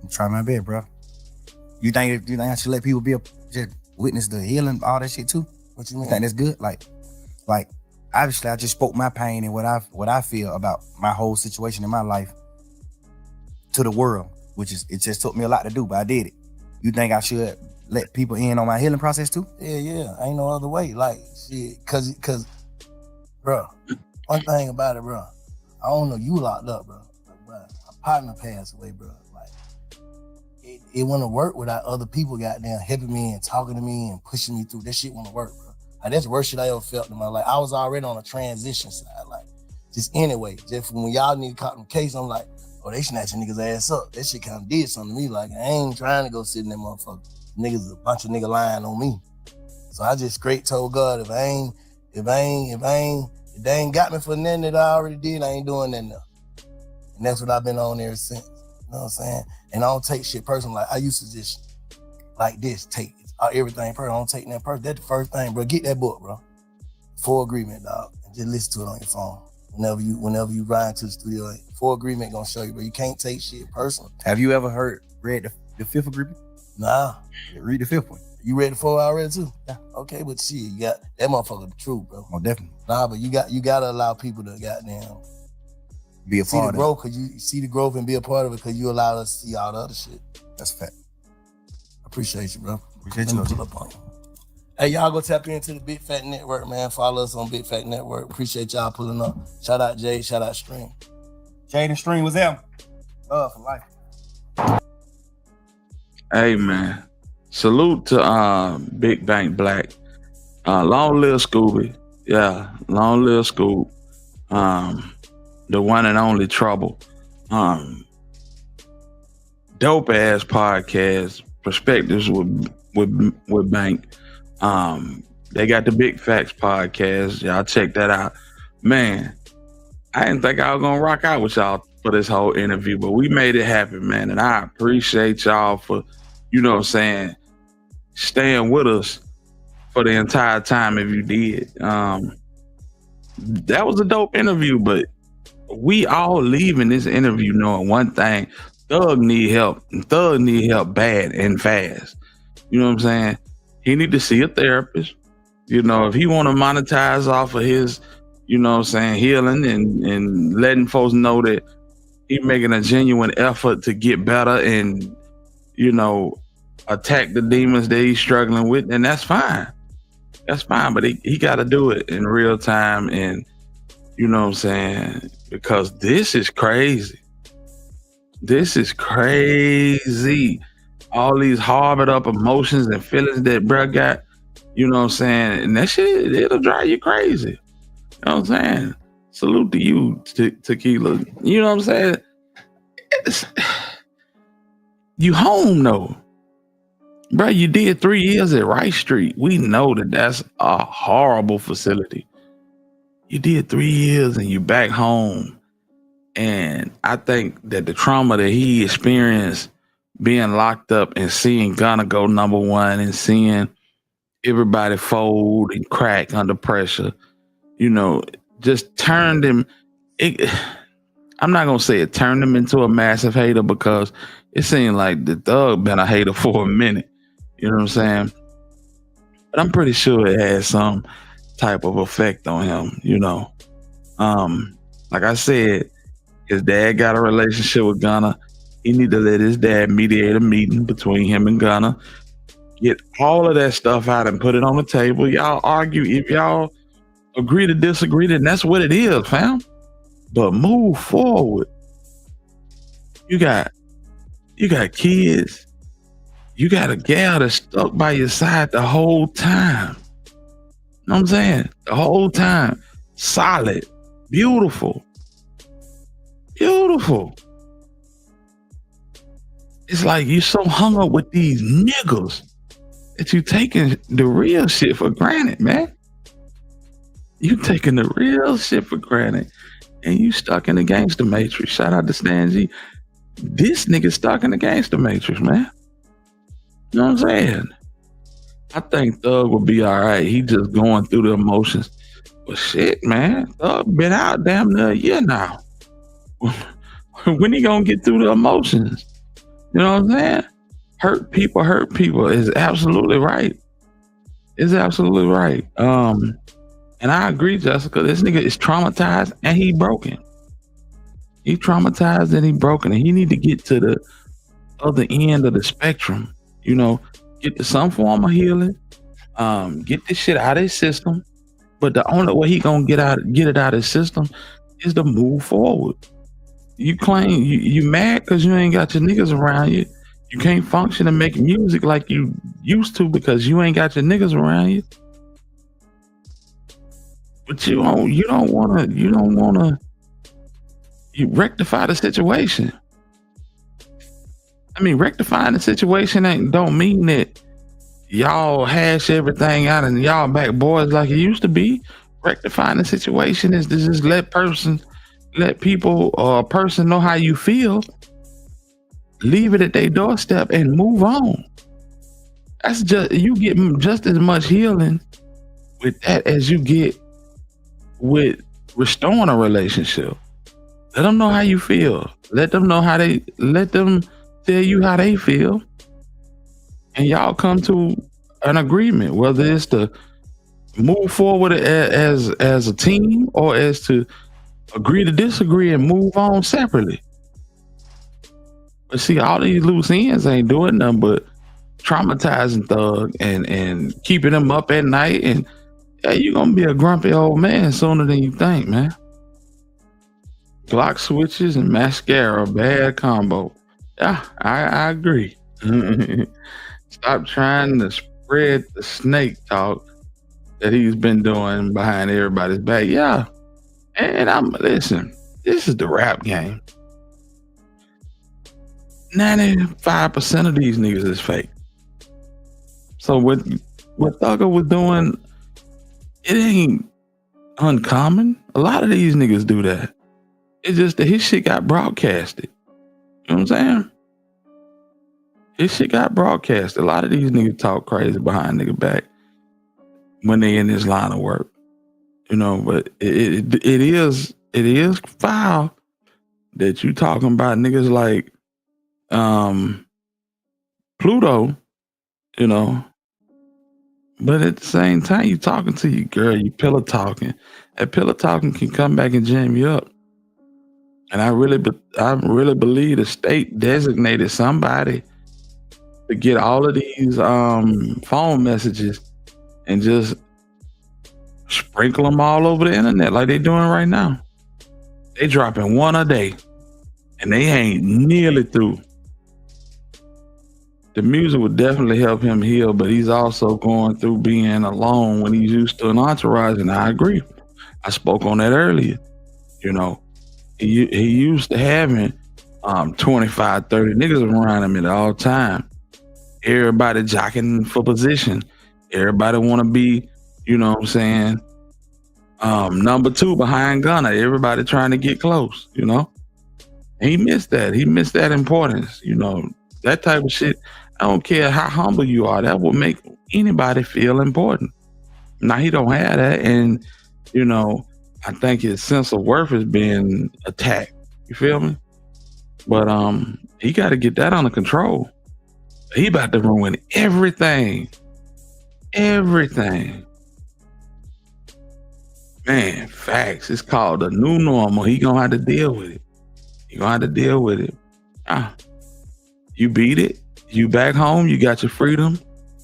I'm trying my best, bro. You think I should let people just witness the healing, all that shit too? What you mean? You think that's good? Like obviously I just spoke my pain and what I feel about my whole situation in my life to the world, it just took me a lot to do, but I did it. You think I should let people in on my healing process too? Yeah. Ain't no other way. Like, shit, cause, bro, one thing about it, bro, I don't know, you locked up, bro. Like, bro, my partner passed away, bro. Like, it wouldn't work without other people goddamn helping me and talking to me and pushing me through. That shit wouldn't work, bro. Like, that's the worst shit I ever felt in my life. I was already on a transition side, like, just anyway. Just when y'all need to cop them case, I'm like, oh, they snatching niggas ass up. That shit kind of did something to me. Like, I ain't trying to go sit in that motherfucker. Niggas, a bunch of niggas lying on me. So I just straight told God, if they ain't got me for nothing that I already did, I ain't doing nothing else. And that's what I've been on ever since. You know what I'm saying? And I don't take shit personal. Like I used to just like this, take everything personal. I don't take that personal. That's the first thing, bro. Get that book, bro. Full Agreement, dog. And just listen to it on your phone. Whenever you ride to the studio, like, Full Agreement gonna show you, bro. You can't take shit personal. Have you ever read the Fifth Agreement? Nah. Read the fifth one. You read the 4 already too? Yeah. Okay, but shit, you got that motherfucker the truth, bro. Oh, definitely. Nah, but you gotta allow people to goddamn be a see part the of growth, cause you see the growth and be a part of it, cause you allow us to see all the other shit. That's a fact. Appreciate you, bro. Appreciate you. Let me pull up on you. Hey, y'all go tap into the Big Fat Network, man. Follow us on Big Fat Network. Appreciate y'all pulling up. Shout out Jay, shout out Stream. Jade and Stream was them. Love for life. Hey man, salute to Big Bank Black. Long live Scooby. Yeah, long live Scoob. The one and only Trouble. Dope ass podcast. Perspectives with Bank. They got the Big Facts podcast. Y'all check that out. Man, I didn't think I was gonna rock out with y'all for this whole interview, but we made it happen, man. And I appreciate y'all for, you know what I'm saying, staying with us for the entire time if you did. That was a dope interview, but we all leaving this interview knowing one thing: Thug need help, and Thug need help bad and fast. You know what I'm saying? He need to see a therapist. You know, if he want to monetize off of his, you know what I'm saying, healing and letting folks know that he making a genuine effort to get better and, you know, attack the demons that he's struggling with, then that's fine. That's fine, but he got to do it in real time, and you know what I'm saying, because this is crazy. This is crazy. All these harbored up emotions and feelings that bruh got, you know what I'm saying, and that shit, it'll drive you crazy. You know what I'm saying? Salute to you, Tequila. You know what I'm saying? You home though. Bro, you did 3 years at Rice Street. We know that that's a horrible facility. You did 3 years and you back home. And I think that the trauma that he experienced being locked up and seeing Gunna go #1 and seeing everybody fold and crack under pressure, you know, just turned him. I'm not going to say it turned him into a massive hater, because it seemed like the Thug been a hater for a minute. You know what I'm saying? But I'm pretty sure it had some type of effect on him, you know. Like I said, his dad got a relationship with Gunna. He need to let his dad mediate a meeting between him and Gunna. Get all of that stuff out and put it on the table. Y'all argue. If y'all agree to disagree, then that's what it is, fam. But move forward. You got kids. You got a gal that's stuck by your side the whole time. You know what I'm saying? The whole time. Solid. Beautiful. Beautiful. It's like you so hung up with these niggas that you taking the real shit for granted, man. You taking the real shit for granted, and you stuck in the gangster matrix. Shout out to Stan G. This nigga stuck in the gangster matrix, man. You know what I'm saying? I think Thug will be all right. He just going through the emotions. But shit, man, Thug been out damn near a year now. When he gonna get through the emotions? You know what I'm saying? Hurt people is absolutely right. It's absolutely right. And I agree, Jessica, this nigga is traumatized and he broken. He traumatized and he broken, and he need to get to the other end of the spectrum. You know, get to some form of healing, get this shit out of his system. But the only way he gonna get it out of his system is to move forward. You claim you mad because you ain't got your niggas around you. You can't function and make music like you used to because you ain't got your niggas around you. But you don't wanna rectify the situation. I mean, rectifying the situation don't mean that y'all hash everything out and y'all back boys like it used to be. Rectifying the situation is to just let people or a person know how you feel, leave it at their doorstep and move on. That's just, you get just as much healing with that as you get with restoring a relationship. Let them know how you feel. Let them tell you how they feel. And y'all come to an agreement, whether it's to move forward as a team or as to agree to disagree and move on separately. But see, all these loose ends ain't doing nothing but traumatizing Thug and keeping him up at night. And yeah, you're gonna be a grumpy old man sooner than you think, man. Glock switches and mascara, bad combo. Yeah, I agree. Stop trying to spread the snake talk that he's been doing behind everybody's back. Yeah. And listen, this is the rap game. 95% of these niggas is fake. So what Thugger was doing, it ain't uncommon. A lot of these niggas do that. It's just that his shit got broadcasted. You know what I'm saying? His shit got broadcasted. A lot of these niggas talk crazy behind nigga back when they in this line of work. You know, but it is foul that you talking about niggas like Pluto, you know. But at the same time, you talking to your girl, you pillow talking. That pillow talking can come back and jam you up. And I really believe the state designated somebody to get all of these phone messages and just sprinkle them all over the internet like they doing right now. They dropping one a day and they ain't nearly through. The music would definitely help him heal, but he's also going through being alone when he's used to an entourage, and I agree. I spoke on that earlier. You know, he used to having 25, 30 niggas around him at all time. Everybody jockeying for position. Everybody want to be, you know what I'm saying, number 2 behind Gunna. Everybody trying to get close, you know. And he missed that. He missed that importance, you know. That type of shit, I don't care how humble you are, that will make anybody feel important. Now, he don't have that, and, you know, I think his sense of worth is being attacked. You feel me? But he got to get that under control. He about to ruin everything. Everything. Man, facts. It's called the new normal. He gonna have to deal with it. You beat it. You back home. You got your freedom.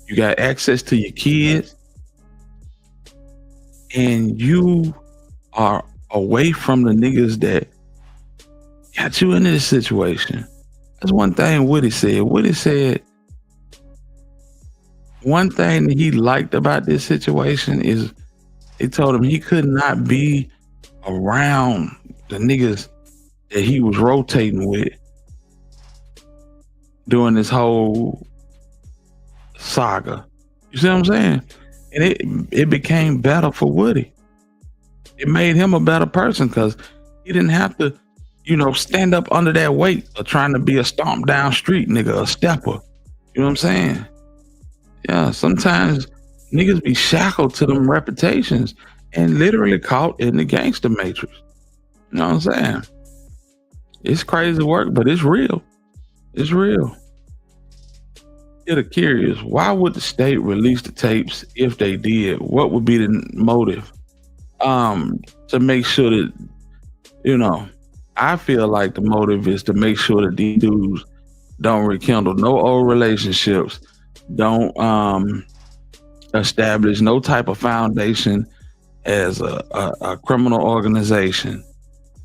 You got access to your kids. And you are away from the niggas that got you into this situation. That's one thing Woody said. Woody said one thing that he liked about this situation is he told him he could not be around the niggas that he was rotating with during this whole saga. You see what I'm saying? And it became better for Woody. It made him a better person because he didn't have to, you know, stand up under that weight of trying to be a stomp down street nigga, a stepper. You know what I'm saying? Yeah, sometimes niggas be shackled to them reputations and literally caught in the gangster matrix. You know what I'm saying? It's crazy work, but it's real. It's real. Get curious, why would the state release the tapes if they did? What would be the motive? To make sure that, you know, I feel like the motive is to make sure that these dudes don't rekindle no old relationships, don't establish no type of foundation as a criminal organization.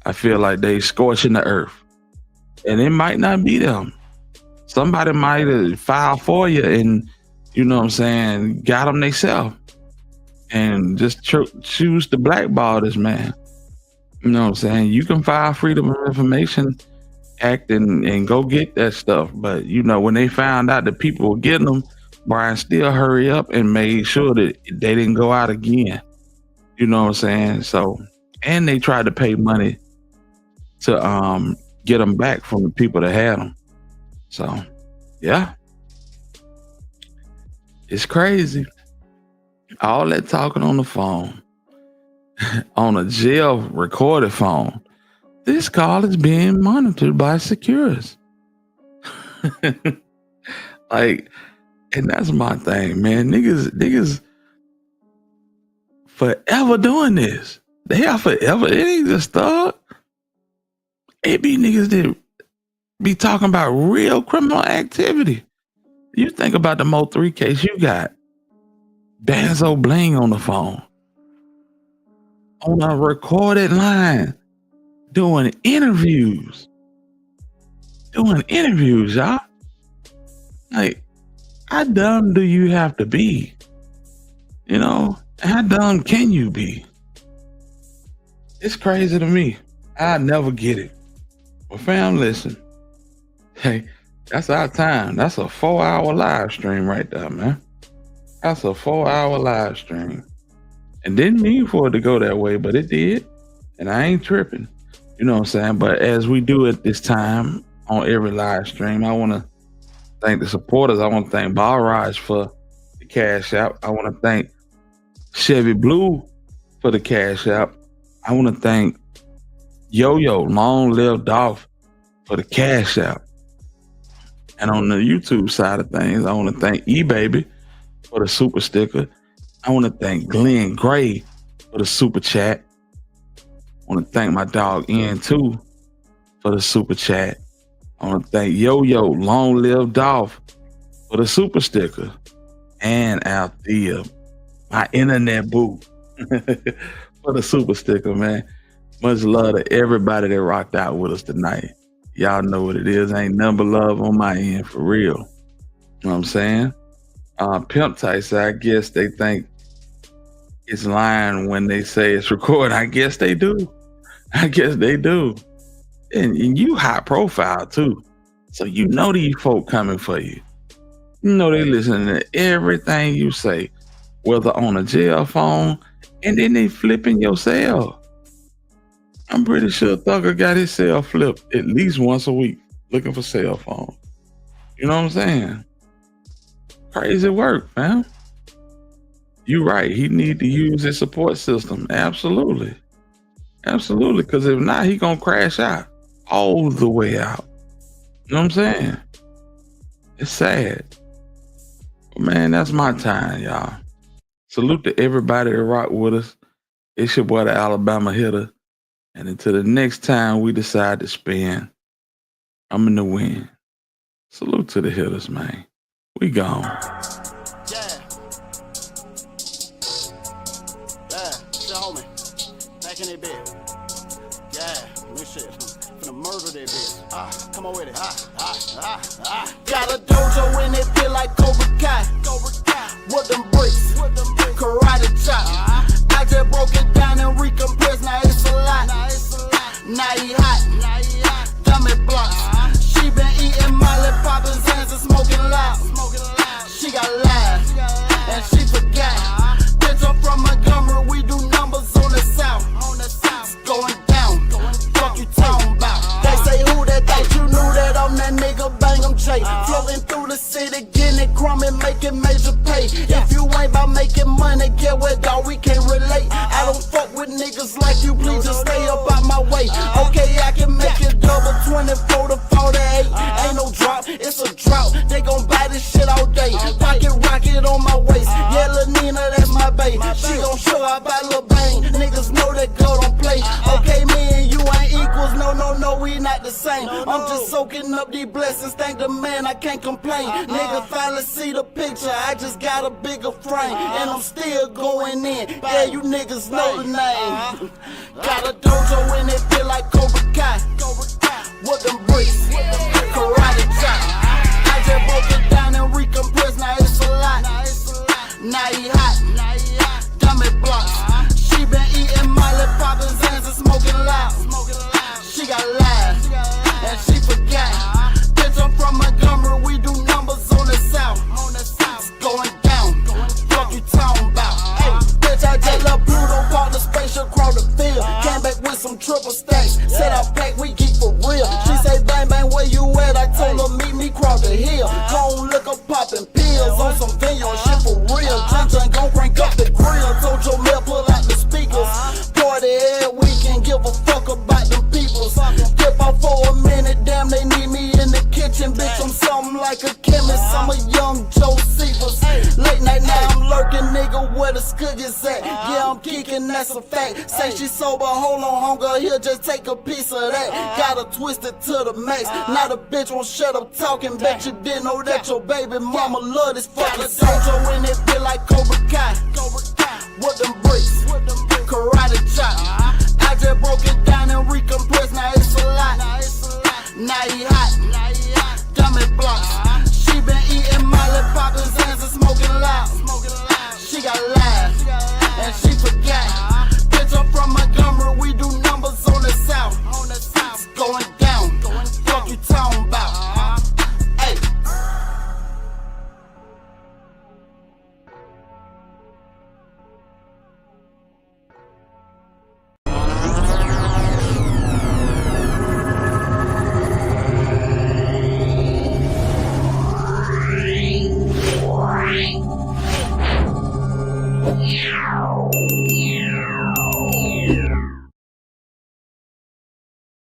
I feel like they scorching the earth. And it might not be them. Somebody might have filed for you and, you know what I'm saying, got them themselves. And just choose to blackball this man. You know what I'm saying? You can file Freedom of Information Act and go get that stuff. But, you know, when they found out that people were getting them Brian still hurry up and made sure that they didn't go out again. You know what I'm saying? So, and they tried to pay money to get them back from the people that had them. So, yeah, it's crazy. All that talking on the phone, on a jail recorded phone. This call is being monitored by securities. Like, and that's my thing, man. Niggas forever doing this. They are forever. It ain't just thug. It be niggas that be talking about real criminal activity. You think about the Mo 3 case, you got Banzo Bling on the phone, on a recorded line, doing interviews, y'all. Like, how dumb do you have to be? You know, how dumb can you be? It's crazy to me. I never get it. Well, fam, listen. Hey, that's our time. That's a 4-hour live stream right there, man. That's a 4-hour live stream. And didn't mean for it to go that way, but it did. And I ain't tripping. You know what I'm saying? But as we do at this time on every live stream, I want to thank the supporters. I want to thank Balraj for the Cash App. I want to thank Chevy Blue for the Cash App. I want to thank Yo-Yo, Long Live Dolph, for the Cash App. And on the YouTube side of things, I want to thank E-Baby for the super sticker. I want to thank Glenn Gray for the super chat. I want to thank my dog Ian too for the super chat. I want to thank Yo-Yo, Long Live Dolph, for the super sticker. And Althea, my internet boo, for the super sticker, man. Much love to everybody that rocked out with us tonight. Y'all know what it is. Ain't nothing but love on my end, for real. You know what I'm saying? Pimp Tight said, I guess they think it's lying when they say it's recorded. I guess they do. And you high profile too. So you know these folk coming for you. You know they listening to everything you say, whether on a jail phone, and then they flipping your cell. I'm pretty sure Thugger got his cell flipped at least once a week looking for cell phone. You know what I'm saying? Crazy work, man. You right. He need to use his support system. Absolutely. Because if not, he gonna crash out all the way out. You know what I'm saying? It's sad. But man, that's my time, y'all. Salute to everybody that rock with us. It's your boy, the Alabama Hitter. And until the next time we decide to spin, I'm in the win. Salute to the hitters, man. We gone. Yeah, shit, homie. Back in that bed. Yeah, this shit. Finna murder that bitch. Come on with it. Got a dojo in it, feel like Cobra Kai. With them bricks, karate chop. I just broke it down and recompressed, now it's a lot. Now he hot, dummy blocks. She been eating Molly, popping hands and smoking loud. She got lied, and she forgot. Bitch, I'm from Montgomery, we do numbers on the south. It's going down, fuck you talking about. They say who that thought you knew that I'm that nigga, bang 'em Jay. Floating through the city, getting it crumb and making major pay. If you ain't about making money, get what, dawg, we can't relate. I don't fuck with niggas like you, please just stay up out my way. Okay, I can make it double 24 to 48. Ain't no drop, it's a drought. They gon' buy this shit all day. Pocket rocket on my waist. Yeah, Lil Nina, that's my bae. She gon' show up by Lil Bang. Niggas know that girl don't play. Okay, me and you ain't equals. No, we not the same. I'm just soaking up these blessings. Thank the man, I can't complain. Nigga finally see the picture. I just got a bigger frame. And I'm still going in. Yeah, you niggas know the name. Got a dojo in it, feel like Cobra Kai. With them bricks, karate chop. I just broke it down and recompressed, now it's a lot. Now he hot, dummy blocks. She been eating Molly, popping hands and smoking loud. She got lied, and she forgot. Bitch, I'm from Montgomery, we do numbers on the south. on some vineyard shit for real. John gon' crank up the grill. Told your mail pull out the speakers. Party every weekend, give a fuck about them peoples. Dip out for a minute, damn they need me in the kitchen. Bitch, I'm something like a chemist. I'm a young Josephus. Late night now I'm lurking, nigga, where the scudges at? Yeah, I'm geeking, that's a fact. Say she sober, hold on, hunger, here, just take a piece of that. Gotta twist it to the max. Now the bitch won't shut up talking. Bet you didn't know that your baby mama love this fucking dojo in it, feel like Cobra Kai. With them bricks, karate chop. I just broke it